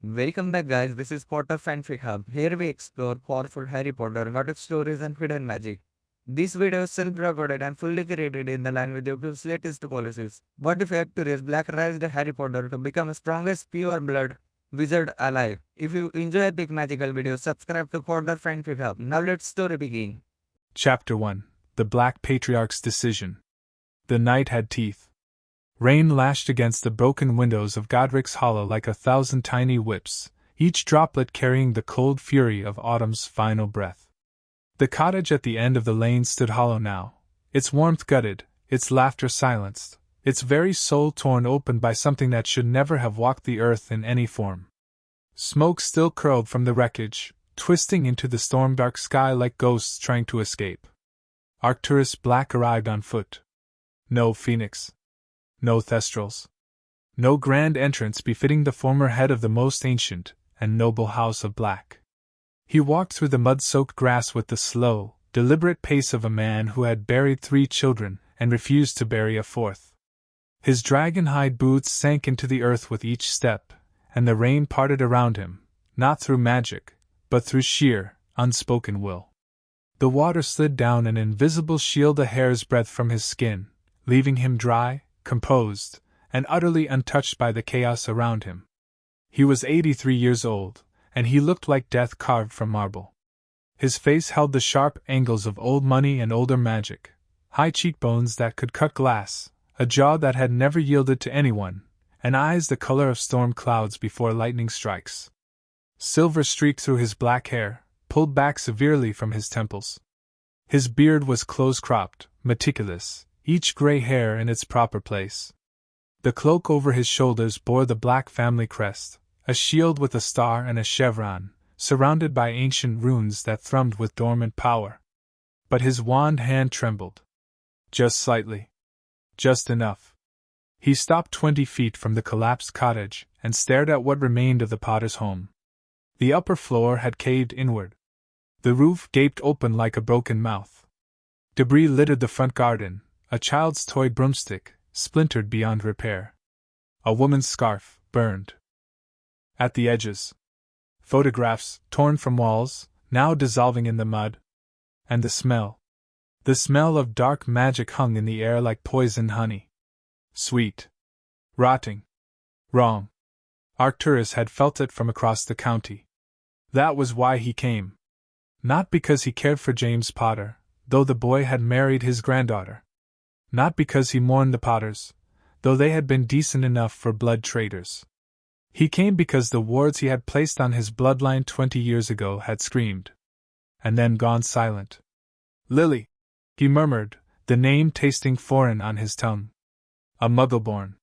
Welcome back, guys. This is Potter Fanfic Hub. Here we explore powerful Harry Potter, gothic stories, and hidden magic. This video is self-recorded and fully created in the language of its latest policies. What if Arcturus Black raised Harry Potter to become the strongest pure-blood wizard alive? If you enjoy epic magical videos, subscribe to Potter Fanfic Hub. Now let's story begin. Chapter 1: The Black Patriarch's Decision. The night had teeth. Rain lashed against the broken windows of Godric's Hollow like 1,000 tiny whips, each droplet carrying the cold fury of autumn's final breath. The cottage at the end of the lane stood hollow now, its warmth gutted, its laughter silenced, its very soul torn open by something that should never have walked the earth in any form. Smoke still curled from the wreckage, twisting into the storm-dark sky like ghosts trying to escape. Arcturus Black arrived on foot. No phoenix. No thestrals. No grand entrance befitting the former head of the most ancient and noble house of Black. He walked through the mud-soaked grass with the slow, deliberate pace of a man who had buried 3 children and refused to bury a 4th. His dragon-hide boots sank into the earth with each step, and the rain parted around him, not through magic, but through sheer, unspoken will. The water slid down an invisible shield a hair's breadth from his skin, leaving him dry, composed, and utterly untouched by the chaos around him. He was 83 years old, and he looked like death carved from marble. His face held the sharp angles of old money and older magic, high cheekbones that could cut glass, a jaw that had never yielded to anyone, and eyes the color of storm clouds before lightning strikes. Silver streaked through his black hair, pulled back severely from his temples. His beard was close-cropped, meticulous, each gray hair in its proper place. The cloak over his shoulders bore the Black family crest, a shield with a star and a chevron, surrounded by ancient runes that thrummed with dormant power. But his wand hand trembled. Just slightly. Just enough. He stopped 20 feet from the collapsed cottage and stared at what remained of the Potter's home. The upper floor had caved inward. The roof gaped open like a broken mouth. Debris littered the front garden. A child's toy broomstick, splintered beyond repair. A woman's scarf, burned at the edges. Photographs, torn from walls, now dissolving in the mud. And the smell of dark magic hung in the air like poisoned honey. Sweet. Rotting. Wrong. Arcturus had felt it from across the county. That was why he came. Not because he cared for James Potter, though the boy had married his granddaughter. Not because he mourned the Potters, though they had been decent enough for blood traders. He came because the wards he had placed on his bloodline 20 years ago had screamed. And then gone silent. Lily! He murmured, the name tasting foreign on his tongue. A Muggleborn.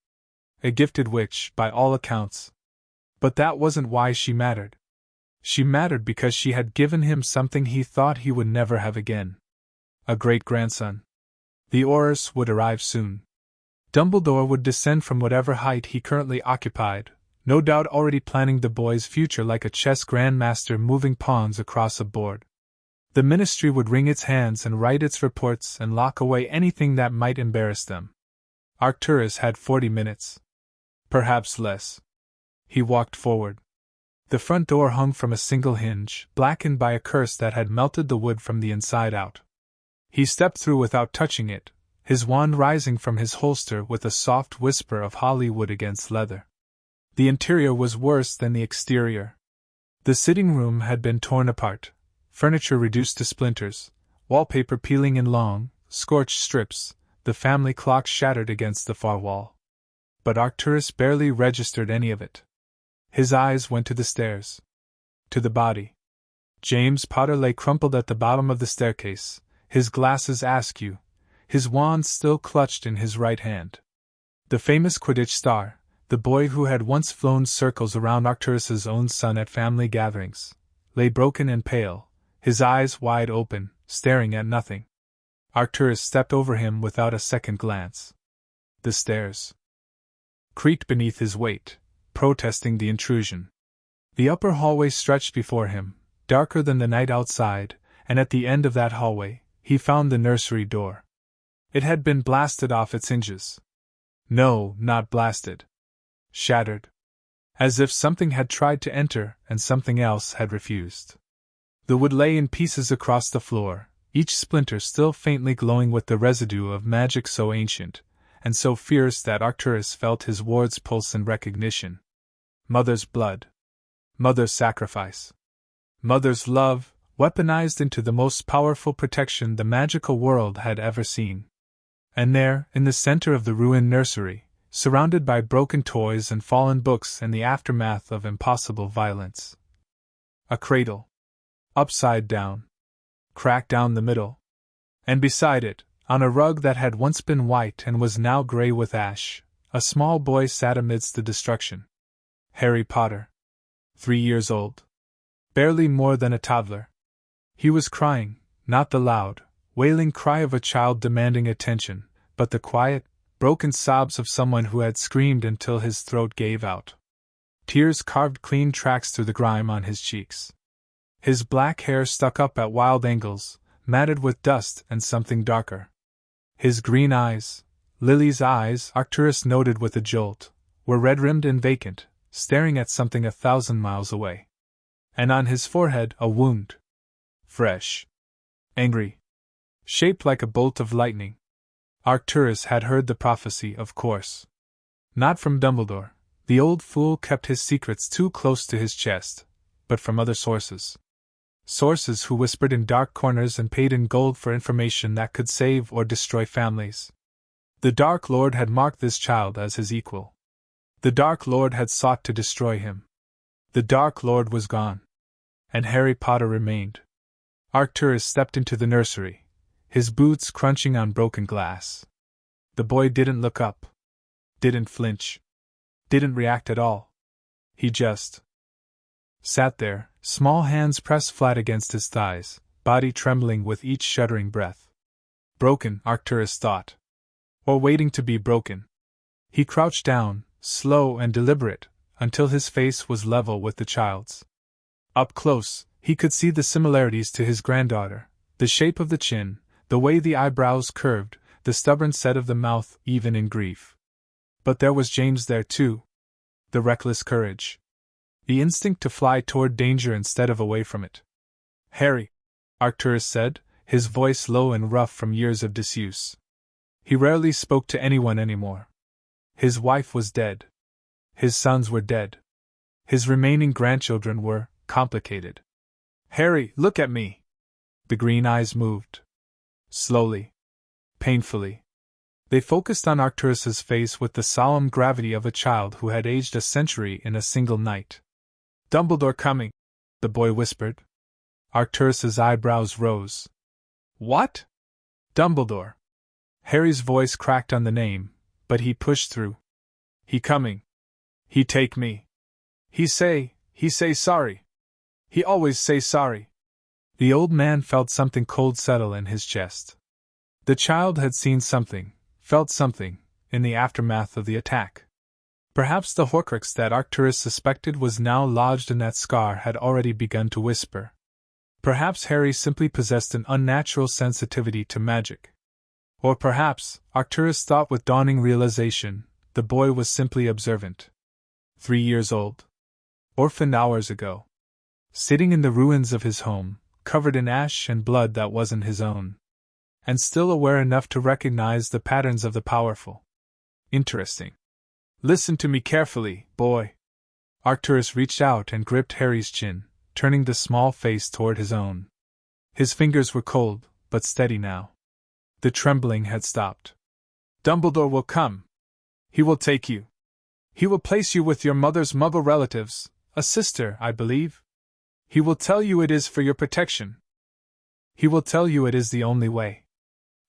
A gifted witch, by all accounts. But that wasn't why she mattered. She mattered because she had given him something he thought he would never have again. A great-grandson. The Aurors would arrive soon. Dumbledore would descend from whatever height he currently occupied, no doubt already planning the boy's future like a chess grandmaster moving pawns across a board. The ministry would wring its hands and write its reports and lock away anything that might embarrass them. Arcturus had 40 minutes. Perhaps less. He walked forward. The front door hung from a single hinge, blackened by a curse that had melted the wood from the inside out. He stepped through without touching it, his wand rising from his holster with a soft whisper of holly wood against leather. The interior was worse than the exterior. The sitting room had been torn apart, furniture reduced to splinters, wallpaper peeling in long, scorched strips, the family clock shattered against the far wall. But Arcturus barely registered any of it. His eyes went to the stairs. To the body. James Potter lay crumpled at the bottom of the staircase, his glasses askew, his wand still clutched in his right hand. The famous Quidditch star, the boy who had once flown circles around Arcturus's own son at family gatherings, lay broken and pale, his eyes wide open, staring at nothing. Arcturus stepped over him without a second glance. The stairs creaked beneath his weight, protesting the intrusion. The upper hallway stretched before him, darker than the night outside, and at the end of that hallway, he found the nursery door. It had been blasted off its hinges. No, not blasted. Shattered. as if something had tried to enter and something else had refused. The wood lay in pieces across the floor, each splinter still faintly glowing with the residue of magic so ancient and so fierce that Arcturus felt his ward's pulse in recognition. Mother's blood. Mother's sacrifice. Mother's love, weaponized into the most powerful protection the magical world had ever seen. And there, in the center of the ruined nursery, surrounded by broken toys and fallen books and the aftermath of impossible violence, a cradle. Upside down. Cracked down the middle. And beside it, on a rug that had once been white and was now gray with ash, a small boy sat amidst the destruction. Harry Potter. 3 years old. Barely more than a toddler. He was crying, not the loud, wailing cry of a child demanding attention, but the quiet, broken sobs of someone who had screamed until his throat gave out. Tears carved clean tracks through the grime on his cheeks. His black hair stuck up at wild angles, matted with dust and something darker. His green eyes, Lily's eyes, Arcturus noted with a jolt, were red-rimmed and vacant, staring at something 1,000 miles away. And on his forehead a wound. Fresh. Angry. Shaped like a bolt of lightning. Arcturus had heard the prophecy, of course. Not from Dumbledore, the old fool kept his secrets too close to his chest, but from other sources. Sources who whispered in dark corners and paid in gold for information that could save or destroy families. The Dark Lord had marked this child as his equal. The Dark Lord had sought to destroy him. The Dark Lord was gone. And Harry Potter remained. Arcturus stepped into the nursery, his boots crunching on broken glass. The boy didn't look up. Didn't flinch. Didn't react at all. He just sat there, small hands pressed flat against his thighs, body trembling with each shuddering breath. Broken, Arcturus thought. Or waiting to be broken. He crouched down, slow and deliberate, until his face was level with the child's. Up close, he could see the similarities to his granddaughter, the shape of the chin, the way the eyebrows curved, the stubborn set of the mouth, even in grief. But there was James there too. The reckless courage. The instinct to fly toward danger instead of away from it. Harry, Arcturus said, his voice low and rough from years of disuse. He rarely spoke to anyone anymore. His wife was dead. His sons were dead. His remaining grandchildren were complicated. Harry, look at me. The green eyes moved. Slowly. Painfully. They focused on Arcturus's face with the solemn gravity of a child who had aged a century in a single night. Dumbledore coming, the boy whispered. Arcturus's eyebrows rose. What? Dumbledore. Harry's voice cracked on the name, but he pushed through. He coming. He take me. He say sorry. He always say sorry. The old man felt something cold settle in his chest. The child had seen something, felt something, in the aftermath of the attack. Perhaps the Horcrux that Arcturus suspected was now lodged in that scar had already begun to whisper. Perhaps Harry simply possessed an unnatural sensitivity to magic. Or perhaps, Arcturus thought with dawning realization, the boy was simply observant. 3 years old. Orphaned hours ago. Sitting in the ruins of his home, covered in ash and blood that wasn't his own. And still aware enough to recognize the patterns of the powerful. Interesting. Listen to me carefully, boy. Arcturus reached out and gripped Harry's chin, turning the small face toward his own. His fingers were cold, but steady now. The trembling had stopped. Dumbledore will come. He will take you. He will place you with your mother's muggle relatives, a sister, I believe. He will tell you it is for your protection. He will tell you it is the only way.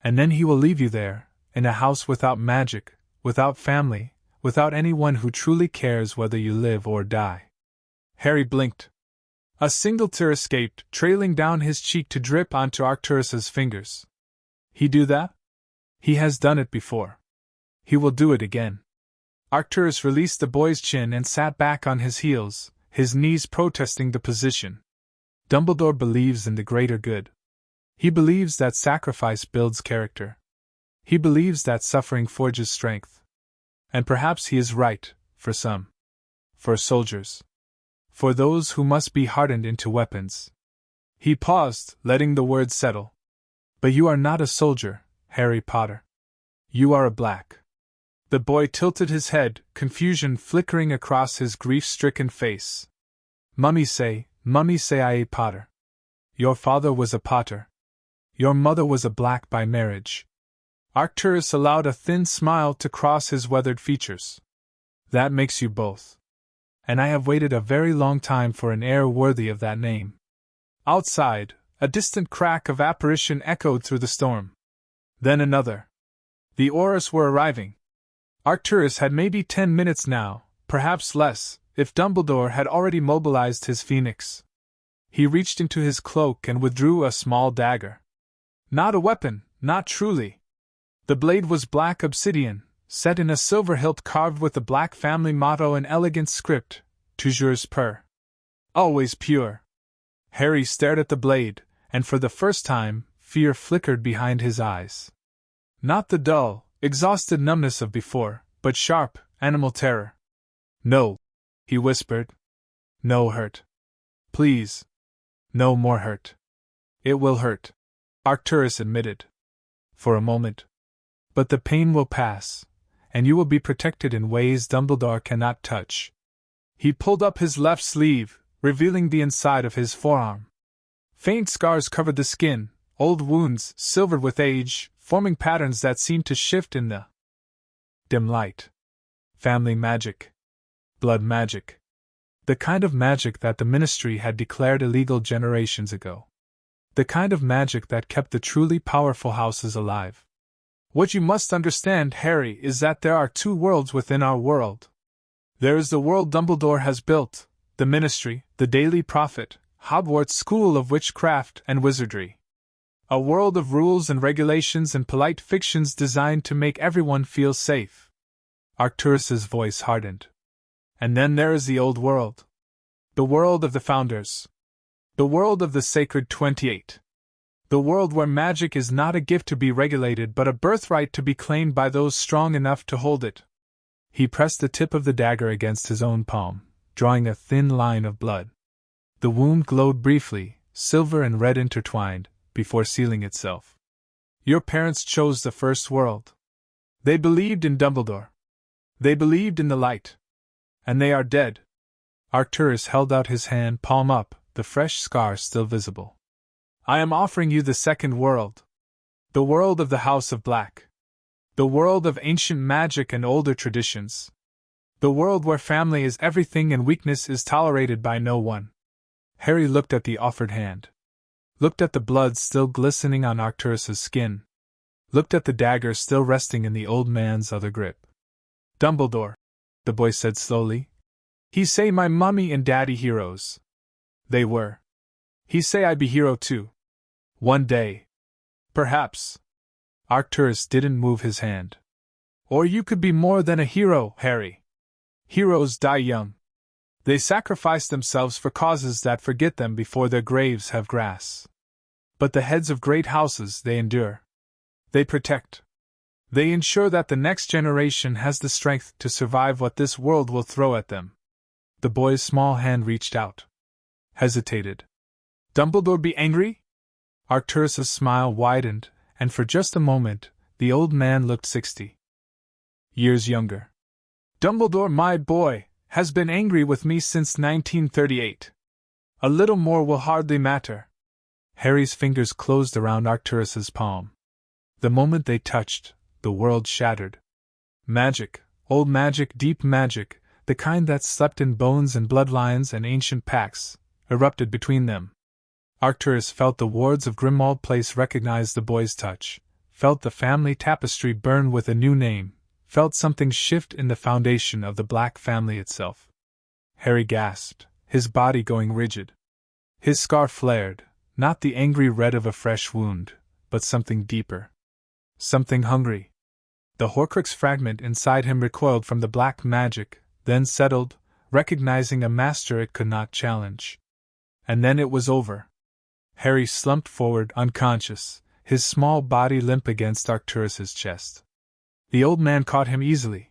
And then he will leave you there, in a house without magic, without family, without anyone who truly cares whether you live or die. Harry blinked. A single tear escaped, trailing down his cheek to drip onto Arcturus's fingers. He do that? He has done it before. He will do it again. Arcturus released the boy's chin and sat back on his heels, his knees protesting the position. Dumbledore believes in the greater good. He believes that sacrifice builds character. He believes that suffering forges strength. And perhaps he is right, for some. for soldiers. For those who must be hardened into weapons. He paused, letting the words settle. But you are not a soldier, Harry Potter. You are a Black. The boy tilted his head, confusion flickering across his grief-stricken face. Mummy say I a Potter. Your father was a Potter. Your mother was a Black by marriage. Arcturus allowed a thin smile to cross his weathered features. That makes you both. And I have waited a very long time for an heir worthy of that name. Outside, a distant crack of apparition echoed through the storm. Then another. The Aurors were arriving. Arcturus had maybe 10 minutes now, perhaps less, if Dumbledore had already mobilized his phoenix. He reached into his cloak and withdrew a small dagger. Not a weapon, not truly. The blade was black obsidian, set in a silver hilt carved with the Black family motto in elegant script, Toujours pur. Always pure. Harry stared at the blade, and for the first time, fear flickered behind his eyes. Not the dull, exhausted numbness of before, but sharp, animal terror. No, he whispered. No hurt. Please. No more hurt. It will hurt, Arcturus admitted. For a moment. But the pain will pass, and you will be protected in ways Dumbledore cannot touch. He pulled up his left sleeve, revealing the inside of his forearm. Faint scars covered the skin, old wounds silvered with age, forming patterns that seemed to shift in the dim light. Family magic. Blood magic. The kind of magic that the Ministry had declared illegal generations ago. The kind of magic that kept the truly powerful houses alive. What you must understand, Harry, is that there are two worlds within our world. There is the world Dumbledore has built, the Ministry, the Daily Prophet, Hogwarts School of Witchcraft and Wizardry. A world of rules and regulations and polite fictions designed to make everyone feel safe. Arcturus's voice hardened. And then there is the old world. The world of the Founders. The world of the Sacred 28. The world where magic is not a gift to be regulated but a birthright to be claimed by those strong enough to hold it. He pressed the tip of the dagger against his own palm, drawing a thin line of blood. The wound glowed briefly, silver and red intertwined, before sealing itself. Your parents chose the first world. They believed in Dumbledore. They believed in the light. And they are dead. Arcturus held out his hand, palm up, the fresh scar still visible. I am offering you the second world. The world of the House of Black. The world of ancient magic and older traditions. The world where family is everything and weakness is tolerated by no one. Harry looked at the offered hand. Looked at the blood still glistening on Arcturus's skin. Looked at the dagger still resting in the old man's other grip. Dumbledore, the boy said slowly. He say my mummy and daddy heroes. They were. He say I be hero too. One day. Perhaps. Arcturus didn't move his hand. Or you could be more than a hero, Harry. Heroes die young. They sacrifice themselves for causes that forget them before their graves have grass. But the heads of great houses, they endure. They protect. They ensure that the next generation has the strength to survive what this world will throw at them. The boy's small hand reached out. Hesitated. Dumbledore be angry? Arcturus's smile widened, and for just a moment, the old man looked 60 years younger. Dumbledore, my boy, has been angry with me since 1938. A little more will hardly matter. Harry's fingers closed around Arcturus's palm. The moment they touched, the world shattered. Magic, old magic, deep magic, the kind that slept in bones and bloodlines and ancient pacts, erupted between them. Arcturus felt the wards of Grimmauld Place recognize the boy's touch, felt the family tapestry burn with a new name, felt something shift in the foundation of the Black family itself. Harry gasped, his body going rigid. His scar flared, not the angry red of a fresh wound, but something deeper. Something hungry. The Horcrux fragment inside him recoiled from the black magic, then settled, recognizing a master it could not challenge. And then it was over. Harry slumped forward unconscious, his small body limp against Arcturus's chest. The old man caught him easily,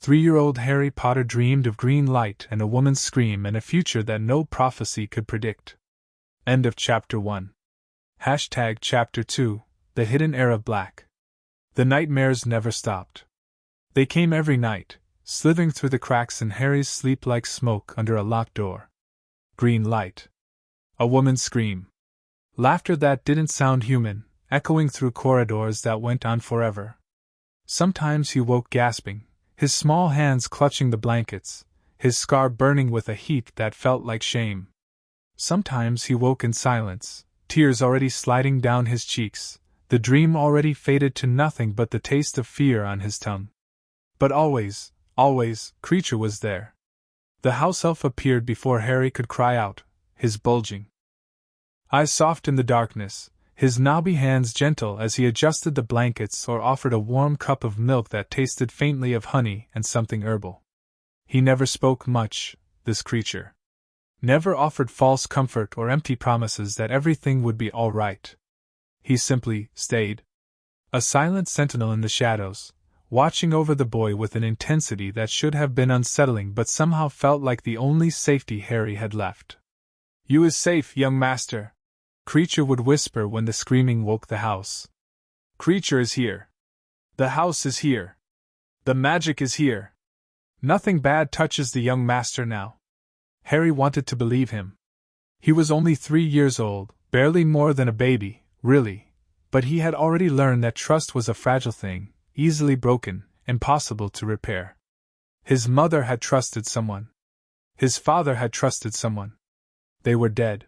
3-year-old Harry Potter dreamed of green light and a woman's scream and a future that no prophecy could predict. End of Chapter 1. Chapter 2, The Hidden Heir of Black. The nightmares never stopped. They came every night, slithering through the cracks in Harry's sleep like smoke under a locked door. Green light. A woman's scream. Laughter that didn't sound human, echoing through corridors that went on forever. Sometimes he woke gasping, his small hands clutching the blankets, his scar burning with a heat that felt like shame. Sometimes he woke in silence, tears already sliding down his cheeks, the dream already faded to nothing but the taste of fear on his tongue. But always, Creature was there. The house elf appeared before Harry could cry out, his bulging eyes soft in the darkness, his knobby hands gentle as he adjusted the blankets or offered a warm cup of milk that tasted faintly of honey and something herbal. He never spoke much, this creature. Never offered false comfort or empty promises that everything would be all right. He simply stayed. A silent sentinel in the shadows, watching over the boy with an intensity that should have been unsettling but somehow felt like the only safety Harry had left. "You is safe, young master," Creature would whisper when the screaming woke the house. "Creature is here. The house is here. The magic is here. Nothing bad touches the young master now." Harry wanted to believe him. He was only 3 years old, barely more than a baby, really, but he had already learned that trust was a fragile thing, easily broken, impossible to repair. His mother had trusted someone. His father had trusted someone. They were dead.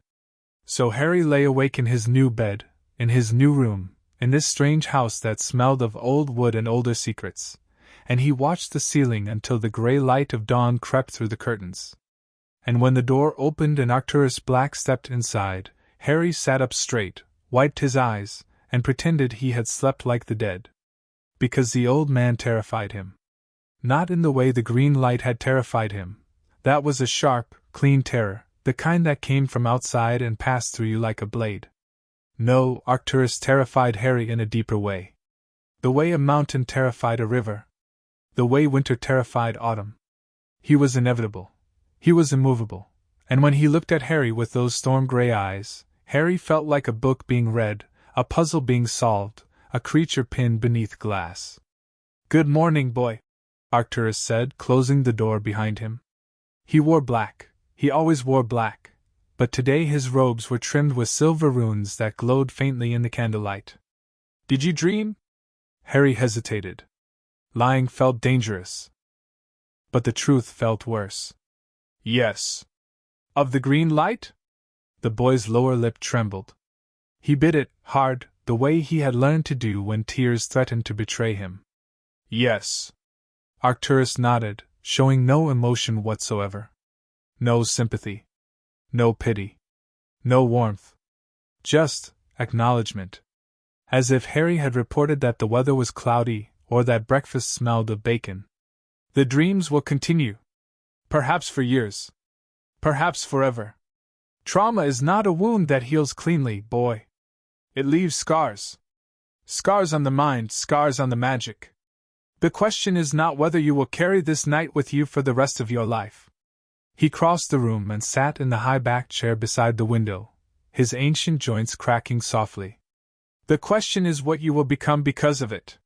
So Harry lay awake in his new bed, in his new room, in this strange house that smelled of old wood and older secrets, and he watched the ceiling until the gray light of dawn crept through the curtains. And when the door opened and Arcturus Black stepped inside, Harry sat up straight, wiped his eyes, and pretended he had slept like the dead. Because the old man terrified him. Not in the way the green light had terrified him. That was a sharp, clean terror, the kind that came from outside and passed through you like a blade. No, Arcturus terrified Harry in a deeper way. The way a mountain terrified a river. The way winter terrified autumn. He was inevitable. He was immovable. And when he looked at Harry with those storm-gray eyes, Harry felt like a book being read, a puzzle being solved, a creature pinned beneath glass. "Good morning, boy," Arcturus said, closing the door behind him. He wore black. He always wore black, but today his robes were trimmed with silver runes that glowed faintly in the candlelight. "Did you dream?" Harry hesitated. Lying felt dangerous. But the truth felt worse. "Yes." "Of the green light?" The boy's lower lip trembled. He bit it hard, the way he had learned to do when tears threatened to betray him. "Yes." Arcturus nodded, showing no emotion whatsoever. No sympathy. No pity. No warmth. Just acknowledgement. As if Harry had reported that the weather was cloudy, or that breakfast smelled of bacon. "The dreams will continue. Perhaps for years. Perhaps forever. Trauma is not a wound that heals cleanly, boy. It leaves scars. Scars on the mind, scars on the magic. The question is not whether you will carry this night with you for the rest of your life." He crossed the room and sat in the high-backed chair beside the window, his ancient joints cracking softly. "The question is what you will become because of it."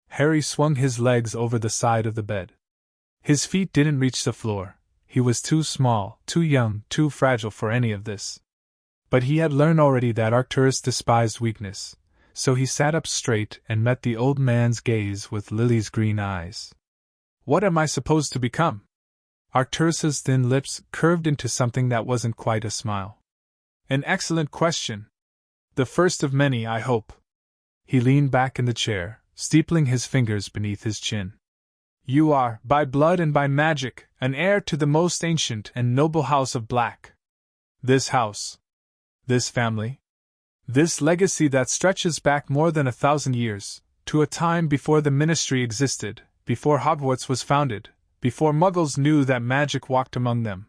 Harry swung his legs over the side of the bed. His feet didn't reach the floor. He was too small, too young, too fragile for any of this. But he had learned already that Arcturus despised weakness, so he sat up straight and met the old man's gaze with Lily's green eyes. "What am I supposed to become?" Arcturus's thin lips curved into something that wasn't quite a smile. "An excellent question. The first of many, I hope." He leaned back in the chair, steepling his fingers beneath his chin. "You are, by blood and by magic, an heir to the most ancient and noble house of Black. This house. This family. This legacy that stretches back more than 1,000 years, to a time before the Ministry existed, before Hogwarts was founded, before Muggles knew that magic walked among them."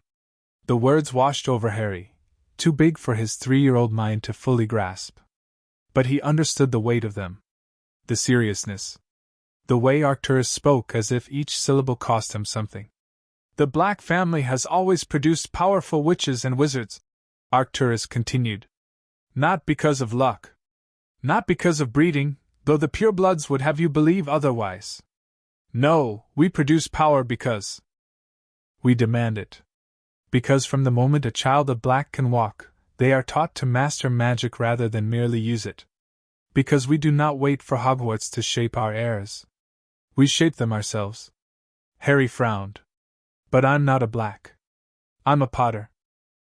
The words washed over Harry, too big for his 3-year-old mind to fully grasp. But he understood the weight of them. The seriousness. the way Arcturus spoke as if each syllable cost him something. The Black family has always produced powerful witches and wizards, Arcturus continued. Not because of luck. Not because of breeding, though the purebloods would have you believe otherwise. No, we produce power because we demand it. Because from the moment a child of Black can walk, they are taught to master magic rather than merely use it. Because we do not wait for Hogwarts to shape our heirs. We shape them ourselves. Harry frowned. But I'm not a Black. I'm a Potter.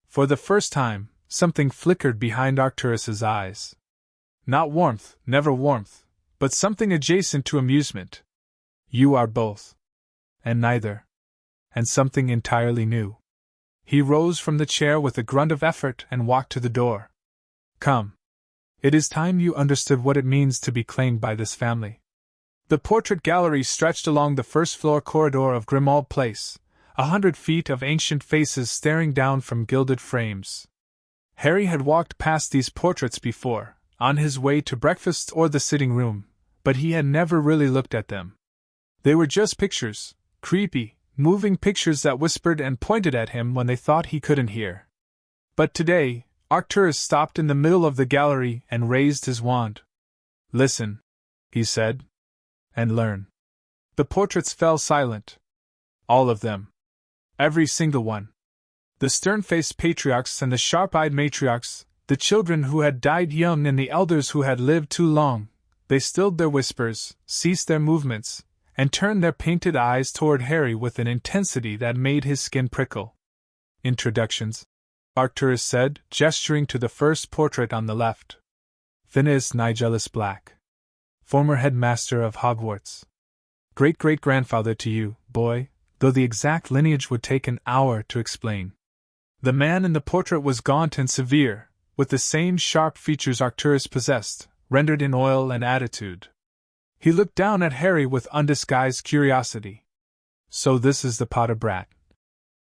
For the first time, something flickered behind Arcturus's eyes. Not warmth, never warmth, but something adjacent to amusement. You are both. And neither. And something entirely new. He rose from the chair with a grunt of effort and walked to the door. Come. It is time you understood what it means to be claimed by this family. The portrait gallery stretched along the first-floor corridor of Grimmauld Place, 100 feet of ancient faces staring down from gilded frames. Harry had walked past these portraits before, on his way to breakfast or the sitting room, but he had never really looked at them. They were just pictures, creepy, moving pictures that whispered and pointed at him when they thought he couldn't hear. But today, Arcturus stopped in the middle of the gallery and raised his wand. Listen, he said, and learn. The portraits fell silent. All of them. Every single one. The stern-faced patriarchs and the sharp-eyed matriarchs, the children who had died young and the elders who had lived too long, they stilled their whispers, ceased their movements, and turned their painted eyes toward Harry with an intensity that made his skin prickle. Introductions, Arcturus said, gesturing to the first portrait on the left. Phineas Nigellus Black. Former headmaster of Hogwarts. Great-great-grandfather to you, boy, though the exact lineage would take an hour to explain. The man in the portrait was gaunt and severe, with the same sharp features Arcturus possessed, rendered in oil and attitude. He looked down at Harry with undisguised curiosity. So this is the Potter brat,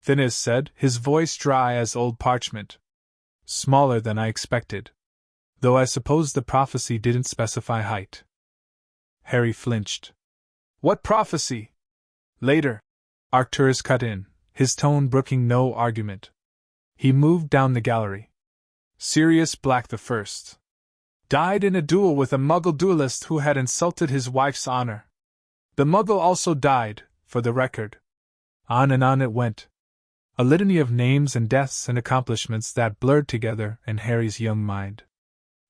Phineas said, his voice dry as old parchment. Smaller than I expected. Though I suppose the prophecy didn't specify height. Harry flinched. What prophecy? Later, Arcturus cut in, his tone brooking no argument. He moved down the gallery. Sirius Black the First died in a duel with a Muggle duelist who had insulted his wife's honor. The Muggle also died, for the record. On and on it went. A litany of names and deaths and accomplishments that blurred together in Harry's young mind.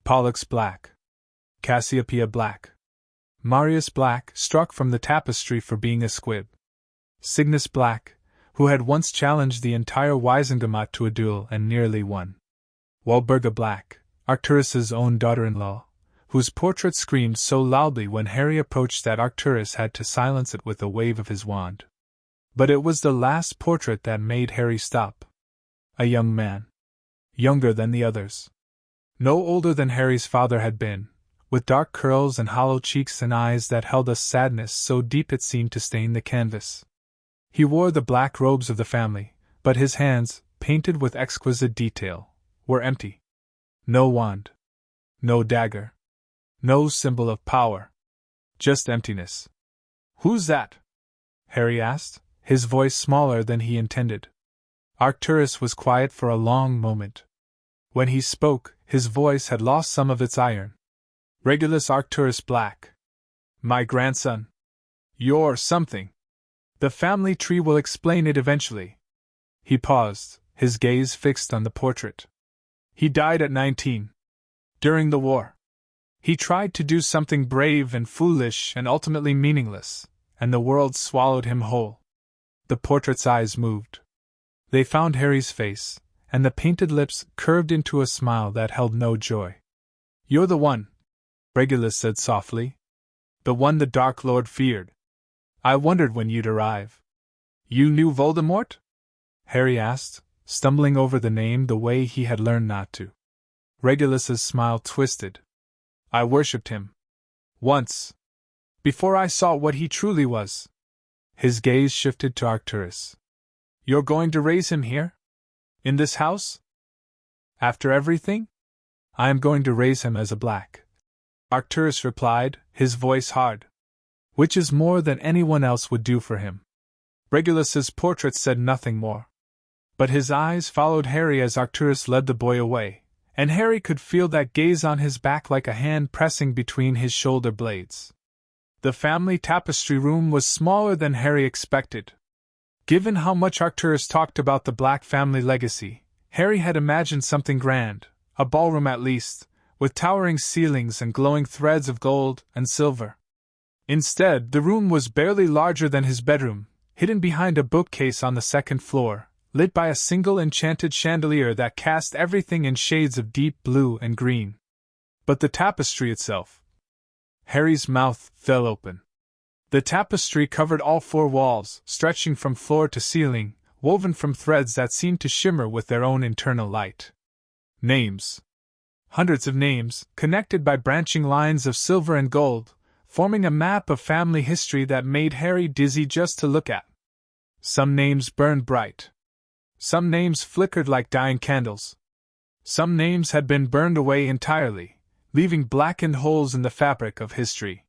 Pollux Black. Cassiopeia Black. Marius Black, struck from the tapestry for being a squib. Cygnus Black, who had once challenged the entire Wisengamot to a duel and nearly won. Walburga Black, Arcturus's own daughter-in-law, whose portrait screamed so loudly when Harry approached that Arcturus had to silence it with a wave of his wand. But it was the last portrait that made Harry stop. A young man. Younger than the others. No older than Harry's father had been, with dark curls and hollow cheeks and eyes that held a sadness so deep it seemed to stain the canvas. He wore the black robes of the family, but his hands, painted with exquisite detail, were empty. No wand. No dagger. No symbol of power. Just emptiness. Who's that? Harry asked, his voice smaller than he intended. Arcturus was quiet for a long moment. When he spoke, his voice had lost some of its iron. Regulus Arcturus Black. My grandson. You're something. The family tree will explain it eventually. He paused, his gaze fixed on the portrait. He died at 19. During the war. He tried to do something brave and foolish and ultimately meaningless, and the world swallowed him whole. The portrait's eyes moved. They found Harry's face, and the painted lips curved into a smile that held no joy. You're the one, Regulus said softly. The one the Dark Lord feared. I wondered when you'd arrive. You knew Voldemort? Harry asked, stumbling over the name the way he had learned not to. Regulus's smile twisted. I worshipped him. Once. Before I saw what he truly was. His gaze shifted to Arcturus. You're going to raise him here? In this house? After everything? I am going to raise him as a Black. Arcturus replied, his voice hard. which is more than anyone else would do for him. Regulus's portrait said nothing more. But his eyes followed Harry as Arcturus led the boy away, and Harry could feel that gaze on his back like a hand pressing between his shoulder blades. The family tapestry room was smaller than Harry expected. Given how much Arcturus talked about the Black family legacy, Harry had imagined something grand, a ballroom at least, with towering ceilings and glowing threads of gold and silver. Instead, the room was barely larger than his bedroom, hidden behind a bookcase on the second floor, lit by a single enchanted chandelier that cast everything in shades of deep blue and green. But the tapestry itself. Harry's mouth fell open. The tapestry covered all four walls, stretching from floor to ceiling, woven from threads that seemed to shimmer with their own internal light. Names. Hundreds of names, connected by branching lines of silver and gold, forming a map of family history that made Harry dizzy just to look at. Some names burned bright. Some names flickered like dying candles. Some names had been burned away entirely, leaving blackened holes in the fabric of history.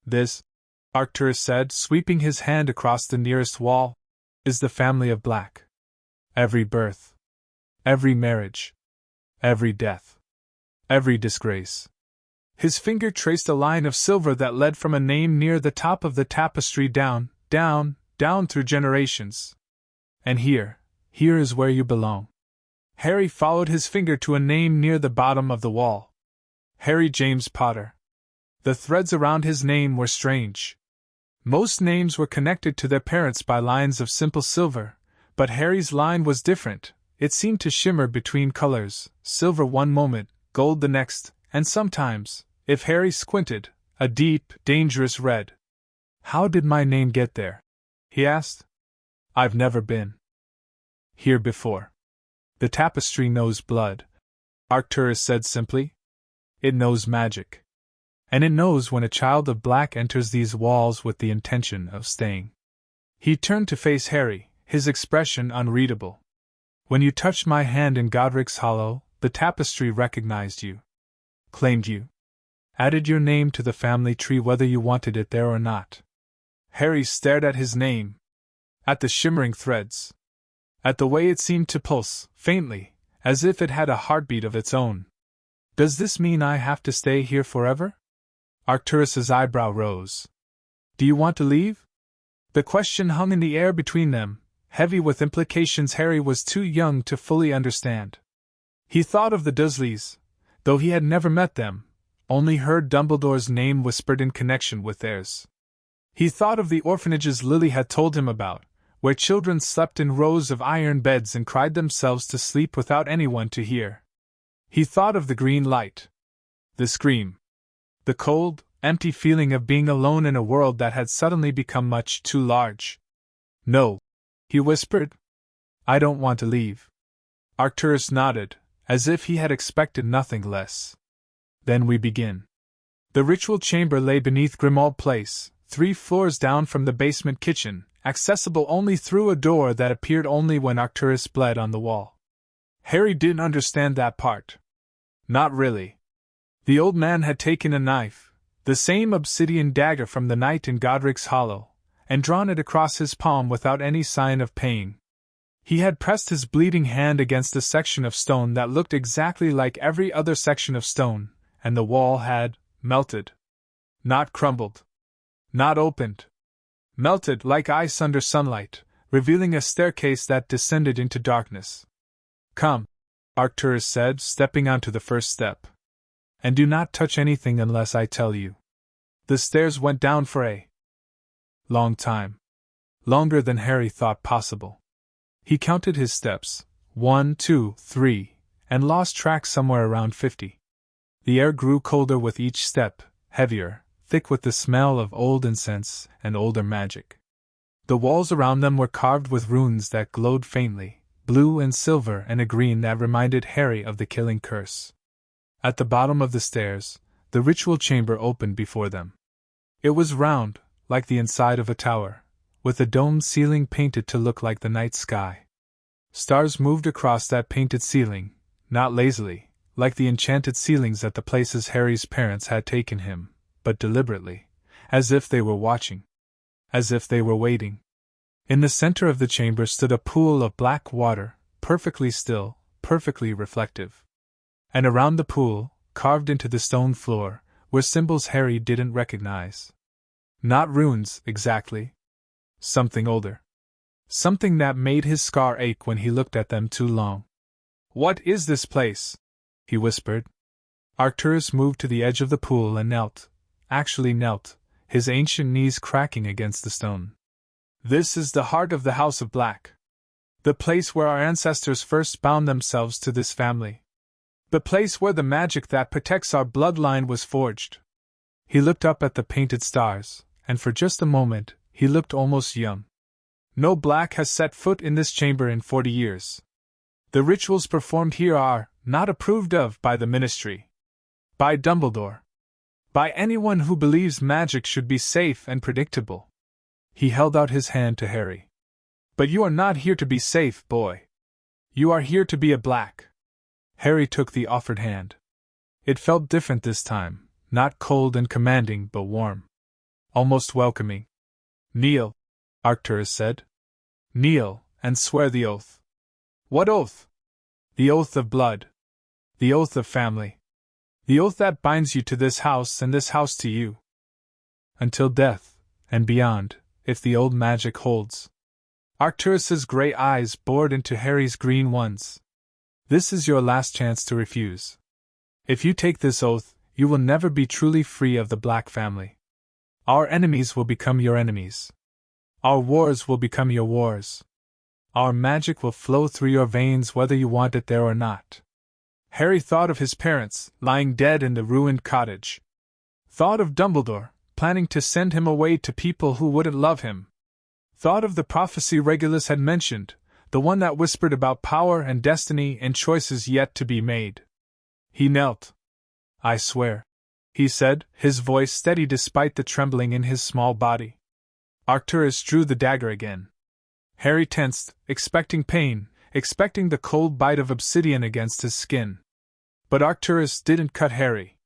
This, Arcturus said, sweeping his hand across the nearest wall, is the family of Black. Every birth, every marriage, every death, every disgrace. His finger traced a line of silver that led from a name near the top of the tapestry down, down, down through generations. And here is where you belong. Harry followed his finger to a name near the bottom of the wall. Harry James Potter. The threads around his name were strange. Most names were connected to their parents by lines of simple silver, but Harry's line was different. It seemed to shimmer between colors, silver one moment, gold the next, and sometimes, if Harry squinted, a deep, dangerous red. How did my name get there? He asked. I've never been here before. The tapestry knows blood, Arcturus said simply. It knows magic. And it knows when a child of Black enters these walls with the intention of staying. He turned to face Harry, his expression unreadable. When you touched my hand in Godric's Hollow, the tapestry recognized you. Claimed you. Added your name to the family tree whether you wanted it there or not. Harry stared at his name. At the shimmering threads. At the way it seemed to pulse, faintly, as if it had a heartbeat of its own. Does this mean I have to stay here forever? Arcturus's eyebrow rose. Do you want to leave? The question hung in the air between them, heavy with implications Harry was too young to fully understand. He thought of the Dursleys, though he had never met them, only heard Dumbledore's name whispered in connection with theirs. He thought of the orphanages Lily had told him about, where children slept in rows of iron beds and cried themselves to sleep without anyone to hear. He thought of the green light. The scream. The cold, empty feeling of being alone in a world that had suddenly become much too large. No, he whispered. I don't want to leave. Arcturus nodded, as if he had expected nothing less. Then we begin. The ritual chamber lay beneath Grimmauld Place, 3 floors down from the basement kitchen, accessible only through a door that appeared only when Arcturus bled on the wall. Harry didn't understand that part. Not really. The old man had taken a knife, the same obsidian dagger from the night in Godric's Hollow, and drawn it across his palm without any sign of pain. He had pressed his bleeding hand against a section of stone that looked exactly like every other section of stone, and the wall had melted. Not crumbled. Not opened. Melted like ice under sunlight, revealing a staircase that descended into darkness. Come, Arcturus said, stepping onto the first step. And do not touch anything unless I tell you. The stairs went down for a long time. Longer than Harry thought possible. He counted his steps, 1, 2, 3, and lost track somewhere around 50. The air grew colder with each step, heavier, thick with the smell of old incense and older magic. The walls around them were carved with runes that glowed faintly, blue and silver and a green that reminded Harry of the killing curse. At the bottom of the stairs, the ritual chamber opened before them. It was round, like the inside of a tower, with a domed ceiling painted to look like the night sky. Stars moved across that painted ceiling, not lazily, like the enchanted ceilings at the places Harry's parents had taken him, but deliberately, as if they were watching, as if they were waiting. In the center of the chamber stood a pool of black water, perfectly still, perfectly reflective. And around the pool, carved into the stone floor, were symbols Harry didn't recognize. Not runes, exactly. Something older. Something that made his scar ache when he looked at them too long. "What is this place?" he whispered. Arcturus moved to the edge of the pool and knelt, his ancient knees cracking against the stone. "This is the heart of the House of Black. The place where our ancestors first bound themselves to this family. The place where the magic that protects our bloodline was forged." He looked up at the painted stars, and for just a moment, he looked almost young. "No Black has set foot in this chamber in 40 years. The rituals performed here are not approved of by the Ministry. By Dumbledore. By anyone who believes magic should be safe and predictable." He held out his hand to Harry. "But you are not here to be safe, boy. You are here to be a Black." Harry took the offered hand. It felt different this time, not cold and commanding but warm. Almost welcoming. "Kneel," Arcturus said. "Kneel, and swear the oath." "What oath?" "The oath of blood. The oath of family. The oath that binds you to this house and this house to you. Until death, and beyond, if the old magic holds." Arcturus's gray eyes bored into Harry's green ones. "This is your last chance to refuse. If you take this oath, you will never be truly free of the Black family. Our enemies will become your enemies. Our wars will become your wars. Our magic will flow through your veins whether you want it there or not." Harry thought of his parents, lying dead in the ruined cottage. Thought of Dumbledore, planning to send him away to people who wouldn't love him. Thought of the prophecy Regulus had mentioned, the one that whispered about power and destiny and choices yet to be made. He knelt. "I swear," he said, his voice steady despite the trembling in his small body. Arcturus drew the dagger again. Harry tensed, expecting pain, expecting the cold bite of obsidian against his skin. But Arcturus didn't cut Harry.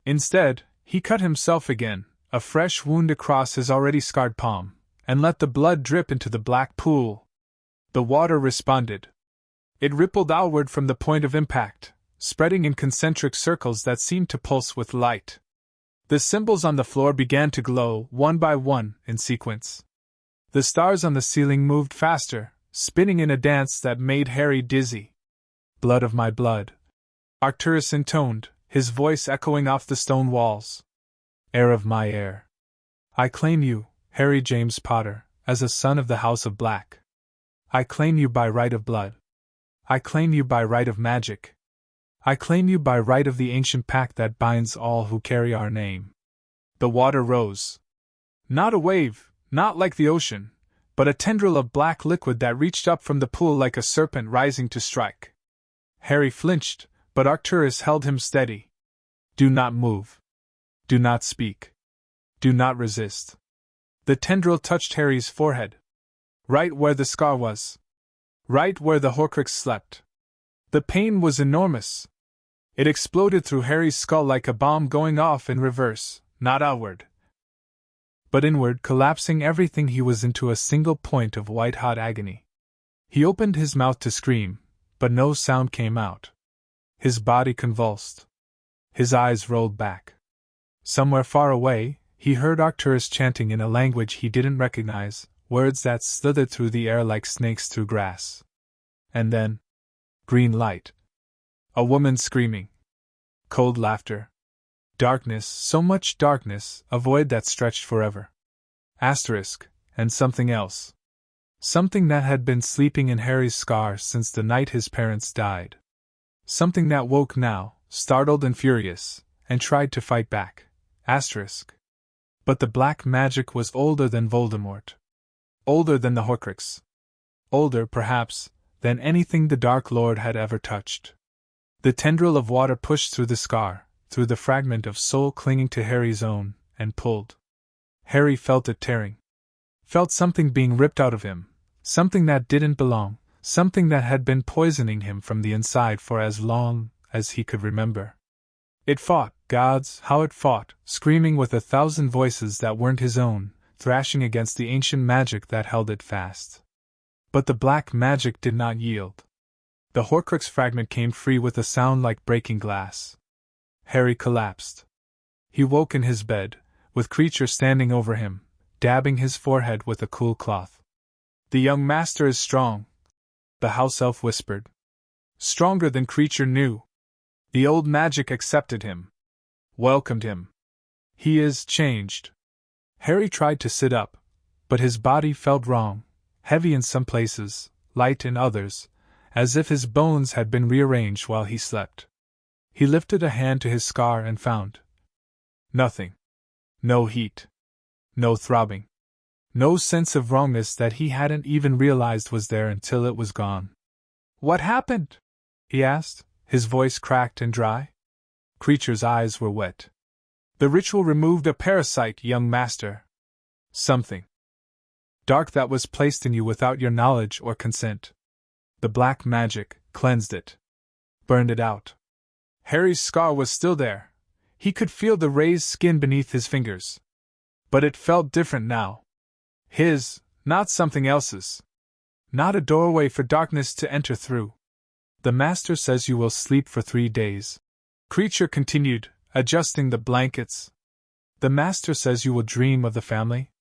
Instead, he cut himself again, a fresh wound across his already scarred palm, and let the blood drip into the black pool. The water responded. It rippled outward from the point of impact, spreading in concentric circles that seemed to pulse with light. The symbols on the floor began to glow, one by one, in sequence. The stars on the ceiling moved faster, spinning in a dance that made Harry dizzy. "Blood of my blood," Arcturus intoned, his voice echoing off the stone walls. "Heir of my heir. I claim you, Harry James Potter, as a son of the House of Black. I claim you by right of blood. I claim you by right of magic. I claim you by right of the ancient pact that binds all who carry our name." The water rose. Not a wave, not like the ocean, but a tendril of black liquid that reached up from the pool like a serpent rising to strike. Harry flinched, but Arcturus held him steady. "Do not move. Do not speak. Do not resist." The tendril touched Harry's forehead. Right where the scar was. Right where the Horcrux slept. The pain was enormous. It exploded through Harry's skull like a bomb going off in reverse, not outward, but inward, collapsing everything he was into a single point of white-hot agony. He opened his mouth to scream, but no sound came out. His body convulsed. His eyes rolled back. Somewhere far away, he heard Arcturus chanting in a language he didn't recognize, words that slithered through the air like snakes through grass. And then, green light. A woman screaming. Cold laughter. Darkness, so much darkness, a void that stretched forever. Asterisk, and something else. Something that had been sleeping in Harry's scar since the night his parents died. Something that woke now, startled and furious, and tried to fight back. Asterisk. But the black magic was older than Voldemort. Older than the Horcrux. Older, perhaps, than anything the Dark Lord had ever touched. The tendril of water pushed through the scar, through the fragment of soul clinging to Harry's own, and pulled. Harry felt it tearing. Felt something being ripped out of him, something that didn't belong, something that had been poisoning him from the inside for as long as he could remember. It fought, Gods, how it fought, screaming with 1,000 voices that weren't his own, thrashing against the ancient magic that held it fast. But the black magic did not yield. The Horcrux fragment came free with a sound like breaking glass. Harry collapsed. He woke in his bed, with Creature standing over him, dabbing his forehead with a cool cloth. "The young master is strong," the house elf whispered. "Stronger than Creature knew. The old magic accepted him. Welcomed him. He is changed." Harry tried to sit up, but his body felt wrong, heavy in some places, light in others, as if his bones had been rearranged while he slept. He lifted a hand to his scar and found nothing. No heat. No throbbing. No sense of wrongness that he hadn't even realized was there until it was gone. "What happened?" he asked, his voice cracked and dry. Creature's eyes were wet. "The ritual removed a parasite, young master. Something dark that was placed in you without your knowledge or consent. The black magic cleansed it. Burned it out." Harry's scar was still there. He could feel the raised skin beneath his fingers. But it felt different now. His, not something else's. Not a doorway for darkness to enter through. "The master says you will sleep for 3 days. Creature continued, adjusting the blankets. "The master says you will dream of the family,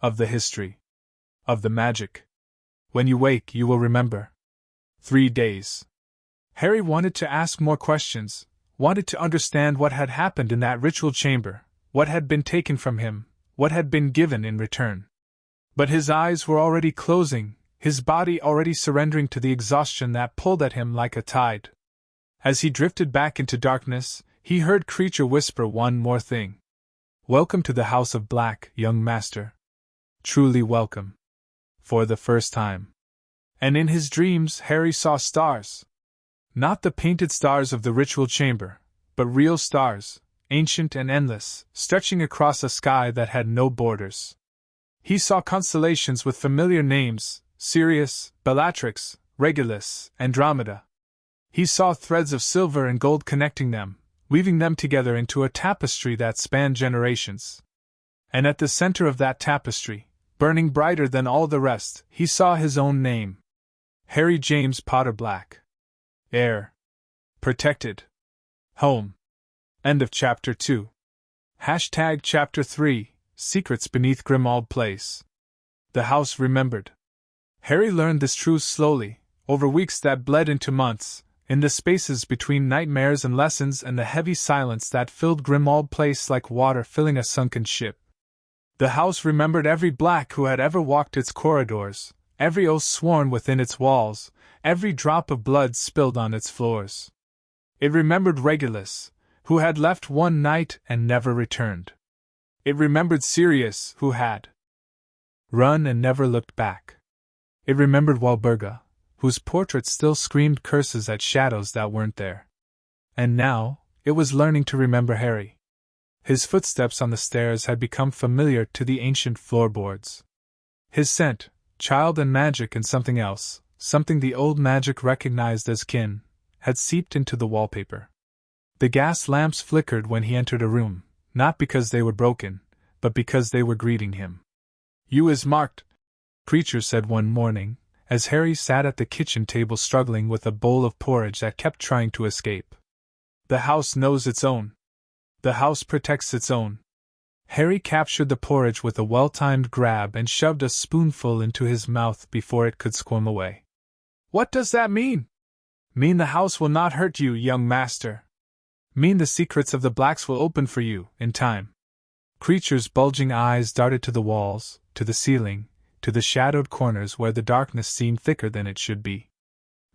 of the history, of the magic. When you wake, you will remember. 3 days. Harry wanted to ask more questions, wanted to understand what had happened in that ritual chamber, what had been taken from him, what had been given in return. But his eyes were already closing, his body already surrendering to the exhaustion that pulled at him like a tide. As he drifted back into darkness, he heard Creature whisper one more thing. "Welcome to the House of Black, young master. Truly welcome. For the first time." And in his dreams, Harry saw stars. Not the painted stars of the ritual chamber, but real stars, ancient and endless, stretching across a sky that had no borders. He saw constellations with familiar names: Sirius, Bellatrix, Regulus, Andromeda. He saw threads of silver and gold connecting them, weaving them together into a tapestry that spanned generations. And at the center of that tapestry, burning brighter than all the rest, he saw his own name. Harry James Potter Black. Heir. Protected. Home. End of Chapter 2. Chapter 3, Secrets Beneath Grimmauld Place. The house remembered. Harry learned this truth slowly, over weeks that bled into months, in the spaces between nightmares and lessons and the heavy silence that filled Grimmauld Place like water filling a sunken ship. The house remembered every Black who had ever walked its corridors, every oath sworn within its walls, every drop of blood spilled on its floors. It remembered Regulus, who had left one night and never returned. It remembered Sirius, who had run and never looked back. It remembered Walburga, whose portrait still screamed curses at shadows that weren't there. And now, it was learning to remember Harry. His footsteps on the stairs had become familiar to the ancient floorboards. His scent, child and magic and something else, something the old magic recognized as kin, had seeped into the wallpaper. The gas lamps flickered when he entered a room, not because they were broken, but because they were greeting him. "You is marked," Creature said one morning, as Harry sat at the kitchen table struggling with a bowl of porridge that kept trying to escape. "The house knows its own. The house protects its own." Harry captured the porridge with a well-timed grab and shoved a spoonful into his mouth before it could squirm away. "What does that mean?" "Mean the house will not hurt you, young master. Mean the secrets of the Blacks will open for you, in time." Creature's bulging eyes darted to the walls, to the ceiling, to the shadowed corners where the darkness seemed thicker than it should be.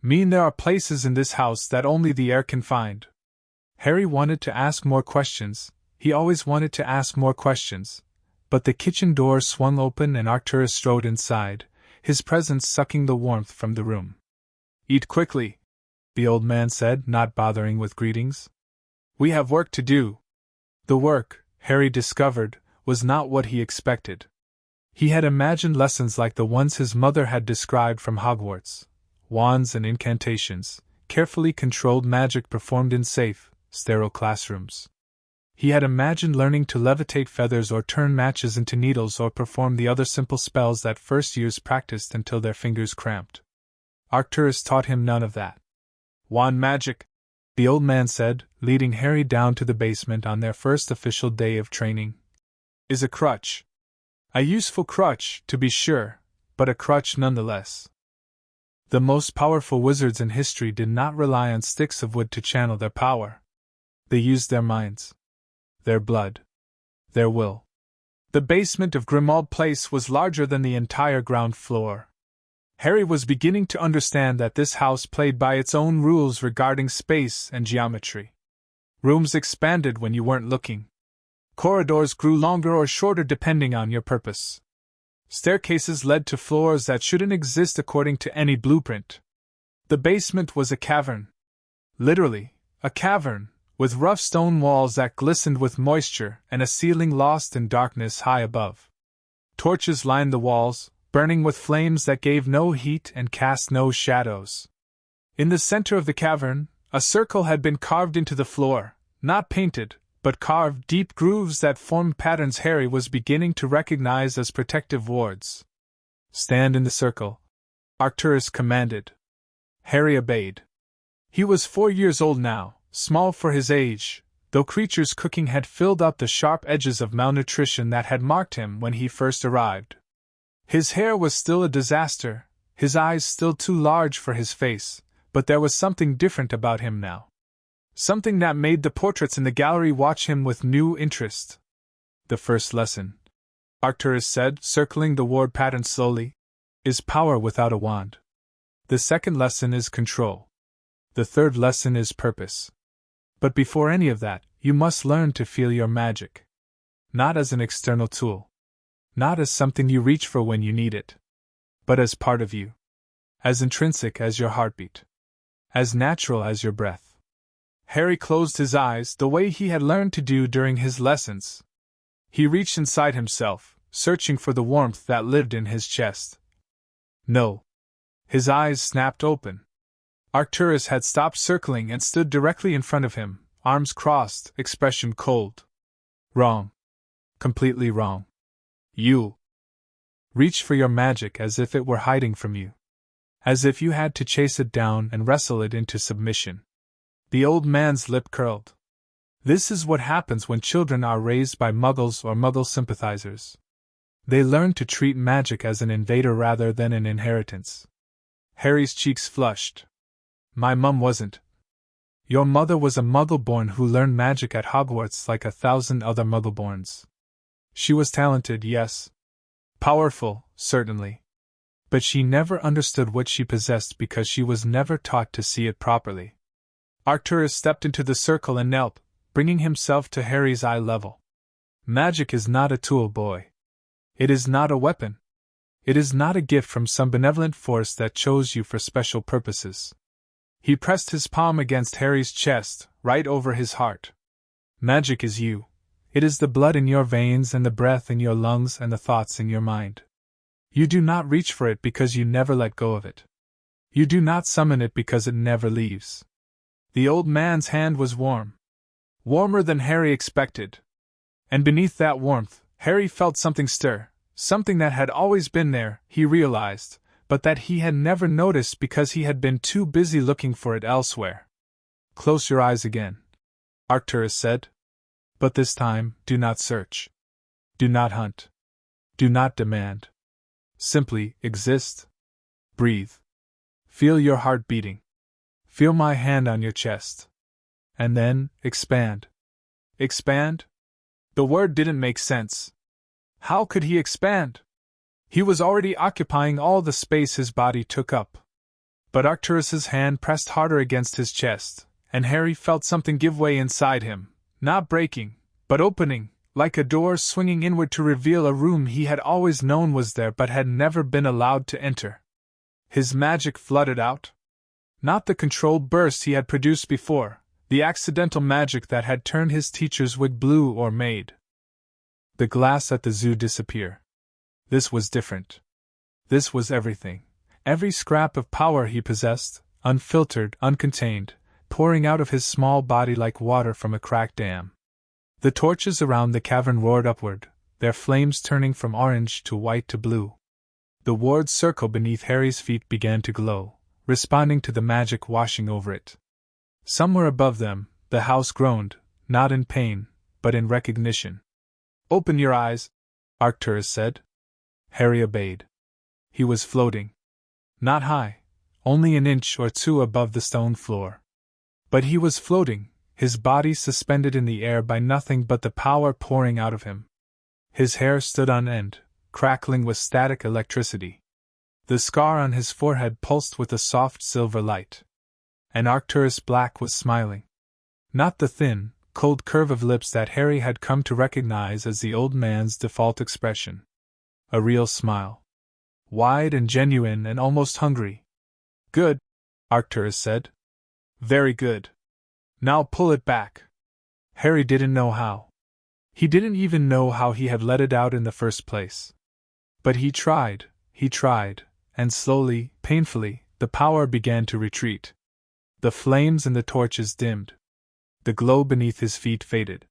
"Mean there are places in this house that only the heir can find." Harry wanted to ask more questions. He always wanted to ask more questions, but the kitchen door swung open and Arcturus strode inside, his presence sucking the warmth from the room. "Eat quickly," the old man said, not bothering with greetings. "We have work to do." The work, Harry discovered, was not what he expected. He had imagined lessons like the ones his mother had described from Hogwarts: wands and incantations, carefully controlled magic performed in safe, sterile classrooms. He had imagined learning to levitate feathers or turn matches into needles or perform the other simple spells that first years practiced until their fingers cramped. Arcturus taught him none of that. Wand magic, the old man said, leading Harry down to the basement on their first official day of training, is a crutch. A useful crutch, to be sure, but a crutch nonetheless. The most powerful wizards in history did not rely on sticks of wood to channel their power. They used their minds, their blood, their will. The basement of Grimmauld Place was larger than the entire ground floor. Harry was beginning to understand that this house played by its own rules regarding space and geometry. Rooms expanded when you weren't looking. Corridors grew longer or shorter depending on your purpose. Staircases led to floors that shouldn't exist according to any blueprint. The basement was a cavern. Literally, a cavern, with rough stone walls that glistened with moisture and a ceiling lost in darkness high above. Torches lined the walls, burning with flames that gave no heat and cast no shadows. In the center of the cavern, a circle had been carved into the floor, not painted, but carved deep grooves that formed patterns Harry was beginning to recognize as protective wards. "Stand in the circle," Arcturus commanded. Harry obeyed. He was 4 years old now, small for his age, though creatures cooking had filled up the sharp edges of malnutrition that had marked him when he first arrived. His hair was still a disaster, his eyes still too large for his face, but there was something different about him now. Something that made the portraits in the gallery watch him with new interest. "The first lesson," Arcturus said, circling the ward pattern slowly, "is power without a wand. The second lesson is control. The third lesson is purpose. But before any of that, you must learn to feel your magic. Not as an external tool. Not as something you reach for when you need it. But as part of you. As intrinsic as your heartbeat. As natural as your breath." Harry closed his eyes the way he had learned to do during his lessons. He reached inside himself, searching for the warmth that lived in his chest. No. His eyes snapped open. Arcturus had stopped circling and stood directly in front of him, arms crossed, expression cold. "Wrong. Completely wrong. You reach for your magic as if it were hiding from you. As if you had to chase it down and wrestle it into submission." The old man's lip curled. This is what happens when children are raised by Muggles or Muggle sympathizers. They learn to treat magic as an invader rather than an inheritance. Harry's cheeks flushed. "My mum wasn't. Your mother was a Muggle-born who learned magic at Hogwarts like 1,000 other Muggle-borns. She was talented, yes. Powerful, certainly. But she never understood what she possessed because she was never taught to see it properly." Arcturus stepped into the circle and knelt, bringing himself to Harry's eye level. "Magic is not a tool, boy. It is not a weapon. It is not a gift from some benevolent force that chose you for special purposes." He pressed his palm against Harry's chest, right over his heart. "Magic is you. It is the blood in your veins and the breath in your lungs and the thoughts in your mind. You do not reach for it because you never let go of it. You do not summon it because it never leaves." The old man's hand was warm. Warmer than Harry expected. And beneath that warmth, Harry felt something stir, something that had always been there, he realized, but that he had never noticed because he had been too busy looking for it elsewhere. "Close your eyes again," Arcturus said. "But this time, do not search. Do not hunt. Do not demand. Simply exist. Breathe. Feel your heart beating. Feel my hand on your chest. And then, expand." Expand? The word didn't make sense. How could he expand? He was already occupying all the space his body took up. But Arcturus's hand pressed harder against his chest, and Harry felt something give way inside him, not breaking, but opening, like a door swinging inward to reveal a room he had always known was there but had never been allowed to enter. His magic flooded out. Not the controlled burst he had produced before, the accidental magic that had turned his teacher's wig blue or made the glass at the zoo disappear. This was different. This was everything. Every scrap of power he possessed, unfiltered, uncontained, pouring out of his small body like water from a cracked dam. The torches around the cavern roared upward, their flames turning from orange to white to blue. The ward's circle beneath Harry's feet began to glow, responding to the magic washing over it. Somewhere above them, the house groaned, not in pain, but in recognition. "Open your eyes," Arcturus said. Harry obeyed. He was floating. Not high, only an inch or two above the stone floor. But he was floating, his body suspended in the air by nothing but the power pouring out of him. His hair stood on end, crackling with static electricity. The scar on his forehead pulsed with a soft silver light. And Arcturus Black was smiling. Not the thin, cold curve of lips that Harry had come to recognize as the old man's default expression. A real smile. Wide and genuine and almost hungry. "Good," Arcturus said. "Very good. Now pull it back." Harry didn't know how. He didn't even know how he had let it out in the first place. But he tried, and slowly, painfully, the power began to retreat. The flames and the torches dimmed. The glow beneath his feet faded.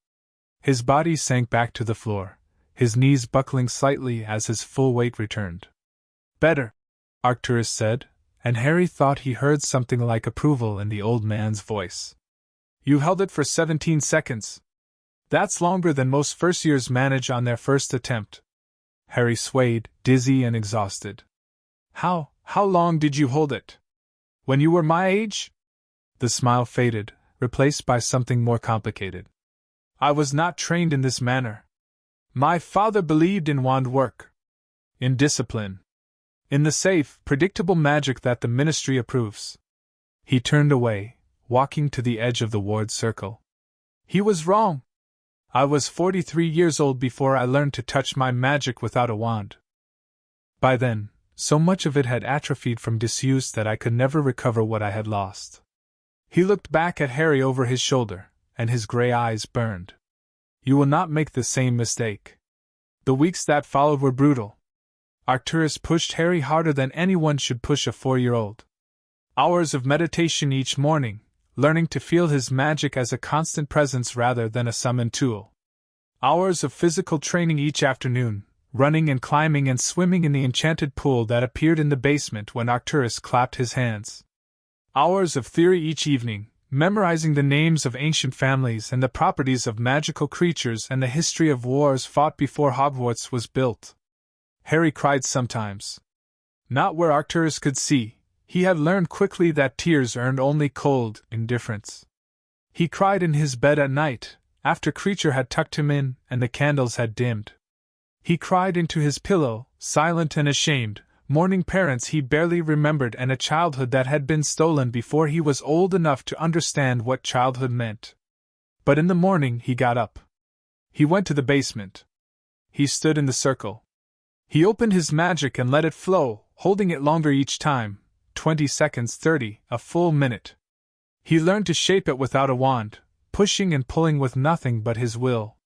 His body sank back to the floor, his knees buckling slightly as his full weight returned. "Better," Arcturus said, and Harry thought he heard something like approval in the old man's voice. "You held it for 17 seconds. That's longer than most first-years manage on their first attempt." Harry swayed, dizzy and exhausted. How long did you hold it? When you were my age?" The smile faded, replaced by something more complicated. "I was not trained in this manner. My father believed in wand work. In discipline. In the safe, predictable magic that the ministry approves." He turned away, walking to the edge of the ward circle. "He was wrong. I was 43 years old before I learned to touch my magic without a wand. By then, so much of it had atrophied from disuse that I could never recover what I had lost." He looked back at Harry over his shoulder, and his gray eyes burned. "You will not make the same mistake." The weeks that followed were brutal. Arcturus pushed Harry harder than anyone should push a 4-year-old. Hours of meditation each morning, learning to feel his magic as a constant presence rather than a summoned tool. Hours of physical training each afternoon, running and climbing and swimming in the enchanted pool that appeared in the basement when Arcturus clapped his hands. Hours of theory each evening, memorizing the names of ancient families and the properties of magical creatures and the history of wars fought before Hogwarts was built. Harry cried sometimes. Not where Arcturus could see. He had learned quickly that tears earned only cold indifference. He cried in his bed at night, after Creature had tucked him in and the candles had dimmed. He cried into his pillow, silent and ashamed, mourning parents he barely remembered and a childhood that had been stolen before he was old enough to understand what childhood meant. But in the morning he got up. He went to the basement. He stood in the circle. He opened his magic and let it flow, holding it longer each time, 20 seconds, 30, a full minute. He learned to shape it without a wand, pushing and pulling with nothing but his will.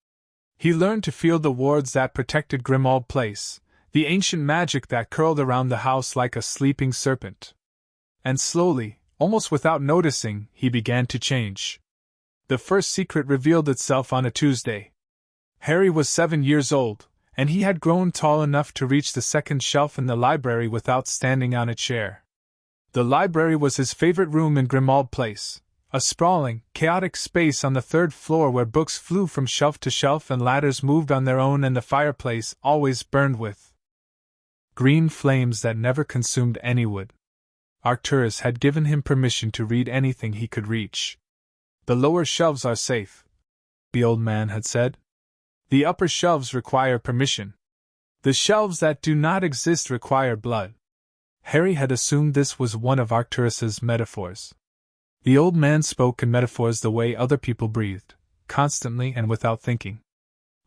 He learned to feel the wards that protected Grimmauld Place, the ancient magic that curled around the house like a sleeping serpent. And slowly, almost without noticing, he began to change. The first secret revealed itself on a Tuesday. Harry was 7 years old, and he had grown tall enough to reach the second shelf in the library without standing on a chair. The library was his favorite room in Grimmauld Place, a sprawling, chaotic space on the 3rd floor where books flew from shelf to shelf and ladders moved on their own and the fireplace always burned with green flames that never consumed any wood. Arcturus had given him permission to read anything he could reach. "The lower shelves are safe," the old man had said. "The upper shelves require permission. The shelves that do not exist require blood." Harry had assumed this was one of Arcturus's metaphors. The old man spoke in metaphors the way other people breathed, constantly and without thinking.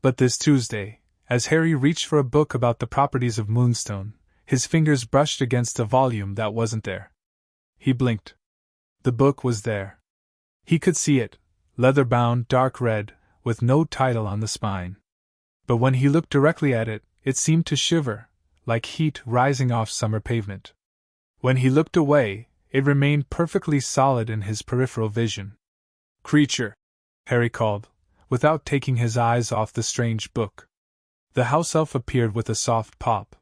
But this Tuesday, as Harry reached for a book about the properties of moonstone, his fingers brushed against a volume that wasn't there. He blinked. The book was there. He could see it, leather-bound, dark red, with no title on the spine. But when he looked directly at it, it seemed to shiver, like heat rising off summer pavement. When he looked away, it remained perfectly solid in his peripheral vision. "Creature," Harry called, without taking his eyes off the strange book. The house elf appeared with a soft pop.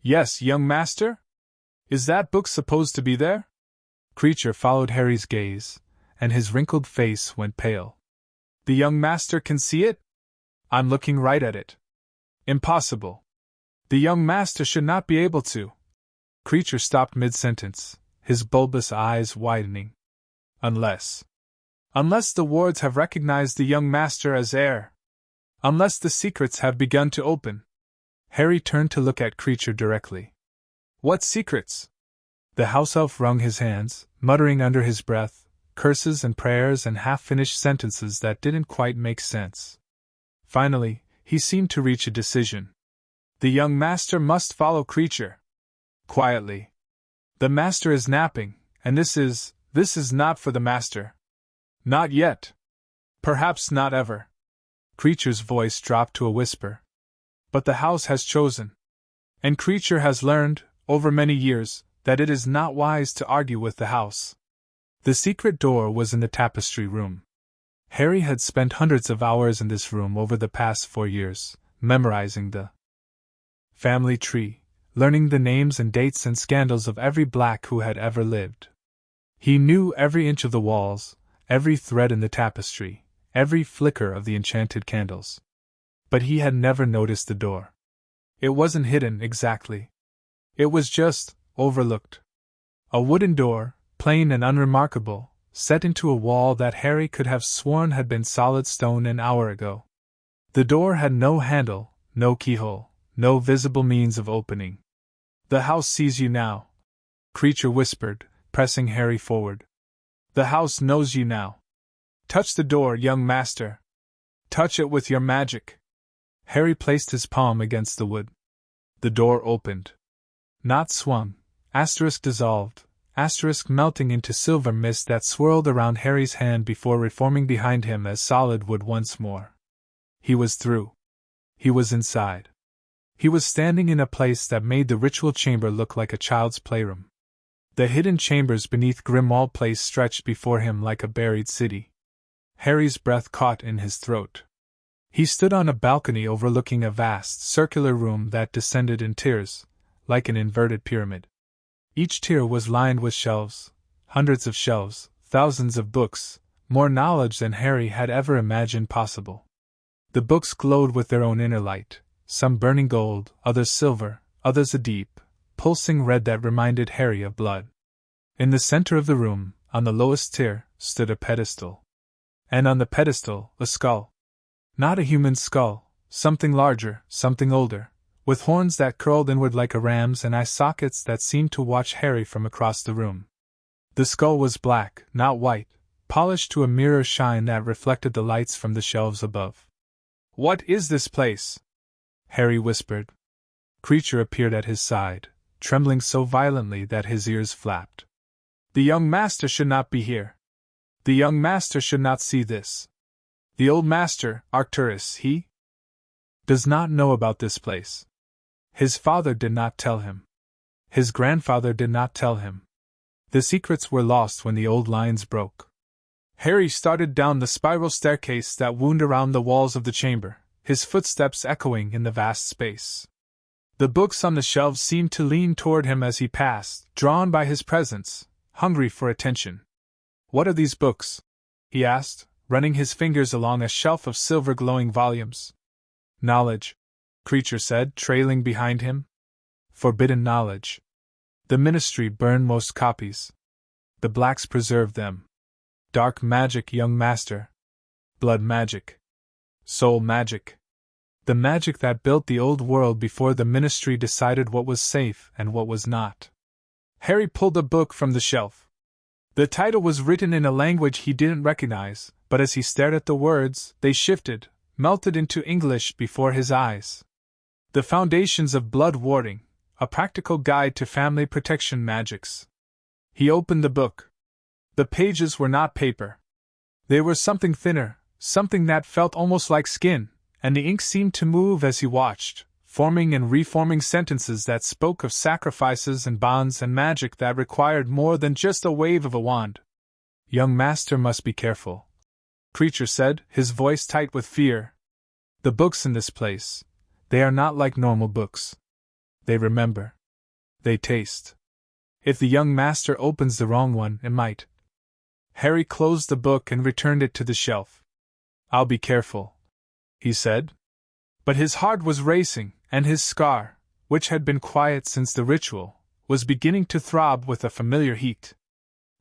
"Yes, young master? Is that book supposed to be there?" Creature followed Harry's gaze, and his wrinkled face went pale. "The young master can see it? I'm looking right at it." "Impossible. The young master should not be able to." Creature stopped mid-sentence, his bulbous eyes widening. Unless the wards have recognized the young master as heir. Unless the secrets have begun to open." Harry turned to look at Creature directly. "What secrets?" The house elf wrung his hands, muttering under his breath, curses and prayers and half-finished sentences that didn't quite make sense. Finally, he seemed to reach a decision. "The young master must follow Creature." Quietly. "The master is napping, and this is not for the master. Not yet. Perhaps not ever." Creature's voice dropped to a whisper. "But the house has chosen. And Creature has learned, over many years, that it is not wise to argue with the house." The secret door was in the tapestry room. Harry had spent hundreds of hours in this room over the past 4 years, memorizing the family tree, learning the names and dates and scandals of every Black who had ever lived. He knew every inch of the walls, every thread in the tapestry, every flicker of the enchanted candles. But he had never noticed the door. It wasn't hidden exactly. It was just overlooked. A wooden door, plain and unremarkable, set into a wall that Harry could have sworn had been solid stone an hour ago. The door had no handle, no keyhole, no visible means of opening. "The house sees you now," Creature whispered, pressing Harry forward. "The house knows you now. Touch the door, young master. Touch it with your magic." Harry placed his palm against the wood. The door opened. Not swung, asterisk dissolved, asterisk melting into silver mist that swirled around Harry's hand before reforming behind him as solid wood once more. He was through. He was inside. He was standing in a place that made the ritual chamber look like a child's playroom. The hidden chambers beneath Grimmauld Place stretched before him like a buried city. Harry's breath caught in his throat. He stood on a balcony overlooking a vast, circular room that descended in tiers, like an inverted pyramid. Each tier was lined with shelves, hundreds of shelves, thousands of books, more knowledge than Harry had ever imagined possible. The books glowed with their own inner light, some burning gold, others silver, others a deep, pulsing red that reminded Harry of blood. In the center of the room, on the lowest tier, stood a pedestal. And on the pedestal, a skull. Not a human skull, something larger, something older, with horns that curled inward like a ram's and eye sockets that seemed to watch Harry from across the room. The skull was black, not white, polished to a mirror shine that reflected the lights from the shelves above. "What is this place?" Harry whispered. Creature appeared at his side, trembling so violently that his ears flapped. "The young master should not be here. The young master should not see this. The old master, Arcturus, he does not know about this place. His father did not tell him. His grandfather did not tell him. The secrets were lost when the old lines broke." Harry started down the spiral staircase that wound around the walls of the chamber, his footsteps echoing in the vast space. The books on the shelves seemed to lean toward him as he passed, drawn by his presence, hungry for attention. "What are these books?" he asked, running his fingers along a shelf of silver-glowing volumes. "Knowledge," Creature said, trailing behind him. "Forbidden knowledge. The Ministry burned most copies. The Blacks preserved them. Dark magic, young master. Blood magic. Soul magic. The magic that built the old world before the Ministry decided what was safe and what was not." Harry pulled a book from the shelf. The title was written in a language he didn't recognize, but as he stared at the words, they shifted, melted into English before his eyes. "The Foundations of Blood Warding, a Practical Guide to Family Protection Magics." He opened the book. The pages were not paper. They were something thinner, something that felt almost like skin, and the ink seemed to move as he watched, forming and reforming sentences that spoke of sacrifices and bonds and magic that required more than just a wave of a wand. "Young master must be careful," Creature said, his voice tight with fear. The books in this place, they are not like normal books. They remember. They taste. If the young master opens the wrong one, it might. Harry closed the book and returned it to the shelf. I'll be careful, he said. But his heart was racing, and his scar, which had been quiet since the ritual, was beginning to throb with a familiar heat.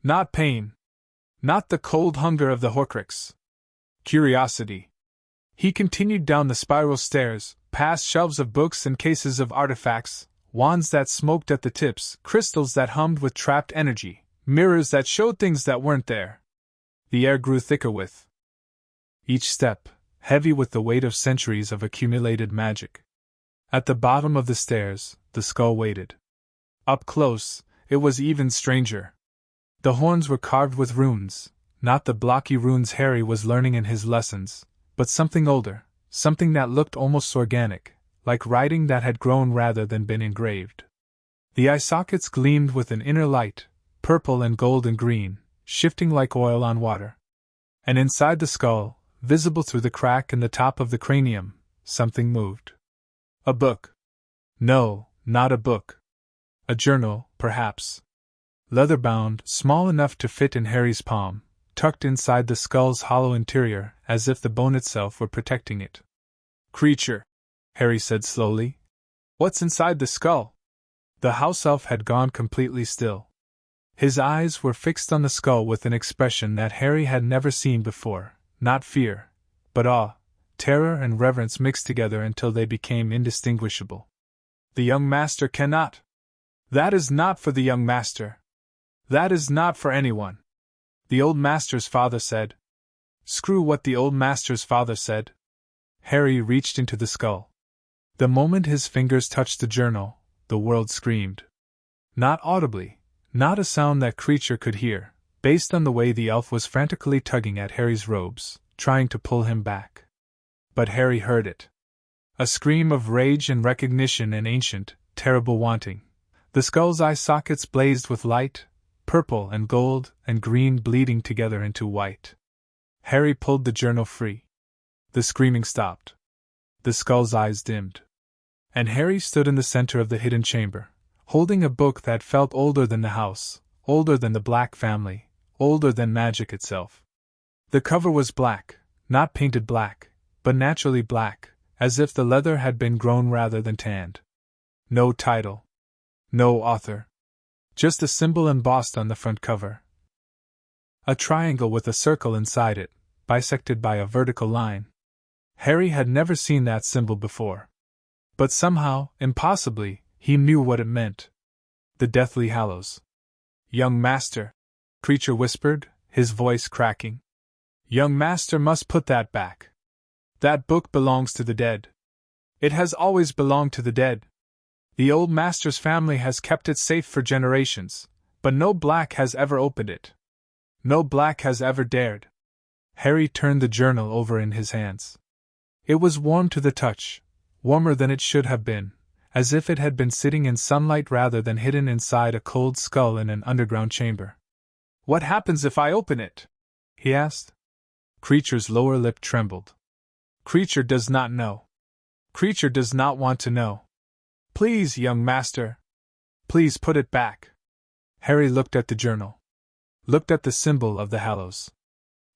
Not pain. Not the cold hunger of the Horcrux. Curiosity. He continued down the spiral stairs, past shelves of books and cases of artifacts, wands that smoked at the tips, crystals that hummed with trapped energy, mirrors that showed things that weren't there. The air grew thicker with each step, heavy with the weight of centuries of accumulated magic. At the bottom of the stairs, the skull waited. Up close, it was even stranger. The horns were carved with runes, not the blocky runes Harry was learning in his lessons, but something older, something that looked almost organic, like writing that had grown rather than been engraved. The eye sockets gleamed with an inner light, purple and gold and green, shifting like oil on water. And inside the skull, visible through the crack in the top of the cranium, something moved. A book. No, not a book. A journal, perhaps. Leather-bound, small enough to fit in Harry's palm, tucked inside the skull's hollow interior, as if the bone itself were protecting it. Creature, Harry said slowly. What's inside the skull? The house elf had gone completely still. His eyes were fixed on the skull with an expression that Harry had never seen before, not fear, but awe, terror and reverence mixed together until they became indistinguishable. The young master cannot. That is not for the young master. That is not for anyone. The old master's father said. Screw what the old master's father said. Harry reached into the skull. The moment his fingers touched the journal, the world screamed. Not audibly, not a sound that Creature could hear, based on the way the elf was frantically tugging at Harry's robes, trying to pull him back. But Harry heard it. A scream of rage and recognition and ancient, terrible wanting. The skull's eye sockets blazed with light, purple and gold and green bleeding together into white. Harry pulled the journal free. The screaming stopped. The skull's eyes dimmed. And Harry stood in the center of the hidden chamber, holding a book that felt older than the house, older than the Black family, older than magic itself. The cover was black, not painted black, but naturally black, as if the leather had been grown rather than tanned. No title. No author. Just a symbol embossed on the front cover. A triangle with a circle inside it, bisected by a vertical line. Harry had never seen that symbol before. But somehow, impossibly, he knew what it meant. The Deathly Hallows. Young master, Creature whispered, his voice cracking. Young master must put that back. That book belongs to the dead. It has always belonged to the dead. The old master's family has kept it safe for generations, but no Black has ever opened it. No Black has ever dared. Harry turned the journal over in his hands. It was warm to the touch, warmer than it should have been, as if it had been sitting in sunlight rather than hidden inside a cold skull in an underground chamber. What happens if I open it? He asked. Creature's lower lip trembled. Creature does not know. Creature does not want to know. Please, young master. Please put it back. Harry looked at the journal. Looked at the symbol of the Hallows.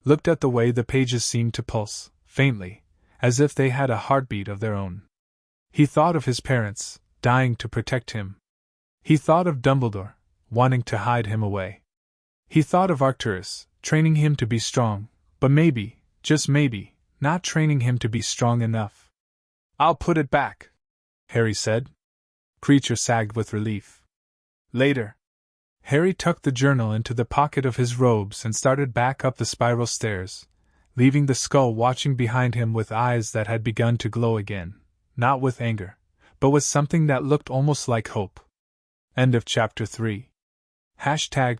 Looked at the way the pages seemed to pulse, faintly, as if they had a heartbeat of their own. He thought of his parents, dying to protect him. He thought of Dumbledore, wanting to hide him away. He thought of Arcturus, training him to be strong, but maybe, just maybe, not training him to be strong enough. I'll put it back, Harry said. Creature sagged with relief. Later. Harry tucked the journal into the pocket of his robes and started back up the spiral stairs, leaving the skull watching behind him with eyes that had begun to glow again, not with anger, but with something that looked almost like hope. End of Chapter 3.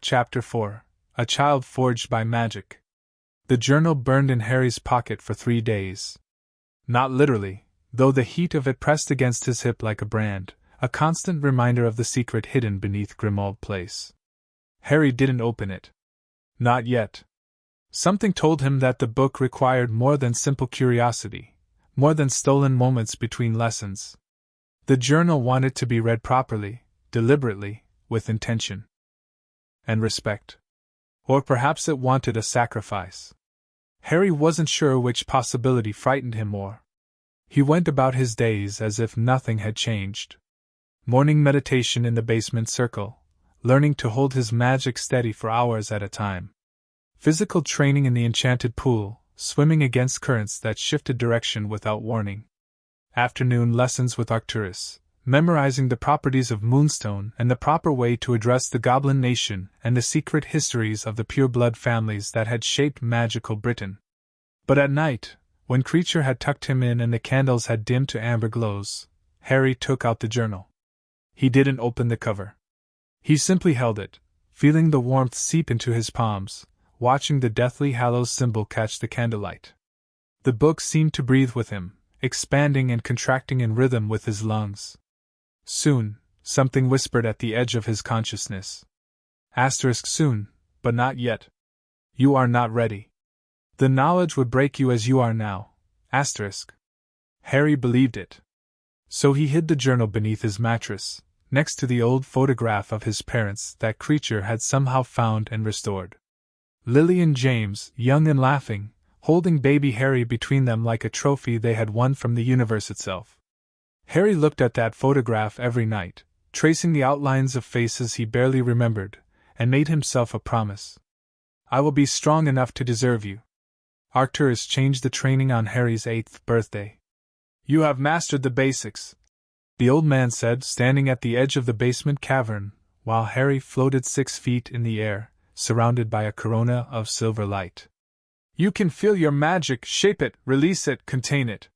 Chapter 4, A Child Forged by Magic. The journal burned in Harry's pocket for 3 days. Not literally, though the heat of it pressed against his hip like a brand, a constant reminder of the secret hidden beneath Grimmauld Place. Harry didn't open it. Not yet. Something told him that the book required more than simple curiosity, more than stolen moments between lessons. The journal wanted to be read properly, deliberately, with intention and respect. Or perhaps it wanted a sacrifice. Harry wasn't sure which possibility frightened him more. He went about his days as if nothing had changed. Morning meditation in the basement circle, learning to hold his magic steady for hours at a time. Physical training in the enchanted pool, swimming against currents that shifted direction without warning. Afternoon lessons with Arcturus, memorizing the properties of Moonstone and the proper way to address the Goblin Nation and the secret histories of the Pureblood families that had shaped magical Britain. But at night, when Creature had tucked him in and the candles had dimmed to amber glows, Harry took out the journal. He didn't open the cover. He simply held it, feeling the warmth seep into his palms, watching the Deathly Hallows symbol catch the candlelight. The book seemed to breathe with him, expanding and contracting in rhythm with his lungs. Soon, something whispered at the edge of his consciousness. Soon, but not yet. You are not ready. The knowledge would break you as you are now. Harry believed it. So he hid the journal beneath his mattress, next to the old photograph of his parents that Creature had somehow found and restored. Lily and James, young and laughing, holding baby Harry between them like a trophy they had won from the universe itself. Harry looked at that photograph every night, tracing the outlines of faces he barely remembered, and made himself a promise. I will be strong enough to deserve you. Arcturus changed the training on Harry's 8th birthday. You have mastered the basics, the old man said, standing at the edge of the basement cavern, while Harry floated 6 feet in the air, surrounded by a corona of silver light. You can feel your magic, shape it, release it, contain it.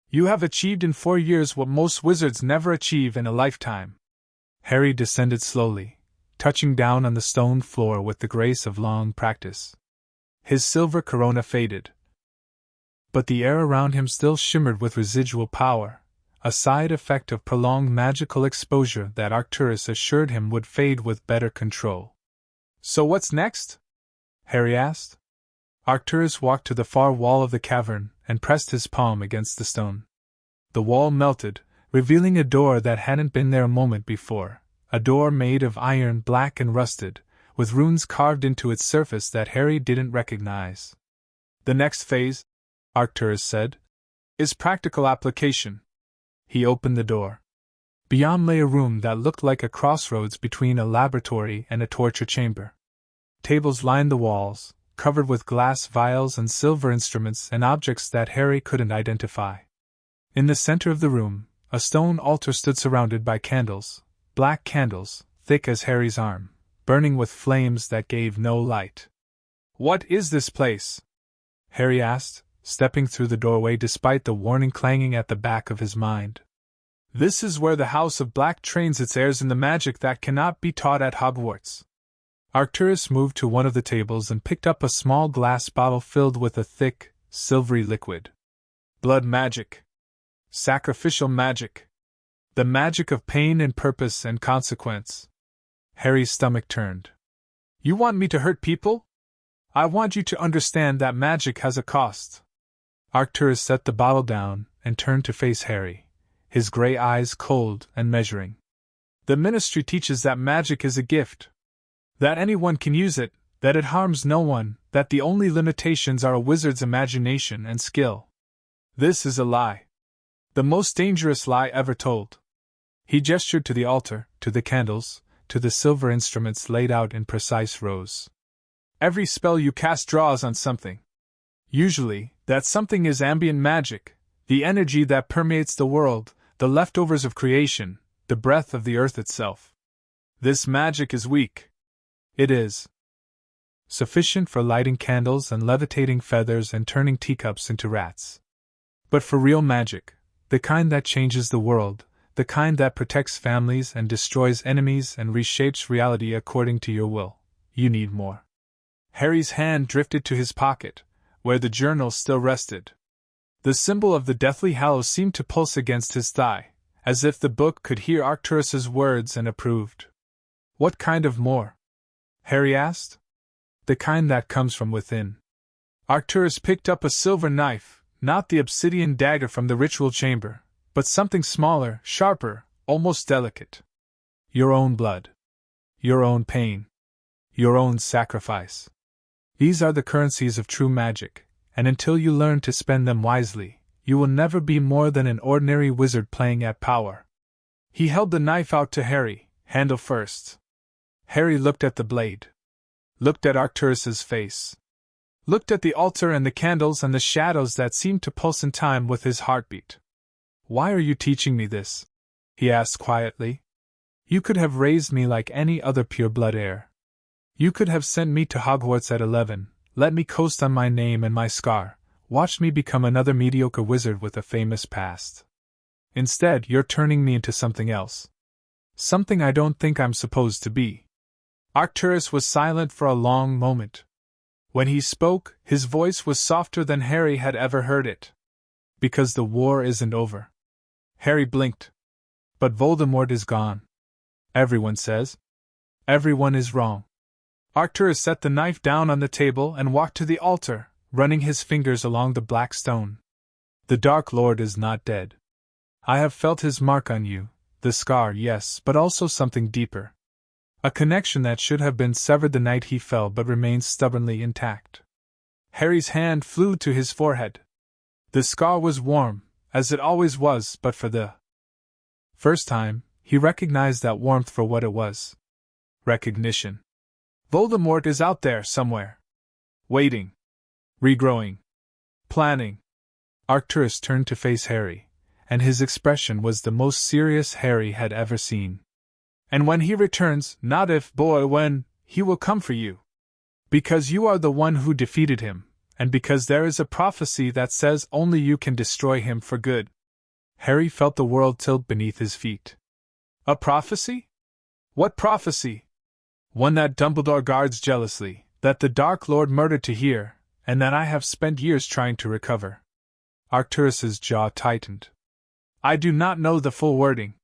You have achieved in 4 years what most wizards never achieve in a lifetime. Harry descended slowly, touching down on the stone floor with the grace of long practice. His silver corona faded, but the air around him still shimmered with residual power, a side effect of prolonged magical exposure that Arcturus assured him would fade with better control. So what's next? Harry asked. Arcturus walked to the far wall of the cavern and pressed his palm against the stone. The wall melted, revealing a door that hadn't been there a moment before, a door made of iron, black and rusted, with runes carved into its surface that Harry didn't recognize. The next phase, Arcturus said, is practical application. He opened the door. Beyond lay a room that looked like a crossroads between a laboratory and a torture chamber. Tables lined the walls, covered with glass vials and silver instruments and objects that Harry couldn't identify. In the center of the room, a stone altar stood surrounded by candles, black candles, thick as Harry's arm, burning with flames that gave no light. What is this place? Harry asked, stepping through the doorway despite the warning clanging at the back of his mind. This is where the House of Black trains its heirs in the magic that cannot be taught at Hogwarts. Arcturus moved to one of the tables and picked up a small glass bottle filled with a thick, silvery liquid. Blood magic. Sacrificial magic. The magic of pain and purpose and consequence. Harry's stomach turned. You want me to hurt people? I want you to understand that magic has a cost. Arcturus set the bottle down and turned to face Harry, his gray eyes cold and measuring. The ministry teaches that magic is a gift. That anyone can use it, that it harms no one, that the only limitations are a wizard's imagination and skill. This is a lie. The most dangerous lie ever told. He gestured to the altar, to the candles, to the silver instruments laid out in precise rows. Every spell you cast draws on something. Usually, that something is ambient magic, the energy that permeates the world, the leftovers of creation, the breath of the earth itself. This magic is weak. It is sufficient for lighting candles and levitating feathers and turning teacups into rats. But for real magic, the kind that changes the world, the kind that protects families and destroys enemies and reshapes reality according to your will, you need more. Harry's hand drifted to his pocket, where the journal still rested. The symbol of the Deathly Hallows seemed to pulse against his thigh, as if the book could hear Arcturus's words and approved. What kind of more? Harry asked. The kind that comes from within. Arcturus picked up a silver knife, not the obsidian dagger from the ritual chamber, but something smaller, sharper, almost delicate. Your own blood. Your own pain. Your own sacrifice. These are the currencies of true magic, and until you learn to spend them wisely, you will never be more than an ordinary wizard playing at power. He held the knife out to Harry, handle first. Harry looked at the blade. Looked at Arcturus's face. Looked at the altar and the candles and the shadows that seemed to pulse in time with his heartbeat. Why are you teaching me this? He asked quietly. You could have raised me like any other pureblood heir. You could have sent me to Hogwarts at 11, let me coast on my name and my scar, watched me become another mediocre wizard with a famous past. Instead, you're turning me into something else. Something I don't think I'm supposed to be. Arcturus was silent for a long moment. When he spoke, his voice was softer than Harry had ever heard it. Because the war isn't over. Harry blinked. But Voldemort is gone. Everyone says. Everyone is wrong. Arcturus set the knife down on the table and walked to the altar, running his fingers along the black stone. The Dark Lord is not dead. I have felt his mark on you, the scar, yes, but also something deeper. A connection that should have been severed the night he fell but remains stubbornly intact. Harry's hand flew to his forehead. The scar was warm, as it always was, but for the first time, he recognized that warmth for what it was. Recognition. Voldemort is out there somewhere. Waiting. Regrowing. Planning. Arcturus turned to face Harry, and his expression was the most serious Harry had ever seen. And when he returns, not if, boy, when, he will come for you. Because you are the one who defeated him, and because there is a prophecy that says only you can destroy him for good. Harry felt the world tilt beneath his feet. A prophecy? What prophecy? One that Dumbledore guards jealously, that the Dark Lord murdered to hear, and that I have spent years trying to recover. Arcturus's jaw tightened. I do not know the full wording.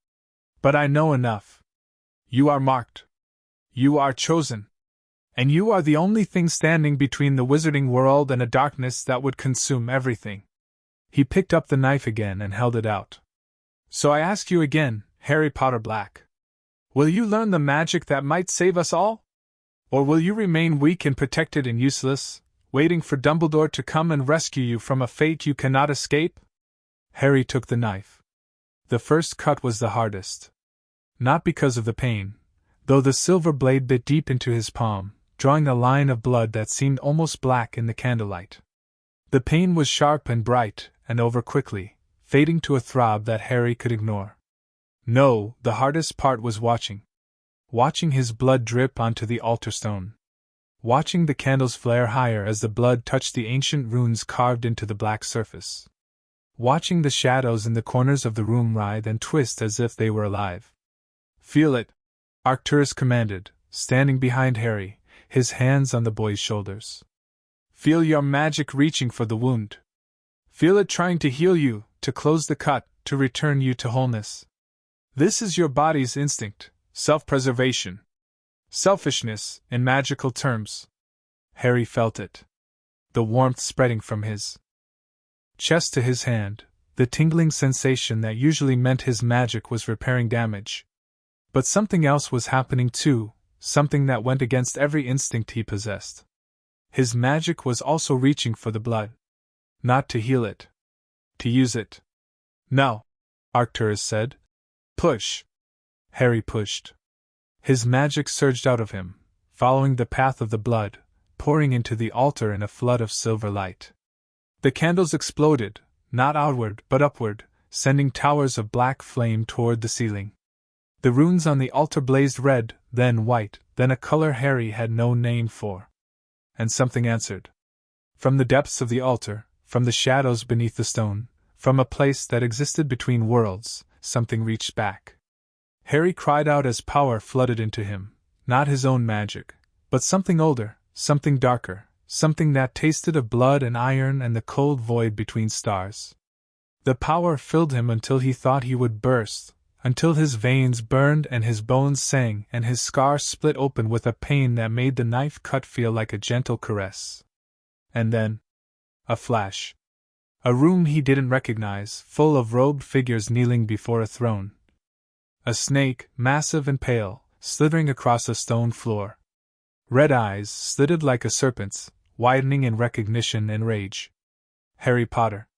But I know enough. You are marked. You are chosen. And you are the only thing standing between the wizarding world and a darkness that would consume everything. He picked up the knife again and held it out. So I ask you again, Harry Potter Black. Will you learn the magic that might save us all? Or will you remain weak and protected and useless, waiting for Dumbledore to come and rescue you from a fate you cannot escape? Harry took the knife. The first cut was the hardest. Not because of the pain, though the silver blade bit deep into his palm, drawing a line of blood that seemed almost black in the candlelight. The pain was sharp and bright, and over quickly, fading to a throb that Harry could ignore. No, the hardest part was watching. Watching his blood drip onto the altar stone. Watching the candles flare higher as the blood touched the ancient runes carved into the black surface. Watching the shadows in the corners of the room writhe and twist as if they were alive. Feel it, Arcturus commanded, standing behind Harry, his hands on the boy's shoulders. Feel your magic reaching for the wound. Feel it trying to heal you, to close the cut, to return you to wholeness. This is your body's instinct, self-preservation. Selfishness, in magical terms. Harry felt it. The warmth spreading from his chest to his hand, the tingling sensation that usually meant his magic was repairing damage. But something else was happening too, something that went against every instinct he possessed. His magic was also reaching for the blood. Not to heal it. To use it. No, Arcturus said. Push. Harry pushed. His magic surged out of him, following the path of the blood, pouring into the altar in a flood of silver light. The candles exploded, not outward but upward, sending towers of black flame toward the ceiling. The runes on the altar blazed red, then white, then a color Harry had no name for. And something answered. From the depths of the altar, from the shadows beneath the stone, from a place that existed between worlds, something reached back. Harry cried out as power flooded into him, not his own magic, but something older, something darker, something that tasted of blood and iron and the cold void between stars. The power filled him until he thought he would burst, until his veins burned and his bones sang and his scar split open with a pain that made the knife cut feel like a gentle caress. And then, A flash. A room he didn't recognize, full of robed figures kneeling before a throne. A snake, massive and pale, slithering across a stone floor. Red eyes, slitted like a serpent's, widening in recognition and rage. Harry Potter.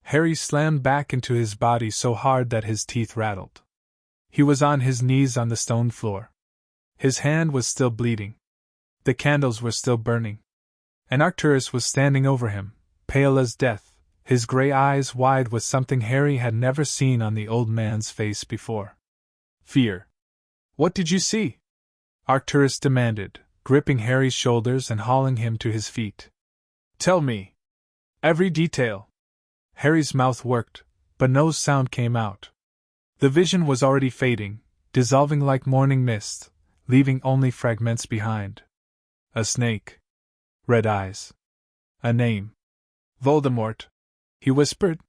Harry slammed back into his body so hard that his teeth rattled. He was on his knees on the stone floor. His hand was still bleeding. The candles were still burning. And Arcturus was standing over him, pale as death, his gray eyes wide with something Harry had never seen on the old man's face before. Fear. What did you see? Arcturus demanded, gripping Harry's shoulders and hauling him to his feet. Tell me. Every detail. Harry's mouth worked, but no sound came out. The vision was already fading, dissolving like morning mist, leaving only fragments behind. A snake. Red eyes. A name. Voldemort. He whispered.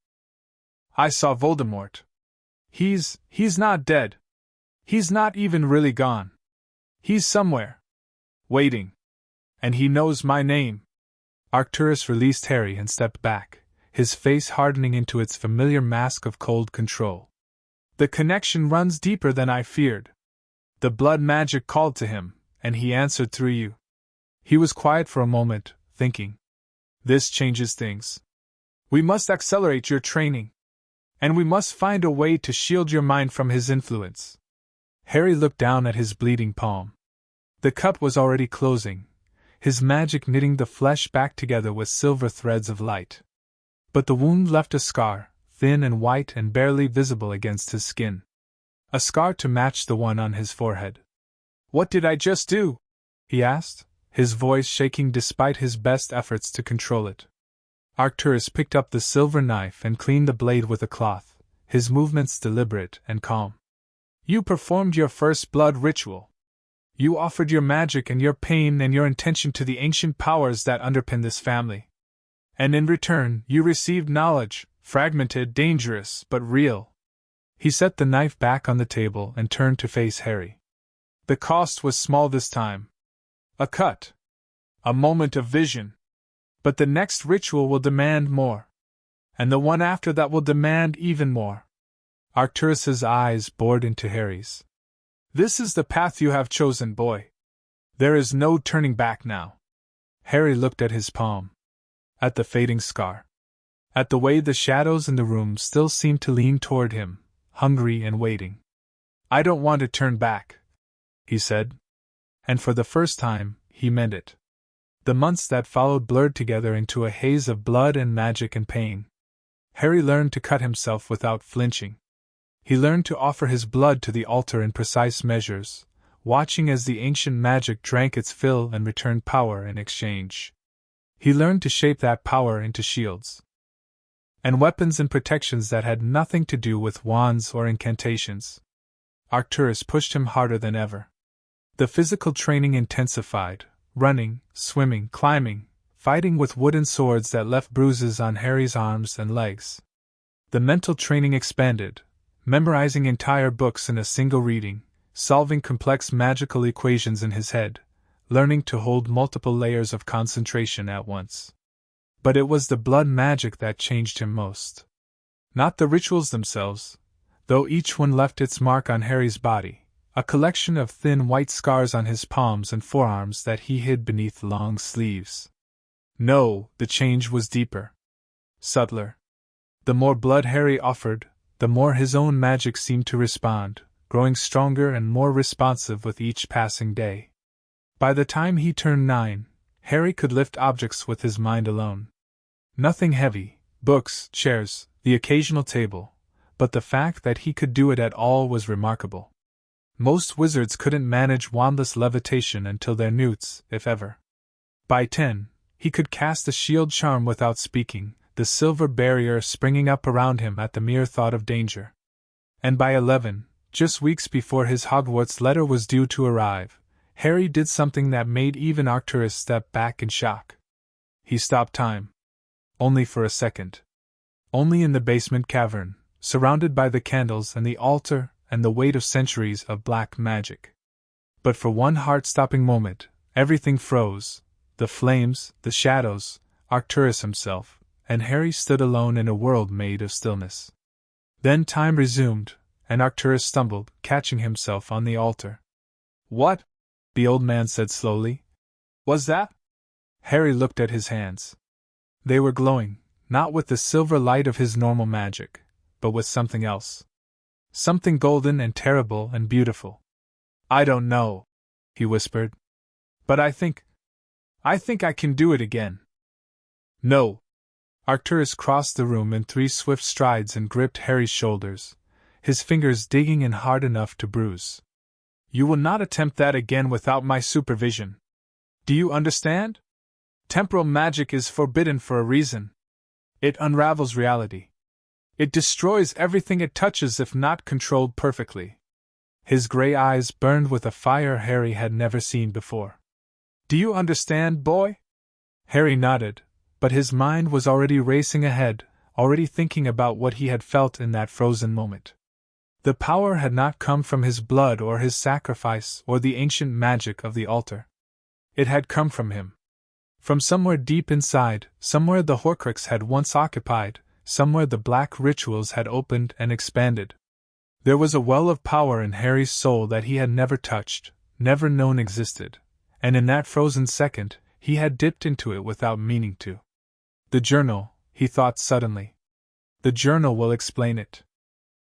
I saw Voldemort. He's not dead. He's not even really gone. He's somewhere. Waiting. And he knows my name. Arcturus released Harry and stepped back, his face hardening into its familiar mask of cold control. The connection runs deeper than I feared. The blood magic called to him, and he answered through you. He was quiet for a moment, thinking. This changes things. We must accelerate your training. And we must find a way to shield your mind from his influence. Harry looked down at his bleeding palm. The cut was already closing, his magic knitting the flesh back together with silver threads of light. But the wound left a scar, thin and white and barely visible against his skin. A scar to match the one on his forehead. What did I just do? He asked, his voice shaking despite his best efforts to control it. Arcturus picked up the silver knife and cleaned the blade with a cloth, his movements deliberate and calm. You performed your first blood ritual. You offered your magic and your pain and your intention to the ancient powers that underpin this family. And in return, you received knowledge, fragmented, dangerous, but real. He set the knife back on the table and turned to face Harry. The cost was small this time. A cut. A moment of vision. But the next ritual will demand more. And the one after that will demand even more. Arcturus's eyes bored into Harry's. This is the path you have chosen, boy. There is no turning back now. Harry looked at his palm. At the fading scar. At the way the shadows in the room still seemed to lean toward him, hungry and waiting. I don't want to turn back, he said. And for the first time, he meant it. The months that followed blurred together into a haze of blood and magic and pain. Harry learned to cut himself without flinching. He learned to offer his blood to the altar in precise measures, watching as the ancient magic drank its fill and returned power in exchange. He learned to shape that power into shields and weapons and protections that had nothing to do with wands or incantations. Arcturus pushed him harder than ever. The physical training intensified, running, swimming, climbing, fighting with wooden swords that left bruises on Harry's arms and legs. The mental training expanded, memorizing entire books in a single reading, solving complex magical equations in his head, learning to hold multiple layers of concentration at once. But it was the blood magic that changed him most. Not the rituals themselves, though each one left its mark on Harry's body, a collection of thin white scars on his palms and forearms that he hid beneath long sleeves. No, the change was deeper. Subtler. The more blood Harry offered, the more his own magic seemed to respond, growing stronger and more responsive with each passing day. By the time he turned 9, Harry could lift objects with his mind alone. Nothing heavy, books, chairs, the occasional table, but the fact that he could do it at all was remarkable. Most wizards couldn't manage wandless levitation until their newts, if ever. By 10, he could cast a shield charm without speaking, the silver barrier springing up around him at the mere thought of danger. And by 11, just weeks before his Hogwarts letter was due to arrive, Harry did something that made even Arcturus step back in shock. He stopped time. Only for a second. Only in the basement cavern, surrounded by the candles and the altar and the weight of centuries of black magic. But for one heart-stopping moment, everything froze, the flames, the shadows, Arcturus himself, and Harry stood alone in a world made of stillness. Then time resumed, and Arcturus stumbled, catching himself on the altar. "What?" the old man said slowly. "Was that?" Harry looked at his hands. They were glowing, not with the silver light of his normal magic, but with something else. Something golden and terrible and beautiful. "I don't know," he whispered. "But I think I can do it again." "No." Arcturus crossed the room in 3 swift strides and gripped Harry's shoulders, his fingers digging in hard enough to bruise. "You will not attempt that again without my supervision. Do you understand? Temporal magic is forbidden for a reason. It unravels reality. It destroys everything it touches if not controlled perfectly." His gray eyes burned with a fire Harry had never seen before. "Do you understand, boy?" Harry nodded, but his mind was already racing ahead, already thinking about what he had felt in that frozen moment. The power had not come from his blood or his sacrifice or the ancient magic of the altar. It had come from him. From somewhere deep inside, somewhere the Horcrux had once occupied, somewhere the black rituals had opened and expanded. There was a well of power in Harry's soul that he had never touched, never known existed, and in that frozen second, he had dipped into it without meaning to. The journal, he thought suddenly. The journal will explain it.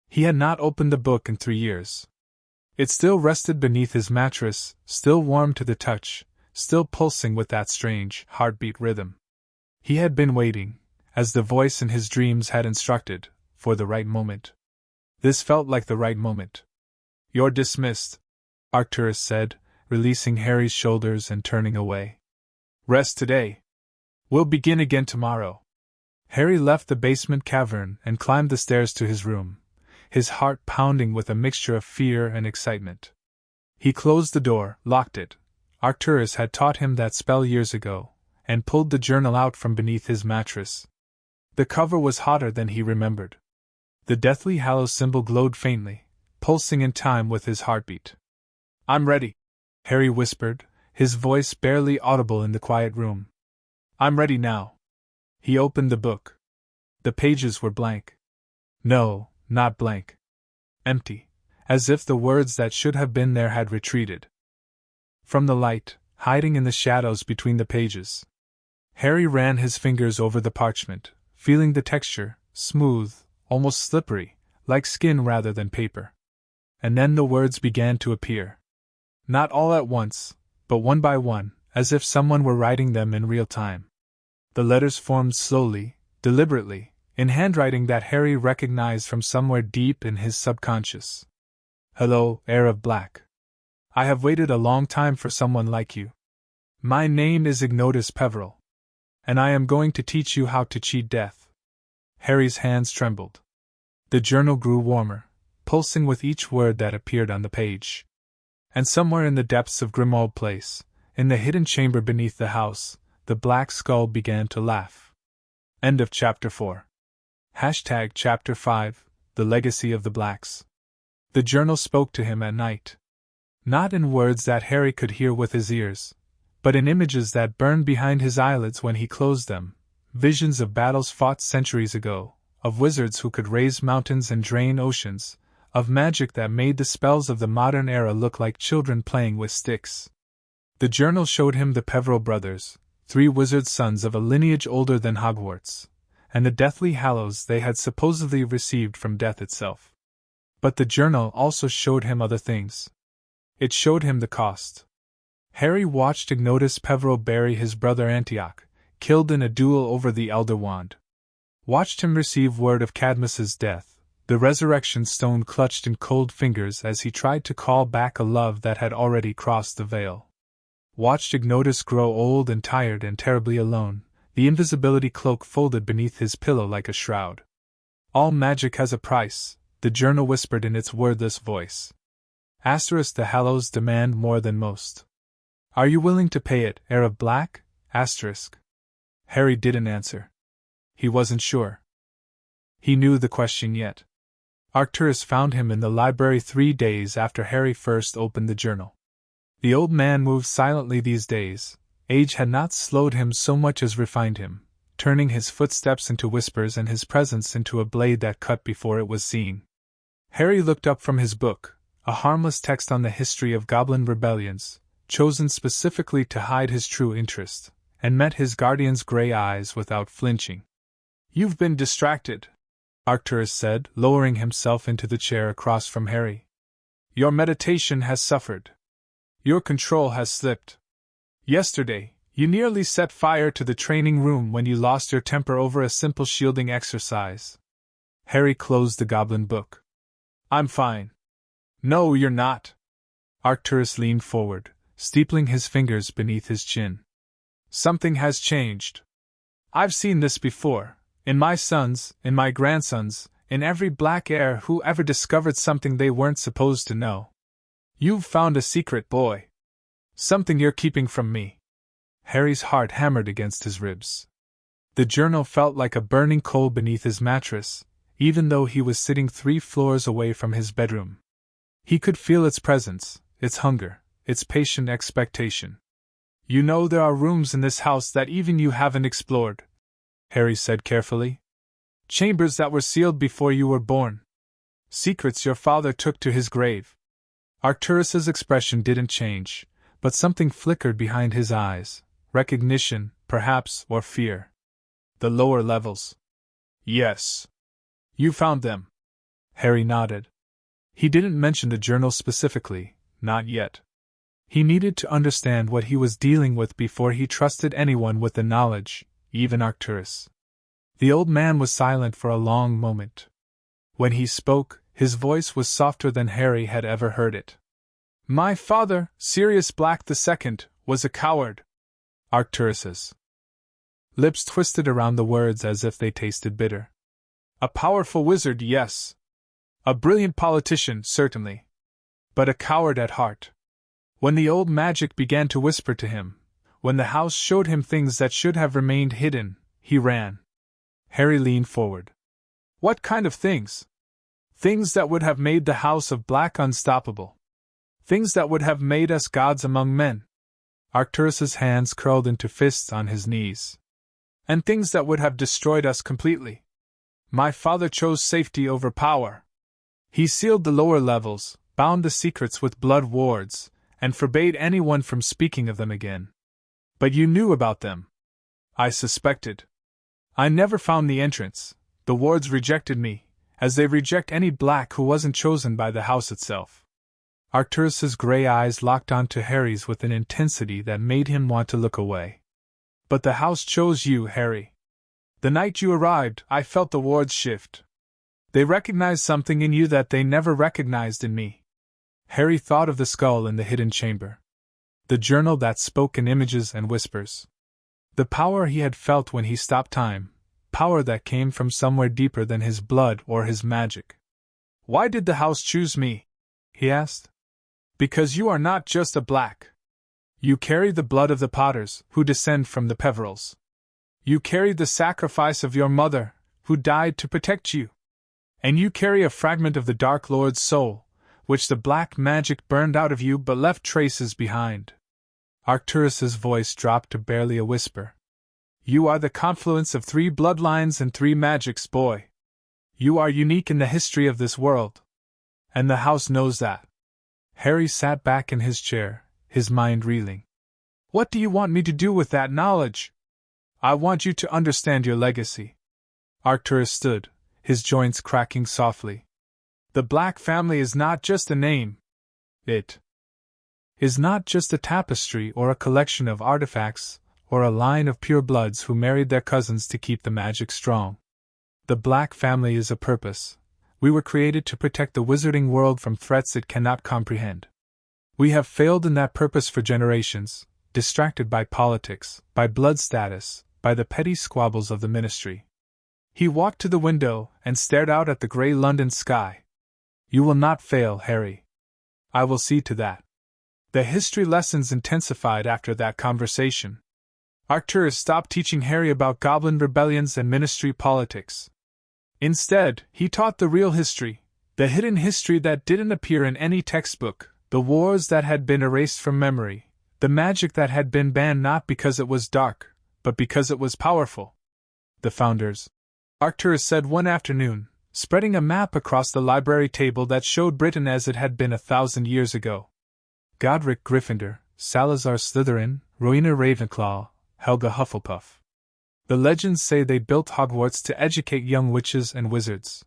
He had not opened the book in 3 years. It still rested beneath his mattress, still warm to the touch, still pulsing with that strange, heartbeat rhythm. He had been waiting, as the voice in his dreams had instructed, for the right moment. This felt like the right moment. "You're dismissed," Arcturus said, releasing Harry's shoulders and turning away. "Rest today. We'll begin again tomorrow." Harry left the basement cavern and climbed the stairs to his room, his heart pounding with a mixture of fear and excitement. He closed the door, locked it. Arcturus had taught him that spell years ago, and pulled the journal out from beneath his mattress. The cover was hotter than he remembered. The Deathly Hallows symbol glowed faintly, pulsing in time with his heartbeat. "I'm ready," Harry whispered, his voice barely audible in the quiet room. "I'm ready now." He opened the book. The pages were blank. No, not blank. Empty, as if the words that should have been there had retreated from the light, hiding in the shadows between the pages. Harry ran his fingers over the parchment, feeling the texture, smooth, almost slippery, like skin rather than paper. And then the words began to appear. Not all at once, but one by one, as if someone were writing them in real time. The letters formed slowly, deliberately, in handwriting that Harry recognized from somewhere deep in his subconscious. "Hello, heir of Black. I have waited a long time for someone like you. My name is Ignotus Peveril, and I am going to teach you how to cheat death." Harry's hands trembled. The journal grew warmer, pulsing with each word that appeared on the page. And somewhere in the depths of Grimmauld Place, in the hidden chamber beneath the house, the Black Skull began to laugh. End of Chapter 4. Chapter 5, The Legacy of the Blacks. The journal spoke to him at night. Not in words that Harry could hear with his ears, but in images that burned behind his eyelids when he closed them, visions of battles fought centuries ago, of wizards who could raise mountains and drain oceans, of magic that made the spells of the modern era look like children playing with sticks. The journal showed him the Peveril brothers, 3 wizard sons of a lineage older than Hogwarts, and the Deathly Hallows they had supposedly received from death itself. But the journal also showed him other things. It showed him the cost. Harry watched Ignotus Peveril bury his brother Antioch, killed in a duel over the Elder Wand. Watched him receive word of Cadmus's death, the resurrection stone clutched in cold fingers as he tried to call back a love that had already crossed the veil. Watched Ignotus grow old and tired and terribly alone, the invisibility cloak folded beneath his pillow like a shroud. "All magic has a price," the journal whispered in its wordless voice. ** The Hallows demand more than most. Are you willing to pay it, heir of Black? ** Harry didn't answer. He wasn't sure. He knew the question yet. Arcturus found him in the library 3 days after Harry first opened the journal. The old man moved silently these days. Age had not slowed him so much as refined him, turning his footsteps into whispers and his presence into a blade that cut before it was seen. Harry looked up from his book, a harmless text on the history of goblin rebellions, chosen specifically to hide his true interest, and met his guardian's gray eyes without flinching. "You've been distracted," Arcturus said, lowering himself into the chair across from Harry. "Your meditation has suffered. Your control has slipped. Yesterday, you nearly set fire to the training room when you lost your temper over a simple shielding exercise." Harry closed the goblin book. "I'm fine." "No, you're not." Arcturus leaned forward, steepling his fingers beneath his chin. "Something has changed. I've seen this before, in my sons, in my grandsons, in every black heir who ever discovered something they weren't supposed to know. You've found a secret, boy. Something you're keeping from me." Harry's heart hammered against his ribs. The journal felt like a burning coal beneath his mattress, even though he was sitting 3 floors away from his bedroom. He could feel its presence, its hunger, its patient expectation. "You know there are rooms in this house that even you haven't explored," Harry said carefully. "Chambers that were sealed before you were born. Secrets your father took to his grave." Arcturus's expression didn't change, but something flickered behind his eyes, recognition, perhaps, or fear. "The lower levels." "Yes. You found them." Harry nodded. He didn't mention the journal specifically, not yet. He needed to understand what he was dealing with before he trusted anyone with the knowledge, even Arcturus. The old man was silent for a long moment. When he spoke, his voice was softer than Harry had ever heard it. "My father, Sirius Black II, was a coward." Arcturus's lips twisted around the words as if they tasted bitter. "A powerful wizard, yes. A brilliant politician, certainly. But a coward at heart. When the old magic began to whisper to him, when the house showed him things that should have remained hidden, he ran." Harry leaned forward. "What kind of things?" "Things that would have made the House of Black unstoppable. Things that would have made us gods among men." Arcturus's hands curled into fists on his knees. "And things that would have destroyed us completely. My father chose safety over power. He sealed the lower levels, bound the secrets with blood wards, and forbade anyone from speaking of them again. But you knew about them." "I suspected. I never found the entrance. The wards rejected me, as they reject any black who wasn't chosen by the house itself." Arcturus's gray eyes locked onto Harry's with an intensity that made him want to look away. "But the house chose you, Harry. The night you arrived, I felt the wards shift. They recognized something in you that they never recognized in me." Harry thought of the skull in the hidden chamber. The journal that spoke in images and whispers. The power he had felt when he stopped time, power that came from somewhere deeper than his blood or his magic. "Why did the house choose me?" he asked. "Because you are not just a black. You carry the blood of the Potters, who descend from the Peverils. You carry the sacrifice of your mother, who died to protect you. And you carry a fragment of the Dark Lord's soul, which the black magic burned out of you but left traces behind." Arcturus's voice dropped to barely a whisper. "You are the confluence of 3 bloodlines and 3 magics, boy. You are unique in the history of this world. And the house knows that." Harry sat back in his chair, his mind reeling. "What do you want me to do with that knowledge?" "I want you to understand your legacy." Arcturus stood, his joints cracking softly. "The Black family is not just a name. It is not just a tapestry or a collection of artifacts, or a line of purebloods who married their cousins to keep the magic strong. The Black family is a purpose. We were created to protect the wizarding world from threats it cannot comprehend. We have failed in that purpose for generations, distracted by politics, by blood status, by the petty squabbles of the ministry." He walked to the window and stared out at the gray London sky. "You will not fail, Harry. I will see to that." The history lessons intensified after that conversation. Arcturus stopped teaching Harry about goblin rebellions and ministry politics. Instead, he taught the real history, the hidden history that didn't appear in any textbook, the wars that had been erased from memory, the magic that had been banned not because it was dark, but because it was powerful. The founders, Arcturus said one afternoon, spreading a map across the library table that showed Britain as it had been 1,000 years ago. Godric Gryffindor, Salazar Slytherin, Rowena Ravenclaw, Helga Hufflepuff. The legends say they built Hogwarts to educate young witches and wizards.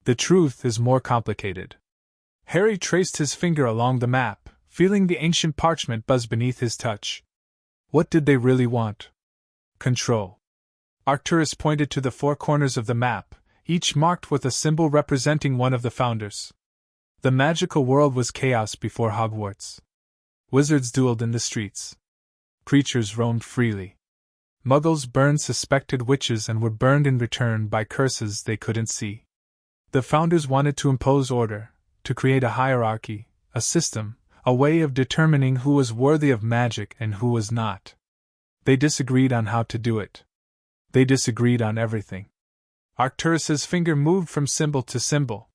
The truth is more complicated. Harry traced his finger along the map, feeling the ancient parchment buzz beneath his touch. What did they really want? Control. Arcturus pointed to the 4 corners of the map, each marked with a symbol representing one of the founders. The magical world was chaos before Hogwarts. Wizards dueled in the streets. Creatures roamed freely. Muggles burned suspected witches and were burned in return by curses they couldn't see. The founders wanted to impose order, to create a hierarchy, a system, a way of determining who was worthy of magic and who was not. They disagreed on how to do it. They disagreed on everything. Arcturus's finger moved from symbol to symbol.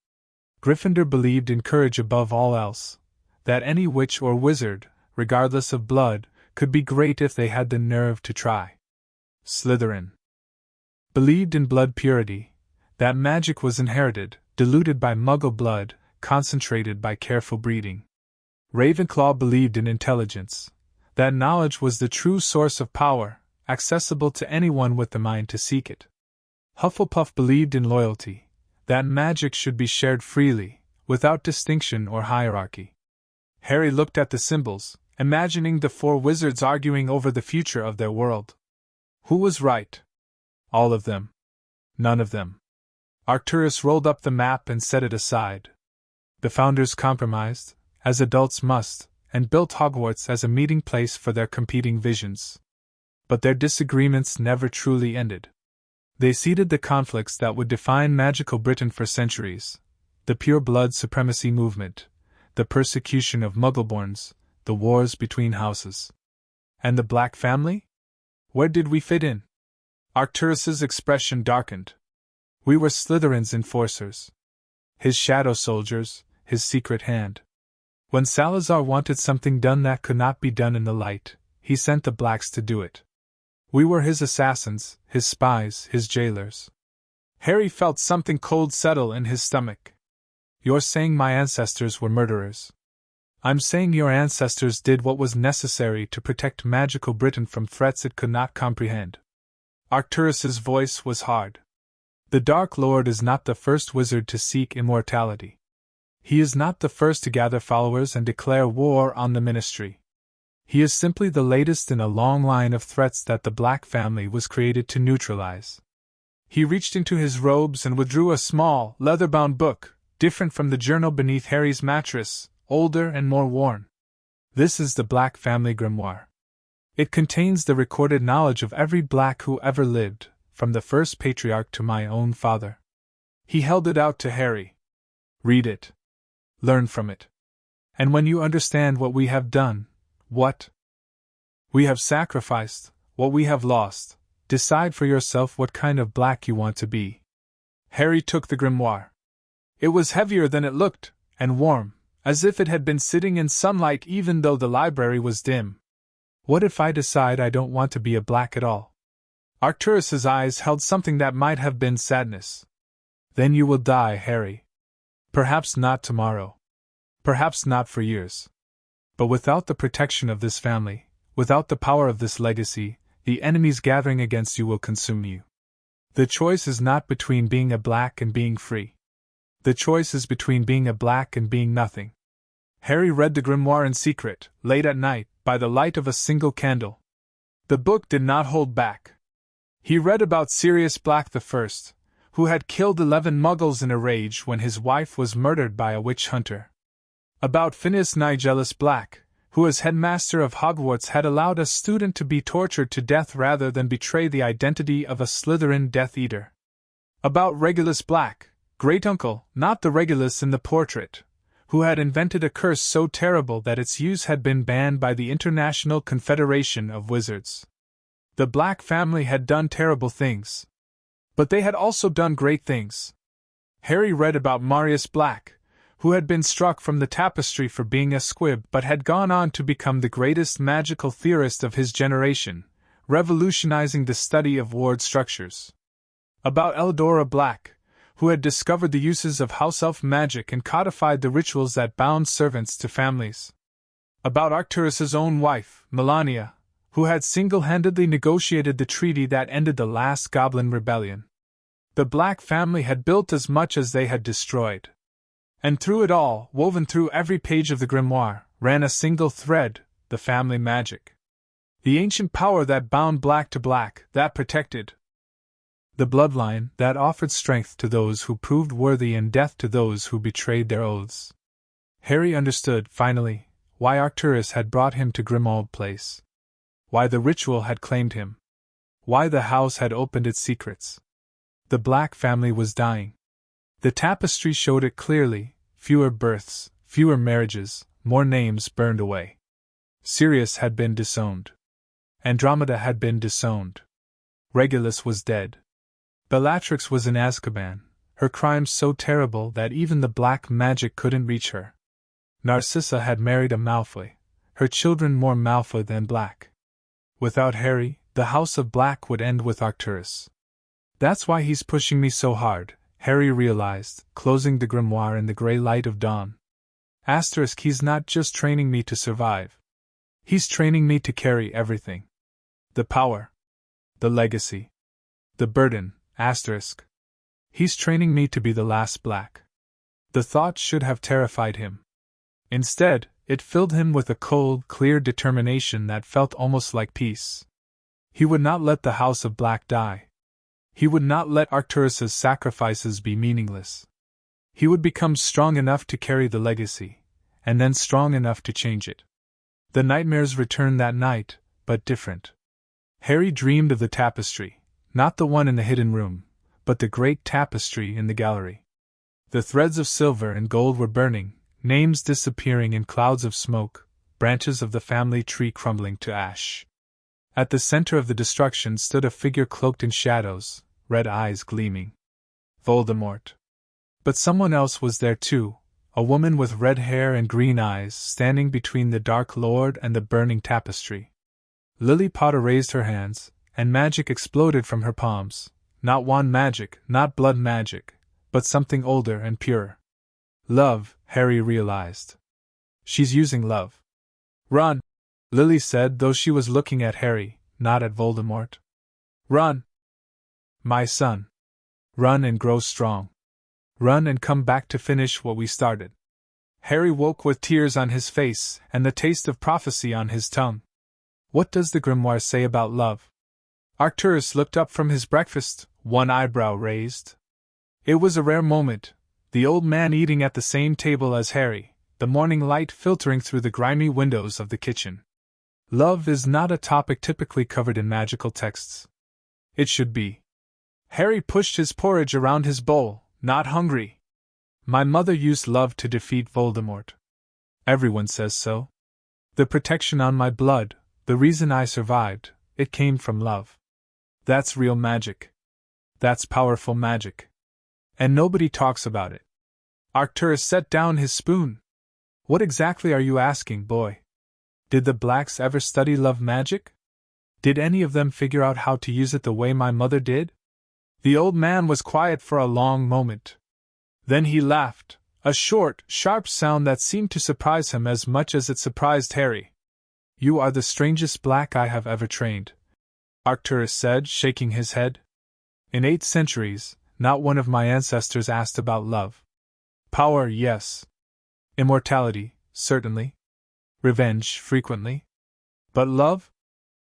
Gryffindor believed in courage above all else, that any witch or wizard, regardless of blood, could be great if they had the nerve to try. Slytherin believed in blood purity, that magic was inherited, diluted by Muggle blood, concentrated by careful breeding. Ravenclaw believed in intelligence, that knowledge was the true source of power, accessible to anyone with the mind to seek it. Hufflepuff believed in loyalty, that magic should be shared freely, without distinction or hierarchy. Harry looked at the symbols, imagining the 4 wizards arguing over the future of their world. Who was right? All of them. None of them. Arcturus rolled up the map and set it aside. The founders compromised, as adults must, and built Hogwarts as a meeting place for their competing visions. But their disagreements never truly ended. They seeded the conflicts that would define magical Britain for centuries: the Pureblood supremacy movement, the persecution of Muggleborns, the wars between houses. And the Black family? Where did we fit in? Arcturus's expression darkened. We were Slytherin's enforcers. His shadow soldiers, his secret hand. When Salazar wanted something done that could not be done in the light, he sent the Blacks to do it. We were his assassins, his spies, his jailers. Harry felt something cold settle in his stomach. You're saying my ancestors were murderers. I'm saying your ancestors did what was necessary to protect magical Britain from threats it could not comprehend. Arcturus's voice was hard. The Dark Lord is not the first wizard to seek immortality. He is not the first to gather followers and declare war on the Ministry. He is simply the latest in a long line of threats that the Black family was created to neutralize. He reached into his robes and withdrew a small, leather-bound book, different from the journal beneath Harry's mattress, older and more worn. This is the Black family grimoire. It contains the recorded knowledge of every Black who ever lived, from the first patriarch to my own father. He held it out to Harry. Read it. Learn from it. And when you understand what we have done, what we have sacrificed, what we have lost, decide for yourself what kind of Black you want to be. Harry took the grimoire. It was heavier than it looked, and warm, as if it had been sitting in sunlight even though the library was dim. What if I decide I don't want to be a Black at all? Arcturus's eyes held something that might have been sadness. Then you will die, Harry. Perhaps not tomorrow. Perhaps not for years. But without the protection of this family, without the power of this legacy, the enemies gathering against you will consume you. The choice is not between being a Black and being free. The choice is between being a Black and being nothing. Harry read the grimoire in secret, late at night, by the light of a single candle. The book did not hold back. He read about Sirius Black I, who had killed 11 Muggles in a rage when his wife was murdered by a witch hunter. About Phineas Nigellus Black, who as headmaster of Hogwarts had allowed a student to be tortured to death rather than betray the identity of a Slytherin Death Eater. About Regulus Black, great-uncle, not the Regulus in the portrait, who had invented a curse so terrible that its use had been banned by the International Confederation of Wizards. The Black family had done terrible things. But they had also done great things. Harry read about Marius Black, who had been struck from the tapestry for being a squib but had gone on to become the greatest magical theorist of his generation, revolutionizing the study of ward structures. About Eldora Black, who had discovered the uses of house elf magic and codified the rituals that bound servants to families. About Arcturus's own wife, Melania, who had single-handedly negotiated the treaty that ended the last Goblin rebellion. The Black family had built as much as they had destroyed. And through it all, woven through every page of the grimoire, ran a single thread, the family magic. The ancient power that bound Black to Black, that protected the bloodline, that offered strength to those who proved worthy and death to those who betrayed their oaths. Harry understood, finally, why Arcturus had brought him to Grimmauld Place. Why the ritual had claimed him. Why the house had opened its secrets. The Black family was dying. The tapestry showed it clearly: fewer births, fewer marriages, more names burned away. Sirius had been disowned. Andromeda had been disowned. Regulus was dead. Bellatrix was in Azkaban, her crimes so terrible that even the black magic couldn't reach her. Narcissa had married a Malfoy, her children more Malfoy than Black. Without Harry, the House of Black would end with Arcturus. That's why he's pushing me so hard, Harry realized, closing the grimoire in the grey light of dawn. Asterisk, he's not just training me to survive. He's training me to carry everything. The power. The legacy. The burden. Asterisk. He's training me to be the last Black. The thought should have terrified him. Instead, it filled him with a cold, clear determination that felt almost like peace. He would not let the House of Black die. He would not let Arcturus's sacrifices be meaningless. He would become strong enough to carry the legacy, and then strong enough to change it. The nightmares returned that night, but different. Harry dreamed of the tapestry, not the one in the hidden room, but the great tapestry in the gallery. The threads of silver and gold were burning, names disappearing in clouds of smoke, branches of the family tree crumbling to ash. At the center of the destruction stood a figure cloaked in shadows, red eyes gleaming. Voldemort. But someone else was there too, a woman with red hair and green eyes standing between the Dark Lord and the burning tapestry. Lily Potter raised her hands, and magic exploded from her palms. Not wand magic, not blood magic, but something older and purer. Love, Harry realized. She's using love. Run, Lily said, though she was looking at Harry, not at Voldemort. Run, my son. Run and grow strong. Run and come back to finish what we started. Harry woke with tears on his face and the taste of prophecy on his tongue. What does the grimoire say about love? Arcturus looked up from his breakfast, one eyebrow raised. It was a rare moment, the old man eating at the same table as Harry, the morning light filtering through the grimy windows of the kitchen. Love is not a topic typically covered in magical texts. It should be. Harry pushed his porridge around his bowl, not hungry. My mother used love to defeat Voldemort. Everyone says so. The protection on my blood, the reason I survived, it came from love. That's real magic. That's powerful magic. And nobody talks about it. Arcturus set down his spoon. What exactly are you asking, boy? Did the Blacks ever study love magic? Did any of them figure out how to use it the way my mother did? The old man was quiet for a long moment. Then he laughed, a short, sharp sound that seemed to surprise him as much as it surprised Harry. You are the strangest Black I have ever trained, Arcturus said, shaking his head. In 8 centuries, not one of my ancestors asked about love. Power, yes. Immortality, certainly. Revenge, frequently. But love?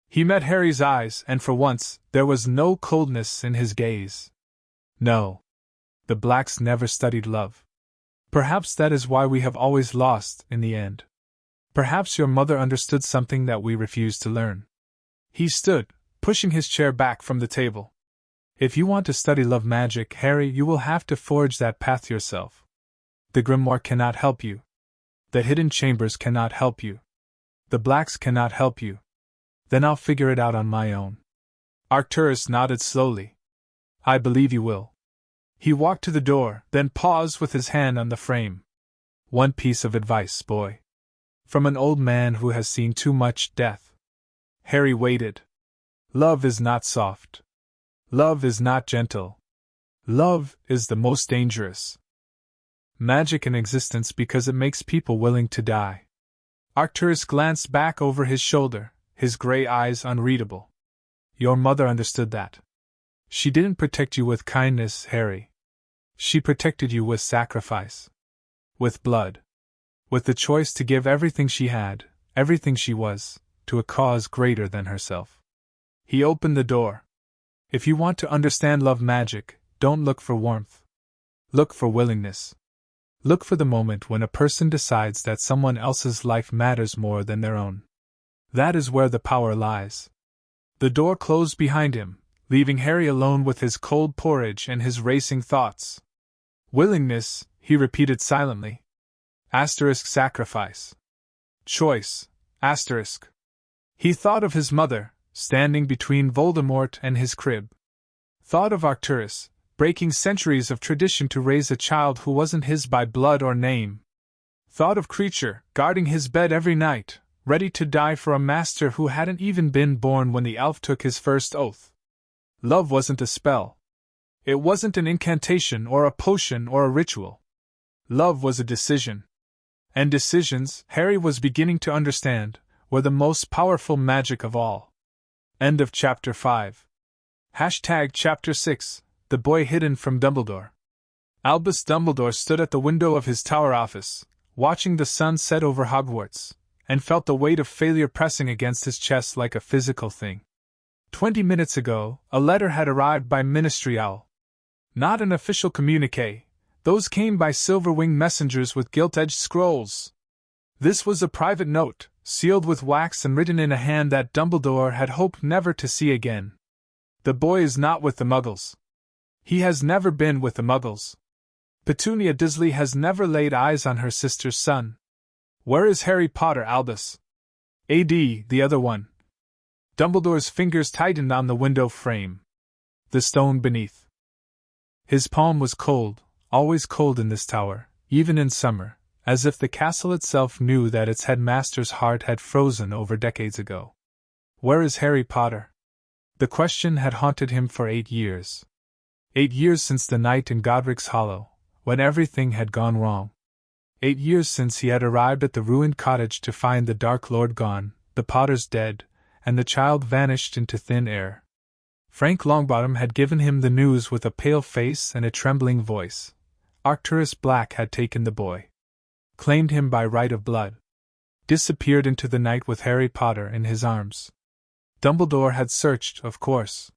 He met Harry's eyes, and for once, there was no coldness in his gaze. No. The Blacks never studied love. Perhaps that is why we have always lost, in the end. Perhaps your mother understood something that we refused to learn. He stood, pushing his chair back from the table. If you want to study love magic, Harry, you will have to forge that path yourself. The grimoire cannot help you. The hidden chambers cannot help you. The Blacks cannot help you. Then I'll figure it out on my own. Arcturus nodded slowly. I believe you will. He walked to the door, then paused with his hand on the frame. One piece of advice, boy. From an old man who has seen too much death. Harry waited. Love is not soft. Love is not gentle. Love is the most dangerous magic in existence because it makes people willing to die. Arcturus glanced back over his shoulder, his gray eyes unreadable. Your mother understood that. She didn't protect you with kindness, Harry. She protected you with sacrifice. With blood. With the choice to give everything she had, everything she was, to a cause greater than herself. He opened the door. If you want to understand love magic, don't look for warmth. Look for willingness. Look for the moment when a person decides that someone else's life matters more than their own. That is where the power lies. The door closed behind him, leaving Harry alone with his cold porridge and his racing thoughts. Willingness, he repeated silently. Asterisk sacrifice. Choice, asterisk. He thought of his mother, standing between Voldemort and his crib. Thought of Arcturus, breaking centuries of tradition to raise a child who wasn't his by blood or name. Thought of Creature, guarding his bed every night, ready to die for a master who hadn't even been born when the elf took his first oath. Love wasn't a spell. It wasn't an incantation or a potion or a ritual. Love was a decision. And decisions, Harry was beginning to understand, were the most powerful magic of all. End of Chapter 5. Chapter 6. The boy hidden from Dumbledore. Albus Dumbledore stood at the window of his tower office, watching the sun set over Hogwarts, and felt the weight of failure pressing against his chest like a physical thing. 20 minutes ago, a letter had arrived by Ministry Owl. Not an official communique, those came by silver-winged messengers with gilt-edged scrolls. This was a private note, sealed with wax and written in a hand that Dumbledore had hoped never to see again. The boy is not with the Muggles. He has never been with the Muggles. Petunia Disley has never laid eyes on her sister's son. Where is Harry Potter, Albus? A.D., the other one. Dumbledore's fingers tightened on the window frame. The stone beneath. His palm was cold, always cold in this tower, even in summer, as if the castle itself knew that its headmaster's heart had frozen over decades ago. Where is Harry Potter? The question had haunted him for 8 years. 8 years since the night in Godric's Hollow, when everything had gone wrong. 8 years since he had arrived at the ruined cottage to find the Dark Lord gone, the Potters dead, and the child vanished into thin air. Frank Longbottom had given him the news with a pale face and a trembling voice. Arcturus Black had taken the boy. Claimed him by right of blood. Disappeared into the night with Harry Potter in his arms. Dumbledore had searched, of course.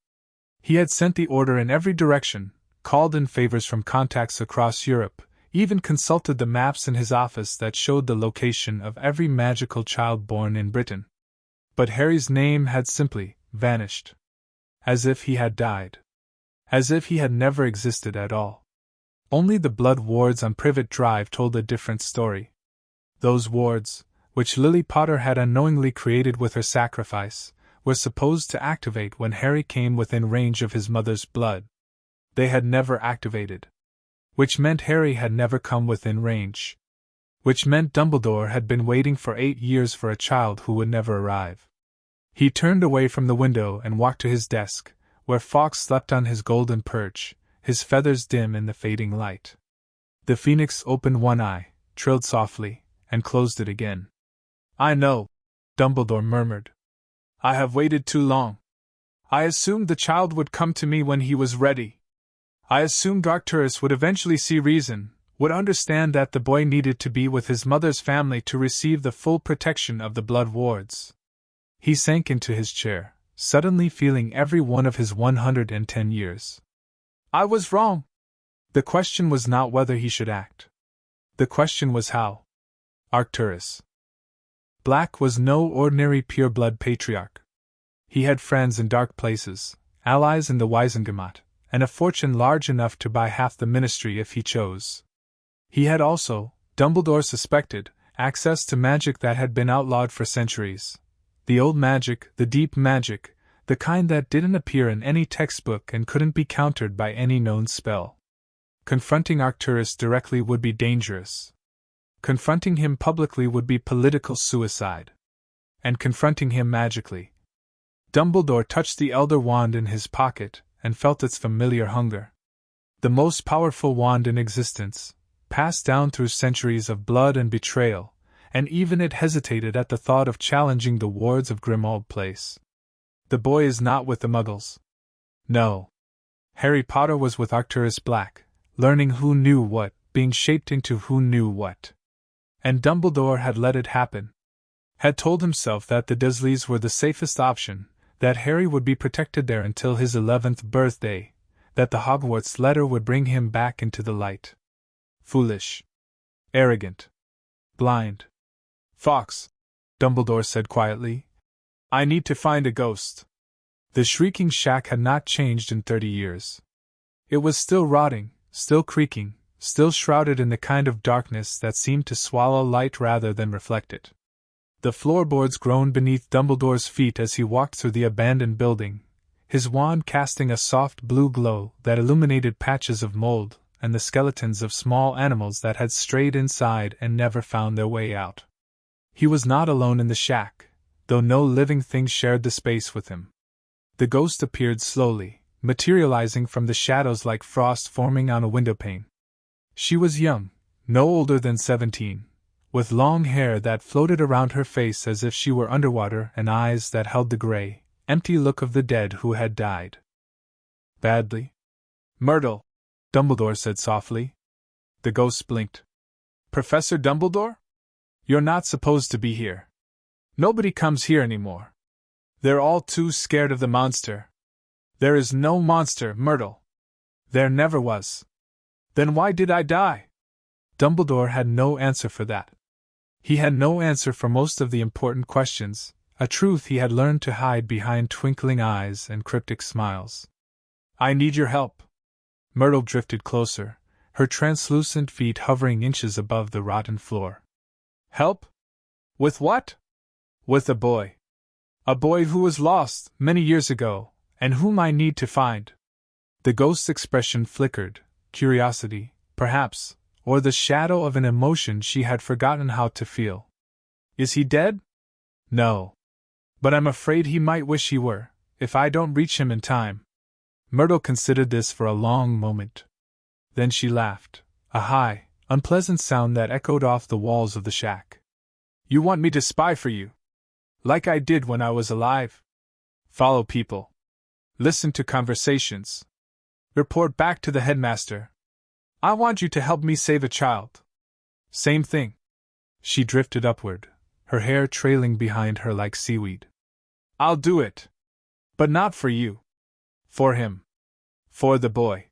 He had sent the order in every direction, called in favors from contacts across Europe, even consulted the maps in his office that showed the location of every magical child born in Britain. But Harry's name had simply vanished. As if he had died. As if he had never existed at all. Only the blood wards on Privet Drive told a different story. Those wards, which Lily Potter had unknowingly created with her sacrifice, were supposed to activate when Harry came within range of his mother's blood. They had never activated. Which meant Harry had never come within range. Which meant Dumbledore had been waiting for 8 years for a child who would never arrive. He turned away from the window and walked to his desk, where Fawkes slept on his golden perch, his feathers dim in the fading light. The phoenix opened one eye, trilled softly, and closed it again. "I know," Dumbledore murmured. "I have waited too long. I assumed the child would come to me when he was ready. I assumed Arcturus would eventually see reason, would understand that the boy needed to be with his mother's family to receive the full protection of the blood wards." He sank into his chair, suddenly feeling every one of his 110 years. I was wrong. The question was not whether he should act. The question was how. Arcturus Black was no ordinary pureblood patriarch. He had friends in dark places, allies in the Wisengamot, and a fortune large enough to buy half the ministry if he chose. He had also, Dumbledore suspected, access to magic that had been outlawed for centuries. The old magic, the deep magic, the kind that didn't appear in any textbook and couldn't be countered by any known spell. Confronting Arcturus directly would be dangerous. Confronting him publicly would be political suicide. And confronting him magically. Dumbledore touched the elder wand in his pocket and felt its familiar hunger. The most powerful wand in existence, passed down through centuries of blood and betrayal, and even it hesitated at the thought of challenging the wards of Grimmauld Place. The boy is not with the Muggles. No. Harry Potter was with Arcturus Black, learning who knew what, being shaped into who knew what. And Dumbledore had let it happen. Had told himself that the Dursleys were the safest option, that Harry would be protected there until his 11th birthday, that the Hogwarts letter would bring him back into the light. Foolish. Arrogant. Blind. Fox, Dumbledore said quietly. I need to find a ghost. The shrieking shack had not changed in 30 years. It was still rotting, still creaking, still shrouded in the kind of darkness that seemed to swallow light rather than reflect it. The floorboards groaned beneath Dumbledore's feet as he walked through the abandoned building, his wand casting a soft blue glow that illuminated patches of mold and the skeletons of small animals that had strayed inside and never found their way out. He was not alone in the shack, though no living thing shared the space with him. The ghost appeared slowly, materializing from the shadows like frost forming on a windowpane. She was young, no older than 17, with long hair that floated around her face as if she were underwater and eyes that held the gray, empty look of the dead who had died. Badly? Myrtle, Dumbledore said softly. The ghost blinked. Professor Dumbledore? You're not supposed to be here. Nobody comes here anymore. They're all too scared of the monster. There is no monster, Myrtle. There never was. Then why did I die? Dumbledore had no answer for that. He had no answer for most of the important questions, a truth he had learned to hide behind twinkling eyes and cryptic smiles. I need your help. Myrtle drifted closer, her translucent feet hovering inches above the rotten floor. Help? With what? With a boy. A boy who was lost many years ago, and whom I need to find. The ghost's expression flickered, curiosity, perhaps, or the shadow of an emotion she had forgotten how to feel. Is he dead? No. But I'm afraid he might wish he were, if I don't reach him in time. Myrtle considered this for a long moment. Then she laughed, a high, unpleasant sound that echoed off the walls of the shack. You want me to spy for you? Like I did when I was alive? Follow people. Listen to conversations. Report back to the headmaster. I want you to help me save a child. Same thing. She drifted upward, her hair trailing behind her like seaweed. I'll do it. But not for you. For him. For the boy.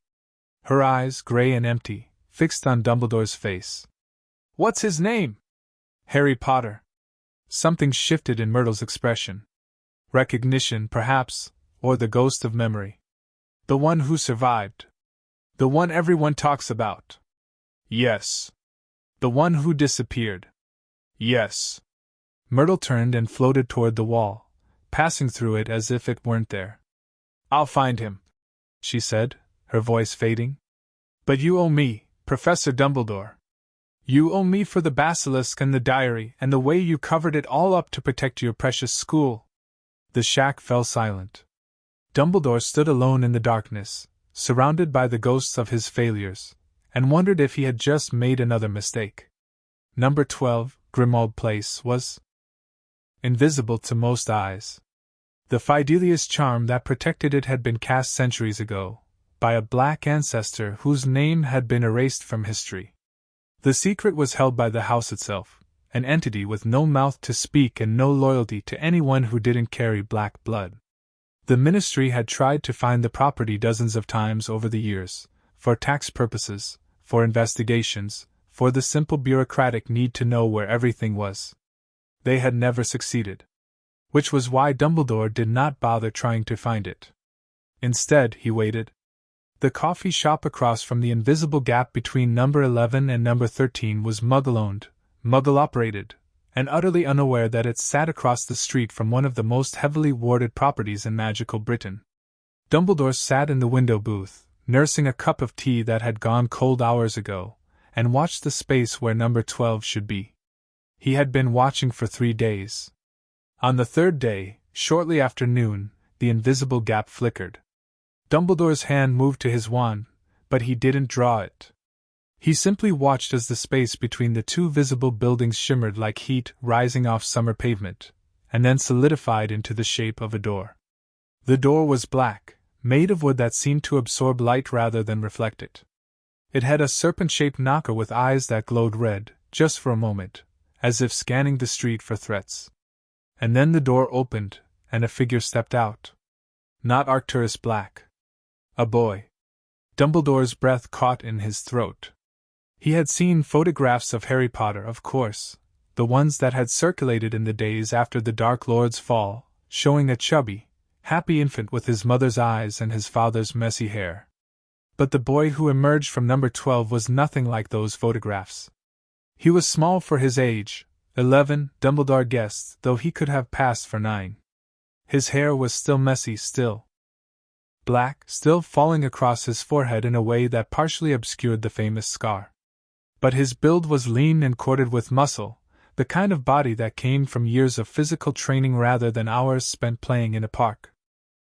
Her eyes, gray and empty, fixed on Dumbledore's face. What's his name? Harry Potter. Something shifted in Myrtle's expression. Recognition, perhaps, or the ghost of memory. The one who survived. The one everyone talks about. Yes. The one who disappeared. Yes. Myrtle turned and floated toward the wall, passing through it as if it weren't there. I'll find him, she said, her voice fading. But you owe me, Professor Dumbledore. You owe me for the basilisk and the diary and the way you covered it all up to protect your precious school. The shack fell silent. Dumbledore stood alone in the darkness, surrounded by the ghosts of his failures, and wondered if he had just made another mistake. Number 12, Grimmauld Place, was invisible to most eyes. The Fidelius charm that protected it had been cast centuries ago, by a black ancestor whose name had been erased from history. The secret was held by the house itself, an entity with no mouth to speak and no loyalty to anyone who didn't carry black blood. The ministry had tried to find the property dozens of times over the years, for tax purposes, for investigations, for the simple bureaucratic need to know where everything was. They had never succeeded. Which was why Dumbledore did not bother trying to find it. Instead, he waited. The coffee shop across from the invisible gap between number 11 and number 13 was Muggle-owned, Muggle-operated, and utterly unaware that it sat across the street from one of the most heavily warded properties in magical Britain. Dumbledore sat in the window booth, nursing a cup of tea that had gone cold hours ago, and watched the space where number 12 should be. He had been watching for 3 days. On the third day, shortly after noon, the invisible gap flickered. Dumbledore's hand moved to his wand, but he didn't draw it. He simply watched as the space between the two visible buildings shimmered like heat rising off summer pavement, and then solidified into the shape of a door. The door was black, made of wood that seemed to absorb light rather than reflect it. It had a serpent-shaped knocker with eyes that glowed red, just for a moment, as if scanning the street for threats. And then the door opened, and a figure stepped out. Not Arcturus Black. A boy. Dumbledore's breath caught in his throat. He had seen photographs of Harry Potter, of course, the ones that had circulated in the days after the Dark Lord's fall, showing a chubby, happy infant with his mother's eyes and his father's messy hair. But the boy who emerged from number 12 was nothing like those photographs. He was small for his age, 11, Dumbledore guessed, though he could have passed for 9. His hair was still messy, still black, still falling across his forehead in a way that partially obscured the famous scar. But his build was lean and corded with muscle, the kind of body that came from years of physical training rather than hours spent playing in a park.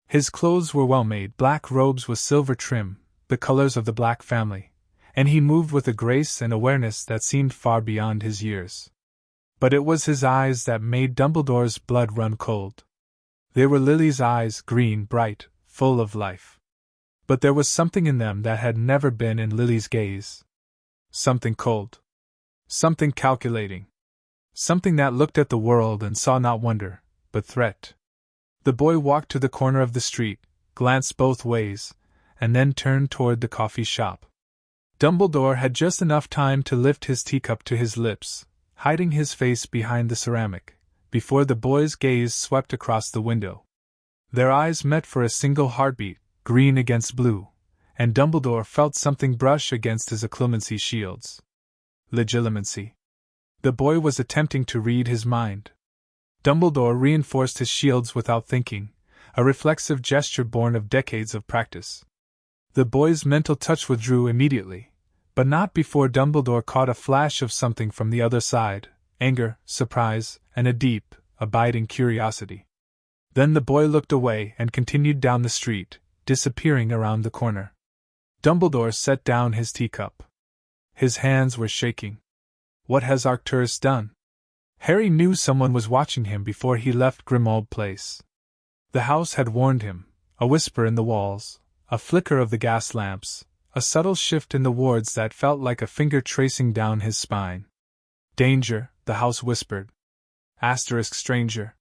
His clothes were well-made, black robes with silver trim, the colors of the Black family, and he moved with a grace and awareness that seemed far beyond his years. But it was his eyes that made Dumbledore's blood run cold. They were Lily's eyes, green, bright, full of life. But there was something in them that had never been in Lily's gaze. Something cold. Something calculating. Something that looked at the world and saw not wonder, but threat. The boy walked to the corner of the street, glanced both ways, and then turned toward the coffee shop. Dumbledore had just enough time to lift his teacup to his lips, hiding his face behind the ceramic, before the boy's gaze swept across the window. Their eyes met for a single heartbeat, green against blue, and Dumbledore felt something brush against his occlumency shields. Legilimency. The boy was attempting to read his mind. Dumbledore reinforced his shields without thinking, a reflexive gesture born of decades of practice. The boy's mental touch withdrew immediately, but not before Dumbledore caught a flash of something from the other side, anger, surprise, and a deep, abiding curiosity. Then the boy looked away and continued down the street, disappearing around the corner. Dumbledore set down his teacup. His hands were shaking. What has Arcturus done? Harry knew someone was watching him before he left Grimmauld Place. The house had warned him, a whisper in the walls, a flicker of the gas lamps, a subtle shift in the wards that felt like a finger tracing down his spine. Danger, the house whispered. Asterisk stranger.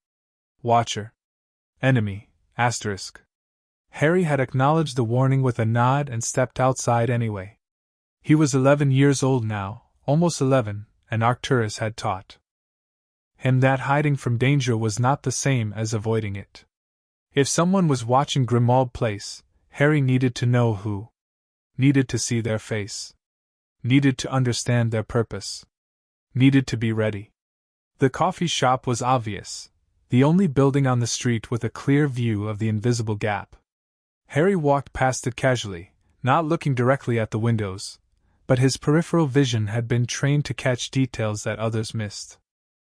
Watcher. Enemy, asterisk. Harry had acknowledged the warning with a nod and stepped outside anyway. He was 11 years old now, almost 11, and Arcturus had taught him that hiding from danger was not the same as avoiding it. If someone was watching Grimmauld Place, Harry needed to know who. Needed to see their face. Needed to understand their purpose. Needed to be ready. The coffee shop was obvious, the only building on the street with a clear view of the invisible gap. Harry walked past it casually, not looking directly at the windows, but his peripheral vision had been trained to catch details that others missed.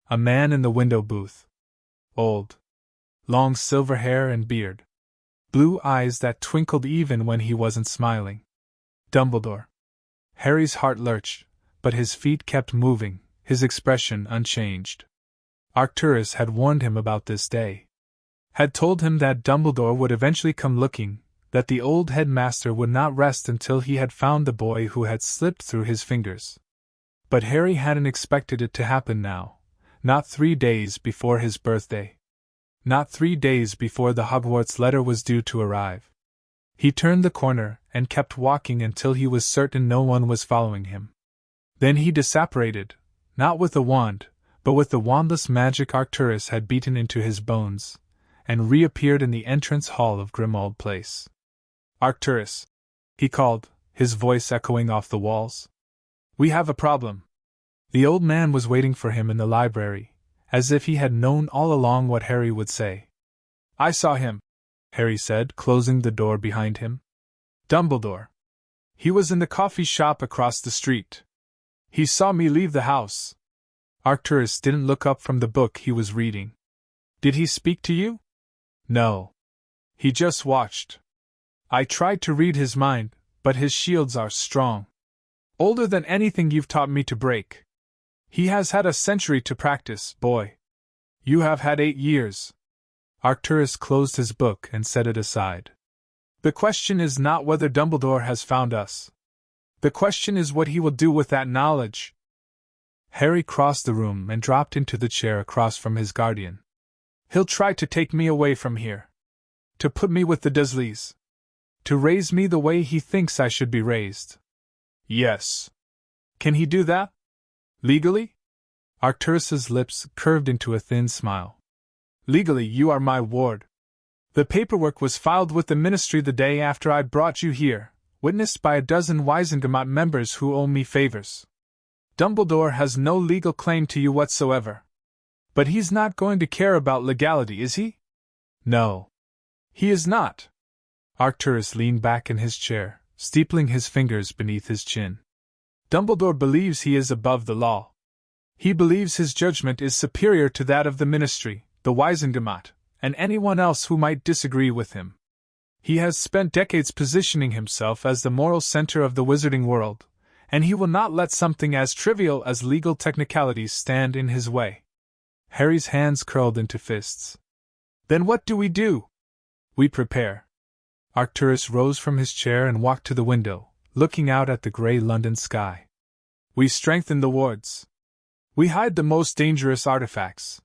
A man in the window booth. Old. Long silver hair and beard. Blue eyes that twinkled even when he wasn't smiling. Dumbledore. Harry's heart lurched, but his feet kept moving, his expression unchanged. Arcturus had warned him about this day. Had told him that Dumbledore would eventually come looking, that the old headmaster would not rest until he had found the boy who had slipped through his fingers. But Harry hadn't expected it to happen now, not 3 days before his birthday. Not 3 days before the Hogwarts letter was due to arrive. He turned the corner and kept walking until he was certain no one was following him. Then he disapparated, not with a wand, but with the wandless magic Arcturus had beaten into his bones, and reappeared in the entrance hall of Grimmauld Place. Arcturus, he called, his voice echoing off the walls. We have a problem. The old man was waiting for him in the library, as if he had known all along what Harry would say. I saw him, Harry said, closing the door behind him. Dumbledore. He was in the coffee shop across the street. He saw me leave the house. Arcturus didn't look up from the book he was reading. Did he speak to you? No. He just watched. I tried to read his mind, but his shields are strong. Older than anything you've taught me to break. He has had a century to practice, boy. You have had 8 years. Arcturus closed his book and set it aside. The question is not whether Dumbledore has found us. The question is what he will do with that knowledge. Harry crossed the room and dropped into the chair across from his guardian. He'll try to take me away from here. To put me with the Dursleys. To raise me the way he thinks I should be raised. Yes. Can he do that? Legally? Arcturus's lips curved into a thin smile. Legally, you are my ward. The paperwork was filed with the ministry the day after I brought you here, witnessed by a dozen Wizengamot members who owe me favors. Dumbledore has no legal claim to you whatsoever. But he's not going to care about legality, is he? No. He is not. Arcturus leaned back in his chair, steepling his fingers beneath his chin. Dumbledore believes he is above the law. He believes his judgment is superior to that of the ministry, the Wizengamot, and anyone else who might disagree with him. He has spent decades positioning himself as the moral center of the wizarding world, and he will not let something as trivial as legal technicalities stand in his way. Harry's hands curled into fists. Then what do we do? We prepare. Arcturus rose from his chair and walked to the window, looking out at the grey London sky. We strengthen the wards. We hide the most dangerous artifacts.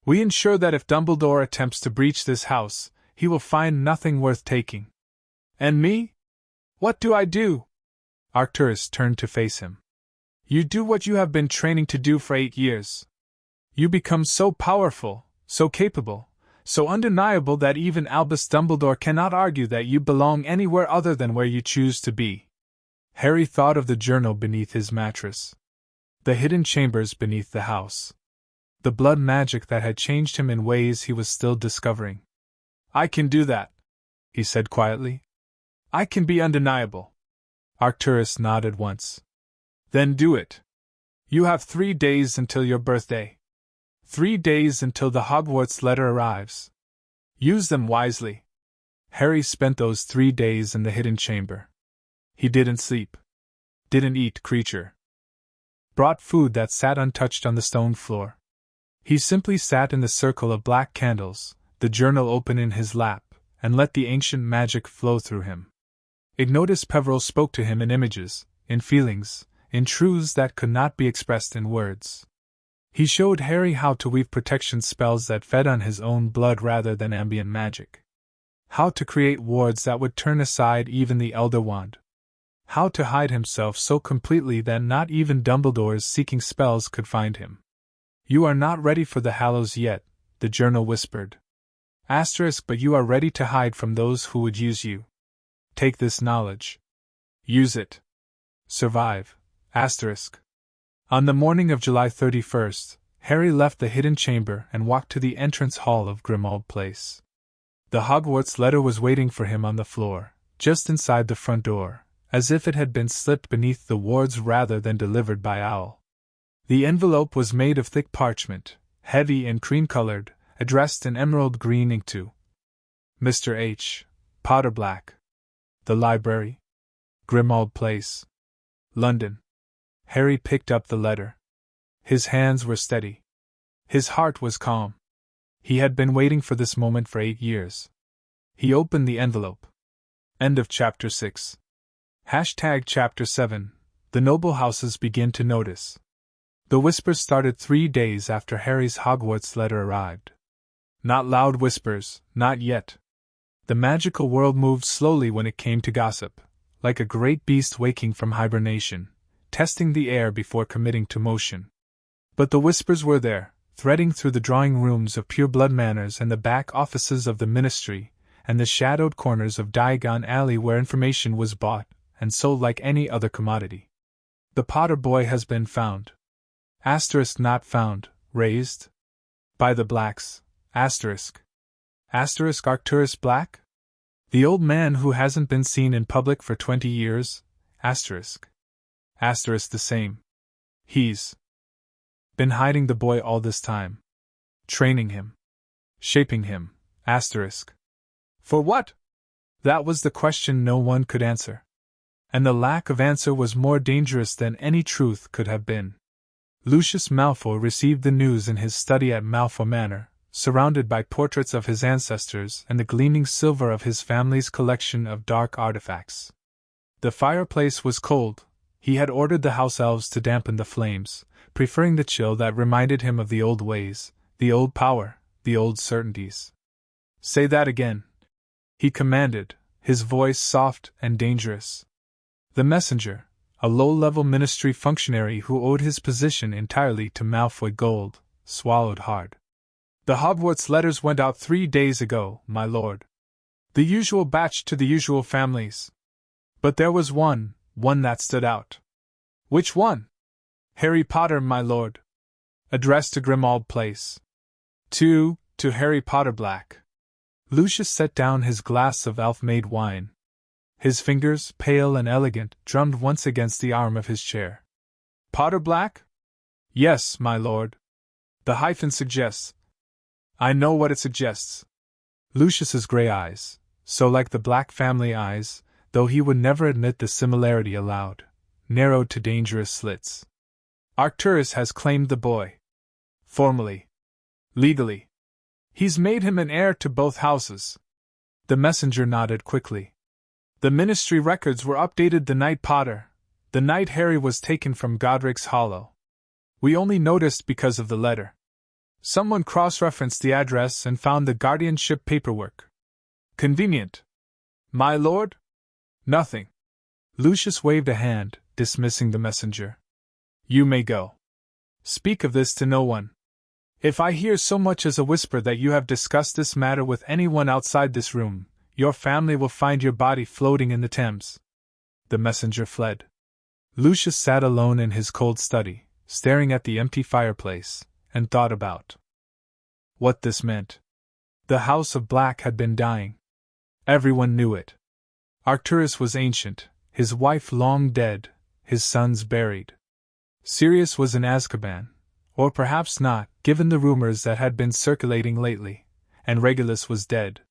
We ensure that if Dumbledore attempts to breach this house, he will find nothing worth taking. And me? What do I do? Arcturus turned to face him. You do what you have been training to do for 8 years. You become so powerful, so capable, so undeniable that even Albus Dumbledore cannot argue that you belong anywhere other than where you choose to be. Harry thought of the journal beneath his mattress. The hidden chambers beneath the house. The blood magic that had changed him in ways he was still discovering. I can do that, he said quietly. I can be undeniable. Arcturus nodded once. Then do it. You have 3 days until your birthday. 3 days until the Hogwarts letter arrives. Use them wisely. Harry spent those 3 days in the hidden chamber. He didn't sleep. Didn't eat creature. Brought food that sat untouched on the stone floor. He simply sat in the circle of black candles, the journal open in his lap, and let the ancient magic flow through him. Ignotus Peverell spoke to him in images, in feelings, in truths that could not be expressed in words. He showed Harry how to weave protection spells that fed on his own blood rather than ambient magic. How to create wards that would turn aside even the Elder Wand. How to hide himself so completely that not even Dumbledore's seeking spells could find him. You are not ready for the Hallows yet, the journal whispered. But you are ready to hide from those who would use you. Take this knowledge. Use it. Survive. On the morning of July 31st, Harry left the hidden chamber and walked to the entrance hall of Grimmauld Place. The Hogwarts letter was waiting for him on the floor, just inside the front door, as if it had been slipped beneath the wards rather than delivered by owl. The envelope was made of thick parchment, heavy and cream-colored, addressed in emerald green ink to Mr. H. Potter Black. The Library. Grimmauld Place. London. Harry picked up the letter. His hands were steady. His heart was calm. He had been waiting for this moment for 8 years. He opened the envelope. End of Chapter 6. Chapter 7. The noble houses begin to notice. The whispers started 3 days after Harry's Hogwarts letter arrived. Not loud whispers, not yet. The magical world moved slowly when it came to gossip, like a great beast waking from hibernation, testing the air before committing to motion. But the whispers were there, threading through the drawing rooms of Pureblood Manors and the back offices of the Ministry, and the shadowed corners of Diagon Alley where information was bought and sold like any other commodity. The Potter boy has been found. Not found, raised by the Blacks. Arcturus Black? The old man who hasn't been seen in public for 20 years? The same. He's been hiding the boy all this time. Training him. Shaping him. For what? That was the question no one could answer. And the lack of answer was more dangerous than any truth could have been. Lucius Malfoy received the news in his study at Malfoy Manor, surrounded by portraits of his ancestors and the gleaming silver of his family's collection of dark artifacts. The fireplace was cold. He had ordered the house elves to dampen the flames, preferring the chill that reminded him of the old ways, the old power, the old certainties. "Say that again," he commanded, his voice soft and dangerous. The messenger, a low-level ministry functionary who owed his position entirely to Malfoy Gold, swallowed hard. "The Hogwarts letters went out 3 days ago, my lord. The usual batch to the usual families. But there was one that stood out." "Which one?" "Harry Potter, my lord. Addressed to Grimmauld Place. To Harry Potter Black." Lucius set down his glass of elf-made wine. His fingers, pale and elegant, drummed once against the arm of his chair. "Potter Black?" "Yes, my lord. The hyphen suggests—" "I know what it suggests." Lucius's gray eyes, so like the Black family eyes, though he would never admit the similarity aloud, narrowed to dangerous slits. "Arcturus has claimed the boy. Formally. Legally. He's made him an heir to both houses." The messenger nodded quickly. "The ministry records were updated the night the night Harry was taken from Godric's Hollow. We only noticed because of the letter. Someone cross-referenced the address and found the guardianship paperwork. Convenient. My lord? Nothing." Lucius waved a hand, dismissing the messenger. "You may go. Speak of this to no one. If I hear so much as a whisper that you have discussed this matter with anyone outside this room, your family will find your body floating in the Thames." The messenger fled. Lucius sat alone in his cold study, staring at the empty fireplace, and thought about what this meant. The House of Black had been dying. Everyone knew it. Arcturus was ancient, his wife long dead, his sons buried. Sirius was in Azkaban, or perhaps not, given the rumors that had been circulating lately, and Regulus was dead.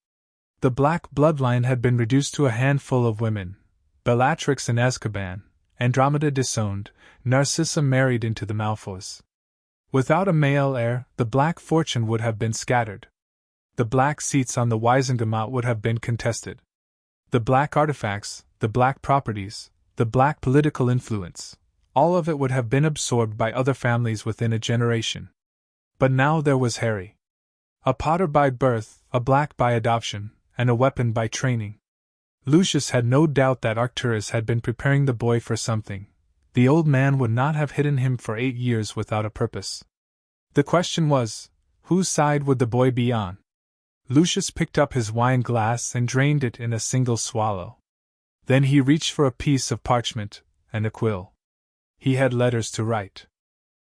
The Black bloodline had been reduced to a handful of women: Bellatrix in Azkaban, Andromeda disowned, Narcissa married into the Malfoys. Without a male heir, the Black fortune would have been scattered. The Black seats on the Wisengamot would have been contested. The Black artifacts, the Black properties, the Black political influence, all of it would have been absorbed by other families within a generation. But now there was Harry. A Potter by birth, a Black by adoption, and a weapon by training. Lucius had no doubt that Arcturus had been preparing the boy for something. The old man would not have hidden him for 8 years without a purpose. The question was, whose side would the boy be on? Lucius picked up his wine glass and drained it in a single swallow. Then he reached for a piece of parchment and a quill. He had letters to write.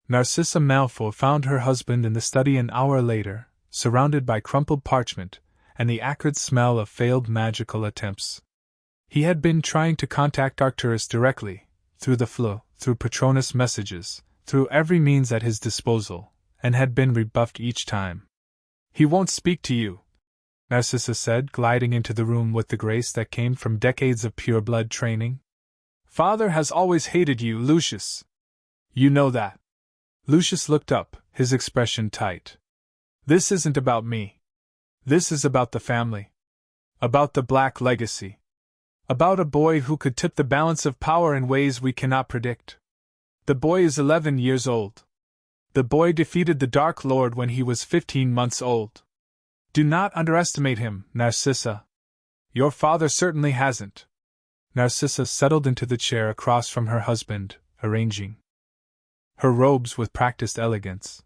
Narcissa Malfoy found her husband in the study an hour later, surrounded by crumpled parchment and the acrid smell of failed magical attempts. He had been trying to contact Arcturus directly, through the Floo, through Patronus messages, through every means at his disposal, and had been rebuffed each time. "He won't speak to you," Narcissa said, gliding into the room with the grace that came from decades of pureblood training. "Father has always hated you, Lucius. You know that." Lucius looked up, his expression tight. "This isn't about me. This is about the family. About the Black legacy. About a boy who could tip the balance of power in ways we cannot predict. The boy is 11 years old. The boy defeated the Dark Lord when he was 15 months old. Do not underestimate him, Narcissa. Your father certainly hasn't." Narcissa settled into the chair across from her husband, arranging her robes with practiced elegance.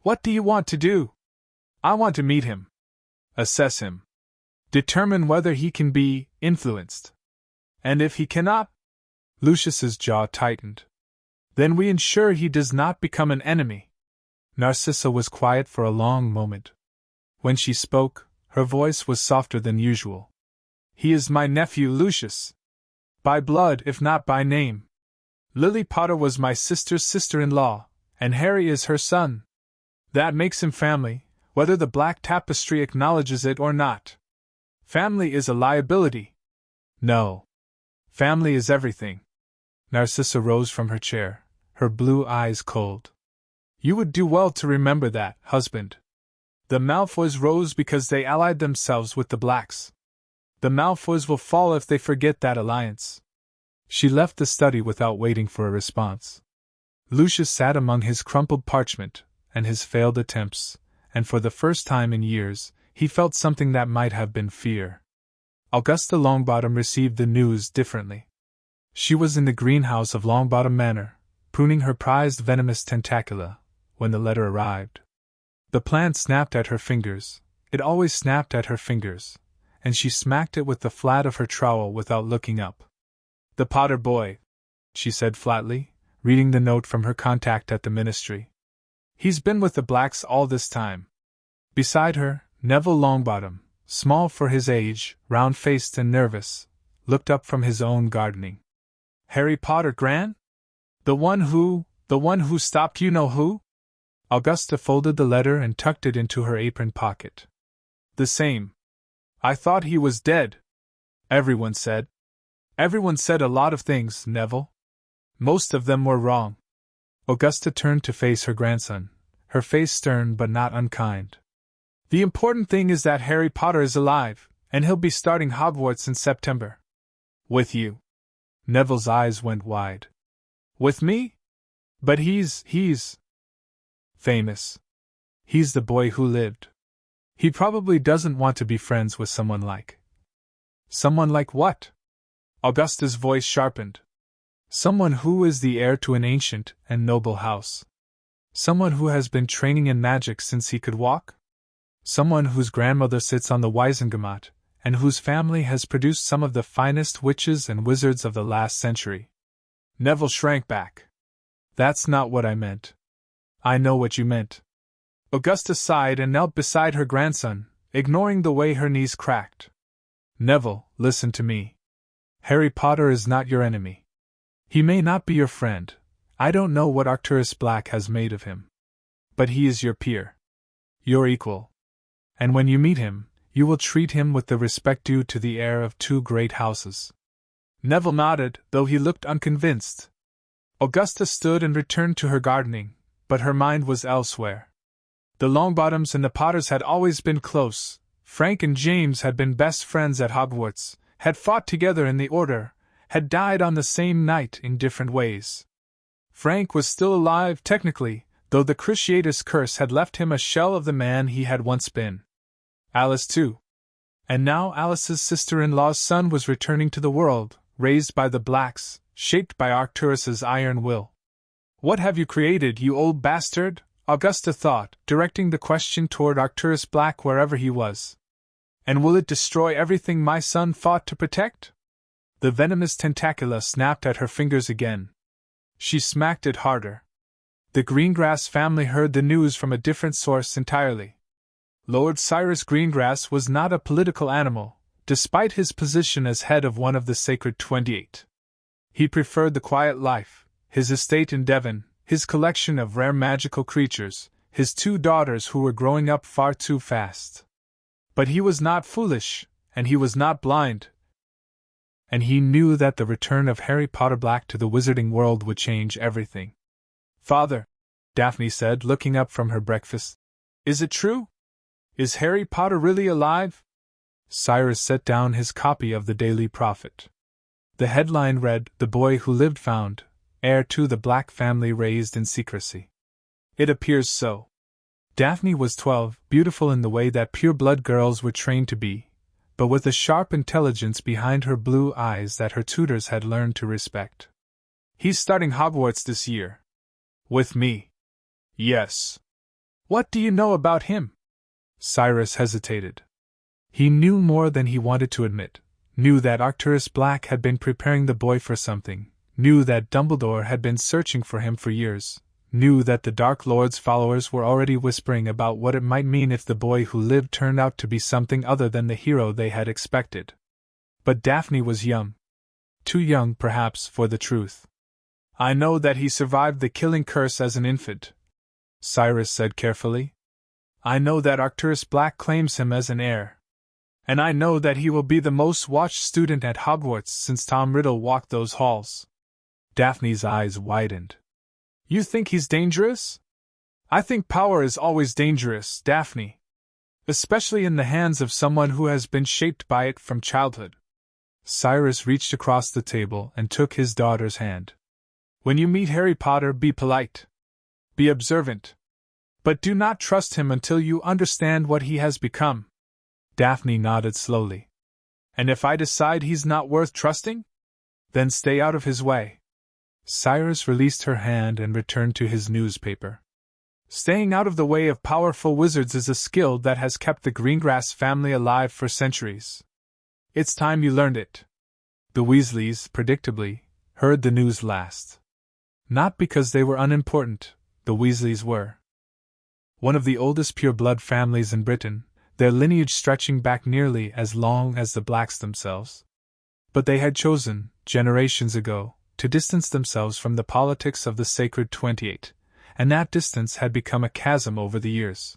"What do you want to do?" "I want to meet him. Assess him. Determine whether he can be influenced. And if he cannot?" Lucius's jaw tightened. "Then we ensure he does not become an enemy." Narcissa was quiet for a long moment. When she spoke, her voice was softer than usual. "He is my nephew, Lucius. By blood, if not by name. Lily Potter was my sister's sister-in-law, and Harry is her son. That makes him family, whether the Black Tapestry acknowledges it or not. Family is a liability. No. Family is everything. Narcissa rose from her chair, her blue eyes cold. You would do well to remember that, husband. The Malfoys rose because they allied themselves with the Blacks. The Malfoys will fall if they forget that alliance. She left the study without waiting for a response. Lucius sat among his crumpled parchment and his failed attempts, and for the first time in years, he felt something that might have been fear. Augusta Longbottom received the news differently. She was in the greenhouse of Longbottom Manor, pruning her prized venomous tentacula, when the letter arrived. The plant snapped at her fingers, it always snapped at her fingers, and she smacked it with the flat of her trowel without looking up. The Potter boy, she said flatly, reading the note from her contact at the ministry. He's been with the Blacks all this time. Beside her, Neville Longbottom, small for his age, round-faced and nervous, looked up from his own gardening. Harry Potter, Gran? The one who stopped you-know-who? Augusta folded the letter and tucked it into her apron pocket. The same. I thought he was dead. Everyone said. Everyone said a lot of things, Neville. Most of them were wrong. Augusta turned to face her grandson, her face stern but not unkind. The important thing is that Harry Potter is alive, and he'll be starting Hogwarts in September. With you. Neville's eyes went wide. With me? But he's famous. He's the boy who lived. He probably doesn't want to be friends with someone like. Someone like what? Augusta's voice sharpened. Someone who is the heir to an ancient and noble house. Someone who has been training in magic since he could walk? Someone whose grandmother sits on the Wisengamot, and whose family has produced some of the finest witches and wizards of the last century. Neville shrank back. That's not what I meant. I know what you meant. Augusta sighed and knelt beside her grandson, ignoring the way her knees cracked. Neville, listen to me. Harry Potter is not your enemy. He may not be your friend. I don't know what Arcturus Black has made of him. But he is your peer. Your equal. And when you meet him, you will treat him with the respect due to the heir of two great houses. Neville nodded, though he looked unconvinced. Augusta stood and returned to her gardening, but her mind was elsewhere. The Longbottoms and the Potters had always been close. Frank and James had been best friends at Hogwarts, had fought together in the Order, had died on the same night in different ways. Frank was still alive, technically, though the Cruciatus curse had left him a shell of the man he had once been. Alice, too. And now Alice's sister-in-law's son was returning to the world, raised by the Blacks, shaped by Arcturus's iron will. What have you created, you old bastard? Augusta thought, directing the question toward Arcturus Black wherever he was. And will it destroy everything my son fought to protect? The venomous tentacula snapped at her fingers again. She smacked it harder. The Greengrass family heard the news from a different source entirely. Lord Cyrus Greengrass was not a political animal, despite his position as head of one of the Sacred 28. He preferred the quiet life, his estate in Devon, his collection of rare magical creatures, his 2 daughters who were growing up far too fast. But he was not foolish, and he was not blind. And he knew that the return of Harry Potter Black to the wizarding world would change everything. Father, Daphne said, looking up from her breakfast, is it true? Is Harry Potter really alive? Cyrus set down his copy of the Daily Prophet. The headline read, The Boy Who Lived Found, heir to the Black family raised in secrecy. It appears so. Daphne was 12, beautiful in the way that pure-blood girls were trained to be, but with a sharp intelligence behind her blue eyes that her tutors had learned to respect. He's starting Hogwarts this year. With me. Yes. What do you know about him? Cyrus hesitated. He knew more than he wanted to admit, knew that Arcturus Black had been preparing the boy for something, knew that Dumbledore had been searching for him for years, knew that the Dark Lord's followers were already whispering about what it might mean if the boy who lived turned out to be something other than the hero they had expected. But Daphne was young. Too young, perhaps, for the truth. I know that he survived the killing curse as an infant, Cyrus said carefully. I know that Arcturus Black claims him as an heir. And I know that he will be the most watched student at Hogwarts since Tom Riddle walked those halls. Daphne's eyes widened. You think he's dangerous? I think power is always dangerous, Daphne. Especially in the hands of someone who has been shaped by it from childhood. Sirius reached across the table and took his daughter's hand. When you meet Harry Potter, be polite. Be observant. But do not trust him until you understand what he has become. Daphne nodded slowly. And if I decide he's not worth trusting? Then stay out of his way. Sirius released her hand and returned to his newspaper. Staying out of the way of powerful wizards is a skill that has kept the Greengrass family alive for centuries. It's time you learned it. The Weasleys, predictably, heard the news last. Not because they were unimportant, the Weasleys were one of the oldest pureblood families in Britain, their lineage stretching back nearly as long as the Blacks themselves. But they had chosen, generations ago, to distance themselves from the politics of the Sacred 28, and that distance had become a chasm over the years.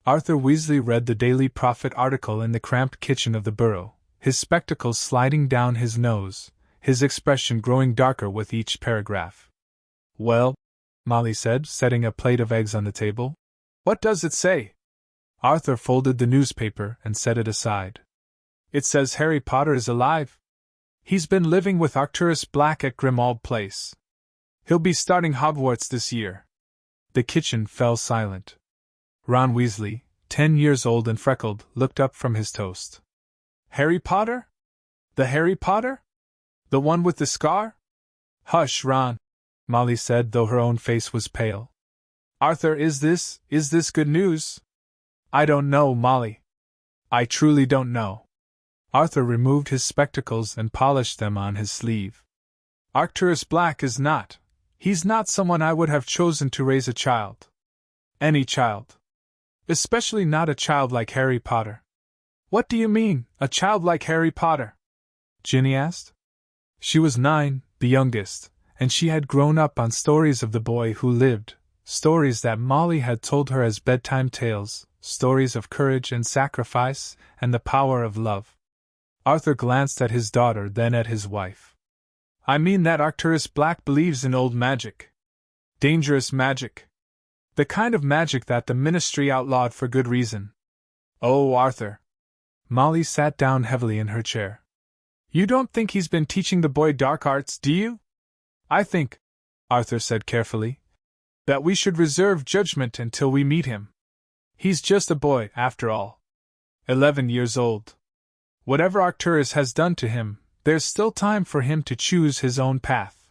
Arthur Weasley read the Daily Prophet article in the cramped kitchen of the burrow, his spectacles sliding down his nose, his expression growing darker with each paragraph. Well, Molly said, setting a plate of eggs on the table. What does it say? Arthur folded the newspaper and set it aside. It says Harry Potter is alive. He's been living with Arcturus Black at Grimmauld Place. He'll be starting Hogwarts this year. The kitchen fell silent. Ron Weasley, 10 years old and freckled, looked up from his toast. Harry Potter? The Harry Potter? The one with the scar? Hush, Ron, Molly said, though her own face was pale. Arthur, is this good news? I don't know, Molly. I truly don't know. Arthur removed his spectacles and polished them on his sleeve. Arcturus Black is not. He's not someone I would have chosen to raise a child. Any child. Especially not a child like Harry Potter. What do you mean, a child like Harry Potter? Ginny asked. She was 9, the youngest, and she had grown up on stories of the boy who lived, stories that Molly had told her as bedtime tales, stories of courage and sacrifice, and the power of love. Arthur glanced at his daughter, then at his wife. I mean that Arcturus Black believes in old magic. Dangerous magic. The kind of magic that the Ministry outlawed for good reason. Oh, Arthur. Molly sat down heavily in her chair. You don't think he's been teaching the boy dark arts, do you? I think, Arthur said carefully, that we should reserve judgment until we meet him. He's just a boy, after all. 11 years old. Whatever Arcturus has done to him, there's still time for him to choose his own path.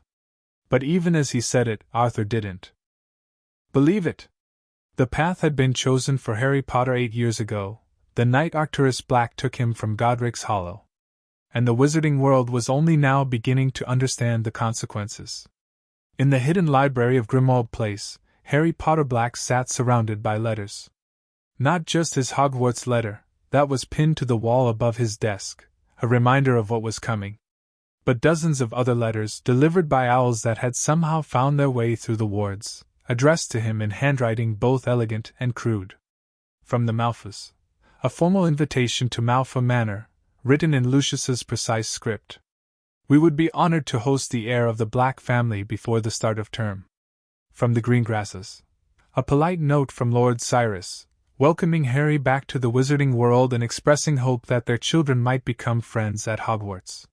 But even as he said it, Arthur didn't believe it. The path had been chosen for Harry Potter 8 years ago, the night Arcturus Black took him from Godric's Hollow. And the wizarding world was only now beginning to understand the consequences. In the hidden library of Grimmauld Place, Harry Potter Black sat surrounded by letters. Not just his Hogwarts letter, that was pinned to the wall above his desk, a reminder of what was coming, but dozens of other letters delivered by owls that had somehow found their way through the wards, addressed to him in handwriting both elegant and crude. From the Malfoys, a formal invitation to Malfoy Manor, written in Lucius's precise script. We would be honored to host the heir of the Black family before the start of term. From the Greengrasses, a polite note from Lord Sirius, welcoming Harry back to the wizarding world and expressing hope that their children might become friends at Hogwarts.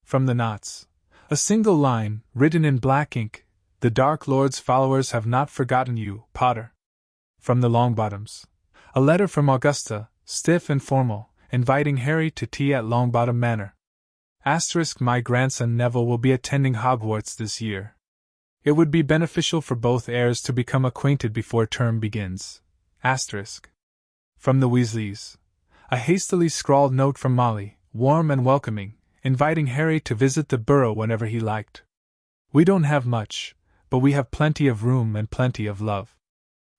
From the Knots, a single line, written in black ink, the Dark Lord's followers have not forgotten you, Potter. From the Longbottoms, a letter from Augusta, stiff and formal, inviting Harry to tea at Longbottom Manor. *, my grandson Neville will be attending Hogwarts this year. It would be beneficial for both heirs to become acquainted before term begins. *. From the Weasleys, a hastily scrawled note from Molly, warm and welcoming, inviting Harry to visit the burrow whenever he liked. We don't have much, but we have plenty of room and plenty of love.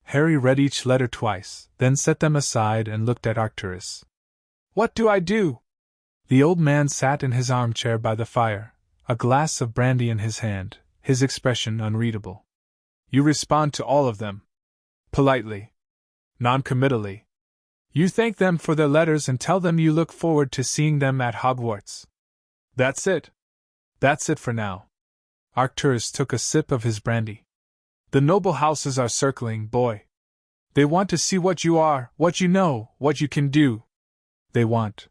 Harry read each letter twice, then set them aside and looked at Arcturus. What do I do? The old man sat in his armchair by the fire, a glass of brandy in his hand, his expression unreadable. You respond to all of them. Politely. Non-committally. You thank them for their letters and tell them you look forward to seeing them at Hogwarts. That's it. That's it for now. Arcturus took a sip of his brandy. The noble houses are circling, boy. They want to see what you are, what you know, what you can do. They want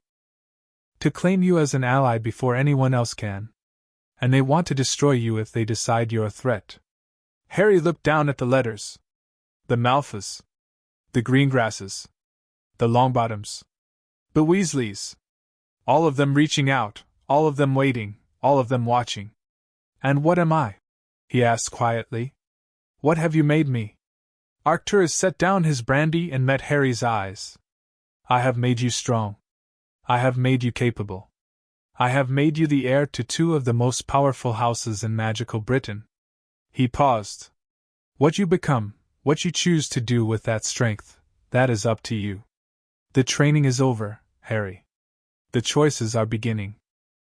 to claim you as an ally before anyone else can. And they want to destroy you if they decide you're a threat. Harry looked down at the letters. The Malfoys. The Greengrasses. The Longbottoms. The Weasleys. All of them reaching out, all of them waiting, all of them watching. And what am I? He asked quietly. What have you made me? Arcturus set down his brandy and met Harry's eyes. I have made you strong. I have made you capable. I have made you the heir to two of the most powerful houses in magical Britain. He paused. What you become, what you choose to do with that strength, that is up to you. The training is over, Harry. The choices are beginning.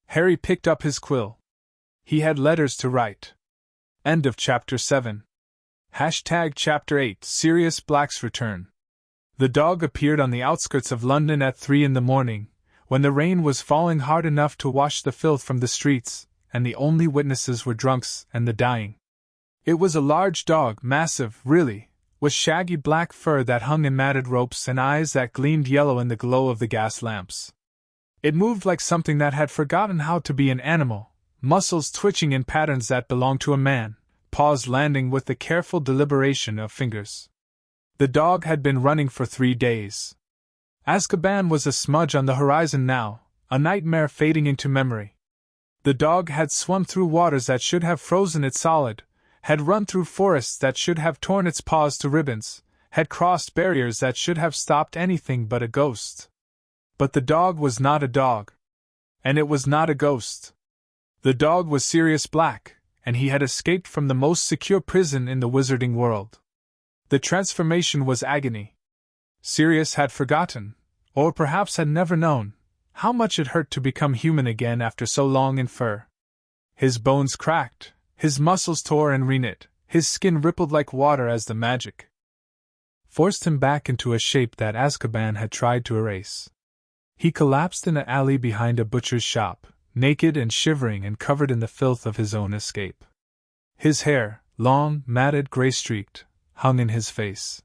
Harry picked up his quill. He had letters to write. End of Chapter 7. Chapter 8 Sirius Black's Return. The dog appeared on the outskirts of London at 3 in the morning, when the rain was falling hard enough to wash the filth from the streets, and the only witnesses were drunks and the dying. It was a large dog, massive, really, with shaggy black fur that hung in matted ropes and eyes that gleamed yellow in the glow of the gas lamps. It moved like something that had forgotten how to be an animal, muscles twitching in patterns that belonged to a man, paws landing with the careful deliberation of fingers. The dog had been running for 3 days. Azkaban was a smudge on the horizon now, a nightmare fading into memory. The dog had swum through waters that should have frozen it solid, had run through forests that should have torn its paws to ribbons, had crossed barriers that should have stopped anything but a ghost. But the dog was not a dog. And it was not a ghost. The dog was Sirius Black, and he had escaped from the most secure prison in the wizarding world. The transformation was agony. Sirius had forgotten, or perhaps had never known, how much it hurt to become human again after so long in fur. His bones cracked, his muscles tore and reknit, his skin rippled like water as the magic forced him back into a shape that Azkaban had tried to erase. He collapsed in an alley behind a butcher's shop, naked and shivering and covered in the filth of his own escape. His hair, long, matted, gray-streaked, hung in his face.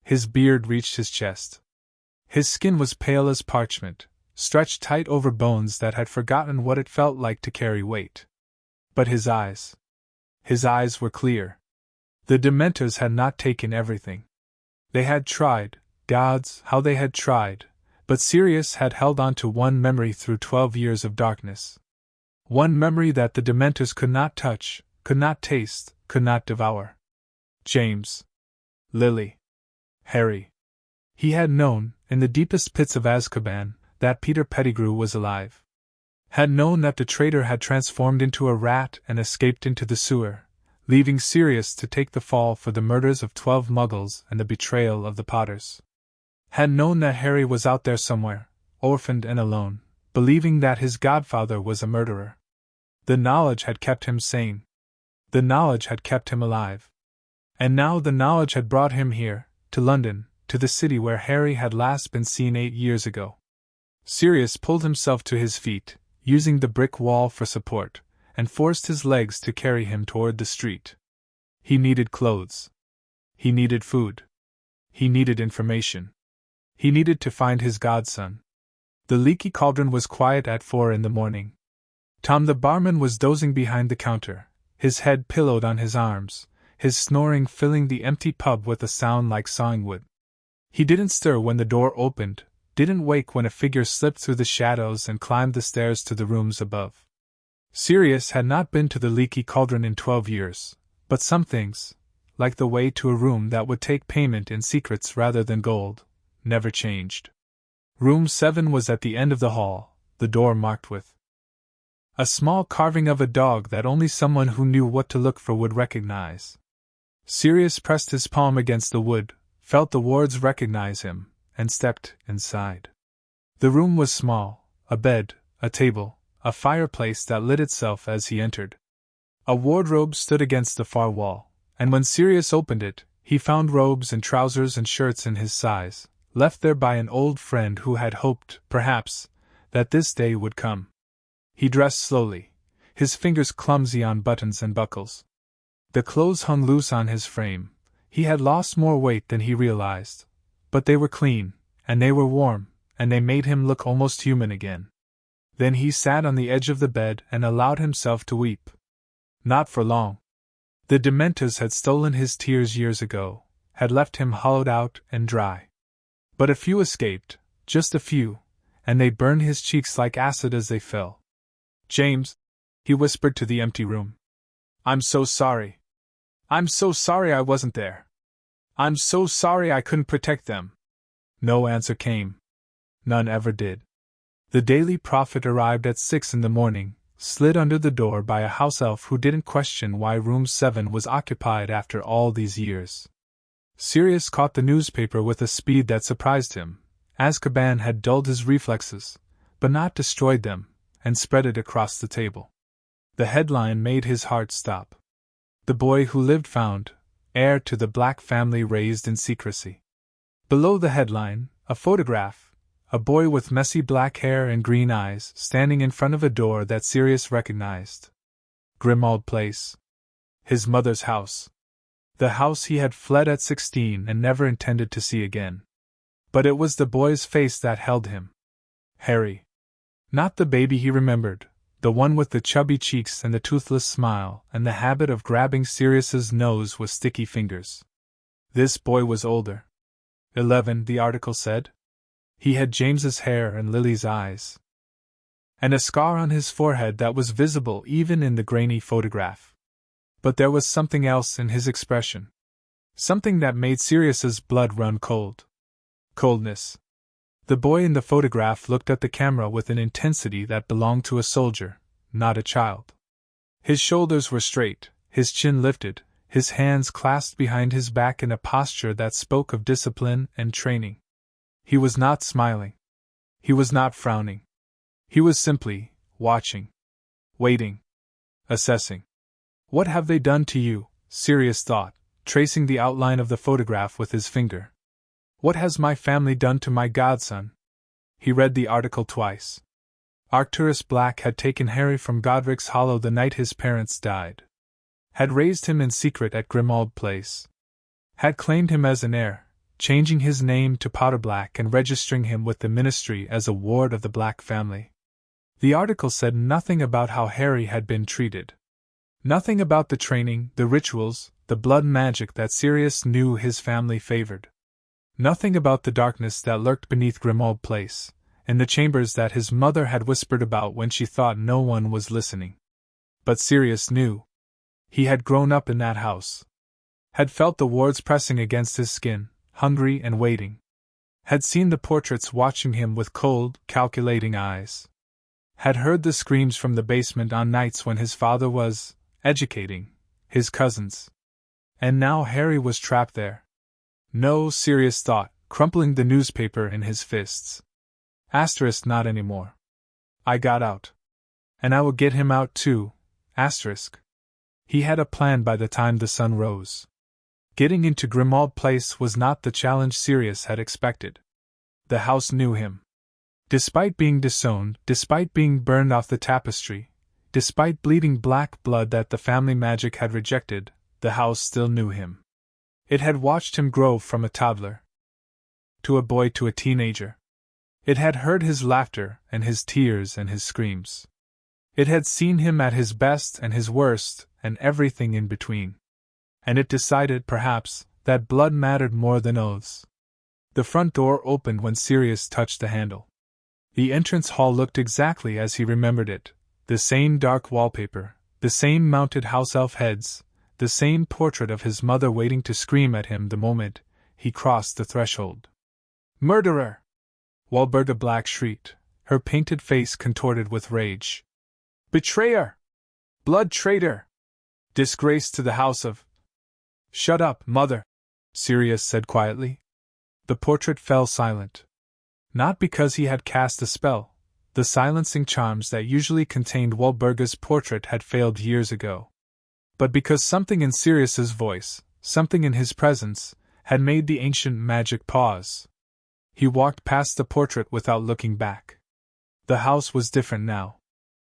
His beard reached his chest. His skin was pale as parchment, stretched tight over bones that had forgotten what it felt like to carry weight. But his eyes were clear. The Dementors had not taken everything. They had tried, gods, how they had tried, but Sirius had held on to one memory through 12 years of darkness. One memory that the Dementors could not touch, could not taste, could not devour. James. Lily. Harry. He had known, in the deepest pits of Azkaban, that Peter Pettigrew was alive. Had known that the traitor had transformed into a rat and escaped into the sewer, leaving Sirius to take the fall for the murders of 12 Muggles and the betrayal of the Potters. Had known that Harry was out there somewhere, orphaned and alone, believing that his godfather was a murderer. The knowledge had kept him sane. The knowledge had kept him alive. And now the knowledge had brought him here, to London, to the city where Harry had last been seen 8 years ago. Sirius pulled himself to his feet, using the brick wall for support, and forced his legs to carry him toward the street. He needed clothes. He needed food. He needed information. He needed to find his godson. The leaky cauldron was quiet at 4 in the morning. Tom the barman was dozing behind the counter, his head pillowed on his arms, his snoring filling the empty pub with a sound like sawing wood. He didn't stir when the door opened, didn't wake when a figure slipped through the shadows and climbed the stairs to the rooms above. Sirius had not been to the leaky cauldron in 12 years, but some things, like the way to a room that would take payment in secrets rather than gold, never changed. Room 7 was at the end of the hall, the door marked with a small carving of a dog that only someone who knew what to look for would recognize. Sirius pressed his palm against the wood, felt the wards recognize him, and stepped inside. The room was small, a bed, a table, a fireplace that lit itself as he entered. A wardrobe stood against the far wall, and when Sirius opened it, he found robes and trousers and shirts in his size, left there by an old friend who had hoped, perhaps, that this day would come. He dressed slowly, his fingers clumsy on buttons and buckles. The clothes hung loose on his frame. He had lost more weight than he realized, but they were clean, and they were warm, and they made him look almost human again. Then he sat on the edge of the bed and allowed himself to weep. Not for long. The Dementors had stolen his tears years ago, had left him hollowed out and dry. But a few escaped, just a few, and they burned his cheeks like acid as they fell. "James," he whispered to the empty room. "I'm so sorry. I'm so sorry I wasn't there. I'm so sorry I couldn't protect them." No answer came. None ever did. The Daily Prophet arrived at 6 in the morning, slid under the door by a house elf who didn't question why room 7 was occupied after all these years. Sirius caught the newspaper with a speed that surprised him. Azkaban had dulled his reflexes, but not destroyed them, and spread it across the table. The headline made his heart stop. "The boy who lived found, heir to the Black family raised in secrecy." Below the headline, a photograph, a boy with messy black hair and green eyes, standing in front of a door that Sirius recognized. Grimmauld Place. His mother's house. The house he had fled at 16 and never intended to see again. But it was the boy's face that held him. Harry. Not the baby he remembered, the one with the chubby cheeks and the toothless smile and the habit of grabbing Sirius's nose with sticky fingers. This boy was older. 11, the article said. He had James's hair and Lily's eyes. And a scar on his forehead that was visible even in the grainy photograph. But there was something else in his expression. Something that made Sirius's blood run cold. Coldness. The boy in the photograph looked at the camera with an intensity that belonged to a soldier, not a child. His shoulders were straight, his chin lifted, his hands clasped behind his back in a posture that spoke of discipline and training. He was not smiling. He was not frowning. He was simply watching. Waiting. Assessing. "What have they done to you?" Sirius thought, tracing the outline of the photograph with his finger. "What has my family done to my godson?" He read the article twice. Arcturus Black had taken Harry from Godric's Hollow the night his parents died. Had raised him in secret at Grimmauld Place. Had claimed him as an heir, changing his name to Pureblood and registering him with the Ministry as a ward of the Black family. The article said nothing about how Harry had been treated. Nothing about the training, the rituals, the blood magic that Sirius knew his family favored. Nothing about the darkness that lurked beneath Grimmauld Place, and the chambers that his mother had whispered about when she thought no one was listening. But Sirius knew. He had grown up in that house. Had felt the wards pressing against his skin, hungry and waiting. Had seen the portraits watching him with cold, calculating eyes. Had heard the screams from the basement on nights when his father was educating his cousins. And now Harry was trapped there. No, Sirius thought, crumpling the newspaper in his fists. Asterisk, not anymore. I got out. And I will get him out too. Asterisk. He had a plan by the time the sun rose. Getting into Grimmauld Place was not the challenge Sirius had expected. The house knew him. Despite being disowned, despite being burned off the tapestry, despite bleeding black blood that the family magic had rejected, the house still knew him. It had watched him grow from a toddler to a boy to a teenager. It had heard his laughter and his tears and his screams. It had seen him at his best and his worst and everything in between. And it decided, perhaps, that blood mattered more than oaths. The front door opened when Sirius touched the handle. The entrance hall looked exactly as he remembered it, the same dark wallpaper, the same mounted house elf heads, the same portrait of his mother waiting to scream at him the moment he crossed the threshold. "Murderer!" Walburga Black shrieked, her painted face contorted with rage. "Betrayer! Blood traitor! Disgrace to the house of—" "Shut up, mother," Sirius said quietly. The portrait fell silent. Not because he had cast a spell. The silencing charms that usually contained Walburga's portrait had failed years ago. But because something in Sirius's voice, something in his presence, had made the ancient magic pause. He walked past the portrait without looking back. The house was different now.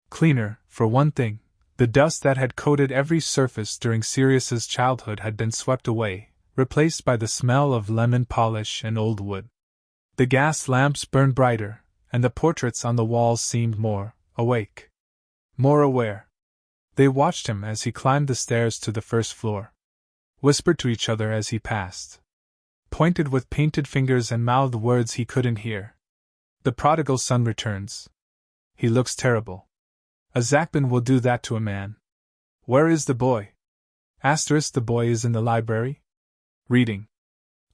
Cleaner, for one thing. The dust that had coated every surface during Sirius's childhood had been swept away, replaced by the smell of lemon polish and old wood. The gas lamps burned brighter, and the portraits on the walls seemed more awake, more aware. They watched him as he climbed the stairs to the first floor, whispered to each other as he passed, pointed with painted fingers and mouthed words he couldn't hear. The prodigal son returns. He looks terrible. A Zakban will do that to a man. Where is the boy? Asterisk, the boy is in the library? Reading.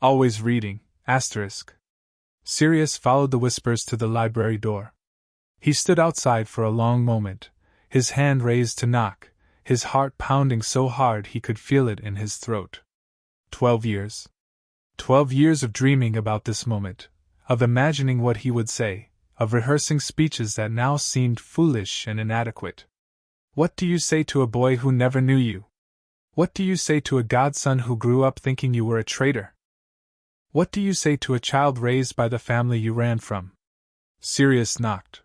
Always reading. Asterisk. Sirius followed the whispers to the library door. He stood outside for a long moment, his hand raised to knock, his heart pounding so hard he could feel it in his throat. 12 years. 12 years of dreaming about this moment, of imagining what he would say, of rehearsing speeches that now seemed foolish and inadequate. What do you say to a boy who never knew you? What do you say to a godson who grew up thinking you were a traitor? What do you say to a child raised by the family you ran from? Sirius knocked.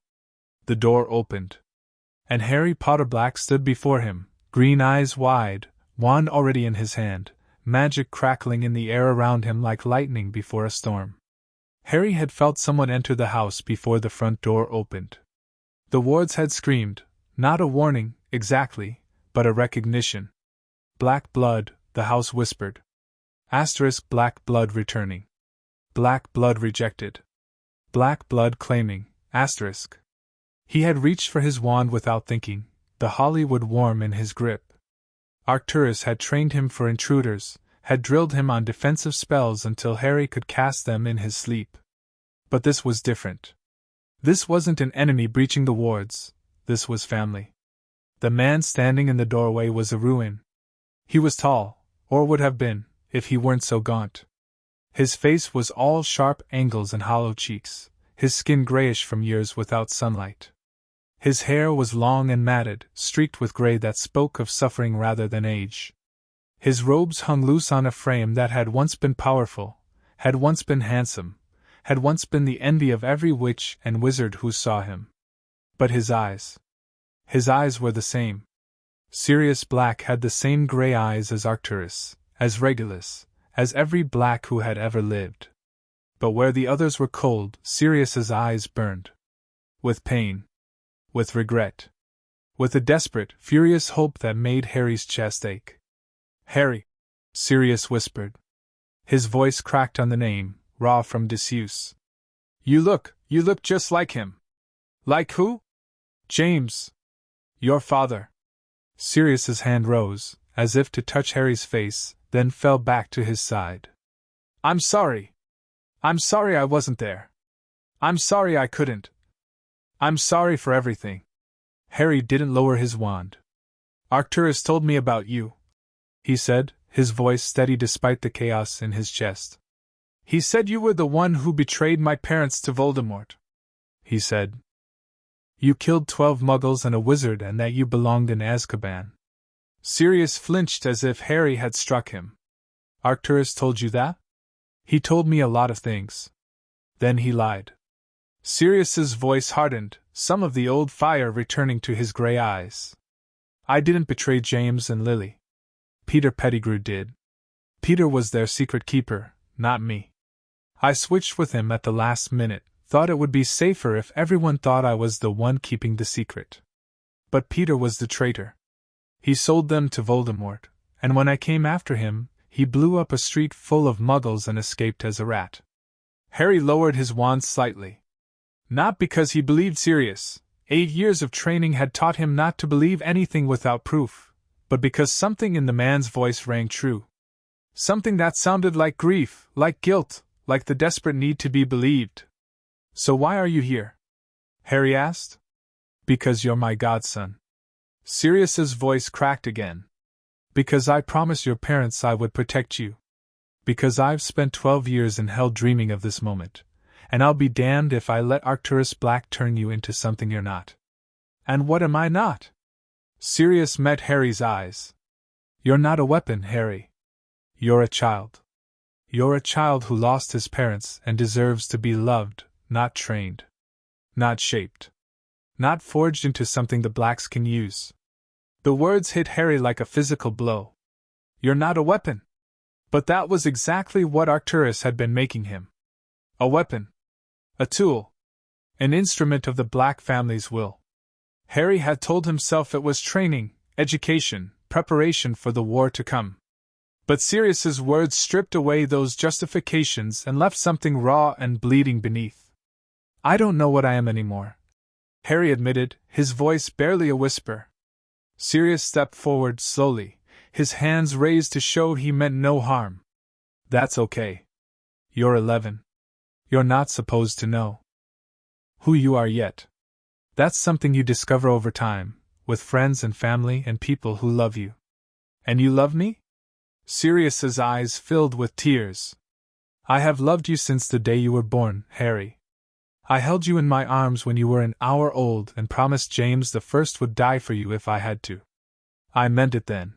The door opened. And Harry Potter Black stood before him, green eyes wide, wand already in his hand, magic crackling in the air around him like lightning before a storm. Harry had felt someone enter the house before the front door opened. The wards had screamed, not a warning, exactly, but a recognition. Black blood, the house whispered. Asterisk, black blood returning. Black blood rejected. Black blood claiming, asterisk. He had reached for his wand without thinking, the Hollywood worm in his grip. Arcturus had trained him for intruders, had drilled him on defensive spells until Harry could cast them in his sleep. But this was different. This wasn't an enemy breaching the wards, this was family. The man standing in the doorway was a ruin. He was tall, or would have been, if he weren't so gaunt. His face was all sharp angles and hollow cheeks, his skin grayish from years without sunlight. His hair was long and matted, streaked with gray that spoke of suffering rather than age. His robes hung loose on a frame that had once been powerful, had once been handsome, had once been the envy of every witch and wizard who saw him. But his eyes were the same. Sirius Black had the same gray eyes as Arcturus, as Regulus, as every Black who had ever lived. But where the others were cold, Sirius's eyes burned. With pain. With regret. With a desperate, furious hope that made Harry's chest ache. Harry, Sirius whispered. His voice cracked on the name, raw from disuse. You look just like him. Like who? James. Your father. Sirius's hand rose, as if to touch Harry's face, then fell back to his side. I'm sorry. I'm sorry I wasn't there. I'm sorry I couldn't. I'm sorry for everything. Harry didn't lower his wand. Arcturus told me about you, he said, his voice steady despite the chaos in his chest. He said you were the one who betrayed my parents to Voldemort. He said. You killed 12 muggles and a wizard and that you belonged in Azkaban. Sirius flinched as if Harry had struck him. Arcturus told you that? He told me a lot of things. Then he lied. Sirius's voice hardened, some of the old fire returning to his gray eyes. I didn't betray James and Lily. Peter Pettigrew did. Peter was their secret keeper, not me. I switched with him at the last minute, thought it would be safer if everyone thought I was the one keeping the secret. But Peter was the traitor. He sold them to Voldemort, and when I came after him, he blew up a street full of muggles and escaped as a rat. Harry lowered his wand slightly. Not because he believed Sirius. 8 years of training had taught him not to believe anything without proof, but because something in the man's voice rang true. Something that sounded like grief, like guilt, like the desperate need to be believed. So why are you here? Harry asked. Because you're my godson. Sirius's voice cracked again. Because I promised your parents I would protect you. Because I've spent 12 years in hell dreaming of this moment, and I'll be damned if I let Arcturus Black turn you into something you're not. And what am I not? Sirius met Harry's eyes. You're not a weapon, Harry. You're a child. You're a child who lost his parents and deserves to be loved, not trained. Not shaped. Not forged into something the Blacks can use. The words hit Harry like a physical blow. You're not a weapon. But that was exactly what Arcturus had been making him. A weapon. A tool. An instrument of the Black family's will. Harry had told himself it was training, education, preparation for the war to come. But Sirius's words stripped away those justifications and left something raw and bleeding beneath. I don't know what I am anymore, Harry admitted, his voice barely a whisper. Sirius stepped forward slowly, his hands raised to show he meant no harm. That's okay. You're 11. You're not supposed to know who you are yet. That's something you discover over time, with friends and family and people who love you. And you love me? Sirius's eyes filled with tears. I have loved you since the day you were born, Harry. I held you in my arms when you were an hour old and promised James the First would die for you if I had to. I meant it then.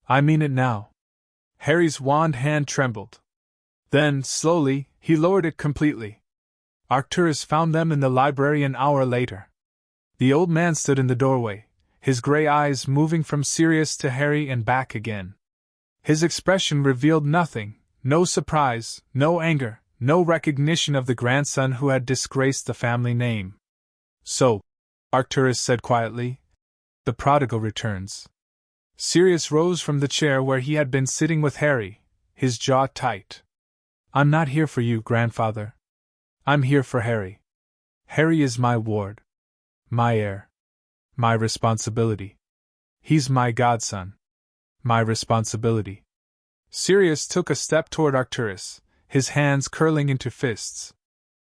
I mean it now. Harry's wand hand trembled. Then, slowly, he lowered it completely. Arcturus found them in the library an hour later. The old man stood in the doorway, his gray eyes moving from Sirius to Harry and back again. His expression revealed nothing, no surprise, no anger, no recognition of the grandson who had disgraced the family name. So, Arcturus said quietly, the prodigal returns. Sirius rose from the chair where he had been sitting with Harry, his jaw tight. I'm not here for you, grandfather. I'm here for Harry. Harry is my ward. My heir. My responsibility. He's my godson. My responsibility. Sirius took a step toward Arcturus, his hands curling into fists.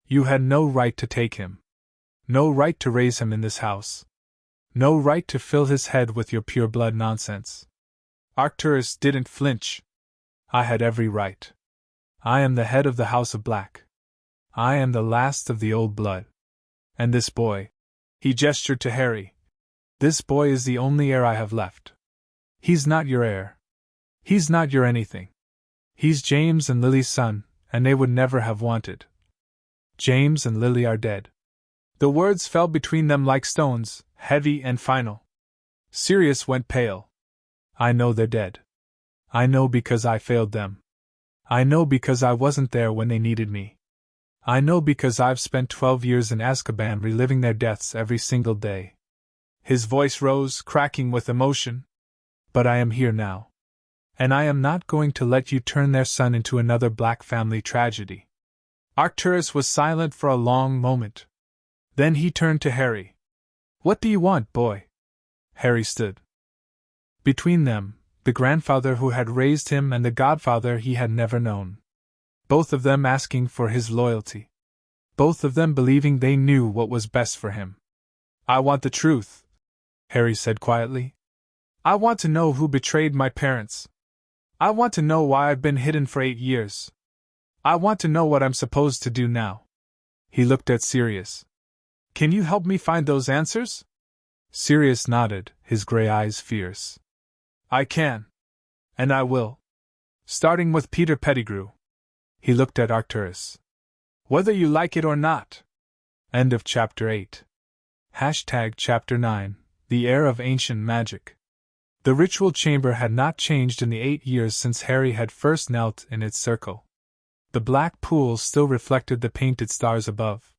You had no right to take him. No right to raise him in this house. No right to fill his head with your pureblood nonsense. Arcturus didn't flinch. I had every right. I am the head of the House of Black. I am the last of the old blood. And this boy, he gestured to Harry, this boy is the only heir I have left. He's not your heir. He's not your anything. He's James and Lily's son, and they would never have wanted. James and Lily are dead. The words fell between them like stones, heavy and final. Sirius went pale. I know they're dead. I know because I failed them. I know because I wasn't there when they needed me. I know because I've spent 12 years in Azkaban reliving their deaths every single day. His voice rose, cracking with emotion. But I am here now. And I am not going to let you turn their son into another Black family tragedy. Arcturus was silent for a long moment. Then he turned to Harry. What do you want, boy? Harry stood. Between them, the grandfather who had raised him and the godfather he had never known. Both of them asking for his loyalty. Both of them believing they knew what was best for him. I want the truth, Harry said quietly. I want to know who betrayed my parents. I want to know why I've been hidden for 8 years. I want to know what I'm supposed to do now. He looked at Sirius. Can you help me find those answers? Sirius nodded, his gray eyes fierce. I can. And I will. Starting with Peter Pettigrew. He looked at Arcturus. Whether you like it or not. End of Chapter 8. Chapter 9, The Heir of Ancient Magic. The ritual chamber had not changed in the 8 years since Harry had first knelt in its circle. The black pool still reflected the painted stars above.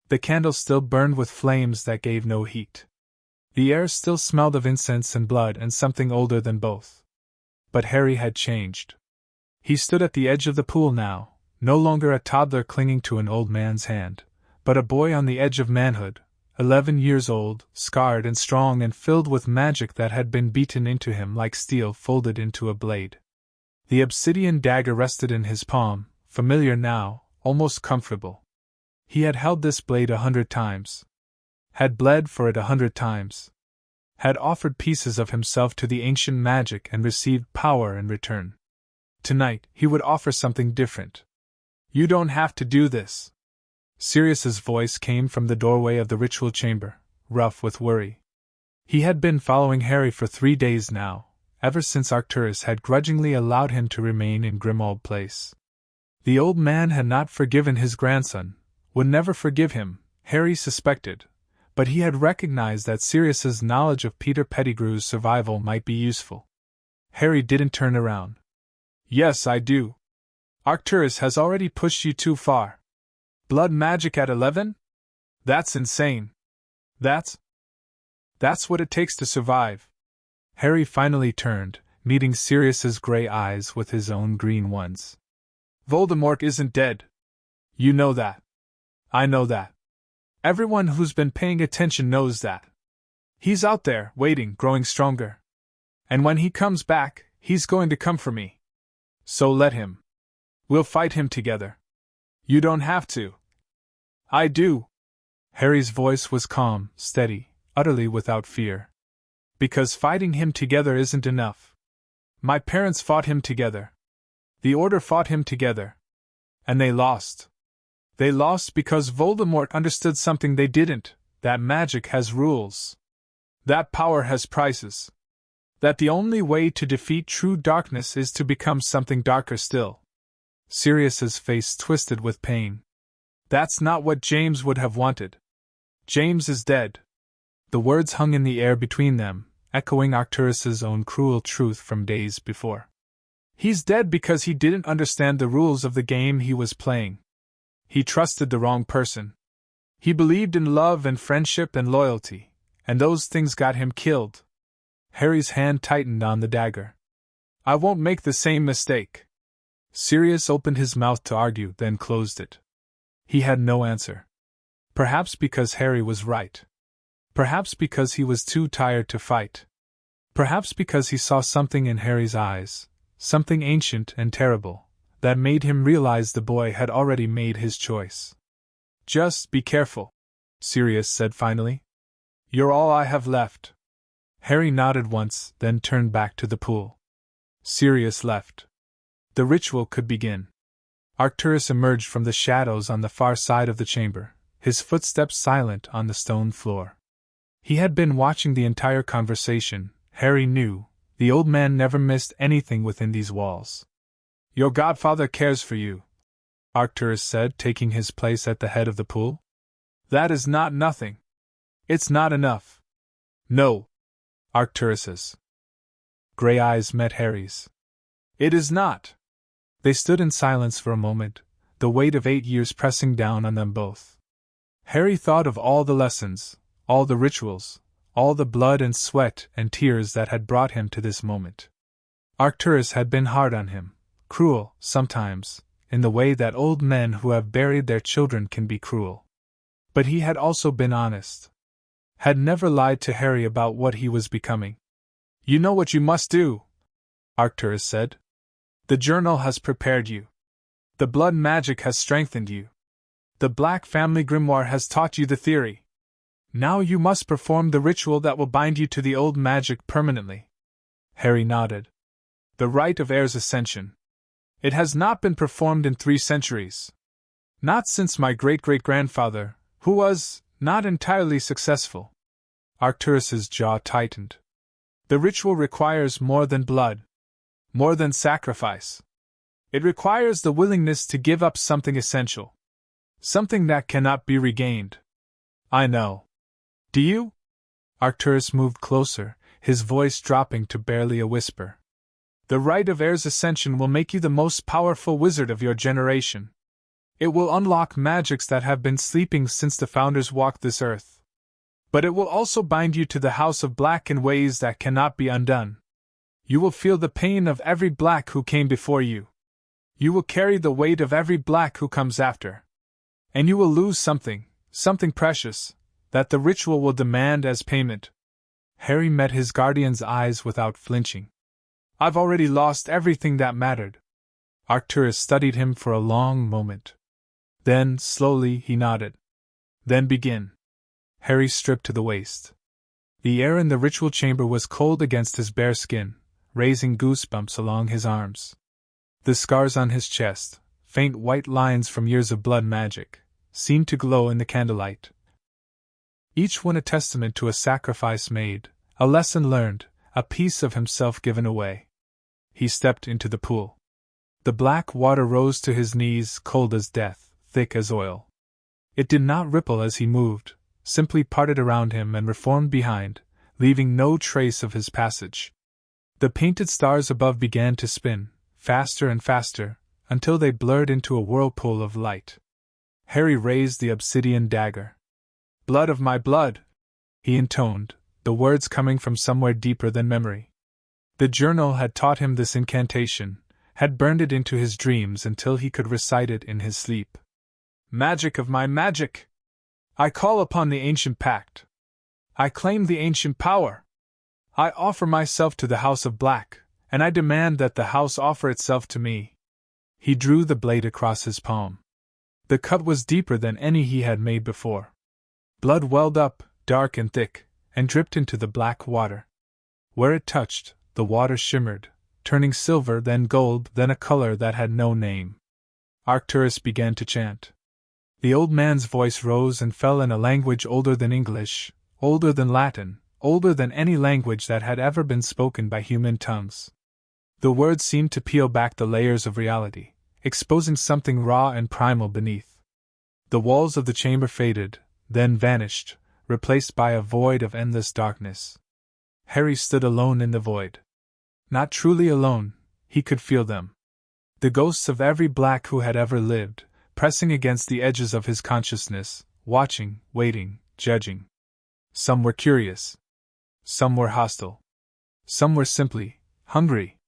The candle still burned with flames that gave no heat. The air still smelled of incense and blood and something older than both. But Harry had changed. He stood at the edge of the pool now, no longer a toddler clinging to an old man's hand, but a boy on the edge of manhood, 11 years old, scarred and strong and filled with magic that had been beaten into him like steel folded into a blade. The obsidian dagger rested in his palm, familiar now, almost comfortable. He had held this blade 100 times. Had bled for it 100 times. Had offered pieces of himself to the ancient magic and received power in return. Tonight, he would offer something different. You don't have to do this. Sirius's voice came from the doorway of the ritual chamber, rough with worry. He had been following Harry for 3 days now, ever since Arcturus had grudgingly allowed him to remain in Grimmauld Place. The old man had not forgiven his grandson, would never forgive him, Harry suspected, but he had recognized that Sirius's knowledge of Peter Pettigrew's survival might be useful. Harry didn't turn around. Yes, I do. Arcturus has already pushed you too far. Blood magic at 11? That's insane. That's what it takes to survive. Harry finally turned, meeting Sirius's gray eyes with his own green ones. Voldemort isn't dead. You know that. I know that. Everyone who's been paying attention knows that. He's out there, waiting, growing stronger. And when he comes back, he's going to come for me. So let him. We'll fight him together. You don't have to. I do. Harry's voice was calm, steady, utterly without fear. Because fighting him together isn't enough. My parents fought him together. The Order fought him together. And they lost. They lost because Voldemort understood something they didn't, that magic has rules. That power has prices. That the only way to defeat true darkness is to become something darker still. Sirius's face twisted with pain. That's not what James would have wanted. James is dead. The words hung in the air between them, echoing Arcturus's own cruel truth from days before. He's dead because he didn't understand the rules of the game he was playing. He trusted the wrong person. He believed in love and friendship and loyalty, and those things got him killed. Harry's hand tightened on the dagger. I won't make the same mistake. Sirius opened his mouth to argue, then closed it. He had no answer. Perhaps because Harry was right. Perhaps because he was too tired to fight. Perhaps because he saw something in Harry's eyes, something ancient and terrible, that made him realize the boy had already made his choice. Just be careful, Sirius said finally. You're all I have left. Harry nodded once, then turned back to the pool. Sirius left. The ritual could begin. Arcturus emerged from the shadows on the far side of the chamber, his footsteps silent on the stone floor. He had been watching the entire conversation. Harry knew, the old man never missed anything within these walls. Your godfather cares for you, Arcturus said, taking his place at the head of the pool. That is not nothing. It's not enough. No. Arcturus's gray eyes met Harry's. It is not. They stood in silence for a moment, the weight of 8 years pressing down on them both. Harry thought of all the lessons, all the rituals, all the blood and sweat and tears that had brought him to this moment. Arcturus had been hard on him, cruel, sometimes, in the way that old men who have buried their children can be cruel. But he had also been honest. Had never lied to Harry about what he was becoming. You know what you must do, Arcturus said. The journal has prepared you. The blood magic has strengthened you. The Black family grimoire has taught you the theory. Now you must perform the ritual that will bind you to the old magic permanently. Harry nodded. The rite of heir's ascension. It has not been performed in 3 centuries. Not since my great-great-grandfather, who was not entirely successful. Arcturus's jaw tightened. The ritual requires more than blood. More than sacrifice. It requires the willingness to give up something essential. Something that cannot be regained. I know. Do you? Arcturus moved closer, his voice dropping to barely a whisper. The rite of heir's ascension will make you the most powerful wizard of your generation. It will unlock magics that have been sleeping since the founders walked this earth. But it will also bind you to the House of Black in ways that cannot be undone. You will feel the pain of every Black who came before you. You will carry the weight of every Black who comes after. And you will lose something precious, that the ritual will demand as payment. Harry met his guardian's eyes without flinching. I've already lost everything that mattered. Arcturus studied him for a long moment. Then, slowly, he nodded. Then begin. Harry stripped to the waist. The air in the ritual chamber was cold against his bare skin, raising goosebumps along his arms. The scars on his chest, faint white lines from years of blood magic, seemed to glow in the candlelight. Each one a testament to a sacrifice made, a lesson learned, a piece of himself given away. He stepped into the pool. The black water rose to his knees, cold as death, thick as oil. It did not ripple as he moved, simply parted around him and reformed behind, leaving no trace of his passage. The painted stars above began to spin, faster and faster, until they blurred into a whirlpool of light. Harry raised the obsidian dagger. "Blood of my blood!" he intoned, the words coming from somewhere deeper than memory. The journal had taught him this incantation, had burned it into his dreams until he could recite it in his sleep. "Magic of my magic! I call upon the ancient pact. I claim the ancient power. I offer myself to the House of Black, and I demand that the house offer itself to me." He drew the blade across his palm. The cut was deeper than any he had made before. Blood welled up, dark and thick, and dripped into the black water. Where it touched, the water shimmered, turning silver, then gold, then a color that had no name. Arcturus began to chant. The old man's voice rose and fell in a language older than English, older than Latin, older than any language that had ever been spoken by human tongues. The words seemed to peel back the layers of reality, exposing something raw and primal beneath. The walls of the chamber faded, then vanished, replaced by a void of endless darkness. Harry stood alone in the void. Not truly alone, he could feel them. The ghosts of every Black who had ever lived, pressing against the edges of his consciousness, watching, waiting, judging. Some were curious. Some were hostile. Some were simply hungry.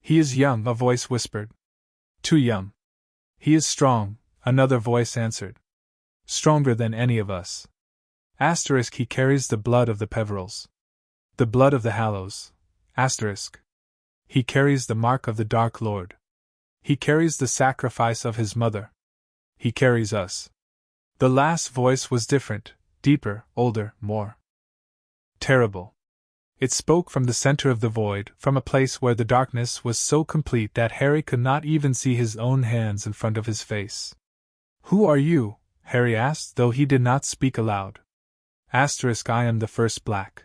"He is young," a voice whispered. "Too young." "He is strong," another voice answered. "Stronger than any of us." Asterisk, "He carries the blood of the Peverils. The blood of the Hallows." Asterisk. "He carries the mark of the Dark Lord. He carries the sacrifice of his mother. He carries us." The last voice was different, deeper, older, more terrible. It spoke from the center of the void, from a place where the darkness was so complete that Harry could not even see his own hands in front of his face. "Who are you?" Harry asked, though he did not speak aloud. Asterisk, "I am the first Black.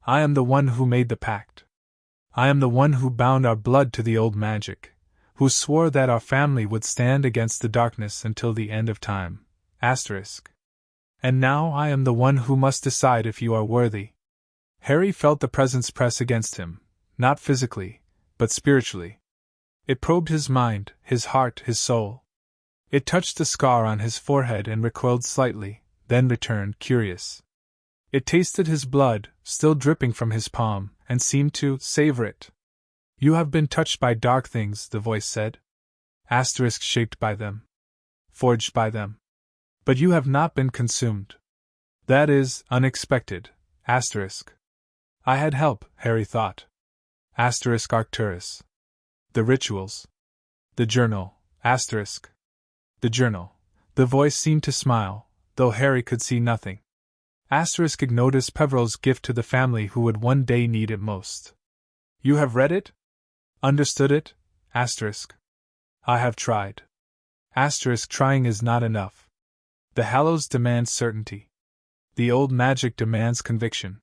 I am the one who made the pact. I am the one who bound our blood to the old magic, who swore that our family would stand against the darkness until the end of time. Asterisk. And now I am the one who must decide if you are worthy." Harry felt the presence press against him, not physically, but spiritually. It probed his mind, his heart, his soul. It touched the scar on his forehead and recoiled slightly, then returned, curious. It tasted his blood, still dripping from his palm, and seemed to savor it. "You have been touched by dark things," the voice said. Asterisk, "Shaped by them. Forged by them. But you have not been consumed. That is unexpected." Asterisk. "I had help," Harry thought. Asterisk, Arcturus. "The rituals. The journal." Asterisk. "The journal." The voice seemed to smile, though Harry could see nothing. Asterisk, "Ignotus Peveril's gift to the family who would one day need it most." "You have read it? Understood it?" Asterisk. "I have tried." Asterisk, "Trying is not enough. The Hallows demands certainty. The old magic demands conviction.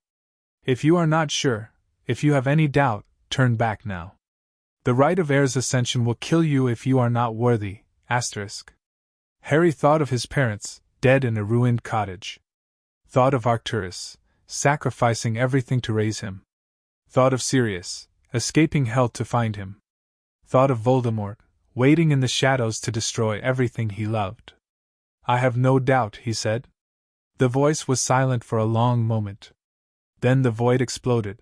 If you are not sure, if you have any doubt, turn back now. The right of heir's ascension will kill you if you are not worthy." Asterisk. Harry thought of his parents, dead in a ruined cottage. Thought of Arcturus, sacrificing everything to raise him. Thought of Sirius, escaping hell to find him. Thought of Voldemort, waiting in the shadows to destroy everything he loved. "I have no doubt," he said. The voice was silent for a long moment. Then the void exploded.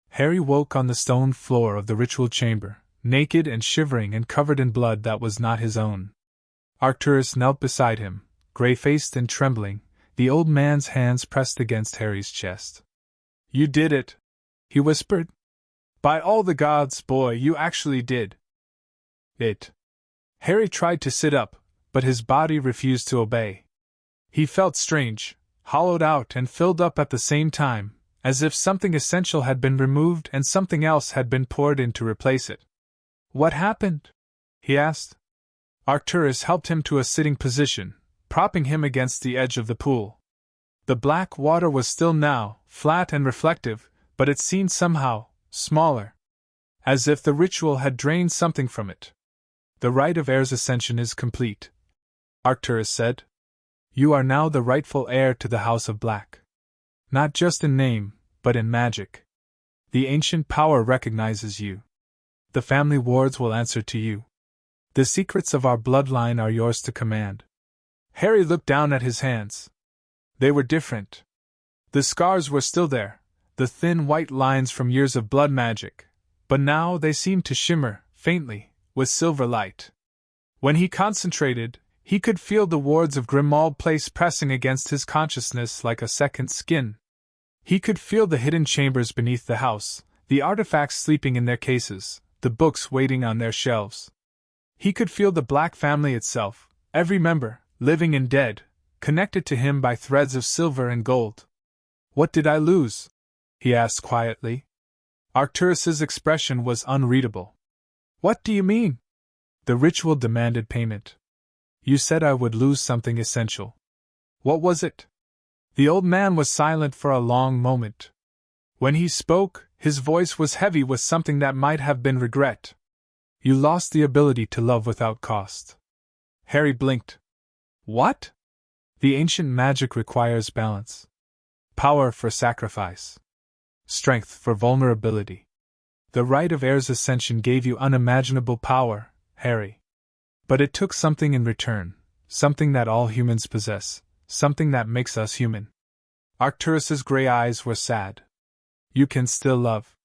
Harry woke on the stone floor of the ritual chamber, naked and shivering and covered in blood that was not his own. Arcturus knelt beside him, gray-faced and trembling, the old man's hands pressed against Harry's chest. "You did it," he whispered. "By all the gods, boy, you actually did it." Harry tried to sit up, but his body refused to obey. He felt strange, hollowed out and filled up at the same time, as if something essential had been removed and something else had been poured in to replace it. "What happened?" he asked. Arcturus helped him to a sitting position, propping him against the edge of the pool. The black water was still now, flat and reflective, but it seemed somehow smaller. As if the ritual had drained something from it. The rite of heir's ascension is complete, Arcturus said. You are now the rightful heir to the House of Black. Not just in name, but in magic. The ancient power recognizes you. The family wards will answer to you. The secrets of our bloodline are yours to command. Harry looked down at his hands. They were different. The scars were still there, the thin white lines from years of blood magic, but now they seemed to shimmer, faintly, with silver light. When he concentrated, he could feel the wards of Grimmauld Place pressing against his consciousness like a second skin. He could feel the hidden chambers beneath the house, the artifacts sleeping in their cases, the books waiting on their shelves. He could feel the Black family itself, every member, living and dead, connected to him by threads of silver and gold. What did I lose? He asked quietly. Arcturus's expression was unreadable. What do you mean? The ritual demanded payment. You said I would lose something essential. What was it? The old man was silent for a long moment. When he spoke, his voice was heavy with something that might have been regret. You lost the ability to love without cost. Harry blinked. What? The ancient magic requires balance. Power for sacrifice. Strength for vulnerability. The rite of heir's ascension gave you unimaginable power, Harry. But it took something in return, something that all humans possess, something that makes us human. Arcturus's gray eyes were sad. You can still love.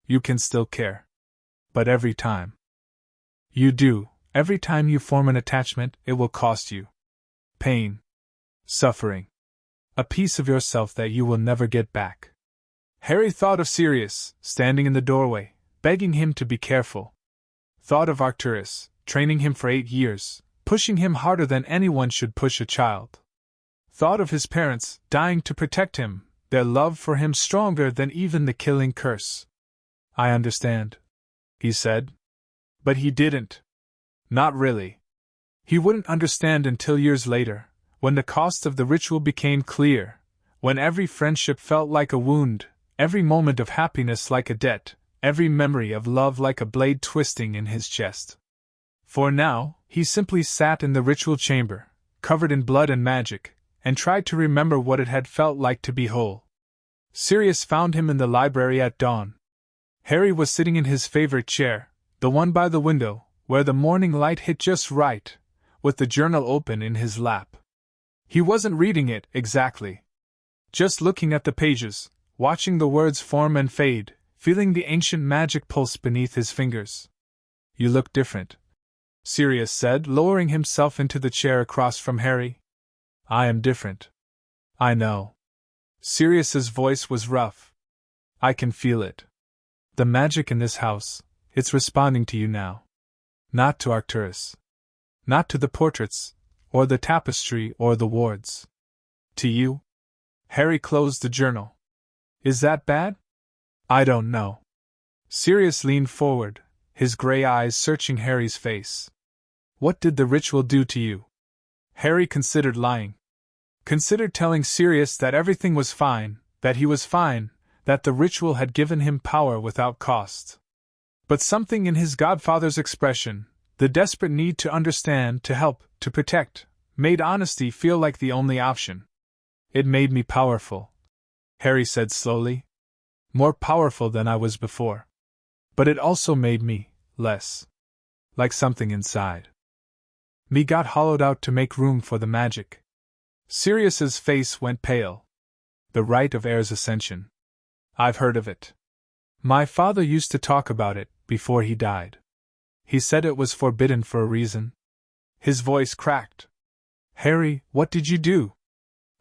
You can still care. But every time you do, every time you form an attachment, it will cost you pain, suffering, a piece of yourself that you will never get back. Harry thought of Sirius, standing in the doorway, begging him to be careful. Thought of Arcturus, training him for 8 years, pushing him harder than anyone should push a child. Thought of his parents, dying to protect him, their love for him stronger than even the killing curse. I understand, he said. But he didn't. Not really. He wouldn't understand until years later, when the cost of the ritual became clear, when every friendship felt like a wound, every moment of happiness like a debt, every memory of love like a blade twisting in his chest. For now, he simply sat in the ritual chamber, covered in blood and magic, and tried to remember what it had felt like to be whole. Sirius found him in the library at dawn. Harry was sitting in his favorite chair, the one by the window, where the morning light hit just right, with the journal open in his lap. He wasn't reading it, exactly. Just looking at the pages, watching the words form and fade, feeling the ancient magic pulse beneath his fingers. You look different, Sirius said, lowering himself into the chair across from Harry. I am different. I know. Sirius's voice was rough. I can feel it. The magic in this house, it's responding to you now. Not to Arcturus. Not to the portraits, or the tapestry, or the wards. To you. Harry closed the journal. Is that bad? I don't know. Sirius leaned forward, his gray eyes searching Harry's face. What did the ritual do to you? Harry considered lying. Considered telling Sirius that everything was fine, that he was fine, that the ritual had given him power without cost. But something in his godfather's expression, the desperate need to understand, to help, to protect, made honesty feel like the only option. It made me powerful, Harry said slowly. More powerful than I was before. But it also made me less. Like something inside me got hollowed out to make room for the magic. Sirius's face went pale. The rite of heir's ascension. I've heard of it. My father used to talk about it before he died. He said it was forbidden for a reason. His voice cracked. Harry, what did you do?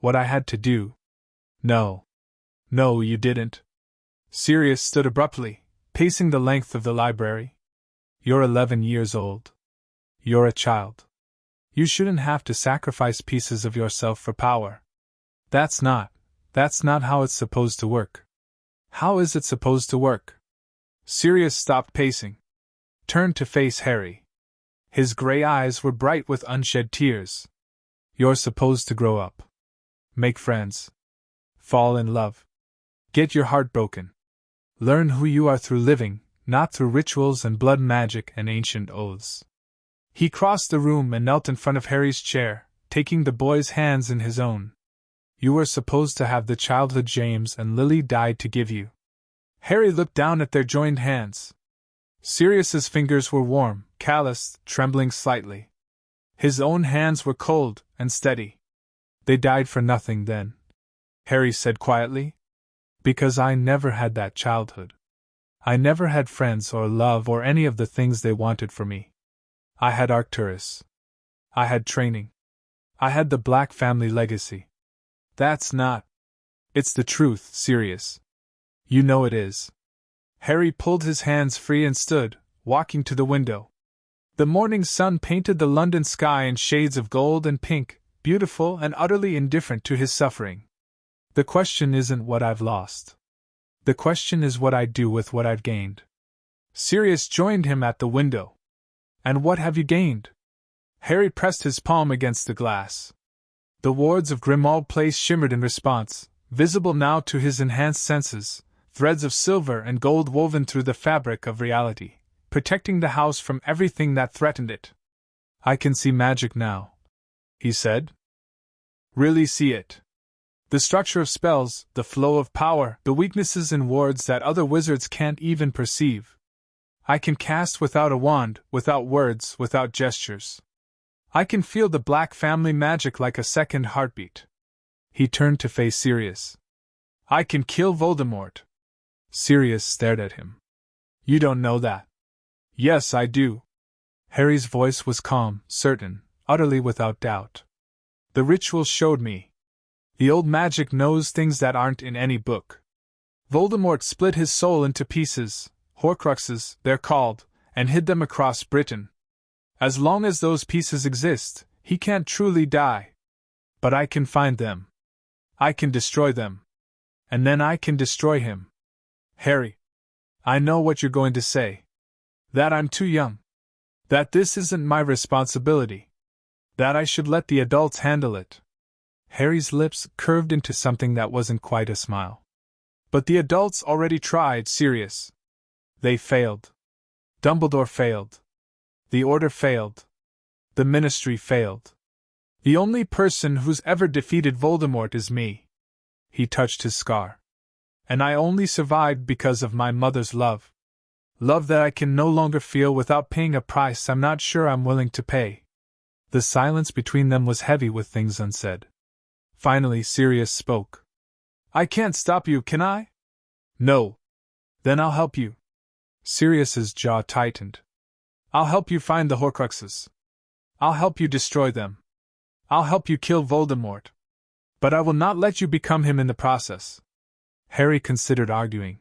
What I had to do. No. No, you didn't. Sirius stood abruptly, pacing the length of the library. You're 11 years old. You're a child. You shouldn't have to sacrifice pieces of yourself for power. That's not how it's supposed to work. How is it supposed to work? Sirius stopped pacing. Turned to face Harry. His gray eyes were bright with unshed tears. You're supposed to grow up. Make friends. Fall in love. Get your heart broken. Learn who you are through living, not through rituals and blood magic and ancient oaths. He crossed the room and knelt in front of Harry's chair, taking the boy's hands in his own. You were supposed to have the childhood James and Lily died to give you. Harry looked down at their joined hands. Sirius's fingers were warm, calloused, trembling slightly. His own hands were cold and steady. They died for nothing then, Harry said quietly. Because I never had that childhood. I never had friends or love or any of the things they wanted for me. I had Arcturus. I had training. I had the Black family legacy. That's not. It's the truth, Sirius. You know it is. Harry pulled his hands free and stood, walking to the window. The morning sun painted the London sky in shades of gold and pink, beautiful and utterly indifferent to his suffering. The question isn't what I've lost. The question is what I do with what I've gained. Sirius joined him at the window. And what have you gained? Harry pressed his palm against the glass. The wards of Grimmauld Place shimmered in response, visible now to his enhanced senses, threads of silver and gold woven through the fabric of reality, protecting the house from everything that threatened it. I can see magic now, he said. Really see it. The structure of spells, the flow of power, the weaknesses in wards that other wizards can't even perceive. I can cast without a wand, without words, without gestures. I can feel the Black family magic like a second heartbeat. He turned to face Sirius. I can kill Voldemort. Sirius stared at him. You don't know that. Yes, I do. Harry's voice was calm, certain, utterly without doubt. The ritual showed me. The old magic knows things that aren't in any book. Voldemort split his soul into pieces, Horcruxes, they're called, and hid them across Britain. As long as those pieces exist, he can't truly die. But I can find them. I can destroy them. And then I can destroy him. Harry, I know what you're going to say. That I'm too young. That this isn't my responsibility. That I should let the adults handle it. Harry's lips curved into something that wasn't quite a smile. But the adults already tried, Sirius. They failed. Dumbledore failed. The Order failed. The Ministry failed. The only person who's ever defeated Voldemort is me. He touched his scar. And I only survived because of my mother's love. Love that I can no longer feel without paying a price I'm not sure I'm willing to pay. The silence between them was heavy with things unsaid. Finally, Sirius spoke. I can't stop you, can I? No. Then I'll help you. Sirius's jaw tightened. I'll help you find the Horcruxes. I'll help you destroy them. I'll help you kill Voldemort. But I will not let you become him in the process. Harry considered arguing.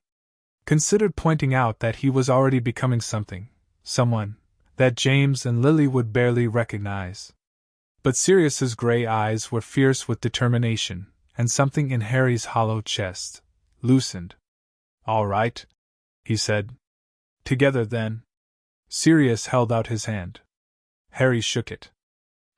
Considered pointing out that he was already becoming something, someone, that James and Lily would barely recognize. But Sirius's gray eyes were fierce with determination, and something in Harry's hollow chest loosened. All right, he said. Together then. Sirius held out his hand. Harry shook it.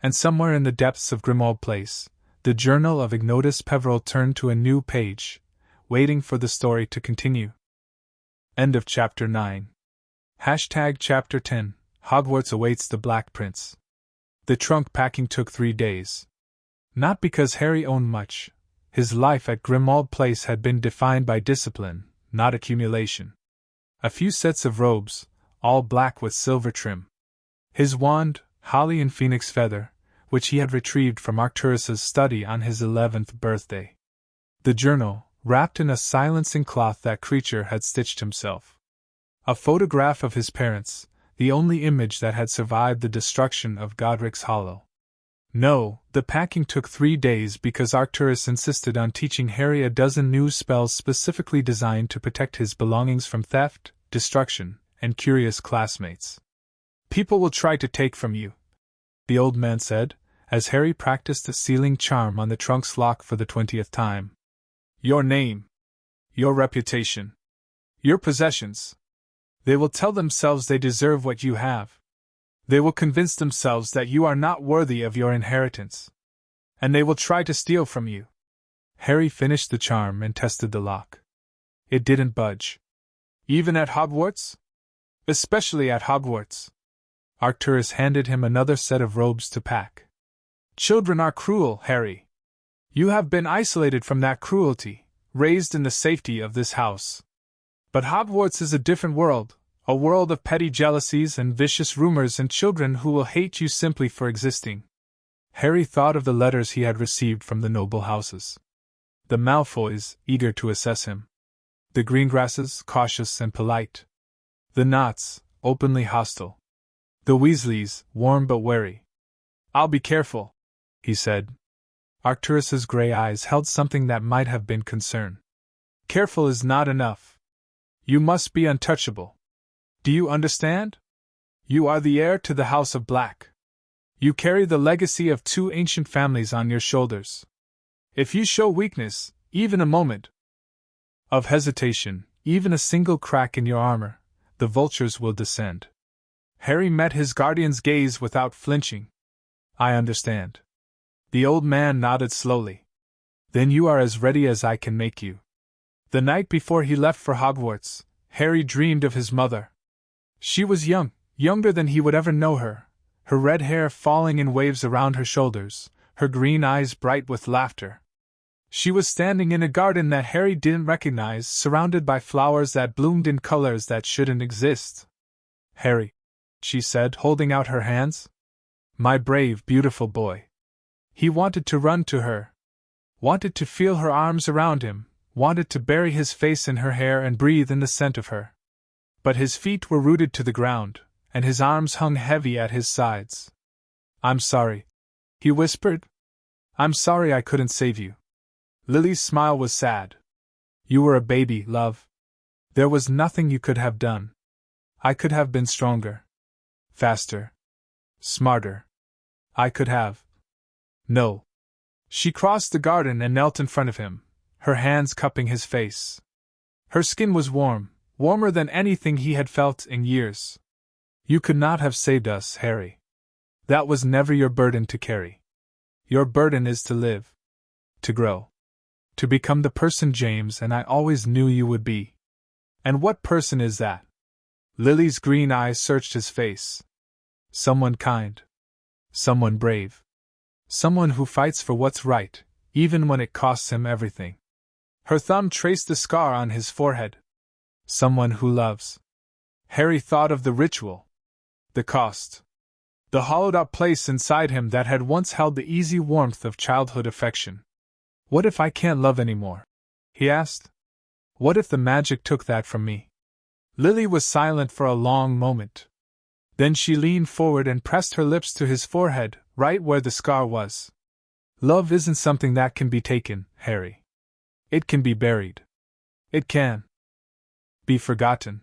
And somewhere in the depths of Grimmauld Place, the journal of Ignotus Peverell turned to a new page, waiting for the story to continue. End of Chapter 9. Chapter 10. Hogwarts awaits the Black Prince. The trunk packing took 3 days. Not because Harry owned much. His life at Grimmauld Place had been defined by discipline, not accumulation. A few sets of robes, all black with silver trim. His wand, holly and phoenix feather, which he had retrieved from Arcturus's study on his 11th birthday. The journal, wrapped in a silencing cloth that creature had stitched himself. A photograph of his parents, the only image that had survived the destruction of Godric's Hollow. No, the packing took 3 days because Arcturus insisted on teaching Harry a dozen new spells specifically designed to protect his belongings from theft, destruction, and curious classmates. People will try to take from you, the old man said, as Harry practiced the sealing charm on the trunk's lock for the 20th time. Your name. Your reputation. Your possessions. They will tell themselves they deserve what you have. They will convince themselves that you are not worthy of your inheritance. And they will try to steal from you. Harry finished the charm and tested the lock. It didn't budge. Even at Hogwarts? Especially at Hogwarts. Arcturus handed him another set of robes to pack. Children are cruel, Harry. You have been isolated from that cruelty, raised in the safety of this house. But Hogwarts is a different world, a world of petty jealousies and vicious rumors and children who will hate you simply for existing. Harry thought of the letters he had received from the noble houses. The Malfoys, eager to assess him. The Greengrasses, cautious and polite. The Knots, openly hostile. The Weasleys, warm but wary. I'll be careful, he said. Arcturus's gray eyes held something that might have been concern. Careful is not enough. You must be untouchable. Do you understand? You are the heir to the House of Black. You carry the legacy of 2 ancient families on your shoulders. If you show weakness, even a moment of hesitation, even a single crack in your armor, the vultures will descend. Harry met his guardian's gaze without flinching. I understand. The old man nodded slowly. Then you are as ready as I can make you. The night before he left for Hogwarts, Harry dreamed of his mother. She was young, younger than he would ever know her, her red hair falling in waves around her shoulders, her green eyes bright with laughter. She was standing in a garden that Harry didn't recognize, surrounded by flowers that bloomed in colors that shouldn't exist. Harry, she said, holding out her hands. My brave, beautiful boy. He wanted to run to her. Wanted to feel her arms around him, wanted to bury his face in her hair and breathe in the scent of her. But his feet were rooted to the ground, and his arms hung heavy at his sides. I'm sorry, he whispered. I'm sorry I couldn't save you. Lily's smile was sad. You were a baby, love. There was nothing you could have done. I could have been stronger. Faster. Smarter. I could have. No. She crossed the garden and knelt in front of him, her hands cupping his face. Her skin was warm, warmer than anything he had felt in years. You could not have saved us, Harry. That was never your burden to carry. Your burden is to live. To grow. To become the person James and I always knew you would be. And what person is that? Lily's green eyes searched his face. Someone kind. Someone brave. Someone who fights for what's right, even when it costs him everything. Her thumb traced the scar on his forehead. Someone who loves. Harry thought of the ritual. The cost. The hollowed-out place inside him that had once held the easy warmth of childhood affection. What if I can't love anymore? He asked. What if the magic took that from me? Lily was silent for a long moment. Then she leaned forward and pressed her lips to his forehead, right where the scar was. Love isn't something that can be taken, Harry. It can be buried. It can be forgotten.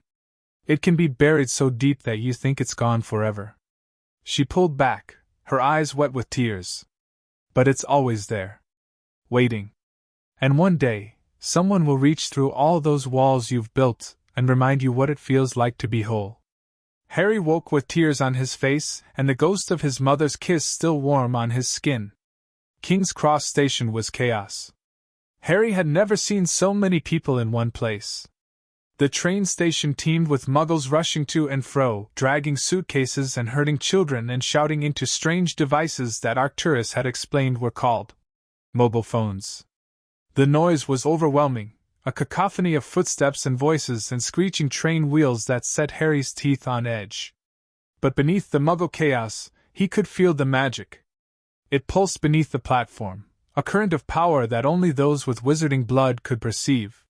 It can be buried so deep that you think it's gone forever. She pulled back, her eyes wet with tears. But it's always there. Waiting. And one day, someone will reach through all those walls you've built and remind you what it feels like to be whole. Harry woke with tears on his face and the ghost of his mother's kiss still warm on his skin. King's Cross Station was chaos. Harry had never seen so many people in one place. The train station teemed with muggles rushing to and fro, dragging suitcases and herding children and shouting into strange devices that Arcturus had explained were called mobile phones. The noise was overwhelming, a cacophony of footsteps and voices and screeching train wheels that set Harry's teeth on edge. But beneath the muggle chaos, he could feel the magic. It pulsed beneath the platform, a current of power that only those with wizarding blood could perceive.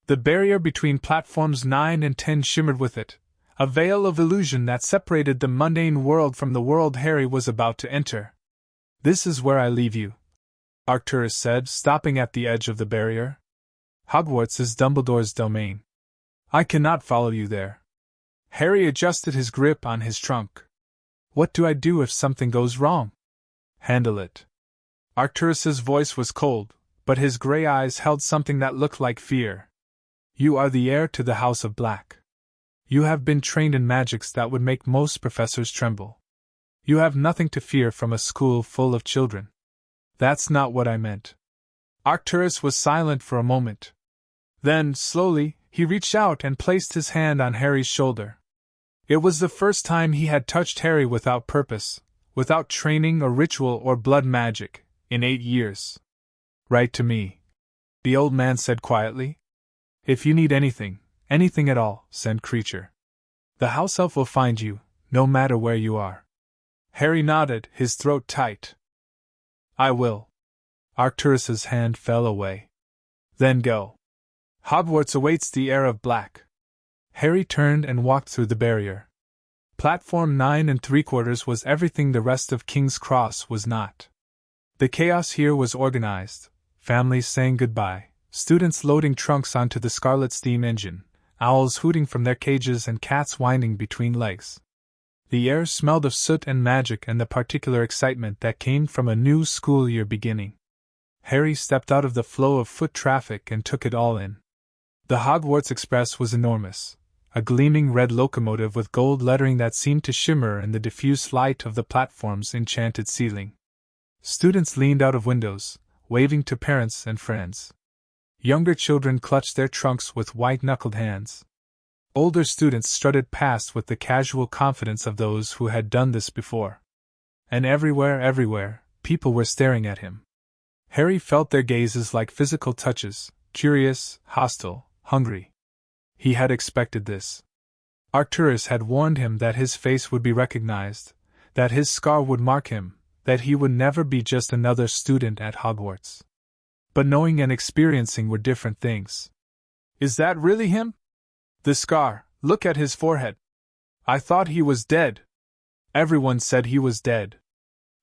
The barrier between platforms 9 and 10 shimmered with it, a veil of illusion that separated the mundane world from the world Harry was about to enter. This is where I leave you, Arcturus said, stopping at the edge of the barrier. Hogwarts is Dumbledore's domain. I cannot follow you there. Harry adjusted his grip on his trunk. What do I do if something goes wrong? Handle it. Arcturus's voice was cold, but his gray eyes held something that looked like fear. You are the heir to the House of Black. You have been trained in magics that would make most professors tremble. You have nothing to fear from a school full of children. That's not what I meant. Arcturus was silent for a moment. Then, slowly, he reached out and placed his hand on Harry's shoulder. It was the first time he had touched Harry without purpose, without training or ritual or blood magic, in 8 years. "Write to me," the old man said quietly. "If you need anything, anything at all, send creature. The house elf will find you, no matter where you are." Harry nodded, his throat tight. "I will." Arcturus's hand fell away. "Then go. Hogwarts awaits the heir of Black." Harry turned and walked through the barrier. Platform 9 3/4 was everything the rest of King's Cross was not. The chaos here was organized, families saying goodbye, students loading trunks onto the Scarlet steam engine, owls hooting from their cages and cats whining between legs. The air smelled of soot and magic and the particular excitement that came from a new school year beginning. Harry stepped out of the flow of foot traffic and took it all in. The Hogwarts Express was enormous, a gleaming red locomotive with gold lettering that seemed to shimmer in the diffuse light of the platform's enchanted ceiling. Students leaned out of windows, waving to parents and friends. Younger children clutched their trunks with white-knuckled hands. Older students strutted past with the casual confidence of those who had done this before. And everywhere, people were staring at him. Harry felt their gazes like physical touches, curious, hostile, hungry. He had expected this. Arcturus had warned him that his face would be recognized, that his scar would mark him, that he would never be just another student at Hogwarts. But knowing and experiencing were different things. "Is that really him? The scar, look at his forehead. I thought he was dead." Everyone said he was dead.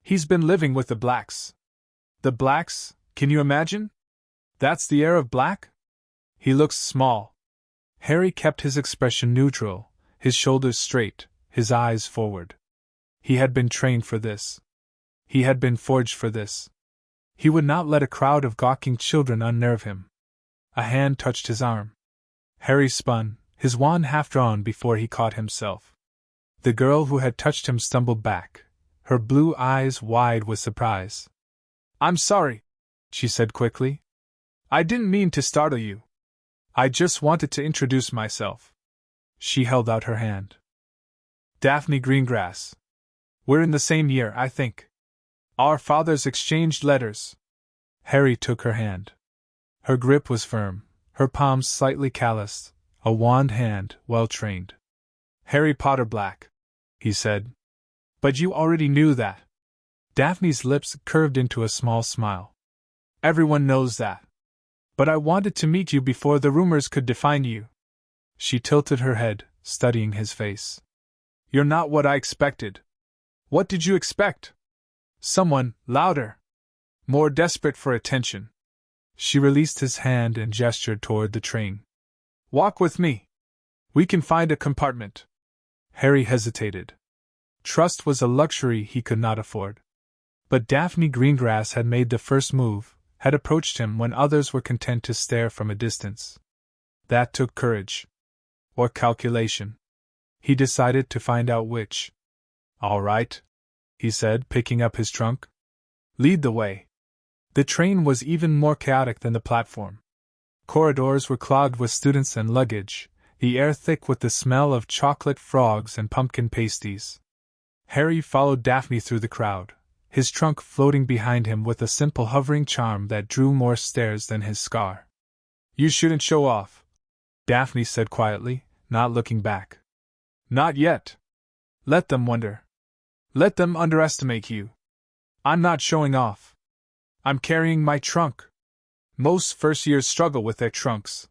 "He's been living with the Blacks." "The Blacks? Can you imagine? That's the heir of Black?" "He looks small." Harry kept his expression neutral, his shoulders straight, his eyes forward. He had been trained for this. He had been forged for this. He would not let a crowd of gawking children unnerve him. A hand touched his arm. Harry spun, his wand half drawn before he caught himself. The girl who had touched him stumbled back, her blue eyes wide with surprise. "I'm sorry," she said quickly. "I didn't mean to startle you. I just wanted to introduce myself." She held out her hand. "Daphne Greengrass. We're in the same year, I think. Our fathers exchanged letters." Harry took her hand. Her grip was firm, her palms slightly calloused, a wand hand, well trained. "Harry Potter Black," he said. "But you already knew that." Daphne's lips curved into a small smile. "Everyone knows that. But I wanted to meet you before the rumors could define you." She tilted her head, studying his face. "You're not what I expected." "What did you expect?" "Someone louder. More desperate for attention." She released his hand and gestured toward the train. "Walk with me. We can find a compartment." Harry hesitated. Trust was a luxury he could not afford. But Daphne Greengrass had made the first move, had approached him when others were content to stare from a distance. That took courage. Or calculation. He decided to find out which. "All right," he said, picking up his trunk. "Lead the way." The train was even more chaotic than the platform. Corridors were clogged with students and luggage, the air thick with the smell of chocolate frogs and pumpkin pasties. Harry followed Daphne through the crowd, his trunk floating behind him with a simple hovering charm that drew more stares than his scar. "You shouldn't show off," Daphne said quietly, not looking back. "Not yet. Let them wonder. Let them underestimate you. I'm not showing off. I'm carrying my trunk." Most first years struggle with their trunks.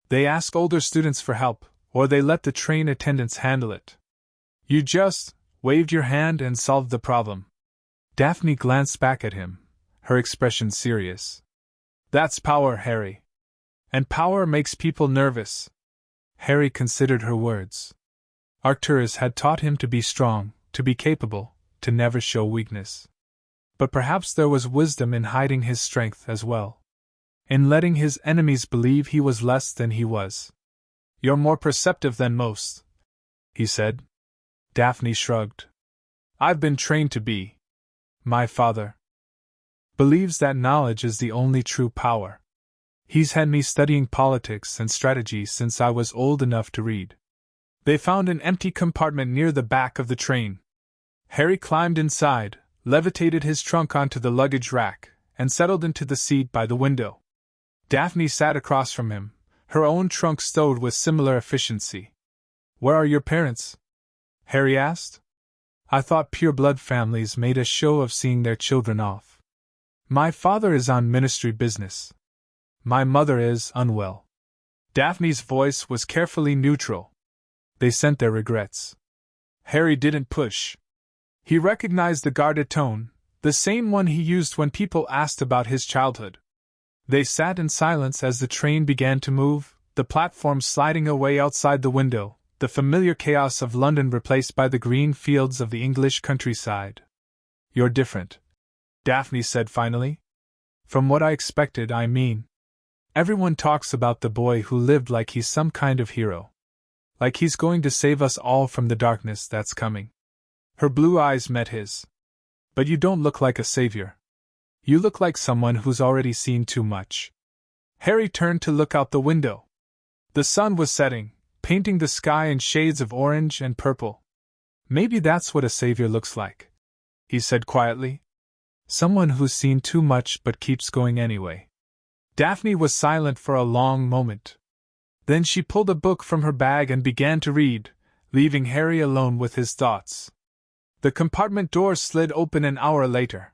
They ask older students for help, or they let the train attendants handle it. You just waved your hand and solved the problem. Daphne glanced back at him, her expression serious. "That's power, Harry. And power makes people nervous." Harry considered her words. Arcturus had taught him to be strong, to be capable, to never show weakness. But perhaps there was wisdom in hiding his strength as well. In letting his enemies believe he was less than he was. "You're more perceptive than most," he said. Daphne shrugged. "I've been trained to be. My father believes that knowledge is the only true power. He's had me studying politics and strategy since I was old enough to read. They found an empty compartment near the back of the train. Harry climbed inside, levitated his trunk onto the luggage rack, and settled into the seat by the window. Daphne sat across from him, her own trunk stowed with similar efficiency. "Where are your parents?" Harry asked. "I thought pureblood families made a show of seeing their children off. My father is on ministry business. My mother is unwell." Daphne's voice was carefully neutral. "They sent their regrets." Harry didn't push. He recognized the guarded tone, the same one he used when people asked about his childhood. They sat in silence as the train began to move, the platform sliding away outside the window, the familiar chaos of London replaced by the green fields of the English countryside. "You're different," Daphne said finally. "From what I expected, I mean. Everyone talks about the boy who lived like he's some kind of hero. Like he's going to save us all from the darkness that's coming." Her blue eyes met his. "But you don't look like a savior. You look like someone who's already seen too much." Harry turned to look out the window. The sun was setting, painting the sky in shades of orange and purple. "Maybe that's what a savior looks like," he said quietly. "Someone who's seen too much but keeps going anyway." Daphne was silent for a long moment. Then she pulled a book from her bag and began to read, leaving Harry alone with his thoughts. The compartment door slid open an hour later.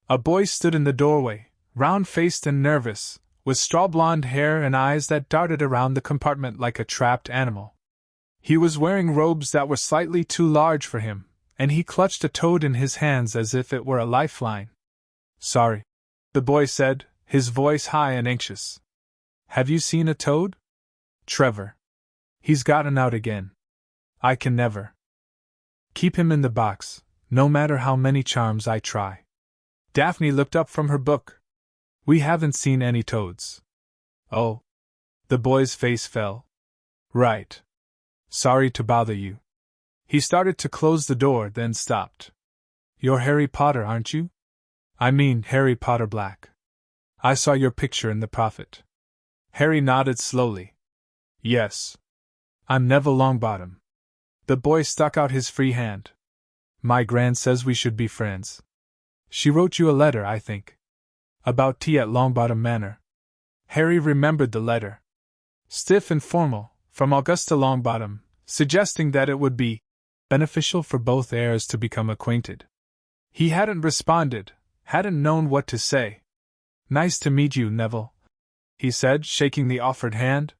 A boy stood in the doorway, round-faced and nervous, with straw-blonde hair and eyes that darted around the compartment like a trapped animal. He was wearing robes that were slightly too large for him, and he clutched a toad in his hands as if it were a lifeline. "Sorry," the boy said, his voice high and anxious. "Have you seen a toad?" "Trevor. He's gotten out again. I can never keep him in the box, no matter how many charms I try." Daphne looked up from her book. "We haven't seen any toads." "Oh." The boy's face fell. "Right. Sorry to bother you." He started to close the door, then stopped. "You're Harry Potter, aren't you? I mean Harry Potter Black. I saw your picture in the Prophet." Harry nodded slowly. "Yes. I'm Neville Longbottom." The boy stuck out his free hand. "My Gran says we should be friends. She wrote you a letter, I think. About tea at Longbottom Manor." Harry remembered the letter. Stiff and formal, from Augusta Longbottom, suggesting that it would be beneficial for both heirs to become acquainted. He hadn't responded, hadn't known what to say. "Nice to meet you, Neville," he said, shaking the offered hand.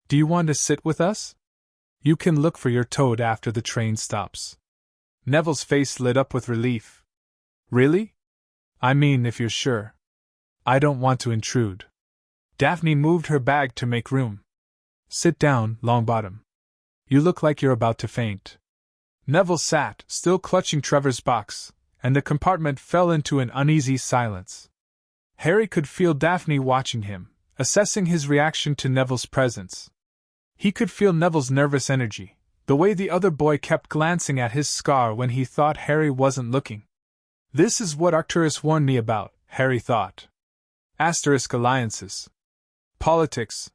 "Do you want to sit with us? You can look for your toad after the train stops." Neville's face lit up with relief. "Really? I mean, if you're sure. I don't want to intrude." Daphne moved her bag to make room. "Sit down, Longbottom. You look like you're about to faint." Neville sat, still clutching Trevor's box, and the compartment fell into an uneasy silence. Harry could feel Daphne watching him, assessing his reaction to Neville's presence. He could feel Neville's nervous energy, the way the other boy kept glancing at his scar when he thought Harry wasn't looking. "This is what Arcturus warned me about," Harry thought. Asterisk alliances. Politics.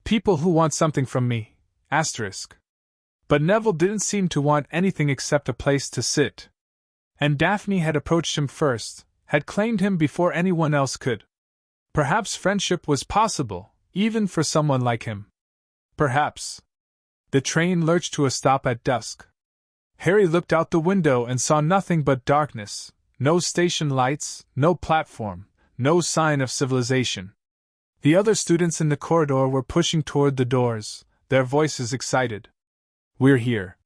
People who want something from me. Asterisk. But Neville didn't seem to want anything except a place to sit. And Daphne had approached him first, had claimed him before anyone else could. Perhaps friendship was possible, even for someone like him. Perhaps. The train lurched to a stop at dusk. Harry looked out the window and saw nothing but darkness, no station lights, no platform, no sign of civilization. The other students in the corridor were pushing toward the doors, their voices excited. "We're here,"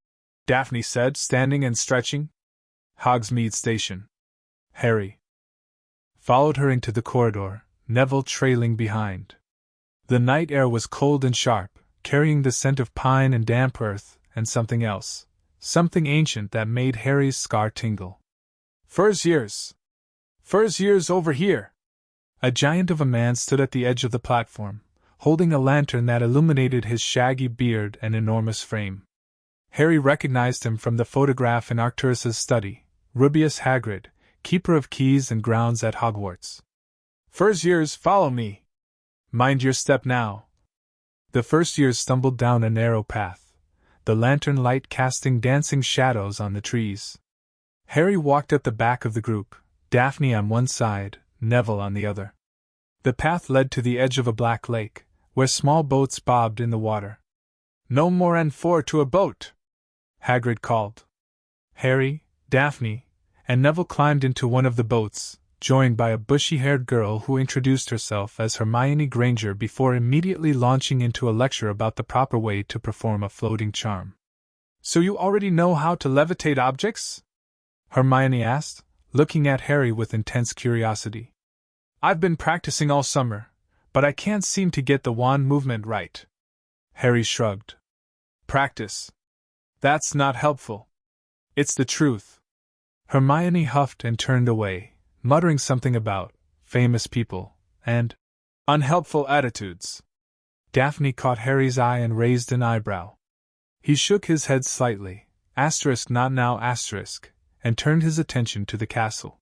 Daphne said, standing and stretching. "Hogsmeade Station." Harry followed her into the corridor, Neville trailing behind. The night air was cold and sharp, carrying the scent of pine and damp earth, and something else, something ancient that made Harry's scar tingle. "Fur's years! Fur's years over here!" A giant of a man stood at the edge of the platform, holding a lantern that illuminated his shaggy beard and enormous frame. Harry recognized him from the photograph in Arcturus's study, Rubeus Hagrid, keeper of keys and grounds at Hogwarts. "Fur's years, follow me! Mind your step now." The first years stumbled down a narrow path. the lantern light casting dancing shadows on the trees. Harry walked at the back of the group, Daphne on one side, Neville on the other. The path led to the edge of a black lake, where small boats bobbed in the water. "No more N4 to a boat!" Hagrid called. Harry, Daphne, and Neville climbed into one of the boats, joined by a bushy-haired girl who introduced herself as Hermione Granger before immediately launching into a lecture about the proper way to perform a floating charm. "So you already know how to levitate objects?" Hermione asked, looking at Harry with intense curiosity. "I've been practicing all summer, but I can't seem to get the wand movement right." Harry shrugged. "Practice. That's not helpful. It's the truth." Hermione huffed and turned away, muttering something about famous people and unhelpful attitudes. Daphne caught Harry's eye and raised an eyebrow. He shook his head slightly, asterisk not now asterisk, and turned his attention to the castle.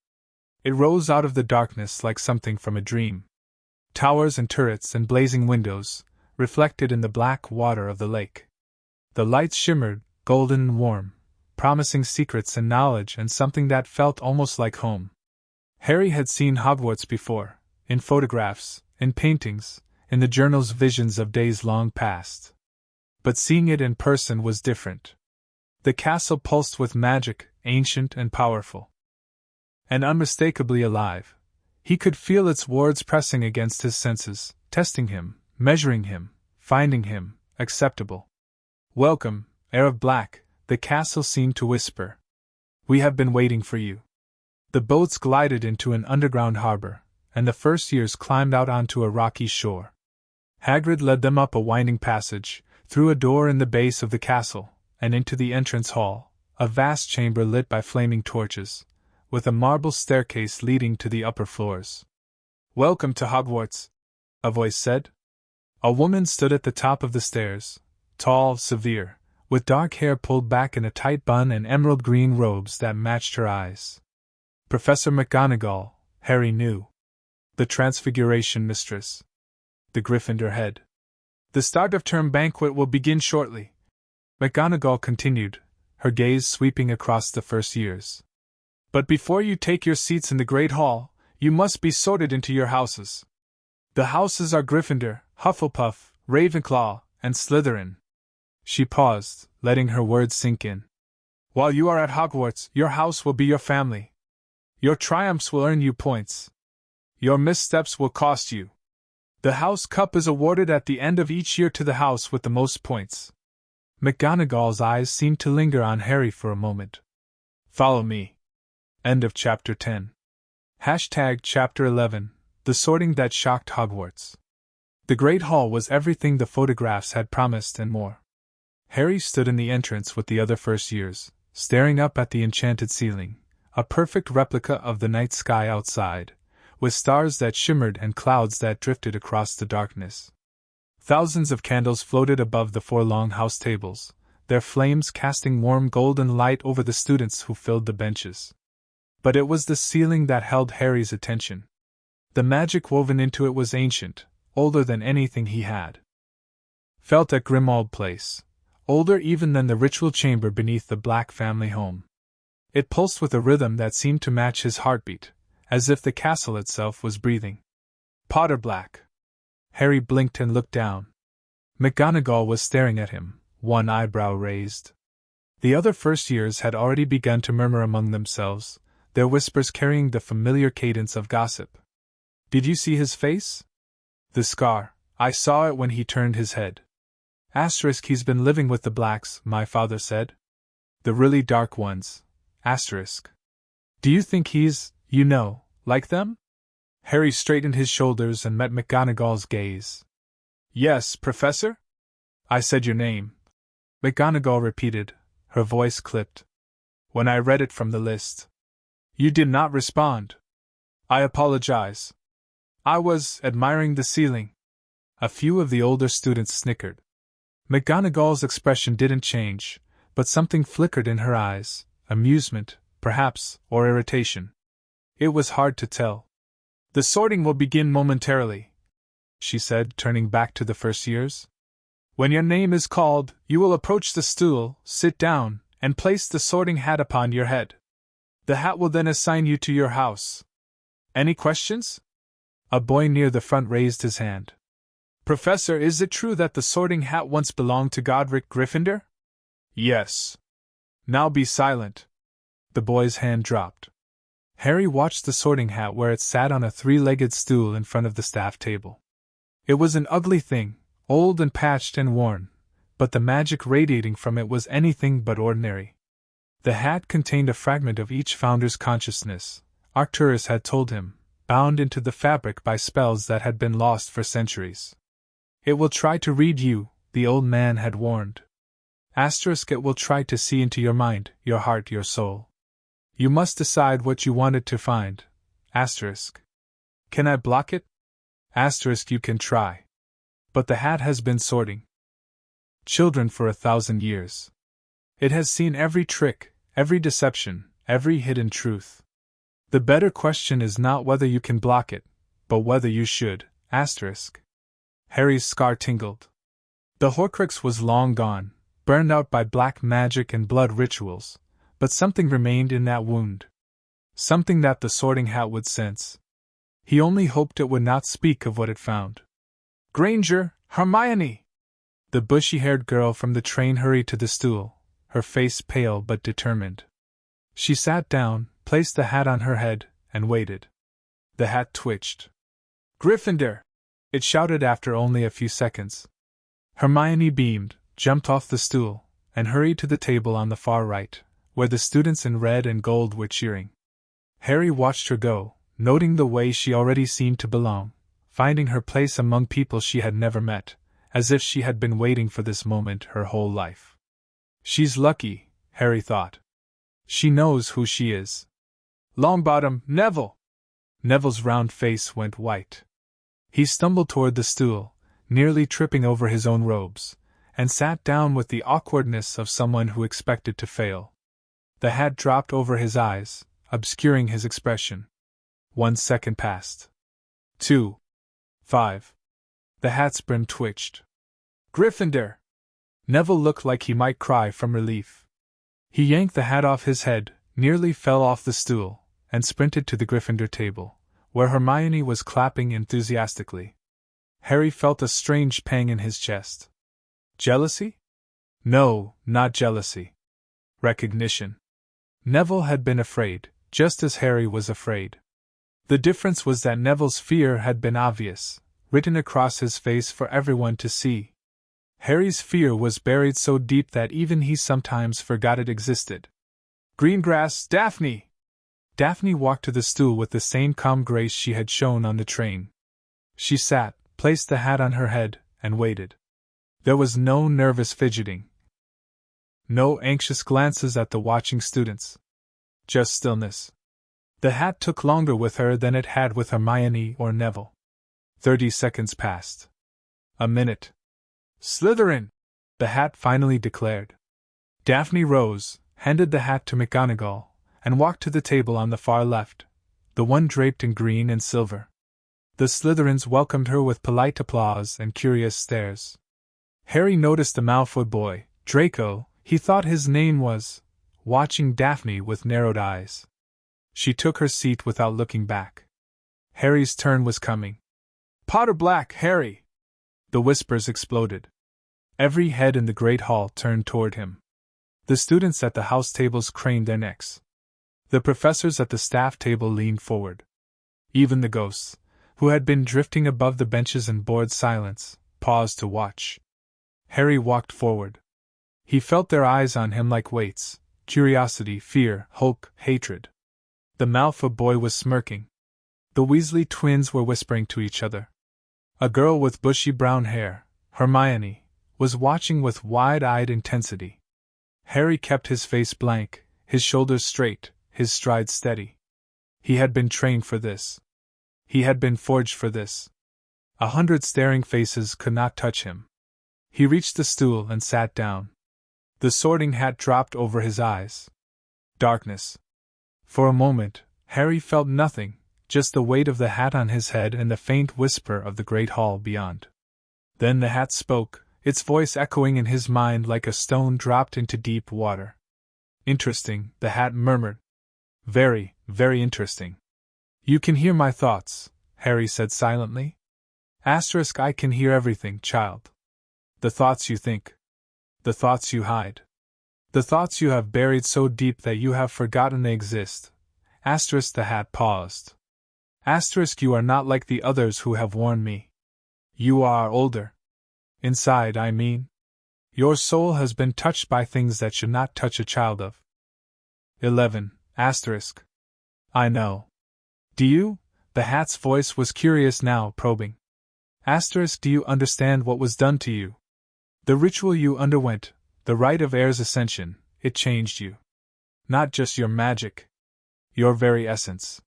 It rose out of the darkness like something from a dream. Towers and turrets and blazing windows, reflected in the black water of the lake. The lights shimmered, golden and warm, promising secrets and knowledge and something that felt almost like home. Harry had seen Hogwarts before, in photographs, in paintings, in the journal's visions of days long past. But seeing it in person was different. The castle pulsed with magic, ancient and powerful. And unmistakably alive. He could feel its wards pressing against his senses, testing him, measuring him, finding him acceptable. "Welcome, heir of Black," the castle seemed to whisper. "We have been waiting for you." The boats glided into an underground harbor, and the first years climbed out onto a rocky shore. Hagrid led them up a winding passage, through a door in the base of the castle, and into the entrance hall, a vast chamber lit by flaming torches, with a marble staircase leading to the upper floors. "Welcome to Hogwarts," a voice said. A woman stood at the top of the stairs, tall, severe, with dark hair pulled back in a tight bun and emerald green robes that matched her eyes. Professor McGonagall, Harry knew. The Transfiguration Mistress. The Gryffindor head. "The start of term banquet will begin shortly," McGonagall continued, her gaze sweeping across the first years. "But before you take your seats in the Great Hall, you must be sorted into your houses. The houses are Gryffindor, Hufflepuff, Ravenclaw, and Slytherin." She paused, letting her words sink in. "While you are at Hogwarts, your house will be your family. Your triumphs will earn you points. Your missteps will cost you. The House Cup is awarded at the end of each year to the house with the most points." McGonagall's eyes seemed to linger on Harry for a moment. "Follow me." End of Chapter 10. Chapter 11, The Sorting That Shocked Hogwarts. The Great Hall was everything the photographs had promised and more. Harry stood in the entrance with the other first years, staring up at the enchanted ceiling, a perfect replica of the night sky outside, with stars that shimmered and clouds that drifted across the darkness. Thousands of candles floated above the 4 long house tables, their flames casting warm golden light over the students who filled the benches. But it was the ceiling that held Harry's attention. The magic woven into it was ancient, older than anything he had felt at Grimmauld Place, older even than the ritual chamber beneath the Black family home. It pulsed with a rhythm that seemed to match his heartbeat, as if the castle itself was breathing. "Potter Black." Harry blinked and looked down. McGonagall was staring at him, one eyebrow raised. The other first years had already begun to murmur among themselves, their whispers carrying the familiar cadence of gossip. "Did you see his face?" "The scar. I saw it when he turned his head." "He's been living with the Blacks, my father said." "The really dark ones. Do you think he's, like them?" Harry straightened his shoulders and met McGonagall's gaze. "Yes, Professor?" "I said your name," McGonagall repeated, her voice clipped. "When I read it from the list." "You did not respond." "I apologize. I was admiring the ceiling." A few of the older students snickered. McGonagall's expression didn't change, but something flickered in her eyes, amusement, perhaps, or irritation. It was hard to tell. "The sorting will begin momentarily," she said, turning back to the first years. When your name is called, you will approach the stool, sit down, and place the sorting hat upon your head. The hat will then assign you to your house. Any questions? A boy near the front raised his hand. Professor, is it true that the sorting hat once belonged to Godric Gryffindor? Yes. Now be silent. The boy's hand dropped. Harry watched the sorting hat where it sat on a three-legged stool in front of the staff table. It was an ugly thing, old and patched and worn, but the magic radiating from it was anything but ordinary. The hat contained a fragment of each founder's consciousness, Arcturus had told him, bound into the fabric by spells that had been lost for centuries. It will try to read you, the old man had warned. Asterisk, it will try to see into your mind, your heart, your soul. You must decide what you want it to find. Asterisk. Can I block it? Asterisk, you can try. But the hat has been sorting children for 1,000 years. It has seen every trick, every deception, every hidden truth. The better question is not whether you can block it, but whether you should. Asterisk. Harry's scar tingled. The Horcrux was long gone, burned out by black magic and blood rituals, but something remained in that wound. Something that the sorting hat would sense. He only hoped it would not speak of what it found. Granger, Hermione! The bushy-haired girl from the train hurried to the stool, her face pale but determined. She sat down, placed the hat on her head, and waited. The hat twitched. Gryffindor! It shouted after only a few seconds. Hermione beamed, jumped off the stool, and hurried to the table on the far right, where the students in red and gold were cheering. Harry watched her go, noting the way she already seemed to belong, finding her place among people she had never met, as if she had been waiting for this moment her whole life. She's lucky, Harry thought. She knows who she is. Longbottom, Neville! Neville's round face went white. He stumbled toward the stool, nearly tripping over his own robes, and sat down with the awkwardness of someone who expected to fail. The hat dropped over his eyes, obscuring his expression. 1 second passed. 2. 5. The hat's brim twitched. Gryffindor! Neville looked like he might cry from relief. He yanked the hat off his head, nearly fell off the stool, and sprinted to the Gryffindor table, where Hermione was clapping enthusiastically. Harry felt a strange pang in his chest. Jealousy? No, not jealousy. Recognition. Neville had been afraid, just as Harry was afraid. The difference was that Neville's fear had been obvious, written across his face for everyone to see. Harry's fear was buried so deep that even he sometimes forgot it existed. Greengrass, Daphne! Daphne walked to the stool with the same calm grace she had shown on the train. She sat, placed the hat on her head, and waited. There was no nervous fidgeting. No anxious glances at the watching students. Just stillness. The hat took longer with her than it had with Hermione or Neville. 30 seconds passed. A minute. Slytherin! The hat finally declared. Daphne rose, handed the hat to McGonagall, and walked to the table on the far left, the one draped in green and silver. The Slytherins welcomed her with polite applause and curious stares. Harry noticed the Malfoy boy, Draco, he thought his name was, watching Daphne with narrowed eyes. She took her seat without looking back. Harry's turn was coming. Potter Black, Harry! The whispers exploded. Every head in the great hall turned toward him. The students at the house tables craned their necks. The professors at the staff table leaned forward. Even the ghosts, who had been drifting above the benches in bored silence, paused to watch. Harry walked forward. He felt their eyes on him like weights: curiosity, fear, hope, hatred. The Malfoy boy was smirking. The Weasley twins were whispering to each other. A girl with bushy brown hair, Hermione, was watching with wide-eyed intensity. Harry kept his face blank, his shoulders straight, his stride steady. He had been trained for this. He had been forged for this. 100 staring faces could not touch him. He reached the stool and sat down. The sorting hat dropped over his eyes. Darkness. For a moment, Harry felt nothing, just the weight of the hat on his head and the faint whisper of the great hall beyond. Then the hat spoke, its voice echoing in his mind like a stone dropped into deep water. Interesting, the hat murmured. Very, very interesting. You can hear my thoughts, Harry said silently. Asterisk, I can hear everything, child. The thoughts you think. The thoughts you hide. The thoughts you have buried so deep that you have forgotten they exist. Asterisk, the hat paused. Asterisk, you are not like the others who have warned me. You are older. Inside, I mean. Your soul has been touched by things that should not touch a child of 11. Asterisk. I know. Do you? The hat's voice was curious now, probing. Asterisk, do you understand what was done to you? The ritual you underwent, the rite of heir's ascension, it changed you. Not just your magic. Your very essence.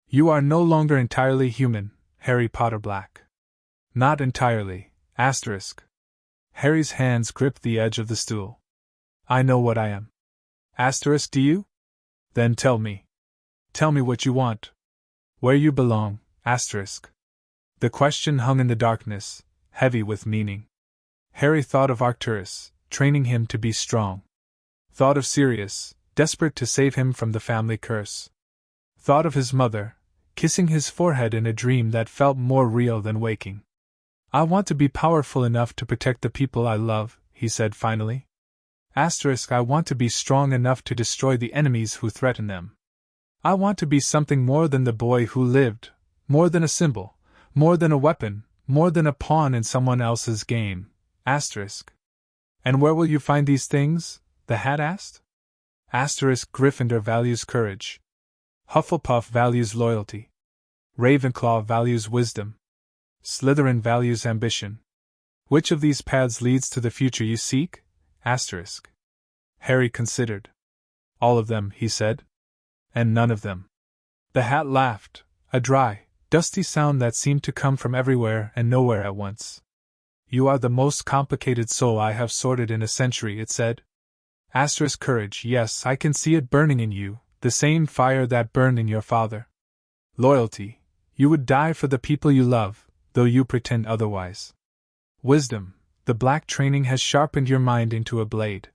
You are no longer entirely human, Harry Potter Black. Not entirely, asterisk. Harry's hands gripped the edge of the stool. I know what I am. Asterisk, do you? Then tell me. Tell me what you want. Where you belong, asterisk. The question hung in the darkness, heavy with meaning. Harry thought of Arcturus, training him to be strong. Thought of Sirius, desperate to save him from the family curse. Thought of his mother, kissing his forehead in a dream that felt more real than waking. I want to be powerful enough to protect the people I love, he said finally. Asterisk, I want to be strong enough to destroy the enemies who threaten them. I want to be something more than the boy who lived, more than a symbol, more than a weapon, more than a pawn in someone else's game. Asterisk. And where will you find these things? The hat asked. Asterisk, Gryffindor values courage. Hufflepuff values loyalty. Ravenclaw values wisdom. Slytherin values ambition. Which of these paths leads to the future you seek? Asterisk. Harry considered. All of them, he said. And none of them. The hat laughed, a dry, dusty sound that seemed to come from everywhere and nowhere at once. You are the most complicated soul I have sorted in a century, it said. Asterisk, courage, yes, I can see it burning in you, the same fire that burned in your father. Loyalty, you would die for the people you love, though you pretend otherwise. Wisdom, the black training has sharpened your mind into a blade.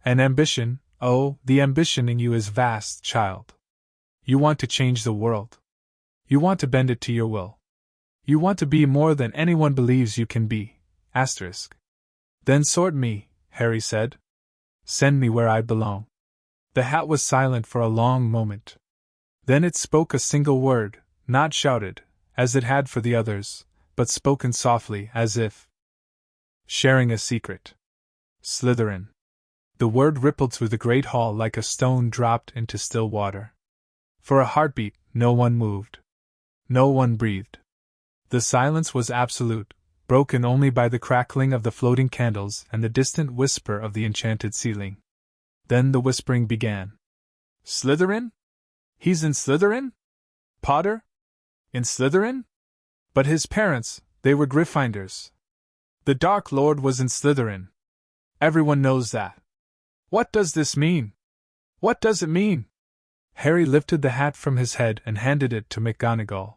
And ambition, oh, the ambition in you is vast, child. You want to change the world. You want to bend it to your will. You want to be more than anyone believes you can be. Asterisk. Then sort me, Harry said. Send me where I belong. The hat was silent for a long moment. Then it spoke a single word, not shouted, as it had for the others, but spoken softly, as if sharing a secret. Slytherin. The word rippled through the great hall like a stone dropped into still water. For a heartbeat, no one moved. No one breathed. The silence was absolute, broken only by the crackling of the floating candles and the distant whisper of the enchanted ceiling. Then the whispering began. Slytherin? He's in Slytherin? Potter? In Slytherin? But his parents, they were Gryffindors. The Dark Lord was in Slytherin. Everyone knows that. What does this mean? What does it mean? Harry lifted the hat from his head and handed it to McGonagall.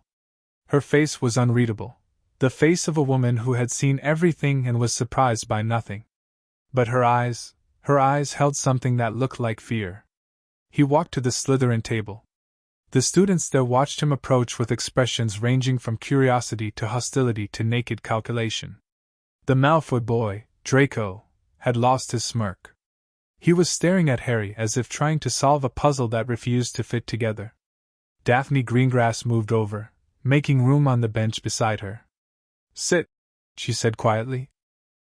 Her face was unreadable, the face of a woman who had seen everything and was surprised by nothing. But her eyes held something that looked like fear. He walked to the Slytherin table. The students there watched him approach with expressions ranging from curiosity to hostility to naked calculation. The Malfoy boy, Draco, had lost his smirk. He was staring at Harry as if trying to solve a puzzle that refused to fit together. Daphne Greengrass moved over, making room on the bench beside her. Sit, she said quietly.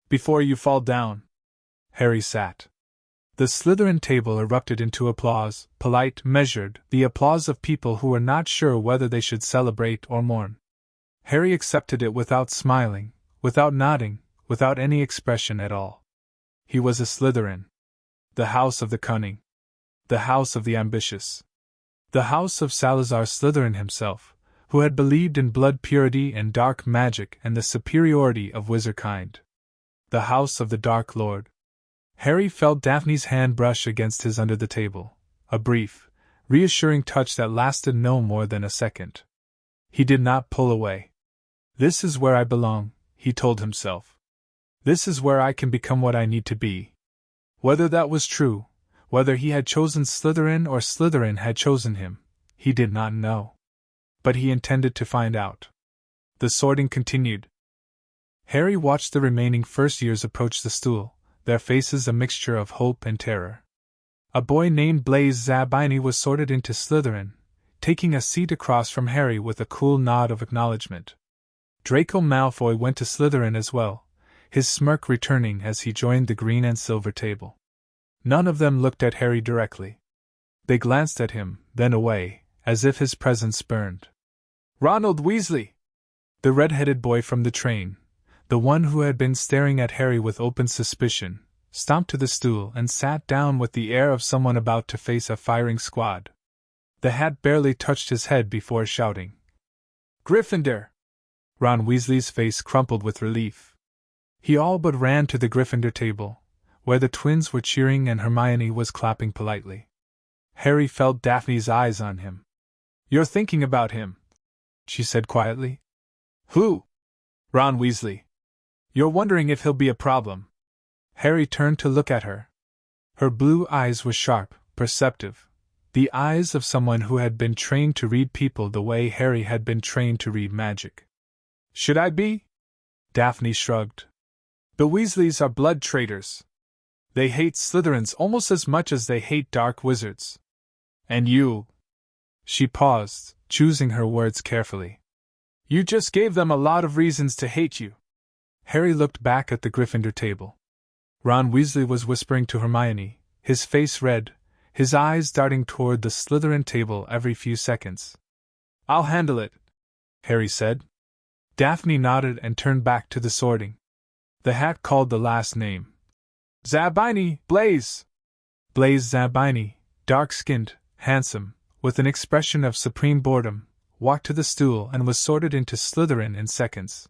Before you fall down. Harry sat. The Slytherin table erupted into applause, polite, measured, the applause of people who were not sure whether they should celebrate or mourn. Harry accepted it without smiling, without nodding, without any expression at all. He was a Slytherin. The house of the cunning. The house of the ambitious. The house of Salazar Slytherin himself, who had believed in blood purity and dark magic and the superiority of wizardkind. The house of the Dark Lord. Harry felt Daphne's hand brush against his under the table, a brief, reassuring touch that lasted no more than a second. He did not pull away. This is where I belong, he told himself. This is where I can become what I need to be. Whether that was true, whether he had chosen Slytherin or Slytherin had chosen him, he did not know. But he intended to find out. The sorting continued. Harry watched the remaining first years approach the stool, their faces a mixture of hope and terror. A boy named Blaise Zabini was sorted into Slytherin, taking a seat across from Harry with a cool nod of acknowledgement. Draco Malfoy went to Slytherin as well, his smirk returning as he joined the green and silver table. None of them looked at Harry directly. They glanced at him, then away, as if his presence burned. Ronald Weasley! The red-headed boy from the train, the one who had been staring at Harry with open suspicion, stomped to the stool and sat down with the air of someone about to face a firing squad. The hat barely touched his head before shouting, "Gryffindor!" Ron Weasley's face crumpled with relief. He all but ran to the Gryffindor table, where the twins were cheering and Hermione was clapping politely. Harry felt Daphne's eyes on him. "You're thinking about him," she said quietly. "Who?" "Ron Weasley. You're wondering if he'll be a problem." Harry turned to look at her. Her blue eyes were sharp, perceptive, the eyes of someone who had been trained to read people the way Harry had been trained to read magic. "Should I be?" Daphne shrugged. "The Weasleys are blood traitors. They hate Slytherins almost as much as they hate dark wizards. And you..." She paused, choosing her words carefully. "You just gave them a lot of reasons to hate you." Harry looked back at the Gryffindor table. Ron Weasley was whispering to Hermione, his face red, his eyes darting toward the Slytherin table every few seconds. "I'll handle it," Harry said. Daphne nodded and turned back to the sorting. The hat called the last name. "Zabini, Blaise!" Blaise Zabini, dark-skinned, handsome, with an expression of supreme boredom, walked to the stool and was sorted into Slytherin in seconds.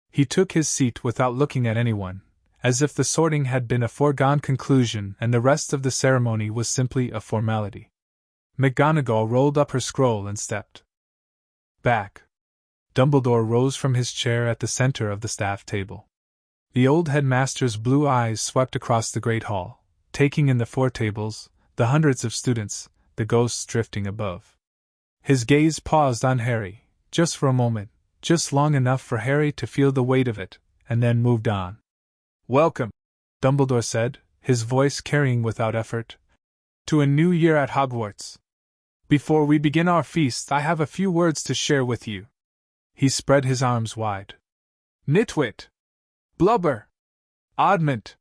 He took his seat without looking at anyone, as if the sorting had been a foregone conclusion and the rest of the ceremony was simply a formality. McGonagall rolled up her scroll and stepped back. Dumbledore rose from his chair at the center of the staff table. The old headmaster's blue eyes swept across the great hall, taking in the 4 tables, the hundreds of students, the ghosts drifting above. His gaze paused on Harry, just for a moment, just long enough for Harry to feel the weight of it, and then moved on. "Welcome," Dumbledore said, his voice carrying without effort, "to a new year at Hogwarts. Before we begin our feast, I have a few words to share with you." He spread his arms wide. "Nitwit! Blubber! Oddment!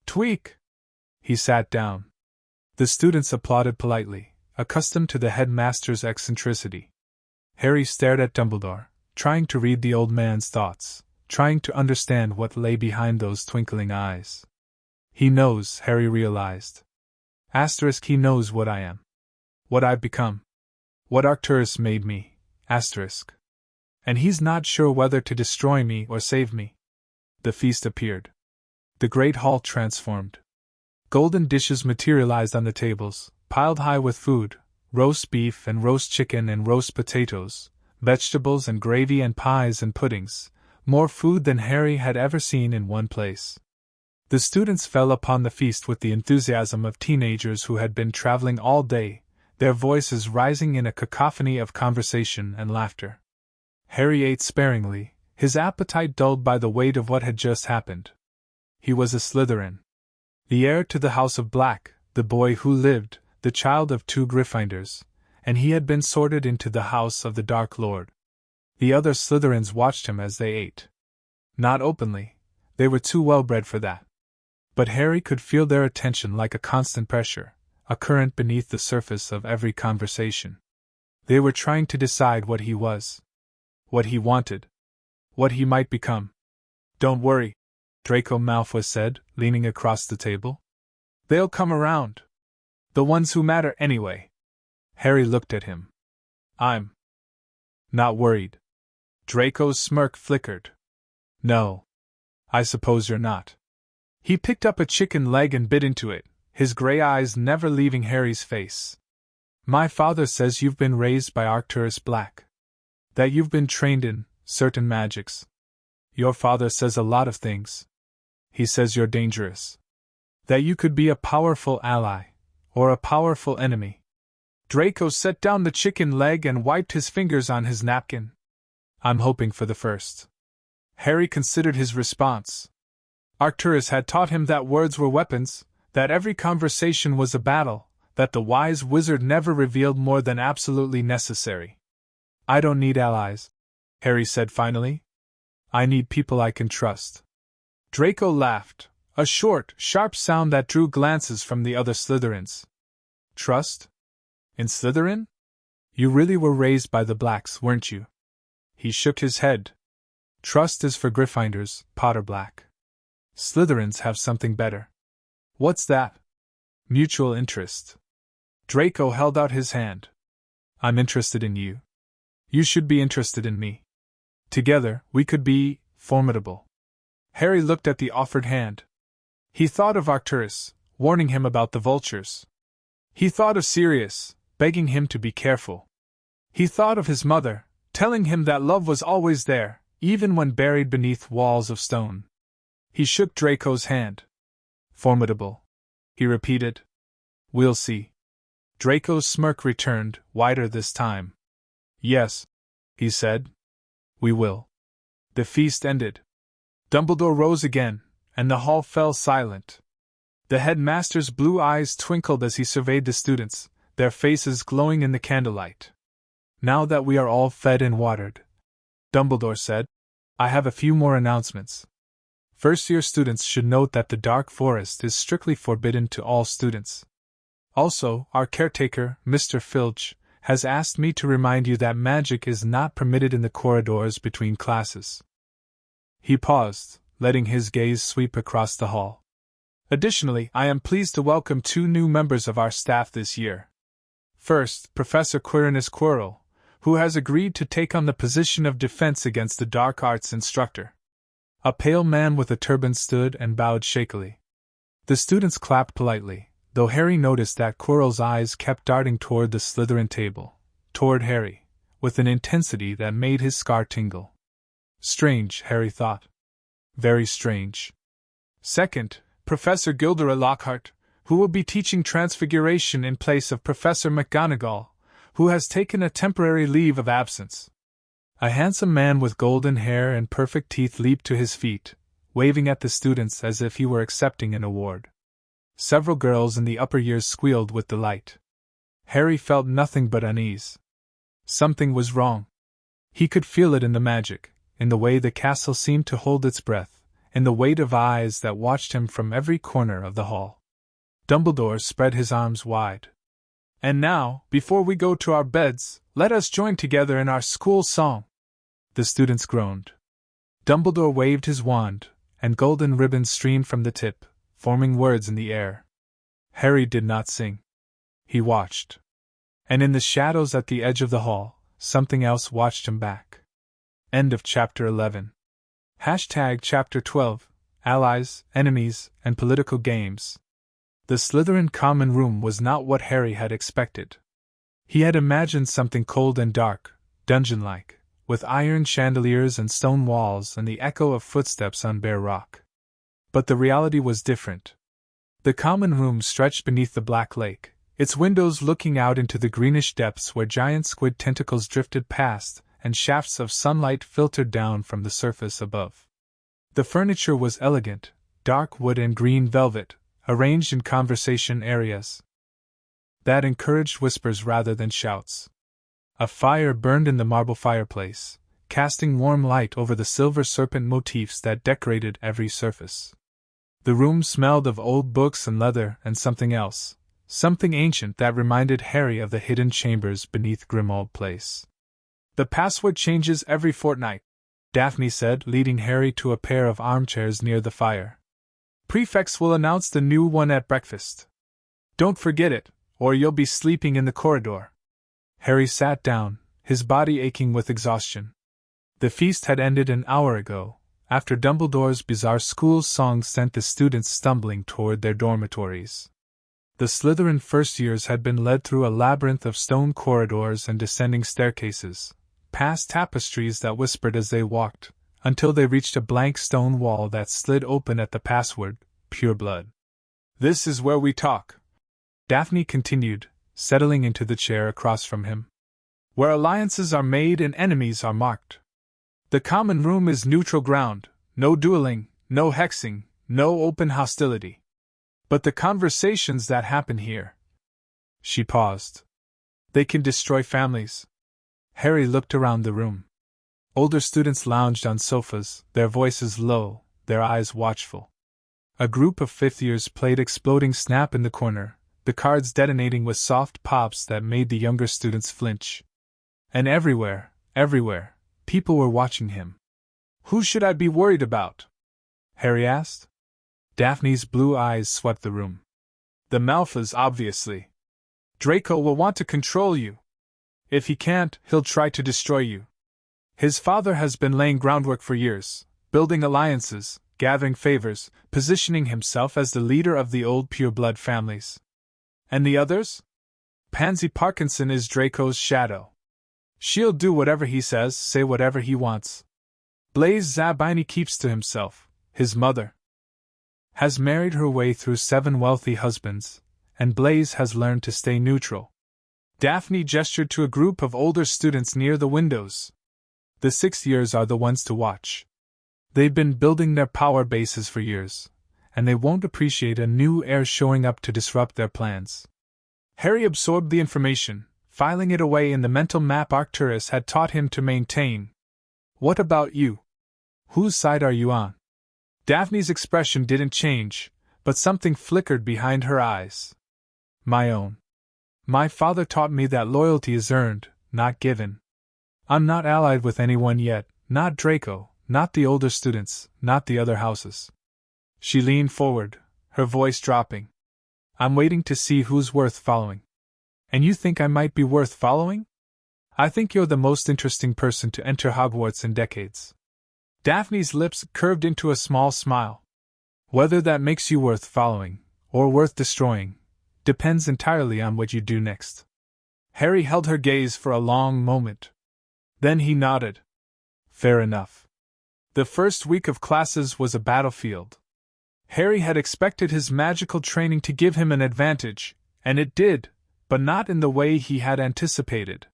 Tweak!" He sat down. The students applauded politely, accustomed to the headmaster's eccentricity. Harry stared at Dumbledore, trying to read the old man's thoughts, trying to understand what lay behind those twinkling eyes. "He knows," Harry realized. He knows what I am. What I've become. What Arcturus made me. And he's not sure whether to destroy me or save me. The feast appeared. The great hall transformed. Golden dishes materialized on the tables, piled high with food, roast beef and roast chicken and roast potatoes, vegetables and gravy and pies and puddings, more food than Harry had ever seen in one place. The students fell upon the feast with the enthusiasm of teenagers who had been traveling all day, their voices rising in a cacophony of conversation and laughter. Harry ate sparingly, his appetite dulled by the weight of what had just happened. He was a Slytherin. The heir to the House of Black, the boy who lived, the child of 2 Gryffindors, and he had been sorted into the House of the Dark Lord. The other Slytherins watched him as they ate. Not openly, they were too well-bred for that. But Harry could feel their attention like a constant pressure, a current beneath the surface of every conversation. They were trying to decide what he was. What he wanted. What he might become. "Don't worry," Draco Malfoy said, leaning across the table. "They'll come around. The ones who matter anyway." Harry looked at him. "I'm not worried." Draco's smirk flickered. "No. I suppose you're not." He picked up a chicken leg and bit into it, his gray eyes never leaving Harry's face. "My father says you've been raised by Arcturus Black. That you've been trained in certain magics. Your father says a lot of things." he says you're dangerous. That you could be a powerful ally, or a powerful enemy. Draco set down the chicken leg and wiped his fingers on his napkin. I'm hoping for the first. Harry considered his response. Arcturus had taught him that words were weapons, that every conversation was a battle, that the wise wizard never revealed more than absolutely necessary. I don't need allies, Harry said finally. I need people I can trust. Draco laughed, a short, sharp sound that drew glances from the other Slytherins. Trust? In Slytherin? You really were raised by the Blacks, weren't you? He shook his head. Trust is for Gryffindors, Potter Black. Slytherins have something better. What's that? Mutual interest. Draco held out his hand. I'm interested in you. You should be interested in me. Together, we could be formidable. Harry looked at the offered hand. He thought of Arcturus, warning him about the vultures. He thought of Sirius, begging him to be careful. He thought of his mother, telling him that love was always there, even when buried beneath walls of stone. He shook Draco's hand. Formidable, he repeated. We'll see. Draco's smirk returned, wider this time. Yes, he said. We will. The feast ended. Dumbledore rose again, and the hall fell silent. The headmaster's blue eyes twinkled as he surveyed the students, their faces glowing in the candlelight. Now that we are all fed and watered, Dumbledore said, I have a few more announcements. First-year students should note that the Dark Forest is strictly forbidden to all students. Also, our caretaker, Mr. Filch, has asked me to remind you that magic is not permitted in the corridors between classes. He paused, letting his gaze sweep across the hall. Additionally, I am pleased to welcome 2 new members of our staff this year. First, Professor Quirinus Quirrell, who has agreed to take on the position of Defense Against the Dark Arts instructor. A pale man with a turban stood and bowed shakily. The students clapped politely, though Harry noticed that Quirrell's eyes kept darting toward the Slytherin table, toward Harry, with an intensity that made his scar tingle. Strange, Harry thought. Very strange. Second, Professor Gilderoy Lockhart, who will be teaching Transfiguration in place of Professor McGonagall, who has taken a temporary leave of absence. A handsome man with golden hair and perfect teeth leaped to his feet, waving at the students as if he were accepting an award. Several girls in the upper years squealed with delight. Harry felt nothing but unease. Something was wrong. He could feel it in the magic, in the way the castle seemed to hold its breath, in the weight of eyes that watched him from every corner of the hall. Dumbledore spread his arms wide. And now, before we go to our beds, let us join together in our school song. The students groaned. Dumbledore waved his wand, and golden ribbons streamed from the tip, forming words in the air. Harry did not sing. He watched. And in the shadows at the edge of the hall, something else watched him back. End of Chapter 11. Chapter 12, Allies, Enemies, and Political Games. The Slytherin common room was not what Harry had expected. He had imagined something cold and dark, dungeon-like, with iron chandeliers and stone walls and the echo of footsteps on bare rock. But the reality was different. The common room stretched beneath the black lake, its windows looking out into the greenish depths where giant squid tentacles drifted past and shafts of sunlight filtered down from the surface above. The furniture was elegant, dark wood and green velvet, arranged in conversation areas that encouraged whispers rather than shouts. A fire burned in the marble fireplace, casting warm light over the silver serpent motifs that decorated every surface. The room smelled of old books and leather and something else, something ancient that reminded Harry of the hidden chambers beneath Grimmauld Place. The password changes every fortnight, Daphne said, leading Harry to a pair of armchairs near the fire. Prefects will announce the new one at breakfast. Don't forget it, or you'll be sleeping in the corridor. Harry sat down, his body aching with exhaustion. The feast had ended an hour ago, after Dumbledore's bizarre school song sent the students stumbling toward their dormitories. The Slytherin first years had been led through a labyrinth of stone corridors and descending staircases, past tapestries that whispered as they walked, until they reached a blank stone wall that slid open at the password, Pureblood. "This is where we talk," Daphne continued, settling into the chair across from him. "Where alliances are made and enemies are marked. The common room is neutral ground, no dueling, no hexing, no open hostility. But the conversations that happen here..." She paused. "They can destroy families." Harry looked around the room. Older students lounged on sofas, their voices low, their eyes watchful. A group of fifth-years played Exploding Snap in the corner, the cards detonating with soft pops that made the younger students flinch. And everywhere, people were watching him. "Who should I be worried about?" Harry asked. Daphne's blue eyes swept the room. "The Malfoys, obviously. Draco will want to control you. If he can't, he'll try to destroy you. His father has been laying groundwork for years, building alliances, gathering favors, positioning himself as the leader of the old pureblood families. And the others? Pansy Parkinson is Draco's shadow. She'll do whatever he says, say whatever he wants. Blaise Zabini keeps to himself. His mother has married her way through 7 wealthy husbands, and Blaise has learned to stay neutral." Daphne gestured to a group of older students near the windows. "The 6th years are the ones to watch. They've been building their power bases for years, and they won't appreciate a new heir showing up to disrupt their plans." Harry absorbed the information, filing it away in the mental map Arcturus had taught him to maintain. "What about you? Whose side are you on?" Daphne's expression didn't change, but something flickered behind her eyes. "My own. My father taught me that loyalty is earned, not given. I'm not allied with anyone yet, not Draco, not the older students, not the other houses." She leaned forward, her voice dropping. "I'm waiting to see who's worth following." "And you think I might be worth following?" "I think you're the most interesting person to enter Hogwarts in decades." Daphne's lips curved into a small smile. "Whether that makes you worth following, or worth destroying, depends entirely on what you do next." Harry held her gaze for a long moment. Then he nodded. "Fair enough." The first week of classes was a battlefield. Harry had expected his magical training to give him an advantage, and it did, but not in the way he had anticipated.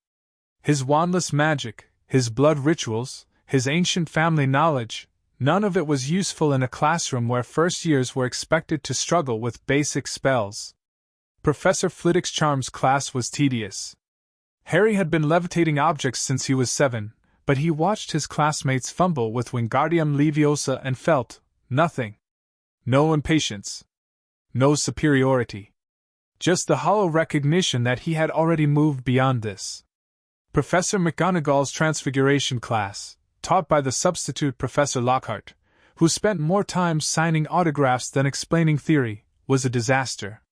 His wandless magic, his blood rituals, his ancient family knowledge, none of it was useful in a classroom where first years were expected to struggle with basic spells. Professor Flitwick's charms class was tedious. Harry had been levitating objects since he was 7, but he watched his classmates fumble with Wingardium Leviosa and felt nothing. No impatience. No superiority. Just the hollow recognition that he had already moved beyond this. Professor McGonagall's Transfiguration class, taught by the substitute Professor Lockhart, who spent more time signing autographs than explaining theory, was a disaster.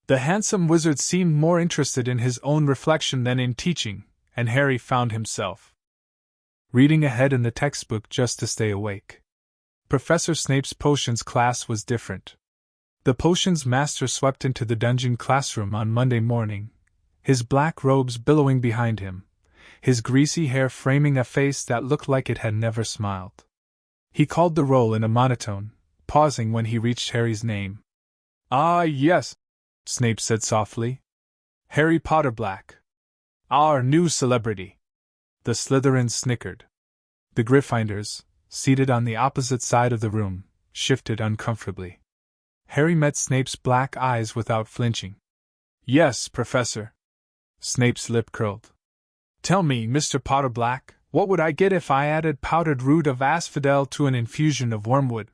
The handsome wizard seemed more interested in his own reflection than in teaching, and Harry found himself reading ahead in the textbook just to stay awake. Professor Snape's potions class was different. The potions master swept into the dungeon classroom on Monday morning, his black robes billowing behind him, his greasy hair framing a face that looked like it had never smiled. He called the roll in a monotone, pausing when he reached Harry's name. "Ah, yes," Snape said softly. "Harry Potter Black. Our new celebrity." The Slytherins snickered. The Gryffindors, seated on the opposite side of the room, shifted uncomfortably. Harry met Snape's black eyes without flinching. "Yes, Professor." Snape's lip curled. "Tell me, Mr. Potter Black, what would I get if I added powdered root of asphodel to an infusion of wormwood?"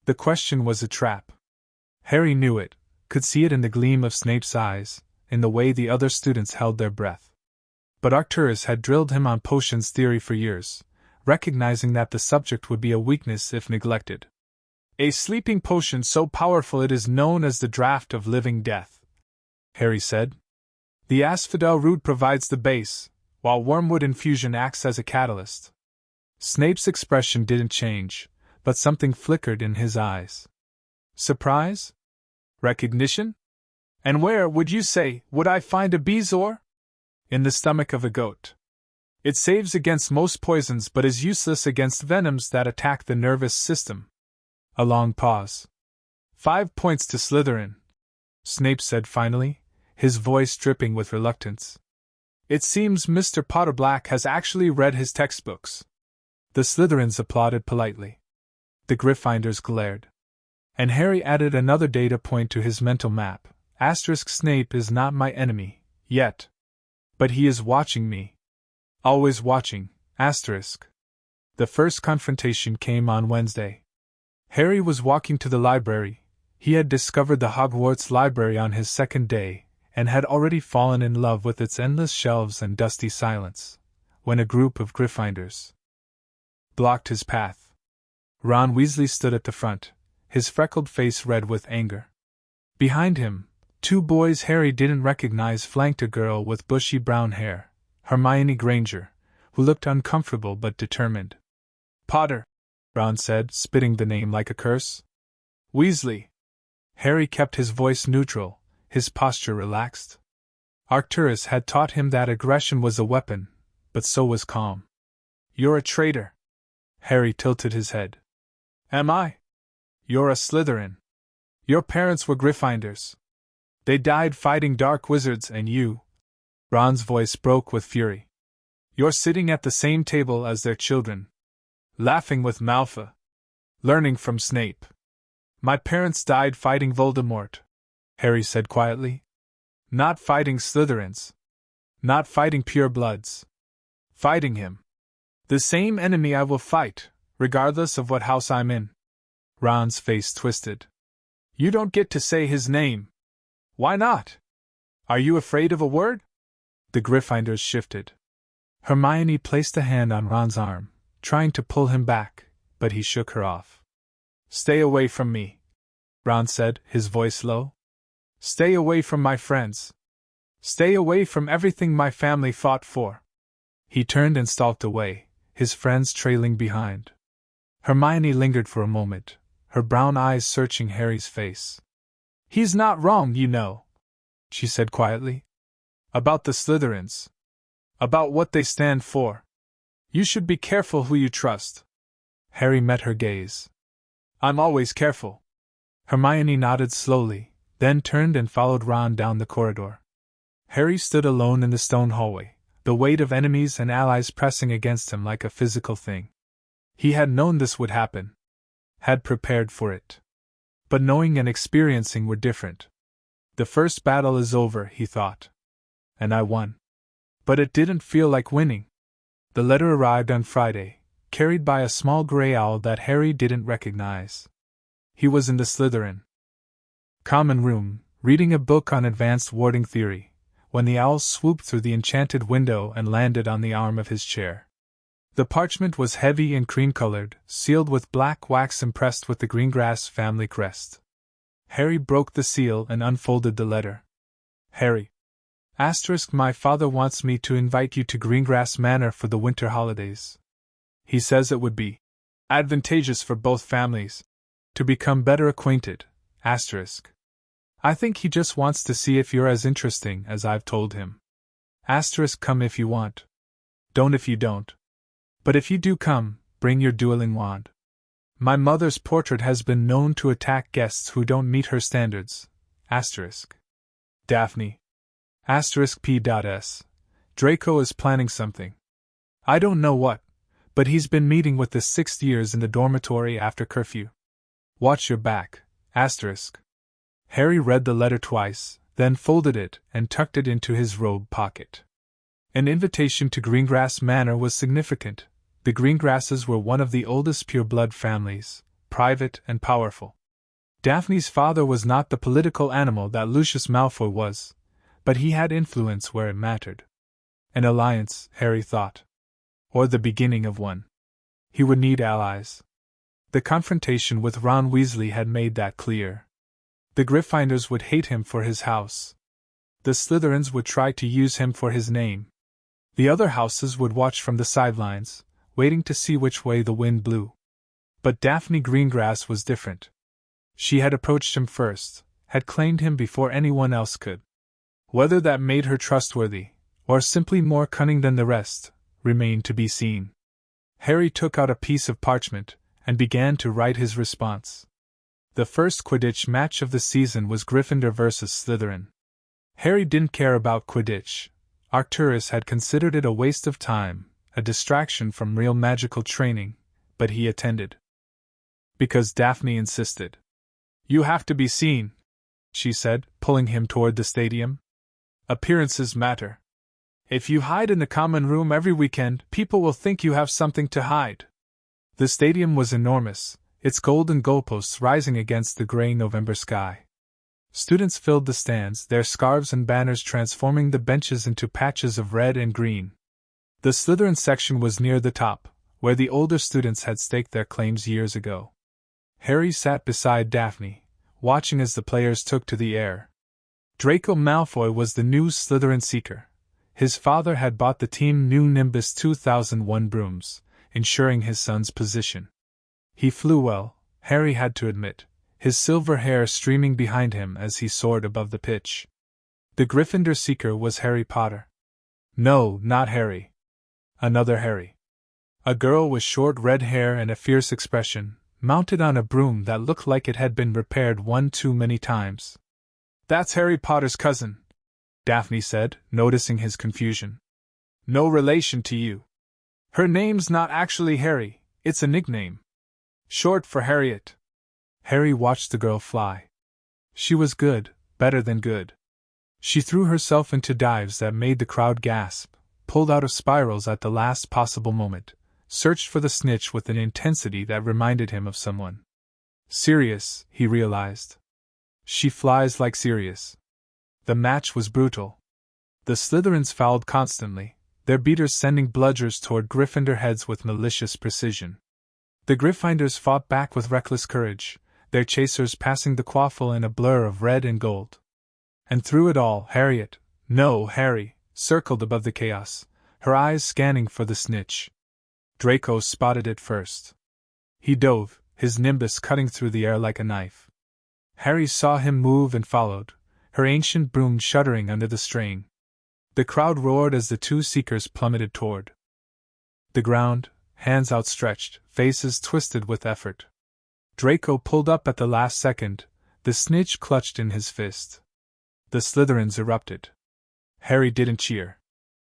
The question was a trap. Harry knew it, could see it in the gleam of Snape's eyes, in the way the other students held their breath. But Arcturus had drilled him on potions theory for years, recognizing that the subject would be a weakness if neglected. "A sleeping potion so powerful it is known as the draught of living death," Harry said. "The asphodel root provides the base, while wormwood infusion acts as a catalyst." Snape's expression didn't change, but something flickered in his eyes. Surprise? Recognition? "And where, would you say, would I find a bezoar?" "In the stomach of a goat." It saves against most poisons but is useless against venoms that attack the nervous system. A long pause. 5 points to Slytherin, Snape said finally, his voice dripping with reluctance. It seems Mr. Pureblood has actually read his textbooks. The Slytherins applauded politely. The Gryffindors glared. And Harry added another data point to his mental map. Snape is not my enemy, yet. But he is watching me. Always watching, The first confrontation came on Wednesday. Harry was walking to the library. He had discovered the Hogwarts library on his second day, and had already fallen in love with its endless shelves and dusty silence, when a group of Gryffindors blocked his path. Ron Weasley stood at the front, his freckled face red with anger. Behind him, 2 boys Harry didn't recognize flanked a girl with bushy brown hair, Hermione Granger, who looked uncomfortable but determined. Potter, Ron said, spitting the name like a curse. Weasley. Harry kept his voice neutral, his posture relaxed. Arcturus had taught him that aggression was a weapon, but so was calm. You're a traitor. Harry tilted his head. Am I? You're a Slytherin. Your parents were Gryffindors. They died fighting dark wizards and you. Ron's voice broke with fury. You're sitting at the same table as their children. Laughing with Malfoy. Learning from Snape. My parents died fighting Voldemort, Harry said quietly. Not fighting Slytherins. Not fighting purebloods. Fighting him. The same enemy I will fight, regardless of what house I'm in. Ron's face twisted. You don't get to say his name. Why not? Are you afraid of a word? The Gryffindors shifted. Hermione placed a hand on Ron's arm, trying to pull him back, but he shook her off. Stay away from me, Ron said, his voice low. Stay away from my friends. Stay away from everything my family fought for. He turned and stalked away, his friends trailing behind. Hermione lingered for a moment, her brown eyes searching Harry's face. He's not wrong, you know, she said quietly. About the Slytherins. About what they stand for. You should be careful who you trust. Harry met her gaze. I'm always careful. Hermione nodded slowly, then turned and followed Ron down the corridor. Harry stood alone in the stone hallway, the weight of enemies and allies pressing against him like a physical thing. He had known this would happen. Had prepared for it. But knowing and experiencing were different. The first battle is over, he thought. And I won. But it didn't feel like winning. The letter arrived on Friday, carried by a small gray owl that Harry didn't recognize. He was in the Slytherin common room, reading a book on advanced warding theory, when the owl swooped through the enchanted window and landed on the arm of his chair. The parchment was heavy and cream-colored, sealed with black wax impressed with the Greengrass family crest. Harry broke the seal and unfolded the letter. Harry. My father wants me to invite you to Greengrass Manor for the winter holidays. He says it would be advantageous for both families to become better acquainted. I think he just wants to see if you're as interesting as I've told him. Come if you want. Don't if you don't. But if you do come, bring your dueling wand. My mother's portrait has been known to attack guests who don't meet her standards. Daphne. P.S. Draco is planning something. I don't know what, but he's been meeting with the 6th years in the dormitory after curfew. Watch your back. Harry read the letter twice, then folded it and tucked it into his robe pocket. An invitation to Greengrass Manor was significant. The Greengrasses were one of the oldest pureblood families, private and powerful. Daphne's father was not the political animal that Lucius Malfoy was, but he had influence where it mattered. An alliance, Harry thought. Or the beginning of one. He would need allies. The confrontation with Ron Weasley had made that clear. The Gryffindors would hate him for his house. The Slytherins would try to use him for his name. The other houses would watch from the sidelines, waiting to see which way the wind blew. But Daphne Greengrass was different. She had approached him first, had claimed him before anyone else could. Whether that made her trustworthy, or simply more cunning than the rest, remained to be seen. Harry took out a piece of parchment and began to write his response. The first Quidditch match of the season was Gryffindor versus Slytherin. Harry didn't care about Quidditch. Arcturus had considered it a waste of time, a distraction from real magical training, but he attended. Because Daphne insisted. "You have to be seen," she said, pulling him toward the stadium. "Appearances matter. If you hide in the common room every weekend, people will think you have something to hide." The stadium was enormous, its golden goalposts rising against the gray November sky. Students filled the stands, their scarves and banners transforming the benches into patches of red and green. The Slytherin section was near the top, where the older students had staked their claims years ago. Harry sat beside Daphne, watching as the players took to the air. Draco Malfoy was the new Slytherin seeker. His father had bought the team new Nimbus 2001 brooms, ensuring his son's position. He flew well, Harry had to admit, his silver hair streaming behind him as he soared above the pitch. The Gryffindor seeker was Harry Potter. No, not Harry. Another Harry. A girl with short red hair and a fierce expression, mounted on a broom that looked like it had been repaired one too many times. "That's Harry Potter's cousin," Daphne said, noticing his confusion. "No relation to you. Her name's not actually Harry, it's a nickname. Short for Harriet." Harry watched the girl fly. She was good, better than good. She threw herself into dives that made the crowd gasp, pulled out of spirals at the last possible moment, searched for the snitch with an intensity that reminded him of someone. Sirius, he realized. She flies like Sirius. The match was brutal. The Slytherins fouled constantly, their beaters sending bludgers toward Gryffindor heads with malicious precision. The Gryffindors fought back with reckless courage, their chasers passing the quaffle in a blur of red and gold. And through it all, Harry, circled above the chaos, her eyes scanning for the snitch. Draco spotted it first. He dove, his nimbus cutting through the air like a knife. Harry saw him move and followed, her ancient broom shuddering under the strain. The crowd roared as the two seekers plummeted toward the ground, hands outstretched, faces twisted with effort. Draco pulled up at the last second, the snitch clutched in his fist. The Slytherins erupted. Harry didn't cheer.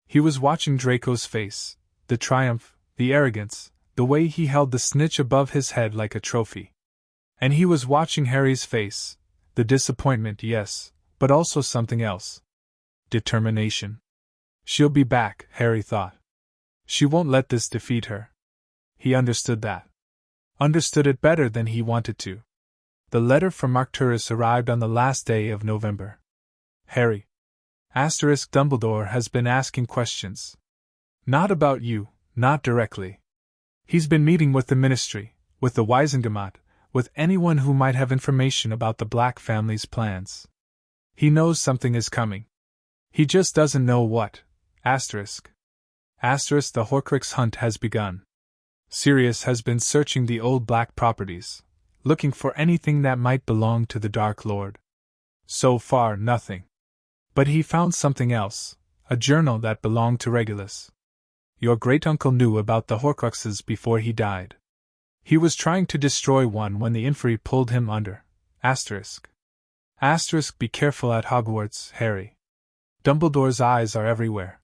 He was watching Draco's face, the triumph, the arrogance, the way he held the snitch above his head like a trophy. And he was watching Harry's face, the disappointment, yes, but also something else. Determination. She'll be back, Harry thought. She won't let this defeat her. He understood that. Understood it better than he wanted to. The letter from Arcturus arrived on the last day of November. Harry. Dumbledore has been asking questions. Not about you, not directly. He's been meeting with the Ministry, with the Wisengamot, with anyone who might have information about the Black family's plans. He knows something is coming. He just doesn't know what. Asterisk. The Horcrux hunt has begun. Sirius has been searching the old Black properties, looking for anything that might belong to the Dark Lord. So far, nothing. But he found something else, a journal that belonged to Regulus. Your great-uncle knew about the Horcruxes before he died. He was trying to destroy one when the Inferi pulled him under. Asterisk. Be careful at Hogwarts, Harry. Dumbledore's eyes are everywhere.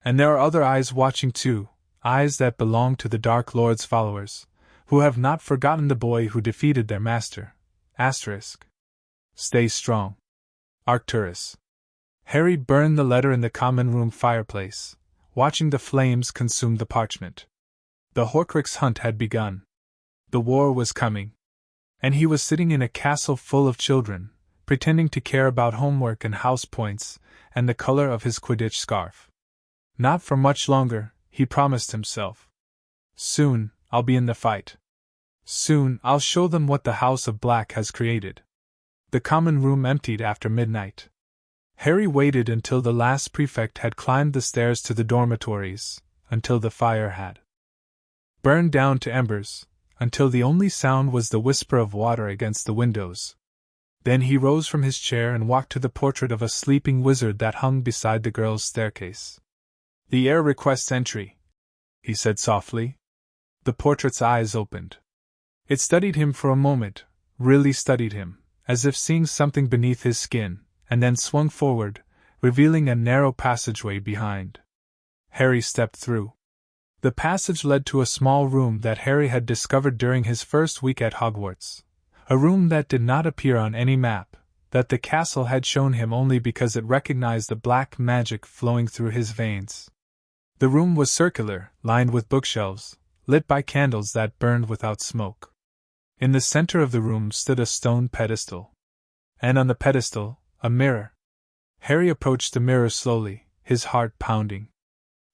And there are other eyes watching too, eyes that belong to the Dark Lord's followers, who have not forgotten the boy who defeated their master. Asterisk. Stay strong. Arcturus. Harry burned the letter in the common room fireplace, watching the flames consume the parchment. The Horcrux hunt had begun. The war was coming. And he was sitting in a castle full of children, pretending to care about homework and house points, and the color of his Quidditch scarf. Not for much longer, he promised himself. Soon, I'll be in the fight. Soon, I'll show them what the House of Black has created. The common room emptied after midnight. Harry waited until the last prefect had climbed the stairs to the dormitories, until the fire had burned down to embers, until the only sound was the whisper of water against the windows. Then he rose from his chair and walked to the portrait of a sleeping wizard that hung beside the girl's staircase. The heir requests entry, he said softly. The portrait's eyes opened. It studied him for a moment, really studied him, as if seeing something beneath his skin, and then swung forward, revealing a narrow passageway behind. Harry stepped through. The passage led to a small room that Harry had discovered during his first week at Hogwarts. A room that did not appear on any map, that the castle had shown him only because it recognized the black magic flowing through his veins. The room was circular, lined with bookshelves, lit by candles that burned without smoke. In the center of the room stood a stone pedestal. And on the pedestal, a mirror. Harry approached the mirror slowly, his heart pounding.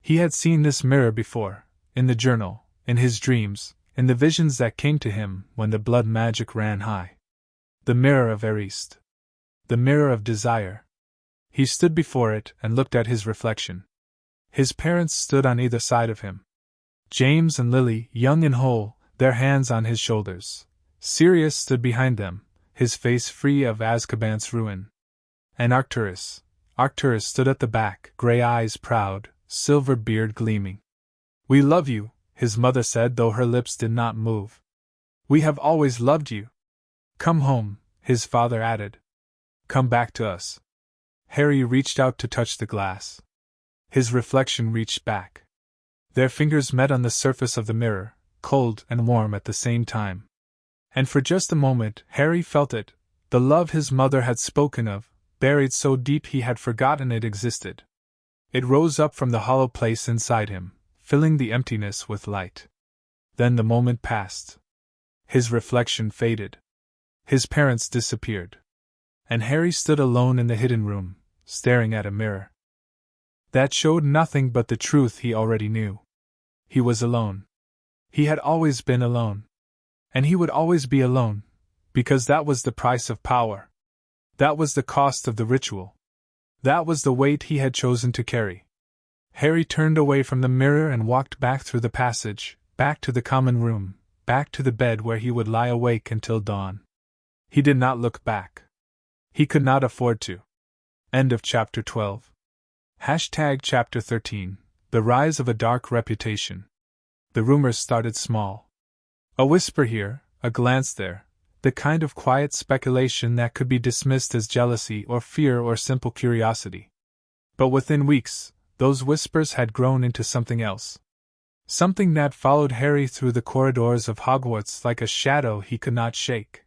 He had seen this mirror before, in the journal, in his dreams, in the visions that came to him when the blood magic ran high. The mirror of Arist. The mirror of desire. He stood before it and looked at his reflection. His parents stood on either side of him. James and Lily, young and whole, their hands on his shoulders. Sirius stood behind them, his face free of Azkaban's ruin. And Arcturus stood at the back, gray eyes proud, silver beard gleaming. "We love you," his mother said, though her lips did not move. "We have always loved you." "Come home," his father added. "Come back to us." Harry reached out to touch the glass. His reflection reached back. Their fingers met on the surface of the mirror, cold and warm at the same time. And for just a moment, Harry felt it, the love his mother had spoken of, buried so deep he had forgotten it existed. It rose up from the hollow place inside him, filling the emptiness with light. Then the moment passed. His reflection faded. His parents disappeared. And Harry stood alone in the hidden room, staring at a mirror that showed nothing but the truth he already knew. He was alone. He had always been alone. And he would always be alone, because that was the price of power. That was the cost of the ritual. That was the weight he had chosen to carry. Harry turned away from the mirror and walked back through the passage, back to the common room, back to the bed where he would lie awake until dawn. He did not look back. He could not afford to. End of Chapter 12. Chapter 13. The Rise of a Dark Reputation. The rumors started small. A whisper here, a glance there, the kind of quiet speculation that could be dismissed as jealousy or fear or simple curiosity. But within weeks, those whispers had grown into something else. Something that followed Harry through the corridors of Hogwarts like a shadow he could not shake.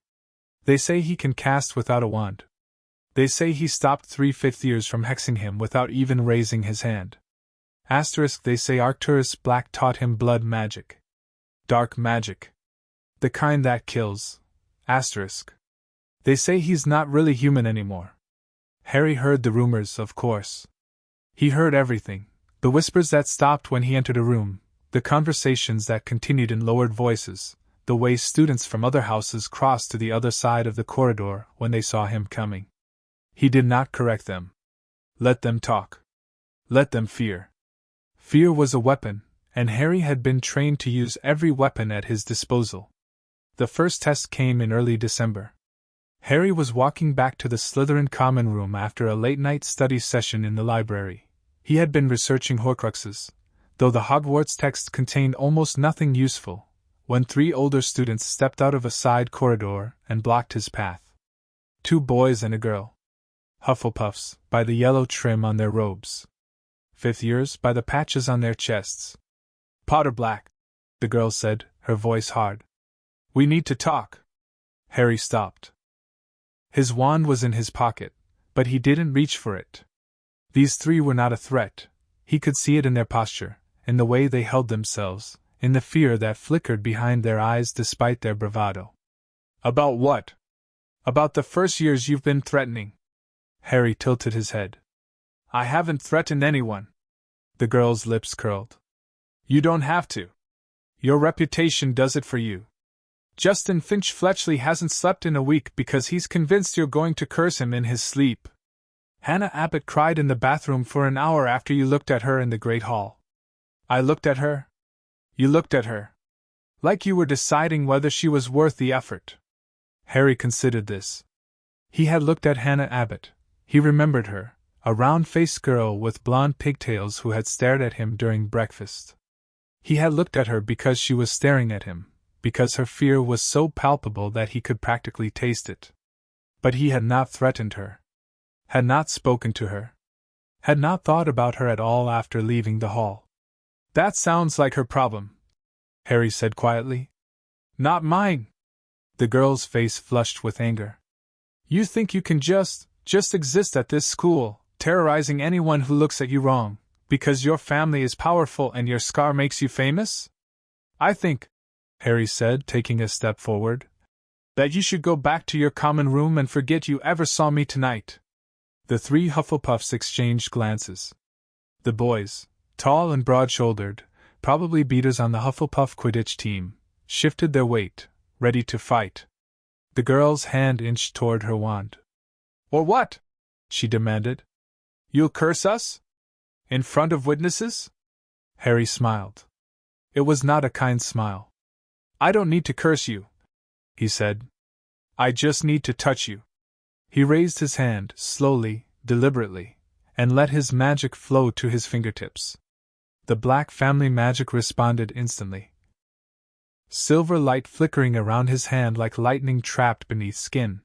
They say he can cast without a wand. They say he stopped 3 fifth years from hexing him without even raising his hand. They say Arcturus Black taught him blood magic. Dark magic. The kind that kills. They say he's not really human anymore. Harry heard the rumors, of course. He heard everything. The whispers that stopped when he entered a room, the conversations that continued in lowered voices, the way students from other houses crossed to the other side of the corridor when they saw him coming. He did not correct them. Let them talk. Let them fear. Fear was a weapon, and Harry had been trained to use every weapon at his disposal. The first test came in early December. Harry was walking back to the Slytherin common room after a late-night study session in the library. He had been researching Horcruxes, though the Hogwarts text contained almost nothing useful, when 3 older students stepped out of a side corridor and blocked his path. 2 boys and a girl. Hufflepuffs, by the yellow trim on their robes. 5th years, by the patches on their chests. "Potter Black," the girl said, her voice hard. "We need to talk." Harry stopped. His wand was in his pocket, but he didn't reach for it. These 3 were not a threat. He could see it in their posture, in the way they held themselves, in the fear that flickered behind their eyes despite their bravado. "About what?" "About the first years you've been threatening." Harry tilted his head. "I haven't threatened anyone." The girl's lips curled. "You don't have to. Your reputation does it for you. Justin Finch Fletchley hasn't slept in a week because he's convinced you're going to curse him in his sleep. Hannah Abbott cried in the bathroom for an hour after you looked at her in the Great Hall." "I looked at her?" "You looked at her. Like you were deciding whether she was worth the effort." Harry considered this. He had looked at Hannah Abbott. He remembered her, a round-faced girl with blonde pigtails who had stared at him during breakfast. He had looked at her because she was staring at him, because her fear was so palpable that he could practically taste it. But he had not threatened her, had not spoken to her, had not thought about her at all after leaving the hall. "That sounds like her problem," Harry said quietly. "Not mine." The girl's face flushed with anger. "You think you can just exist at this school, terrorizing anyone who looks at you wrong, because your family is powerful and your scar makes you famous? I think," Harry said, taking a step forward, "that you should go back to your common room and forget you ever saw me tonight." The three Hufflepuffs exchanged glances. The boys, tall and broad-shouldered, probably beaters on the Hufflepuff Quidditch team, shifted their weight, ready to fight. The girl's hand inched toward her wand. "Or what?" she demanded. "You'll curse us? In front of witnesses?" Harry smiled. It was not a kind smile. "I don't need to curse you," he said. "I just need to touch you." He raised his hand, slowly, deliberately, and let his magic flow to his fingertips. The Black family magic responded instantly. Silver light flickering around his hand like lightning trapped beneath skin.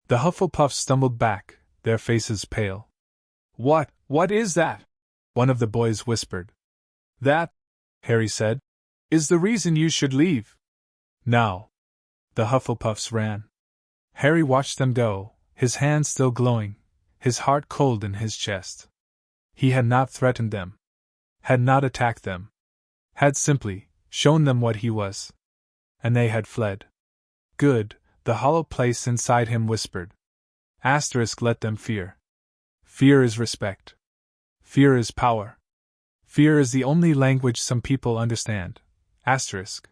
The Hufflepuffs stumbled back, their faces pale. What is that?" one of the boys whispered. "That," Harry said, "is the reason you should leave." Now. The Hufflepuffs ran. Harry watched them go, his hands still glowing, his heart cold in his chest. He had not threatened them, had not attacked them, had simply shown them what he was. And they had fled. Good, the hollow place inside him whispered. Asterisk let them fear. Fear is respect. Fear is power. Fear is the only language some people understand. Asterisk.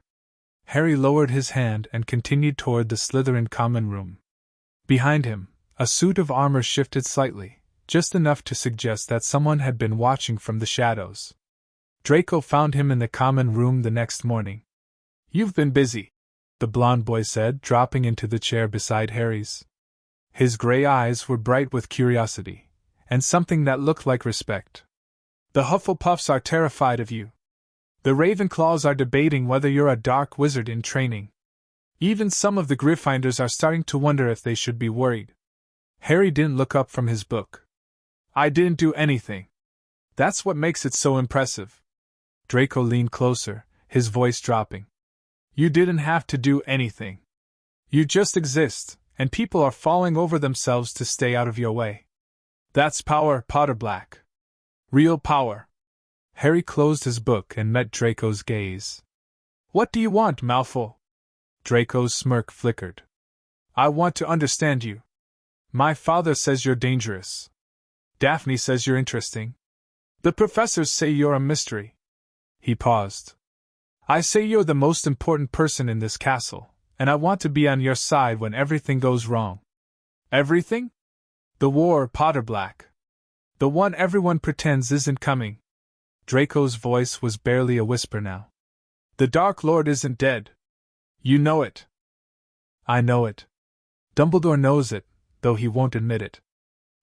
Harry lowered his hand and continued toward the Slytherin common room. Behind him, a suit of armor shifted slightly, just enough to suggest that someone had been watching from the shadows. Draco found him in the common room the next morning. "You've been busy," the blond boy said, dropping into the chair beside Harry's. His gray eyes were bright with curiosity, and something that looked like respect. "The Hufflepuffs are terrified of you. The Ravenclaws are debating whether you're a dark wizard in training. Even some of the Gryffindors are starting to wonder if they should be worried." Harry didn't look up from his book. "I didn't do anything. That's what makes it so impressive." Draco leaned closer, his voice dropping. "You didn't have to do anything. You just exist, and people are falling over themselves to stay out of your way. That's power, Potterblack. Real power." Harry closed his book and met Draco's gaze. "What do you want, Malfoy?" Draco's smirk flickered. "I want to understand you. My father says you're dangerous. Daphne says you're interesting. The professors say you're a mystery." He paused. "I say you're the most important person in this castle, and I want to be on your side when everything goes wrong." "Everything?" "The war, Potterblack. The one everyone pretends isn't coming." Draco's voice was barely a whisper now. "The Dark Lord isn't dead. You know it." "I know it. Dumbledore knows it, though he won't admit it.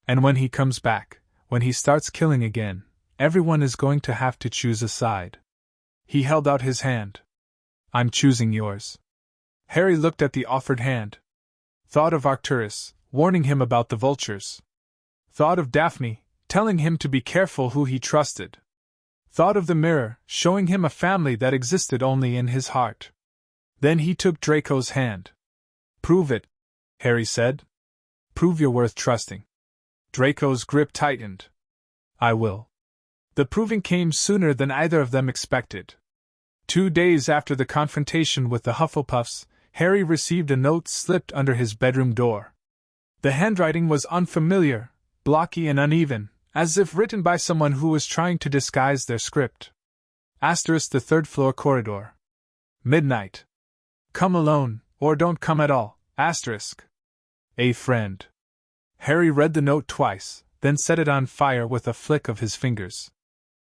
And when he comes back, when he starts killing again, everyone is going to have to choose a side." He held out his hand. "I'm choosing yours." Harry looked at the offered hand. Thought of Arcturus, warning him about the vultures. Thought of Daphne, telling him to be careful who he trusted. Thought of the mirror, showing him a family that existed only in his heart. Then he took Draco's hand. "Prove it," Harry said. "Prove you're worth trusting." Draco's grip tightened. "I will." The proving came sooner than either of them expected. 2 days after the confrontation with the Hufflepuffs, Harry received a note slipped under his bedroom door. The handwriting was unfamiliar, blocky and uneven, as if written by someone who was trying to disguise their script. Asterisk the 3rd floor corridor. Midnight. Come alone, or don't come at all. Asterisk. A friend. Harry read the note twice, then set it on fire with a flick of his fingers.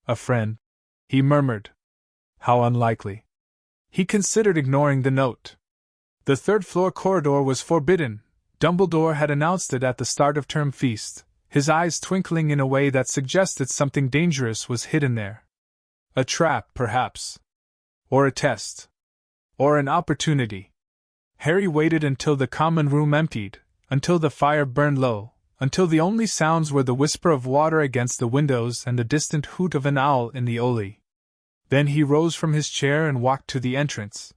"A friend," he murmured. How unlikely. He considered ignoring the note. The 3rd floor corridor was forbidden. Dumbledore had announced it at the start of term feast, his eyes twinkling in a way that suggested something dangerous was hidden there. A trap, perhaps. Or a test. Or an opportunity. Harry waited until the common room emptied, until the fire burned low, until the only sounds were the whisper of water against the windows and the distant hoot of an owl in the Oli. Then he rose from his chair and walked to the entrance.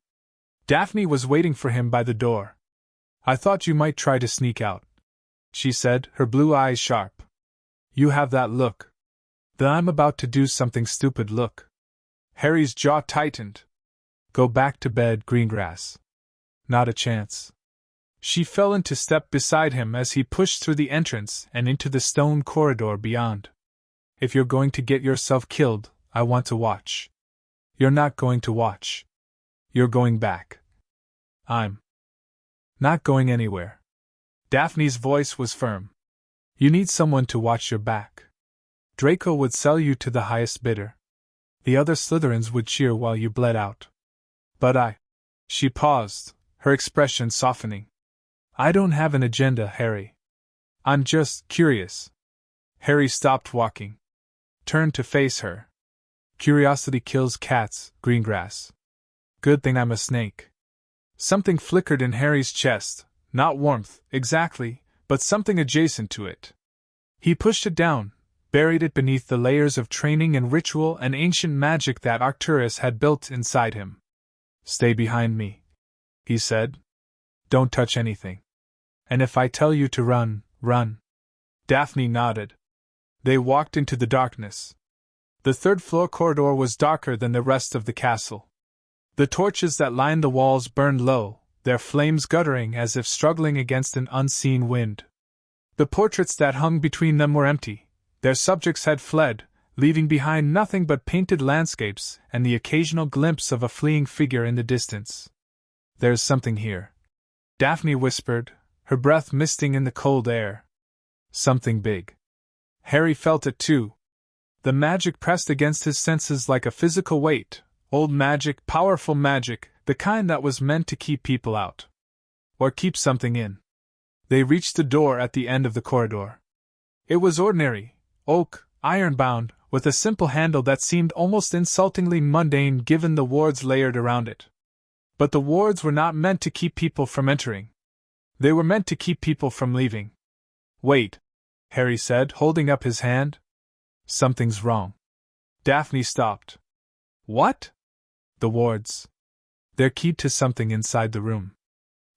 Daphne was waiting for him by the door. "I thought you might try to sneak out," she said, her blue eyes sharp. "You have that look. The I'm about to do something stupid look." Harry's jaw tightened. "Go back to bed, Greengrass." "Not a chance." She fell into step beside him as he pushed through the entrance and into the stone corridor beyond. "If you're going to get yourself killed, I want to watch." "You're not going to watch. You're going back." "I'm not going anywhere." Daphne's voice was firm. "You need someone to watch your back. Draco would sell you to the highest bidder. The other Slytherins would cheer while you bled out. But I—" She paused, her expression softening. "I don't have an agenda, Harry. I'm just curious." Harry stopped walking. Turned to face her. "Curiosity kills cats, Greengrass. Good thing I'm a snake." Something flickered in Harry's chest, not warmth, exactly, but something adjacent to it. He pushed it down, buried it beneath the layers of training and ritual and ancient magic that Arcturus had built inside him. "Stay behind me," he said. "Don't touch anything. And if I tell you to run, run." Daphne nodded. They walked into the darkness. The third-floor corridor was darker than the rest of the castle. The torches that lined the walls burned low, their flames guttering as if struggling against an unseen wind. The portraits that hung between them were empty. Their subjects had fled, leaving behind nothing but painted landscapes and the occasional glimpse of a fleeing figure in the distance. "There's something here," Daphne whispered, her breath misting in the cold air. "Something big." Harry felt it too. The magic pressed against his senses like a physical weight, old magic, powerful magic, the kind that was meant to keep people out. Or keep something in. They reached the door at the end of the corridor. It was ordinary, oak, iron-bound, with a simple handle that seemed almost insultingly mundane given the wards layered around it. But the wards were not meant to keep people from entering. They were meant to keep people from leaving. "Wait," Harry said, holding up his hand. "Something's wrong." Daphne stopped. "What?" "The wards. They're keyed to something inside the room.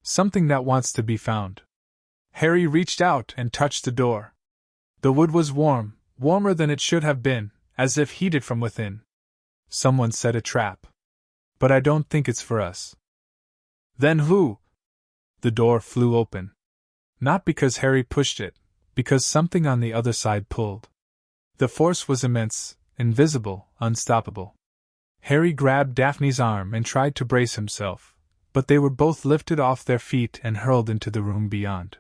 Something that wants to be found." Harry reached out and touched the door. The wood was warm, warmer than it should have been, as if heated from within. "Someone set a trap. But I don't think it's for us." "Then who?" The door flew open. Not because Harry pushed it, because something on the other side pulled. The force was immense, invisible, unstoppable. Harry grabbed Daphne's arm and tried to brace himself, but they were both lifted off their feet and hurled into the room beyond.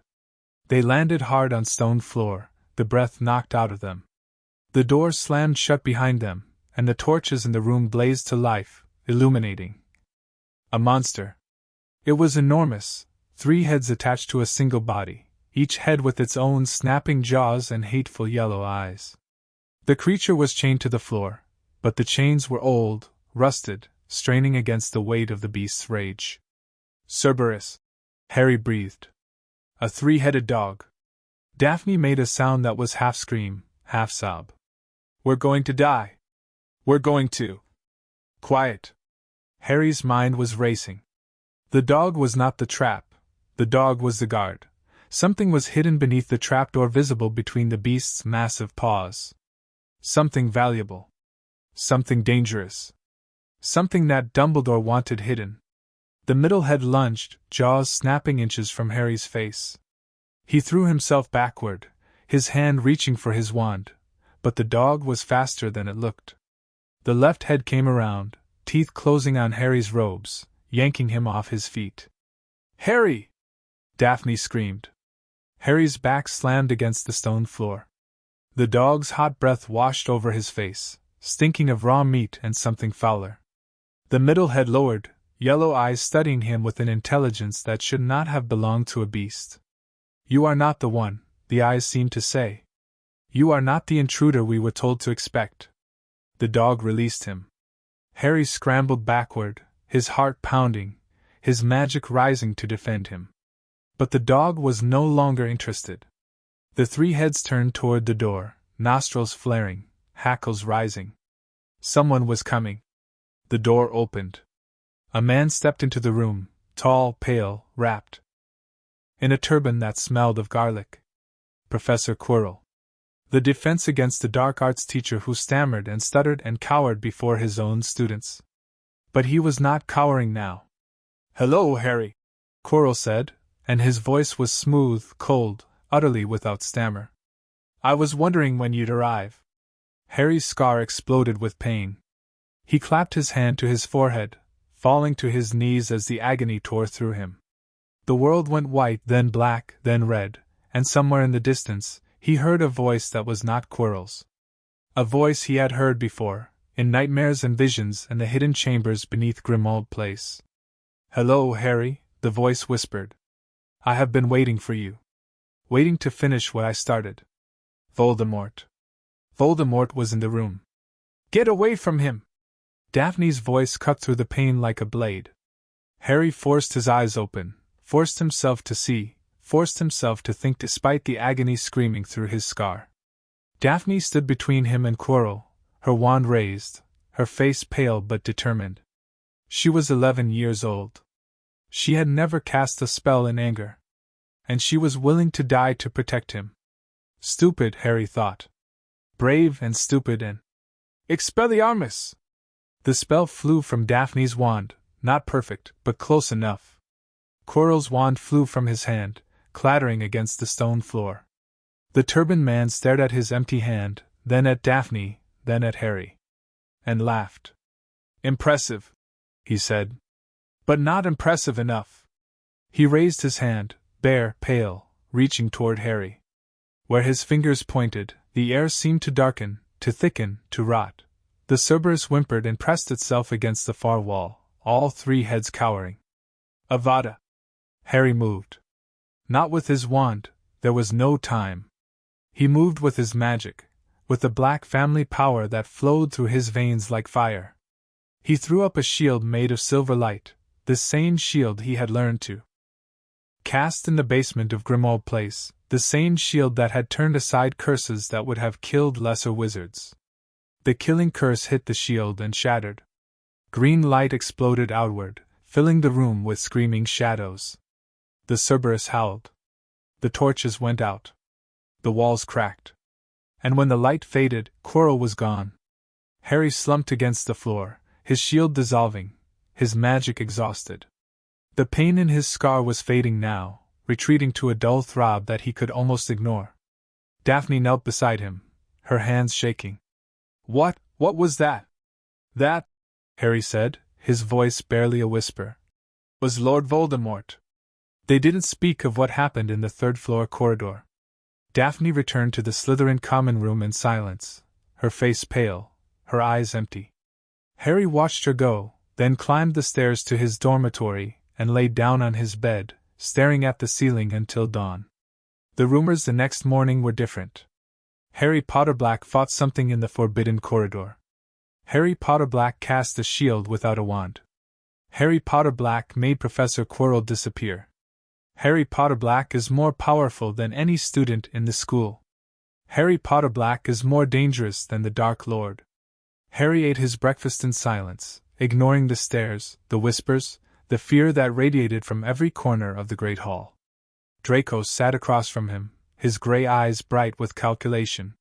They landed hard on stone floor, the breath knocked out of them. The door slammed shut behind them, and the torches in the room blazed to life, illuminating. A monster. It was enormous, 3 heads attached to a single body, each head with its own snapping jaws and hateful yellow eyes. The creature was chained to the floor, but the chains were old, rusted, straining against the weight of the beast's rage. "Cerberus," Harry breathed. "A 3-headed dog." Daphne made a sound that was half scream, half sob. "We're going to die. We're going to." "Quiet." Harry's mind was racing. The dog was not the trap. The dog was the guard. Something was hidden beneath the trapdoor, visible between the beast's massive paws. Something valuable. Something dangerous. Something that Dumbledore wanted hidden. The middle head lunged, jaws snapping inches from Harry's face. He threw himself backward, his hand reaching for his wand, but the dog was faster than it looked. The left head came around, teeth closing on Harry's robes, yanking him off his feet. "Harry!" Daphne screamed. Harry's back slammed against the stone floor. The dog's hot breath washed over his face, stinking of raw meat and something fouler. The middle head lowered, yellow eyes studying him with an intelligence that should not have belonged to a beast. "You are not the one," the eyes seemed to say. "You are not the intruder we were told to expect." The dog released him. Harry scrambled backward, his heart pounding, his magic rising to defend him. But the dog was no longer interested. The three heads turned toward the door, nostrils flaring, hackles rising. Someone was coming. The door opened. A man stepped into the room, tall, pale, wrapped in a turban that smelled of garlic. Professor Quirrell. The defense against the dark arts teacher who stammered and stuttered and cowered before his own students. But he was not cowering now. "Hello, Harry," Quirrell said, and his voice was smooth, cold, utterly without stammer. "I was wondering when you'd arrive." Harry's scar exploded with pain. He clapped his hand to his forehead, falling to his knees as the agony tore through him. The world went white, then black, then red, and somewhere in the distance, he heard a voice that was not Quirrell's. A voice he had heard before, in nightmares and visions and the hidden chambers beneath Grimmauld Place. "Hello, Harry," the voice whispered. "I have been waiting for you. Waiting to finish what I started." Voldemort. Voldemort was in the room. "Get away from him!" Daphne's voice cut through the pain like a blade. Harry forced his eyes open, forced himself to see, forced himself to think despite the agony screaming through his scar. Daphne stood between him and Quirrell, her wand raised, her face pale but determined. She was 11 years old. She had never cast a spell in anger. And she was willing to die to protect him. Stupid, Harry thought. Brave and stupid and... Expelliarmus! The spell flew from Daphne's wand, not perfect, but close enough. Quirrell's wand flew from his hand, clattering against the stone floor. The turbaned man stared at his empty hand, then at Daphne, then at Harry. And laughed. "Impressive," he said. "But not impressive enough." He raised his hand, bare, pale, reaching toward Harry. Where his fingers pointed, the air seemed to darken, to thicken, to rot. The Cerberus whimpered and pressed itself against the far wall, all three heads cowering. "Avada!" Harry moved. Not with his wand, there was no time. He moved with his magic, with the black family power that flowed through his veins like fire. He threw up a shield made of silver light, the same shield he had learned to cast in the basement of Grimmauld Place, the same shield that had turned aside curses that would have killed lesser wizards. The killing curse hit the shield and shattered. Green light exploded outward, filling the room with screaming shadows. The Cerberus howled. The torches went out. The walls cracked. And when the light faded, Quirrell was gone. Harry slumped against the floor, his shield dissolving, his magic exhausted. The pain in his scar was fading now, retreating to a dull throb that he could almost ignore. Daphne knelt beside him, her hands shaking. What was that?" "That," Harry said, his voice barely a whisper, "was Lord Voldemort." They didn't speak of what happened in the third-floor corridor. Daphne returned to the Slytherin common room in silence, her face pale, her eyes empty. Harry watched her go, then climbed the stairs to his dormitory and lay down on his bed, staring at the ceiling until dawn. The rumors the next morning were different. Harry Potter Black fought something in the forbidden corridor. Harry Potter Black cast a shield without a wand. Harry Potter Black made Professor Quirrell disappear. Harry Potter Black is more powerful than any student in the school. Harry Potter Black is more dangerous than the Dark Lord. Harry ate his breakfast in silence, ignoring the stares, the whispers, the fear that radiated from every corner of the great hall. Draco sat across from him, his gray eyes bright with calculation.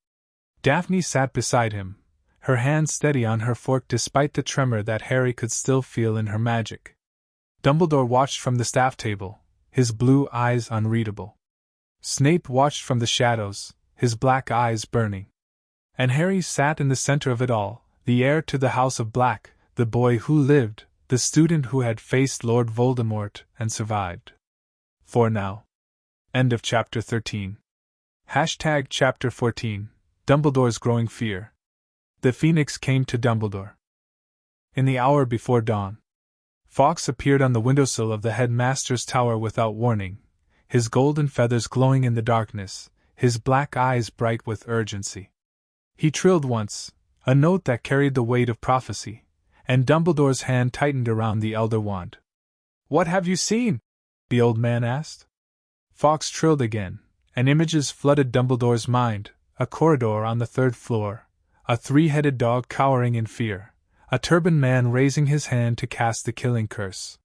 Daphne sat beside him, her hand steady on her fork despite the tremor that Harry could still feel in her magic. Dumbledore watched from the staff table, his blue eyes unreadable. Snape watched from the shadows, his black eyes burning. And Harry sat in the center of it all, the heir to the House of Black, the boy who lived, the student who had faced Lord Voldemort and survived. For now. End of Chapter 13. Chapter 14, Dumbledore's Growing Fear. The Phoenix came to Dumbledore. In the hour before dawn, Fawkes appeared on the windowsill of the headmaster's tower without warning, his golden feathers glowing in the darkness, his black eyes bright with urgency. He trilled once, a note that carried the weight of prophecy, and Dumbledore's hand tightened around the Elder Wand. "What have you seen?" the old man asked. Fawkes trilled again, and images flooded Dumbledore's mind: a corridor on the 3rd floor, a 3-headed dog cowering in fear, a turbaned man raising his hand to cast the killing curse.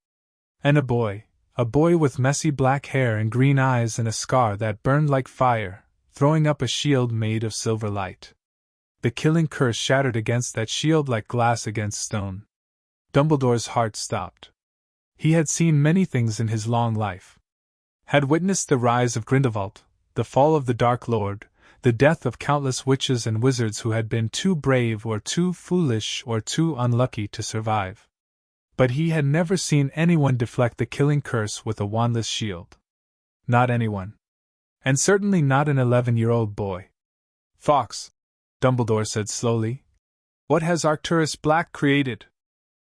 And a boy with messy black hair and green eyes and a scar that burned like fire, throwing up a shield made of silver light. The killing curse shattered against that shield like glass against stone. Dumbledore's heart stopped. He had seen many things in his long life. Had witnessed the rise of Grindelwald, the fall of the Dark Lord, the death of countless witches and wizards who had been too brave or too foolish or too unlucky to survive. But he had never seen anyone deflect the killing curse with a wandless shield. Not anyone. And certainly not an 11-year-old boy. "Fawkes," Dumbledore said slowly, "what has Arcturus Black created?"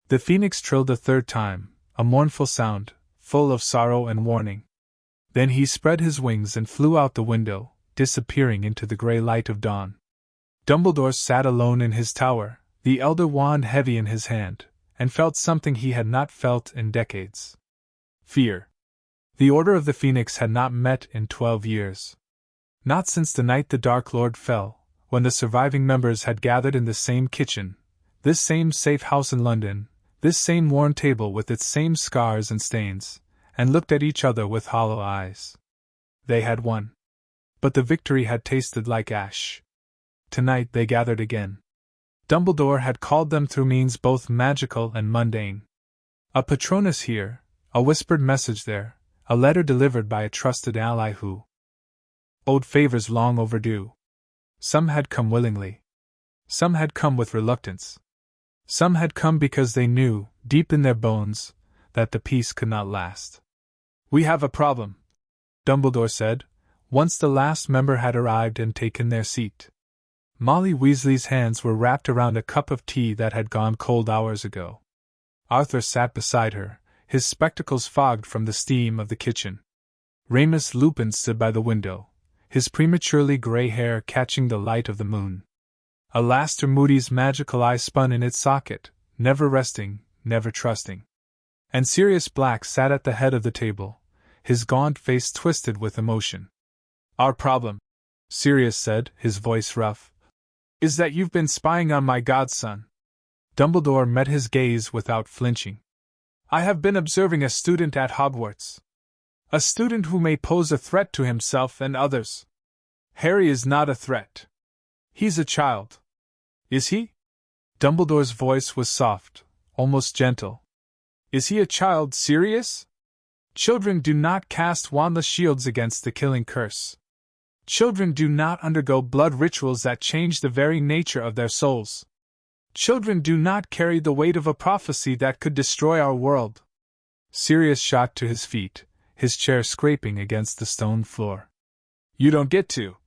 The phoenix trilled a 3rd time, a mournful sound, full of sorrow and warning. Then he spread his wings and flew out the window, disappearing into the grey light of dawn. Dumbledore sat alone in his tower, the Elder Wand heavy in his hand, and felt something he had not felt in decades. Fear. The Order of the Phoenix had not met in 12 years. Not since the night the Dark Lord fell, when the surviving members had gathered in the same kitchen, this same safe house in London, this same worn table with its same scars and stains, and looked at each other with hollow eyes. They had won. But the victory had tasted like ash. Tonight they gathered again. Dumbledore had called them through means both magical and mundane. A Patronus here, a whispered message there, a letter delivered by a trusted ally who owed favors long overdue. Some had come willingly. Some had come with reluctance. Some had come because they knew, deep in their bones, that the peace could not last. "We have a problem," Dumbledore said, once the last member had arrived and taken their seat. Molly Weasley's hands were wrapped around a cup of tea that had gone cold hours ago. Arthur sat beside her, his spectacles fogged from the steam of the kitchen. Remus Lupin stood by the window, his prematurely grey hair catching the light of the moon. Alastor Moody's magical eye spun in its socket, never resting, never trusting. And Sirius Black sat at the head of the table, his gaunt face twisted with emotion. "Our problem," Sirius said, his voice rough, "is that you've been spying on my godson." Dumbledore met his gaze without flinching. "I have been observing a student at Hogwarts. A student who may pose a threat to himself and others. Harry is not a threat. He's a child." "Is he?" Dumbledore's voice was soft, almost gentle. "Is he a child, Sirius? Children do not cast wandless shields against the killing curse. Children do not undergo blood rituals that change the very nature of their souls. Children do not carry the weight of a prophecy that could destroy our world." Sirius shot to his feet, his chair scraping against the stone floor. "You don't get to."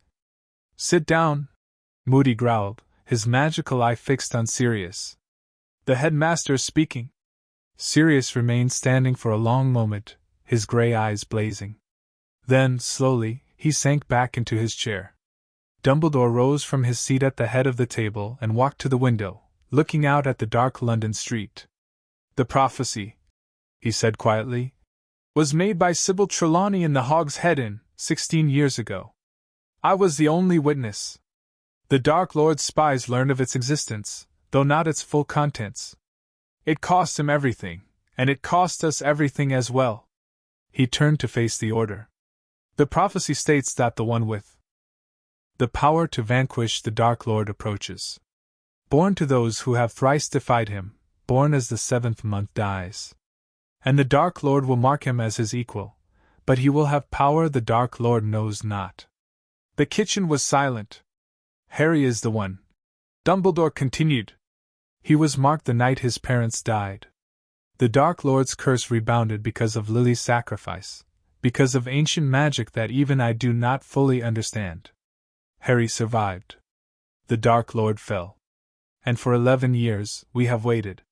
"Sit down," Moody growled, his magical eye fixed on Sirius. "The headmaster is speaking." Sirius remained standing for a long moment, his grey eyes blazing. Then, slowly, he sank back into his chair. Dumbledore rose from his seat at the head of the table and walked to the window, looking out at the dark London street. "The prophecy," he said quietly, "was made by Sybil Trelawney in the Hog's Head Inn, 16 years ago. I was the only witness. The Dark Lord's spies learned of its existence, though not its full contents. It cost him everything, and it cost us everything as well." He turned to face the Order. "The prophecy states that the one with the power to vanquish the Dark Lord approaches. Born to those who have thrice defied him, born as the 7th month dies. And the Dark Lord will mark him as his equal, but he will have power the Dark Lord knows not." The kitchen was silent. "Harry is the one," Dumbledore continued. "He was marked the night his parents died. The Dark Lord's curse rebounded because of Lily's sacrifice, because of ancient magic that even I do not fully understand. Harry survived. The Dark Lord fell. And for 11 years, we have waited."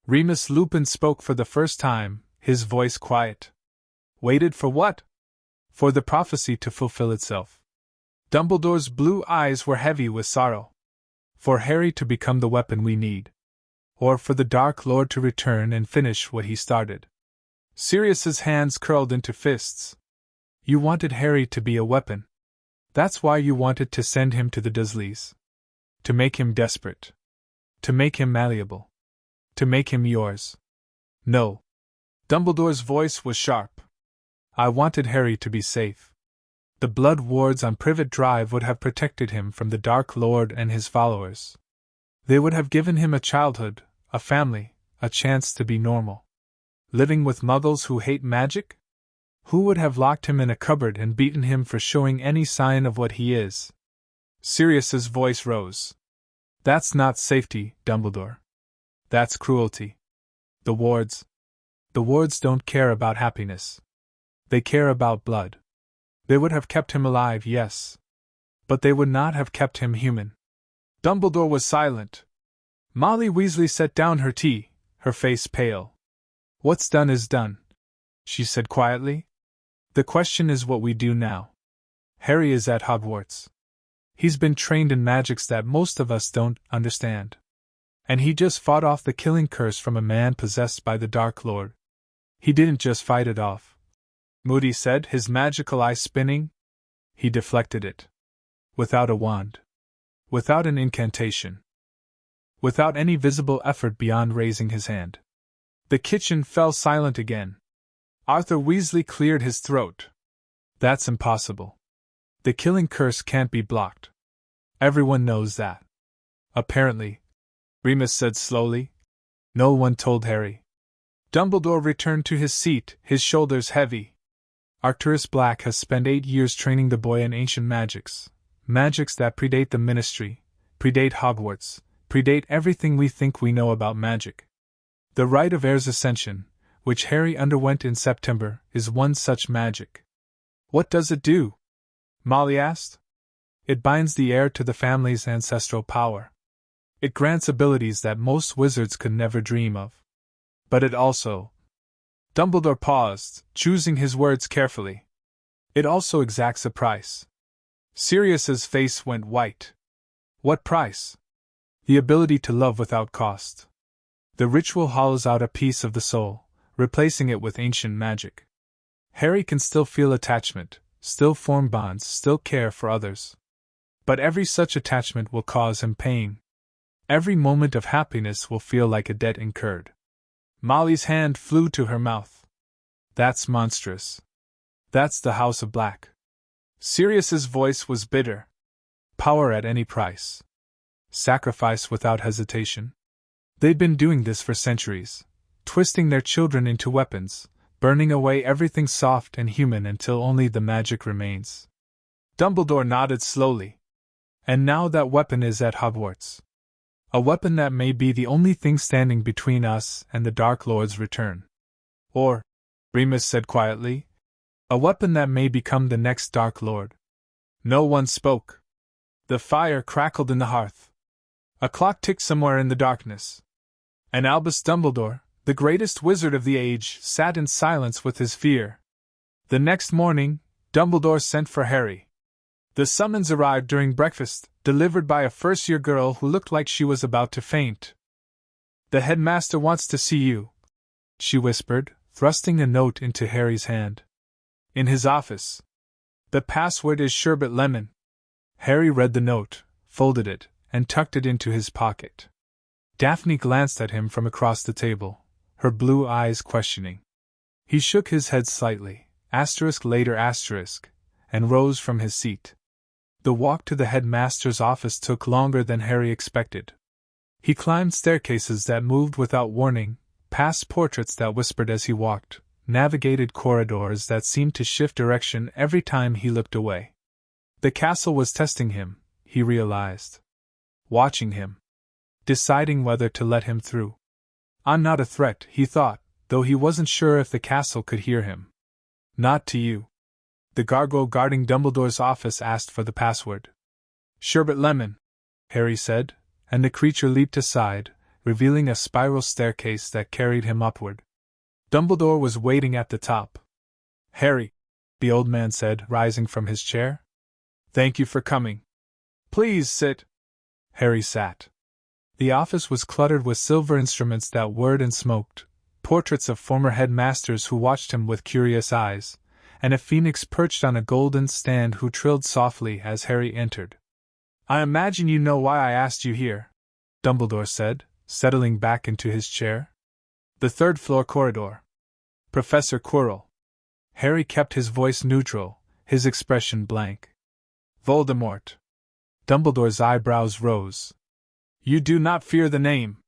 Remus Lupin spoke for the first time, his voice quiet. "Waited for what?" "For the prophecy to fulfill itself." Dumbledore's blue eyes were heavy with sorrow. "For Harry to become the weapon we need." or for the Dark Lord to return and finish what he started. Sirius's hands curled into fists. You wanted Harry to be a weapon. That's why you wanted to send him to the Dursleys. To make him desperate. To make him malleable. To make him yours. No. Dumbledore's voice was sharp. I wanted Harry to be safe. The blood wards on Privet Drive would have protected him from the Dark Lord and his followers. They would have given him a childhood, a family, a chance to be normal. Living with muggles who hate magic? Who would have locked him in a cupboard and beaten him for showing any sign of what he is? Sirius's voice rose. That's not safety, Dumbledore. That's cruelty. The wards don't care about happiness. They care about blood. They would have kept him alive, yes. But they would not have kept him human. Dumbledore was silent. Molly Weasley set down her tea, her face pale. What's done is done, she said quietly. The question is what we do now. Harry is at Hogwarts. He's been trained in magics that most of us don't understand. And he just fought off the killing curse from a man possessed by the Dark Lord. He didn't just fight it off, Moody said, his magical eye spinning. He deflected it. Without a wand. Without an incantation. Without any visible effort beyond raising his hand. The kitchen fell silent again. Arthur Weasley cleared his throat. That's impossible. The killing curse can't be blocked. Everyone knows that. Apparently, Remus said slowly. No one told Harry. Dumbledore returned to his seat, his shoulders heavy. Arcturus Black has spent 8 years training the boy in ancient magics. Magics that predate the Ministry, predate Hogwarts, predate everything we think we know about magic. The rite of heir's Ascension, which Harry underwent in September, is one such magic. What does it do? Molly asked. It binds the heir to the family's ancestral power. It grants abilities that most wizards could never dream of. But it also... Dumbledore paused, choosing his words carefully. It also exacts a price. Sirius's face went white. What price? The ability to love without cost. The ritual hollows out a piece of the soul, replacing it with ancient magic. Harry can still feel attachment, still form bonds, still care for others. But every such attachment will cause him pain. Every moment of happiness will feel like a debt incurred. Molly's hand flew to her mouth. That's monstrous. That's the House of Black. Sirius's voice was bitter. Power at any price. Sacrifice without hesitation. They'd been doing this for centuries, twisting their children into weapons, burning away everything soft and human until only the magic remains. Dumbledore nodded slowly. And now that weapon is at Hogwarts. A weapon that may be the only thing standing between us and the Dark Lord's return. Or, Remus said quietly, a weapon that may become the next Dark Lord. No one spoke. The fire crackled in the hearth. A clock ticked somewhere in the darkness. And Albus Dumbledore, the greatest wizard of the age, sat in silence with his fear. The next morning, Dumbledore sent for Harry. The summons arrived during breakfast, delivered by a first-year girl who looked like she was about to faint. The headmaster wants to see you, she whispered, thrusting a note into Harry's hand. In his office. The password is sherbet lemon. Harry read the note, folded it, and tucked it into his pocket. Daphne glanced at him from across the table, her blue eyes questioning. He shook his head slightly, later and rose from his seat. The walk to the headmaster's office took longer than Harry expected. He climbed staircases that moved without warning, past portraits that whispered as he walked, navigated corridors that seemed to shift direction every time he looked away. The castle was testing him, he realized. Watching him. Deciding whether to let him through. I'm not a threat, he thought, though he wasn't sure if the castle could hear him. Not to you. The gargoyle guarding Dumbledore's office asked for the password. Sherbet lemon, Harry said, and the creature leaped aside, revealing a spiral staircase that carried him upward. Dumbledore was waiting at the top. Harry, the old man said, rising from his chair. Thank you for coming. Please sit. Harry sat. The office was cluttered with silver instruments that whirred and smoked, portraits of former headmasters who watched him with curious eyes, and a phoenix perched on a golden stand who trilled softly as Harry entered. "I imagine you know why I asked you here," Dumbledore said, settling back into his chair. "The third-floor corridor. Professor Quirrell." Harry kept his voice neutral, his expression blank. "Voldemort." Dumbledore's eyebrows rose. "You do not fear the name?"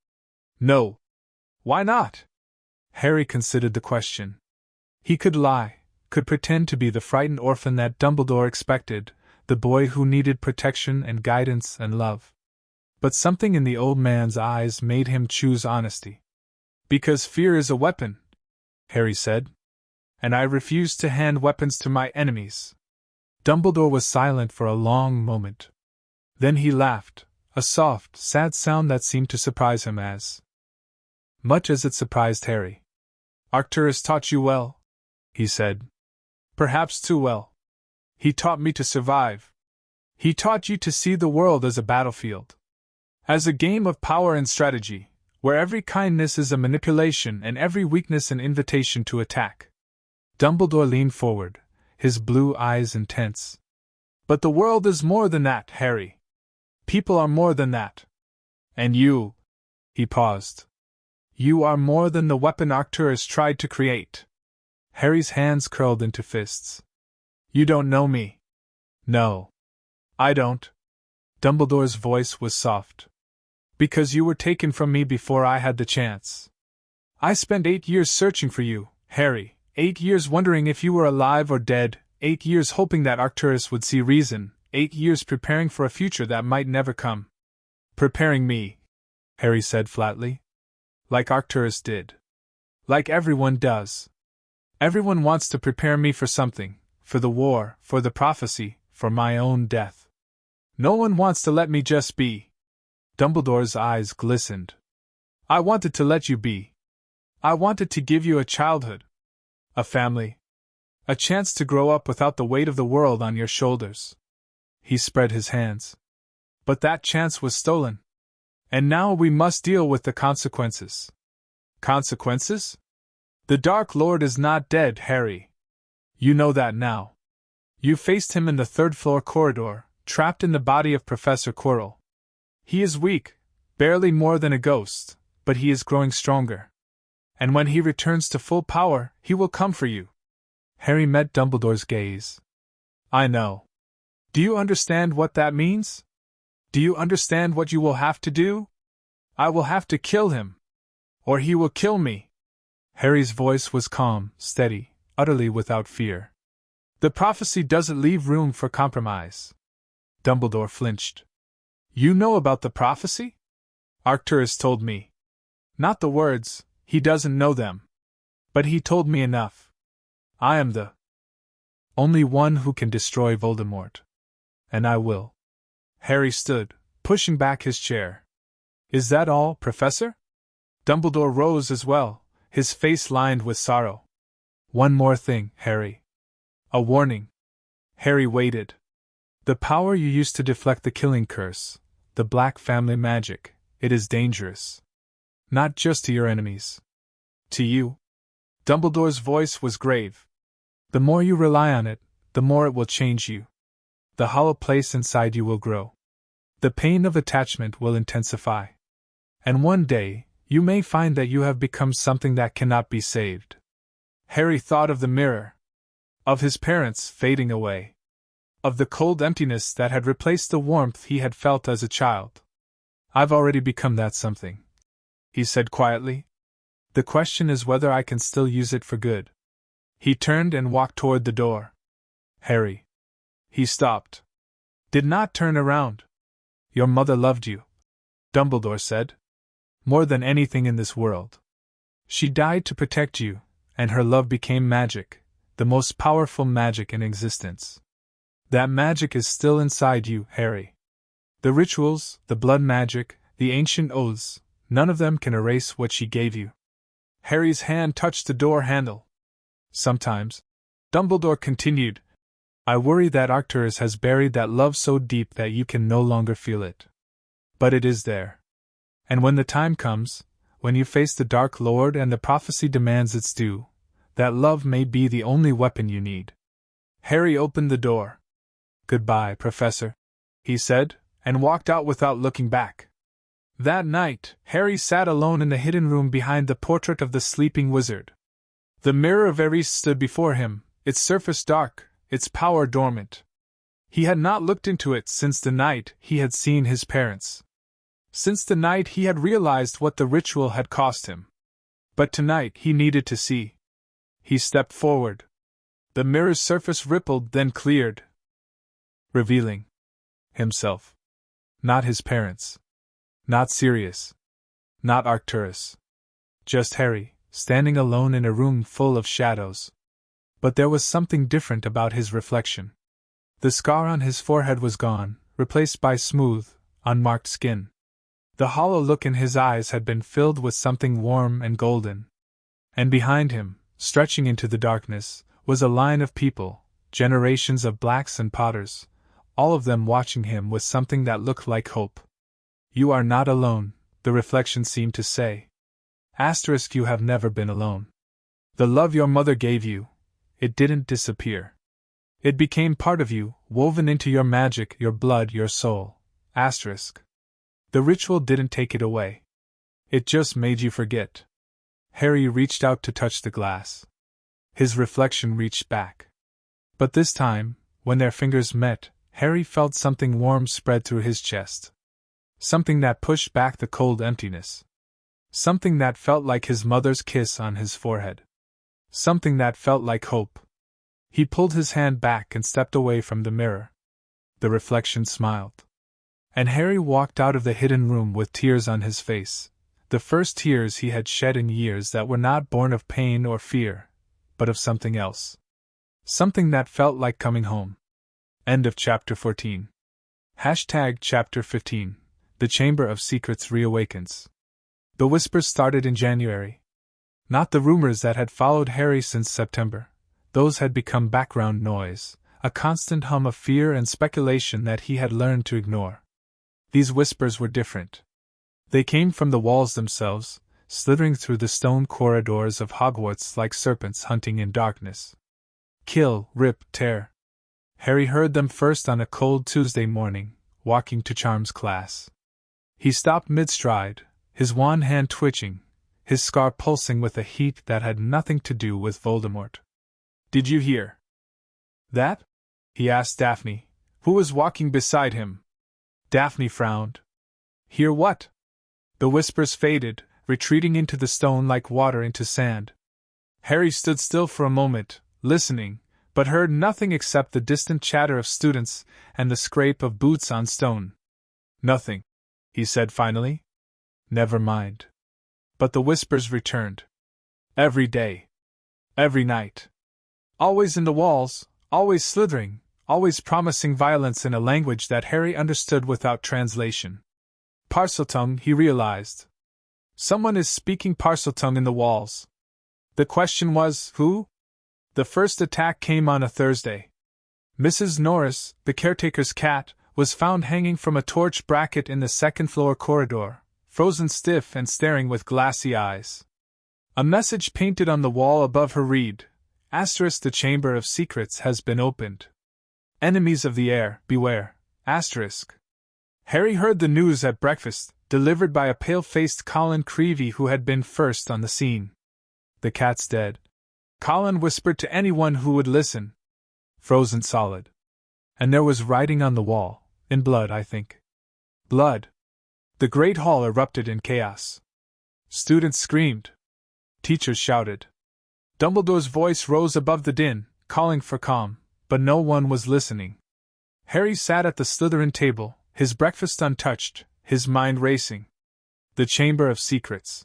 "No." "Why not?" Harry considered the question. He could lie, could pretend to be the frightened orphan that Dumbledore expected, the boy who needed protection and guidance and love. But something in the old man's eyes made him choose honesty. "Because fear is a weapon," Harry said. "And I refuse to hand weapons to my enemies." Dumbledore was silent for a long moment. Then he laughed, a soft, sad sound that seemed to surprise him as much as it surprised Harry. "Arcturus taught you well," he said. "Perhaps too well. He taught me to survive. He taught you to see the world as a battlefield. As a game of power and strategy, where every kindness is a manipulation and every weakness an invitation to attack." Dumbledore leaned forward, his blue eyes intense. "But the world is more than that, Harry. People are more than that. And you—" he paused. "You are more than the weapon Arcturus tried to create." Harry's hands curled into fists. "You don't know me." "No. I don't." Dumbledore's voice was soft. "Because you were taken from me before I had the chance. I spent 8 years searching for you, Harry, 8 years wondering if you were alive or dead, 8 years hoping that Arcturus would see reason, 8 years preparing for a future that might never come." "Preparing me," Harry said flatly. "Like Arcturus did. Like everyone does. Everyone wants to prepare me for something, for the war, for the prophecy, for my own death. No one wants to let me just be." Dumbledore's eyes glistened. "I wanted to let you be. I wanted to give you a childhood. A family. A chance to grow up without the weight of the world on your shoulders." He spread his hands. "But that chance was stolen. And now we must deal with the consequences." "Consequences?" "The Dark Lord is not dead, Harry. You know that now. You faced him in the third-floor corridor, trapped in the body of Professor Quirrell. He is weak, barely more than a ghost, but he is growing stronger. And when he returns to full power, he will come for you." Harry met Dumbledore's gaze. "I know. Do you understand what that means? Do you understand what you will have to do? I will have to kill him. Or he will kill me." Harry's voice was calm, steady, utterly without fear. "The prophecy doesn't leave room for compromise." Dumbledore flinched. "You know about the prophecy?" "Arcturus told me. Not the words, he doesn't know them. But he told me enough. I am the only one who can destroy Voldemort. And I will." Harry stood, pushing back his chair. "Is that all, Professor?" Dumbledore rose as well, his face lined with sorrow. "One more thing, Harry. A warning." Harry waited. "The power you used to deflect the killing curse, the Black family magic, it is dangerous. Not just to your enemies. To you." Dumbledore's voice was grave. "The more you rely on it, the more it will change you. The hollow place inside you will grow. The pain of attachment will intensify. And one day, you may find that you have become something that cannot be saved." Harry thought of the mirror. Of his parents fading away. Of the cold emptiness that had replaced the warmth he had felt as a child. "I've already become that something," he said quietly. "The question is whether I can still use it for good." He turned and walked toward the door. "Harry." He stopped. "Did not turn around. Your mother loved you," Dumbledore said. "More than anything in this world. She died to protect you, and her love became magic, the most powerful magic in existence. That magic is still inside you, Harry. The rituals, the blood magic, the ancient oaths, none of them can erase what she gave you." Harry's hand touched the door handle. "Sometimes," Dumbledore continued, "I worry that Arcturus has buried that love so deep that you can no longer feel it. But it is there. And when the time comes, when you face the Dark Lord and the prophecy demands its due, that love may be the only weapon you need. Harry opened the door. "Goodbye, Professor," he said, and walked out without looking back. That night, Harry sat alone in the hidden room behind the portrait of the sleeping wizard. The mirror of Eris stood before him, its surface dark, its power dormant. He had not looked into it since the night he had seen his parents. Since the night he had realized what the ritual had cost him. But tonight he needed to see. He stepped forward. The mirror's surface rippled, then cleared, revealing himself. Not his parents. Not Sirius. Not Arcturus. Just Harry, standing alone in a room full of shadows. But there was something different about his reflection. The scar on his forehead was gone, replaced by smooth, unmarked skin. The hollow look in his eyes had been filled with something warm and golden. And behind him, stretching into the darkness, was a line of people, generations of Blacks and Potters, all of them watching him with something that looked like hope. "You are not alone," the reflection seemed to say. Asterisk, you have never been alone. The love your mother gave you, it didn't disappear. It became part of you, woven into your magic, your blood, your soul. Asterisk. The ritual didn't take it away. It just made you forget. Harry reached out to touch the glass. His reflection reached back. But this time, when their fingers met, Harry felt something warm spread through his chest. Something that pushed back the cold emptiness. Something that felt like his mother's kiss on his forehead. Something that felt like hope. He pulled his hand back and stepped away from the mirror. The reflection smiled. And Harry walked out of the hidden room with tears on his face, the first tears he had shed in years that were not born of pain or fear, but of something else. Something that felt like coming home. End of Chapter 14. Chapter 15. The Chamber of Secrets reawakens. The whispers started in January. Not the rumors that had followed Harry since September. Those had become background noise, a constant hum of fear and speculation that he had learned to ignore. These whispers were different. They came from the walls themselves, slithering through the stone corridors of Hogwarts like serpents hunting in darkness. Kill, rip, tear. Harry heard them first on a cold Tuesday morning, walking to Charms class. He stopped mid-stride, his wan hand twitching, his scar pulsing with a heat that had nothing to do with Voldemort. "Did you hear that?" he asked Daphne, who was walking beside him. Daphne frowned. "Hear what?" The whispers faded, retreating into the stone like water into sand. Harry stood still for a moment, listening, but heard nothing except the distant chatter of students and the scrape of boots on stone. "Nothing," he said finally. "Never mind." But the whispers returned. Every day. Every night. Always in the walls, always slithering, always promising violence in a language that Harry understood without translation. Parseltongue, he realized. Someone is speaking Parseltongue in the walls. The question was, who? The first attack came on a Thursday. Mrs. Norris, the caretaker's cat, was found hanging from a torch bracket in the second-floor corridor, frozen stiff and staring with glassy eyes. A message painted on the wall above her read, "Asterisk, the Chamber of Secrets has been opened. Enemies of the heir, beware. Asterisk." Harry heard the news at breakfast, delivered by a pale-faced Colin Creevey who had been first on the scene. "The cat's dead," Colin whispered to anyone who would listen. "Frozen solid. And there was writing on the wall, in blood, I think." Blood. The great hall erupted in chaos. Students screamed. Teachers shouted. Dumbledore's voice rose above the din, calling for calm, but no one was listening. Harry sat at the Slytherin table, his breakfast untouched, his mind racing. The Chamber of Secrets.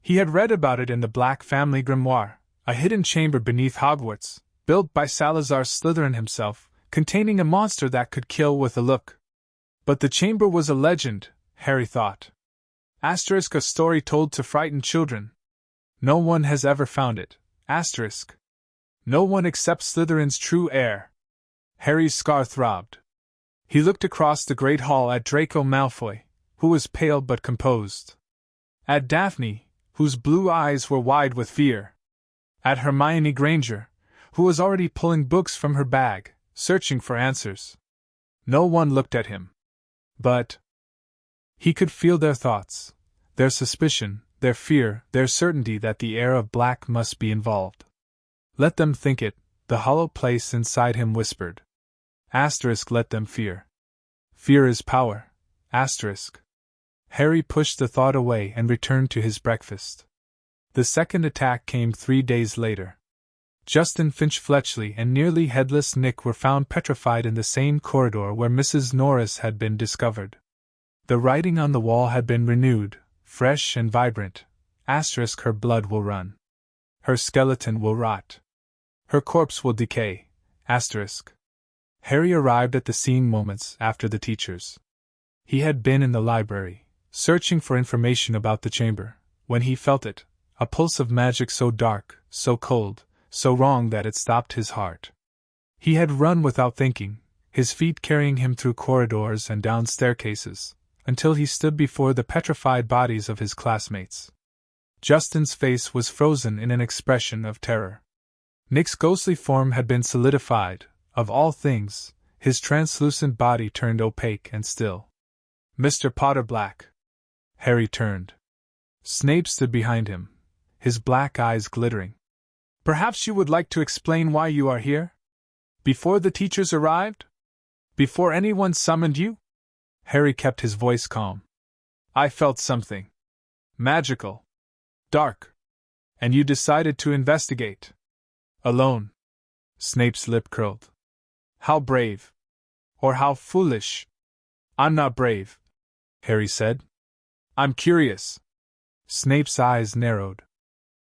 He had read about it in the Black family grimoire, a hidden chamber beneath Hogwarts, built by Salazar Slytherin himself, containing a monster that could kill with a look. But the chamber was a legend, Harry thought. Asterisk, a story told to frighten children. No one has ever found it. Asterisk. No one except Slytherin's true heir. Harry's scar throbbed. He looked across the great hall at Draco Malfoy, who was pale but composed. At Daphne, whose blue eyes were wide with fear. At Hermione Granger, who was already pulling books from her bag, searching for answers. No one looked at him. But he could feel their thoughts, their suspicion, their fear, their certainty that the heir of Black must be involved. Let them think it, the hollow place inside him whispered. Asterisk, let them fear. Fear is power. Asterisk. Harry pushed the thought away and returned to his breakfast. The second attack came 3 days later. Justin Finch-Fletchley and nearly headless Nick were found petrified in the same corridor where Mrs. Norris had been discovered. The writing on the wall had been renewed, fresh and vibrant. Asterisk, her blood will run. Her skeleton will rot. Her corpse will decay. Asterisk. Harry arrived at the scene moments after the teachers. He had been in the library, searching for information about the chamber, when he felt it, a pulse of magic so dark, so cold, so wrong that it stopped his heart. He had run without thinking, his feet carrying him through corridors and down staircases, until he stood before the petrified bodies of his classmates. Justin's face was frozen in an expression of terror. Nick's ghostly form had been solidified, of all things, his translucent body turned opaque and still. Mr. Potter Black. Harry turned. Snape stood behind him, his black eyes glittering. Perhaps you would like to explain why you are here? Before the teachers arrived? Before anyone summoned you? Harry kept his voice calm. I felt something. Magical. Dark. And you decided to investigate. Alone. Snape's lip curled. How brave. Or how foolish. I'm not brave, Harry said. I'm curious. Snape's eyes narrowed.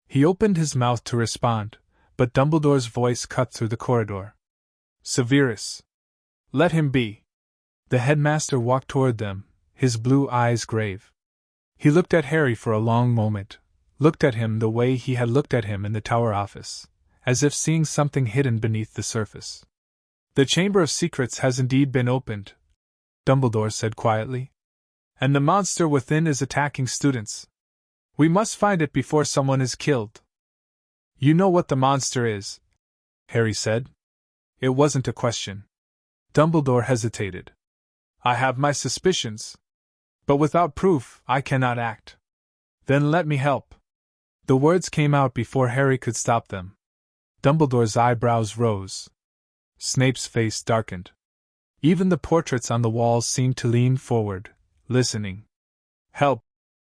He opened his mouth to respond, but Dumbledore's voice cut through the corridor. Severus. Let him be. The headmaster walked toward them, his blue eyes grave. He looked at Harry for a long moment, looked at him the way he had looked at him in the tower office, as if seeing something hidden beneath the surface. The Chamber of Secrets has indeed been opened, Dumbledore said quietly. And the monster within is attacking students. We must find it before someone is killed. You know what the monster is, Harry said. It wasn't a question. Dumbledore hesitated. I have my suspicions. But without proof, I cannot act. Then let me help. The words came out before Harry could stop them. Dumbledore's eyebrows rose. Snape's face darkened. Even the portraits on the walls seemed to lean forward, listening. Help,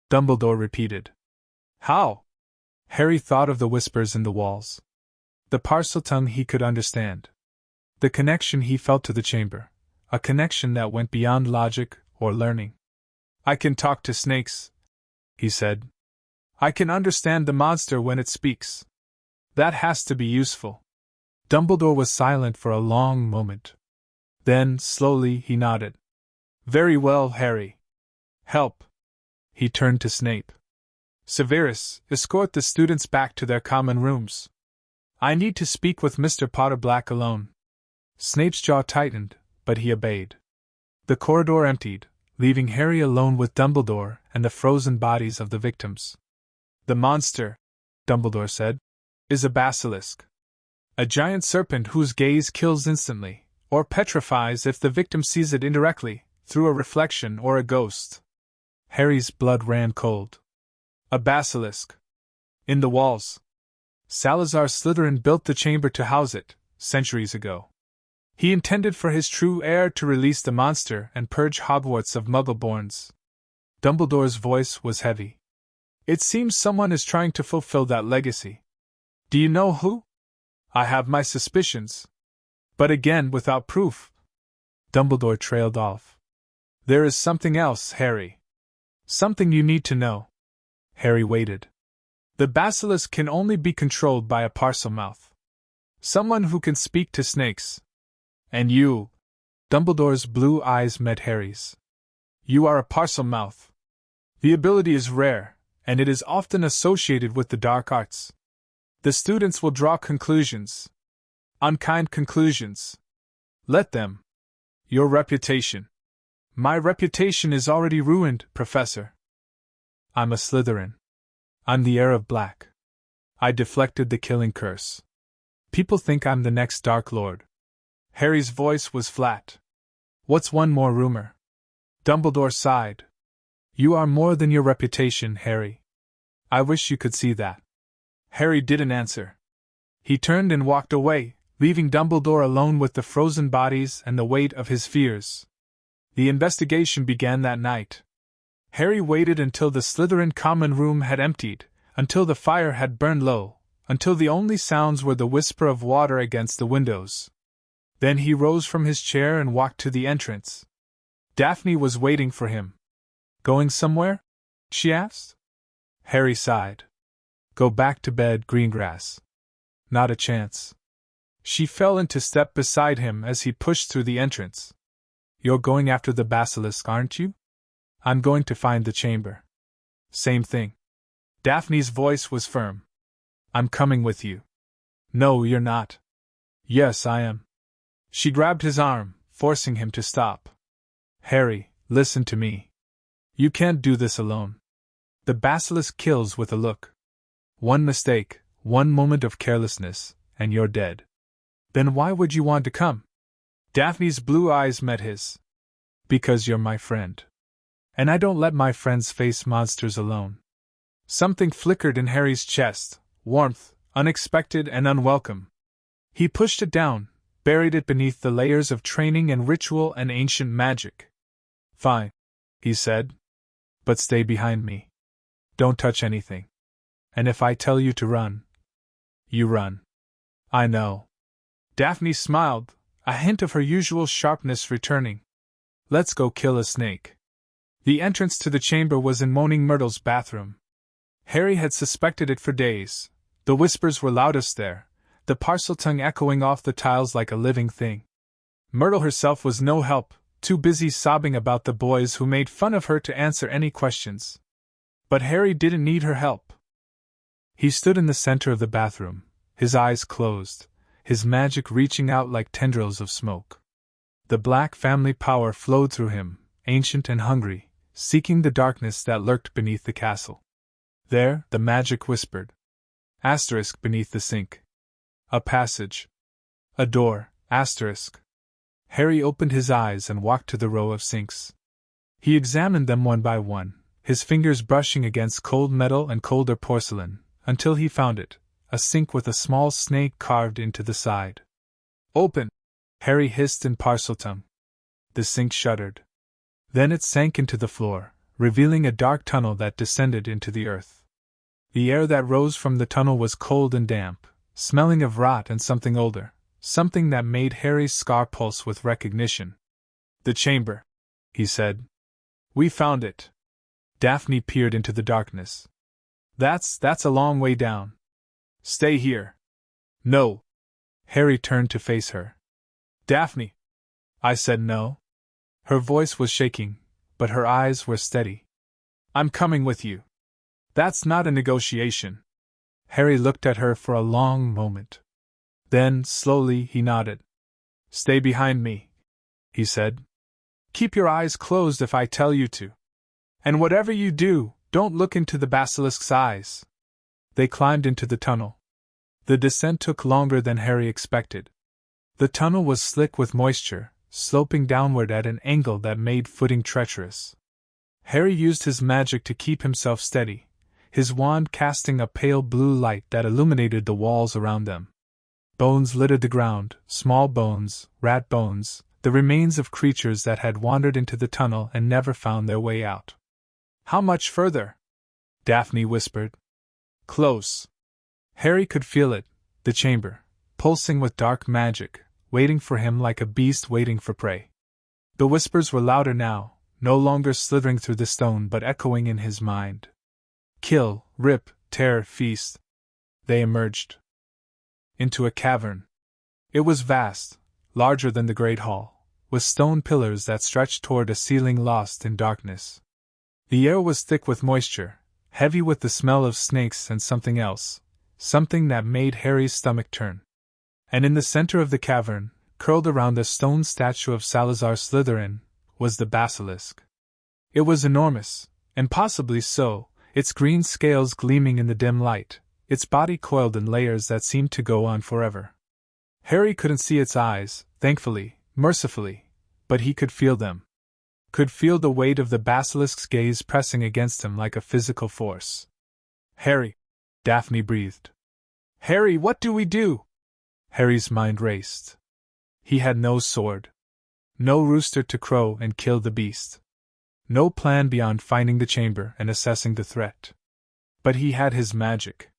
Dumbledore repeated. How? Harry thought of the whispers in the walls. The Parseltongue he could understand. The connection he felt to the chamber, a connection that went beyond logic or learning. I can talk to snakes, he said. I can understand the monster when it speaks. That has to be useful. Dumbledore was silent for a long moment. Then, slowly, he nodded. Very well, Harry. Help. He turned to Snape. Severus, escort the students back to their common rooms. I need to speak with Mr. Potter Black alone. Snape's jaw tightened, but he obeyed. The corridor emptied, leaving Harry alone with Dumbledore and the frozen bodies of the victims. The monster, Dumbledore said, is a basilisk. A giant serpent whose gaze kills instantly, or petrifies if the victim sees it indirectly, through a reflection or a ghost. Harry's blood ran cold. A basilisk. In the walls. Salazar Slytherin built the chamber to house it, centuries ago. He intended for his true heir to release the monster and purge Hogwarts of Muggleborns. Dumbledore's voice was heavy. It seems someone is trying to fulfill that legacy. Do you know who? I have my suspicions. But again, without proof. Dumbledore trailed off. There is something else, Harry. Something you need to know. Harry waited. The basilisk can only be controlled by a Parselmouth. Someone who can speak to snakes. And you. Dumbledore's blue eyes met Harry's. You are a Parselmouth. The ability is rare, and it is often associated with the dark arts. The students will draw conclusions. Unkind conclusions. Let them. Your reputation. My reputation is already ruined, Professor. I'm a Slytherin. I'm the heir of Black. I deflected the killing curse. People think I'm the next Dark Lord. Harry's voice was flat. What's one more rumor? Dumbledore sighed. You are more than your reputation, Harry. I wish you could see that. Harry didn't answer. He turned and walked away, leaving Dumbledore alone with the frozen bodies and the weight of his fears. The investigation began that night. Harry waited until the Slytherin common room had emptied, until the fire had burned low, until the only sounds were the whisper of water against the windows. Then he rose from his chair and walked to the entrance. Daphne was waiting for him. Going somewhere? She asked. Harry sighed. Go back to bed, Greengrass. Not a chance. She fell into step beside him as he pushed through the entrance. You're going after the basilisk, aren't you? I'm going to find the chamber. Same thing. Daphne's voice was firm. I'm coming with you. No, you're not. Yes, I am. She grabbed his arm, forcing him to stop. Harry, listen to me. You can't do this alone. The basilisk kills with a look. One mistake, one moment of carelessness, and you're dead. Then why would you want to come? Daphne's blue eyes met his. Because you're my friend. And I don't let my friends face monsters alone. Something flickered in Harry's chest, warmth, unexpected and unwelcome. He pushed it down, buried it beneath the layers of training and ritual and ancient magic. Fine, he said. But stay behind me. Don't touch anything. And if I tell you to run, you run. I know. Daphne smiled, a hint of her usual sharpness returning. Let's go kill a snake. The entrance to the chamber was in Moaning Myrtle's bathroom. Harry had suspected it for days. The whispers were loudest there, the Parseltongue echoing off the tiles like a living thing. Myrtle herself was no help, too busy sobbing about the boys who made fun of her to answer any questions. But Harry didn't need her help. He stood in the center of the bathroom, his eyes closed, his magic reaching out like tendrils of smoke. The Black family power flowed through him, ancient and hungry, seeking the darkness that lurked beneath the castle. There, the magic whispered. Asterisk beneath the sink. A passage. A door, asterisk. Harry opened his eyes and walked to the row of sinks. He examined them one by one, his fingers brushing against cold metal and colder porcelain, until he found it, a sink with a small snake carved into the side. Open! Harry hissed in Parseltongue. The sink shuddered. Then it sank into the floor, revealing a dark tunnel that descended into the earth. The air that rose from the tunnel was cold and damp, smelling of rot and something older, something that made Harry's scar pulse with recognition. The chamber, he said. We found it. Daphne peered into the darkness. That's a long way down. Stay here. No. Harry turned to face her. Daphne. I said no. Her voice was shaking, but her eyes were steady. I'm coming with you. That's not a negotiation. Harry looked at her for a long moment. Then, slowly, he nodded. Stay behind me, he said. Keep your eyes closed if I tell you to. And whatever you do, don't look into the basilisk's eyes. They climbed into the tunnel. The descent took longer than Harry expected. The tunnel was slick with moisture, sloping downward at an angle that made footing treacherous. Harry used his magic to keep himself steady, his wand casting a pale blue light that illuminated the walls around them. Bones littered the ground, small bones, rat bones, the remains of creatures that had wandered into the tunnel and never found their way out. How much further? Daphne whispered. Close. Harry could feel it, the chamber, pulsing with dark magic, waiting for him like a beast waiting for prey. The whispers were louder now, no longer slithering through the stone but echoing in his mind. Kill, rip, tear, feast. They emerged into a cavern. It was vast, larger than the Great Hall, with stone pillars that stretched toward a ceiling lost in darkness. The air was thick with moisture, heavy with the smell of snakes and something else, something that made Harry's stomach turn. And in the center of the cavern, curled around the stone statue of Salazar Slytherin, was the basilisk. It was enormous, impossibly so. its green scales gleaming in the dim light, its body coiled in layers that seemed to go on forever. Harry couldn't see its eyes, thankfully, mercifully, but he could feel them. Could feel the weight of the basilisk's gaze pressing against him like a physical force. Harry, Daphne breathed. Harry, what do we do? Harry's mind raced. He had no sword. No rooster to crow and kill the beast. No plan beyond finding the chamber and assessing the threat. But he had his magic.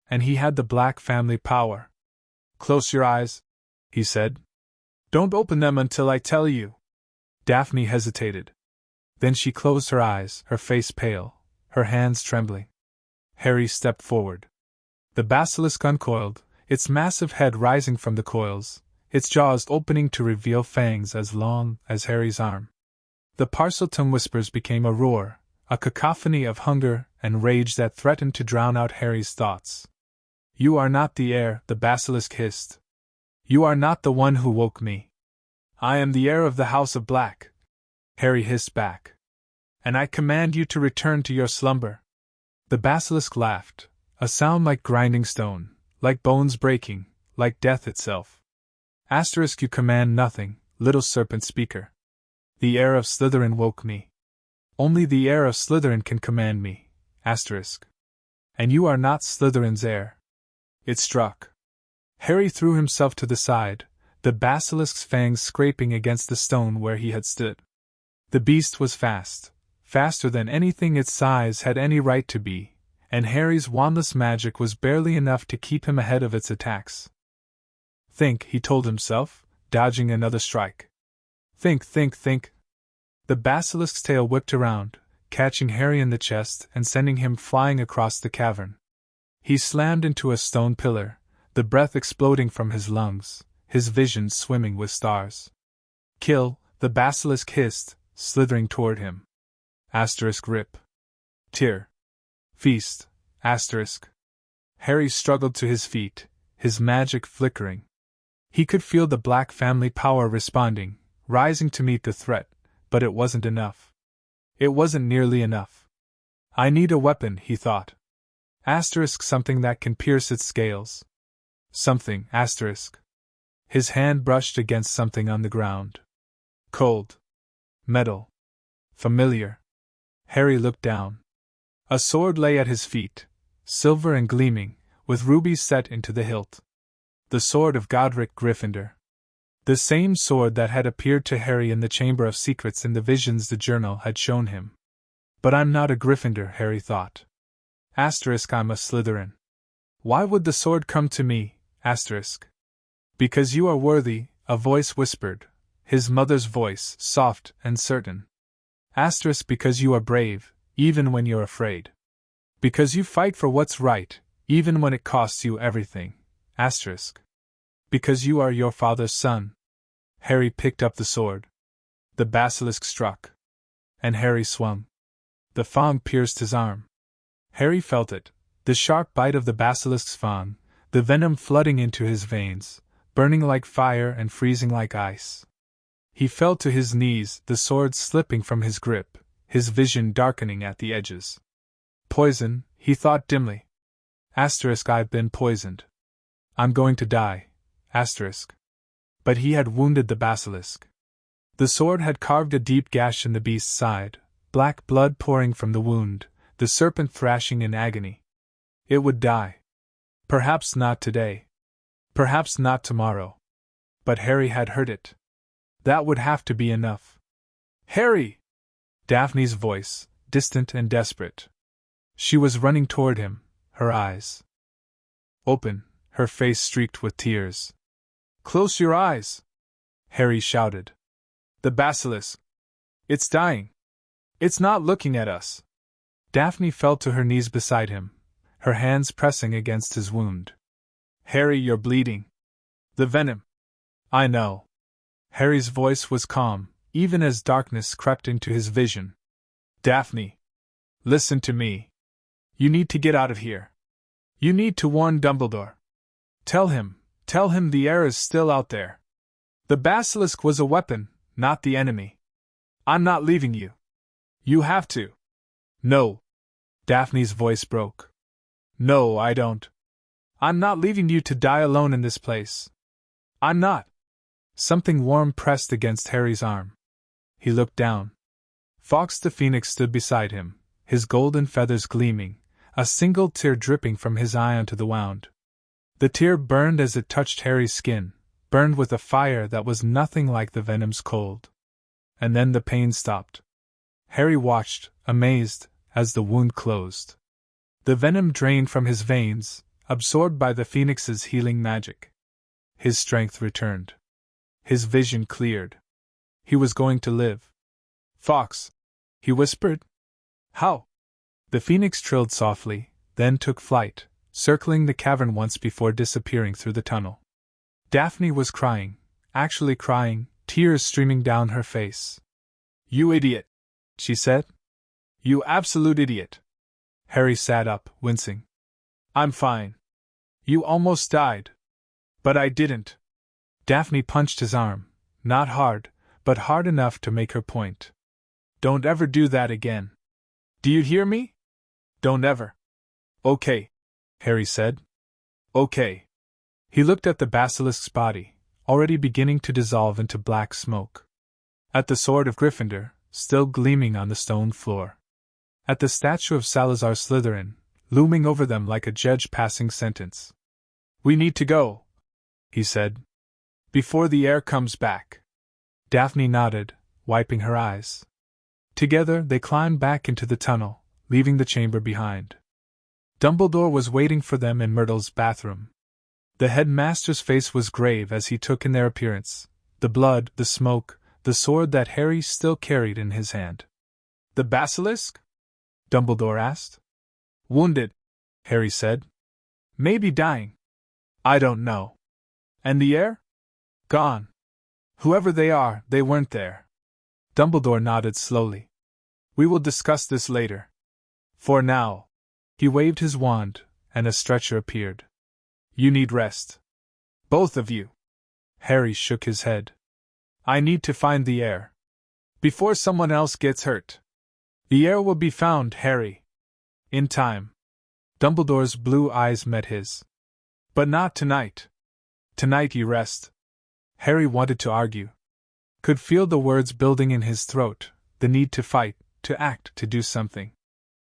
And he had the Black family power. Close your eyes, he said. Don't open them until I tell you. Daphne hesitated. Then she closed her eyes, her face pale, her hands trembling. Harry stepped forward. The basilisk uncoiled, its massive head rising from the coils, its jaws opening to reveal fangs as long as Harry's arm. The Parselton whispers became a roar, a cacophony of hunger and rage that threatened to drown out Harry's thoughts. You are not the heir, the basilisk hissed. You are not the one who woke me. I am the heir of the House of Black, Harry hissed back. And I command you to return to your slumber. The basilisk laughed, a sound like grinding stone, like bones breaking, like death itself. Asterisk, you command nothing, little serpent speaker. The heir of Slytherin woke me. Only the heir of Slytherin can command me, asterisk. And you are not Slytherin's heir. It struck. Harry threw himself to the side, the basilisk's fangs scraping against the stone where he had stood. The beast was fast, faster than anything its size had any right to be, and Harry's wandless magic was barely enough to keep him ahead of its attacks. Think, he told himself, dodging another strike. Think, think, think. The basilisk's tail whipped around, catching Harry in the chest and sending him flying across the cavern. He slammed into a stone pillar, the breath exploding from his lungs, his vision swimming with stars. Kill, the basilisk hissed, slithering toward him. Asterisk rip. Tear. Feast. Asterisk. Harry struggled to his feet, his magic flickering. He could feel the Black family power responding, rising to meet the threat, but it wasn't enough. It wasn't nearly enough. I need a weapon, he thought. Asterisk, something that can pierce its scales. Something, asterisk. His hand brushed against something on the ground. Cold. Metal. Familiar. Harry looked down. A sword lay at his feet, silver and gleaming, with rubies set into the hilt. The sword of Godric Gryffindor. The same sword that had appeared to Harry in the Chamber of Secrets in the visions the journal had shown him. But I'm not a Gryffindor, Harry thought. Asterisk, I'm a Slytherin. Why would the sword come to me, asterisk? Because you are worthy, a voice whispered, his mother's voice, soft and certain. Asterisk, because you are brave, even when you're afraid. Because you fight for what's right, even when it costs you everything, asterisk. Because you are your father's son. Harry picked up the sword. The basilisk struck. And Harry swung. The fang pierced his arm. Harry felt it, the sharp bite of the basilisk's fang, the venom flooding into his veins, burning like fire and freezing like ice. He fell to his knees, the sword slipping from his grip, his vision darkening at the edges. Poison, he thought dimly. Asterisk, I've been poisoned. I'm going to die. Asterisk. But he had wounded the basilisk. The sword had carved a deep gash in the beast's side, black blood pouring from the wound, the serpent thrashing in agony. It would die. Perhaps not today. Perhaps not tomorrow. But Harry had heard it. That would have to be enough. Harry! Daphne's voice, distant and desperate. She was running toward him, her eyes open, her face streaked with tears. Close your eyes! Harry shouted. The basilisk. It's dying. It's not looking at us. Daphne fell to her knees beside him, her hands pressing against his wound. Harry, you're bleeding. The venom. I know. Harry's voice was calm, even as darkness crept into his vision. Daphne. Listen to me. You need to get out of here. You need to warn Dumbledore. Tell him the heir is still out there. The basilisk was a weapon, not the enemy. I'm not leaving you. You have to. No. Daphne's voice broke. No, I don't. I'm not leaving you to die alone in this place. I'm not. Something warm pressed against Harry's arm. He looked down. Fawkes the Phoenix stood beside him, his golden feathers gleaming, a single tear dripping from his eye onto the wound. The tear burned as it touched Harry's skin, burned with a fire that was nothing like the venom's cold. And then the pain stopped. Harry watched, amazed, as the wound closed. The venom drained from his veins, absorbed by the Phoenix's healing magic. His strength returned. His vision cleared. He was going to live. Fawkes, he whispered. How? The Phoenix trilled softly, then took flight, circling the cavern once before disappearing through the tunnel. Daphne was crying, actually crying, tears streaming down her face. You idiot, she said. You absolute idiot. Harry sat up, wincing. I'm fine. You almost died. But I didn't. Daphne punched his arm, not hard, but hard enough to make her point. Don't ever do that again. Do you hear me? Don't ever. Okay, Harry said. Okay. He looked at the basilisk's body, already beginning to dissolve into black smoke. At the sword of Gryffindor, still gleaming on the stone floor. At the statue of Salazar Slytherin, looming over them like a judge passing sentence. We need to go, he said. Before the heir comes back. Daphne nodded, wiping her eyes. Together they climbed back into the tunnel, leaving the chamber behind. Dumbledore was waiting for them in Myrtle's bathroom. The headmaster's face was grave as he took in their appearance, the blood, the smoke, the sword that Harry still carried in his hand. The basilisk? Dumbledore asked. Wounded, Harry said. Maybe dying. I don't know. And the heir? Gone. Whoever they are, they weren't there. Dumbledore nodded slowly. We will discuss this later. For now. He waved his wand, and a stretcher appeared. You need rest. Both of you. Harry shook his head. I need to find the heir. Before someone else gets hurt. The heir will be found, Harry. In time. Dumbledore's blue eyes met his. But not tonight. Tonight you rest. Harry wanted to argue. Could feel the words building in his throat, the need to fight, to act, to do something.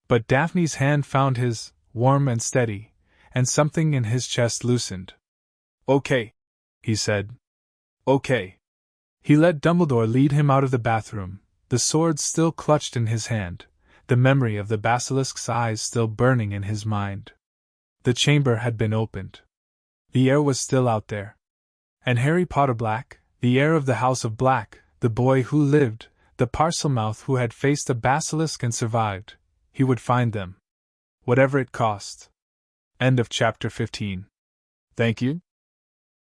But Daphne's hand found his, warm and steady, and something in his chest loosened. Okay, he said. Okay. He let Dumbledore lead him out of the bathroom, the sword still clutched in his hand, the memory of the basilisk's eyes still burning in his mind. The chamber had been opened. The heir was still out there. And Harry Potter Black, the heir of the House of Black, the boy who lived, the Parselmouth who had faced a basilisk and survived, he would find them. Whatever it cost. End of chapter 15. Thank you.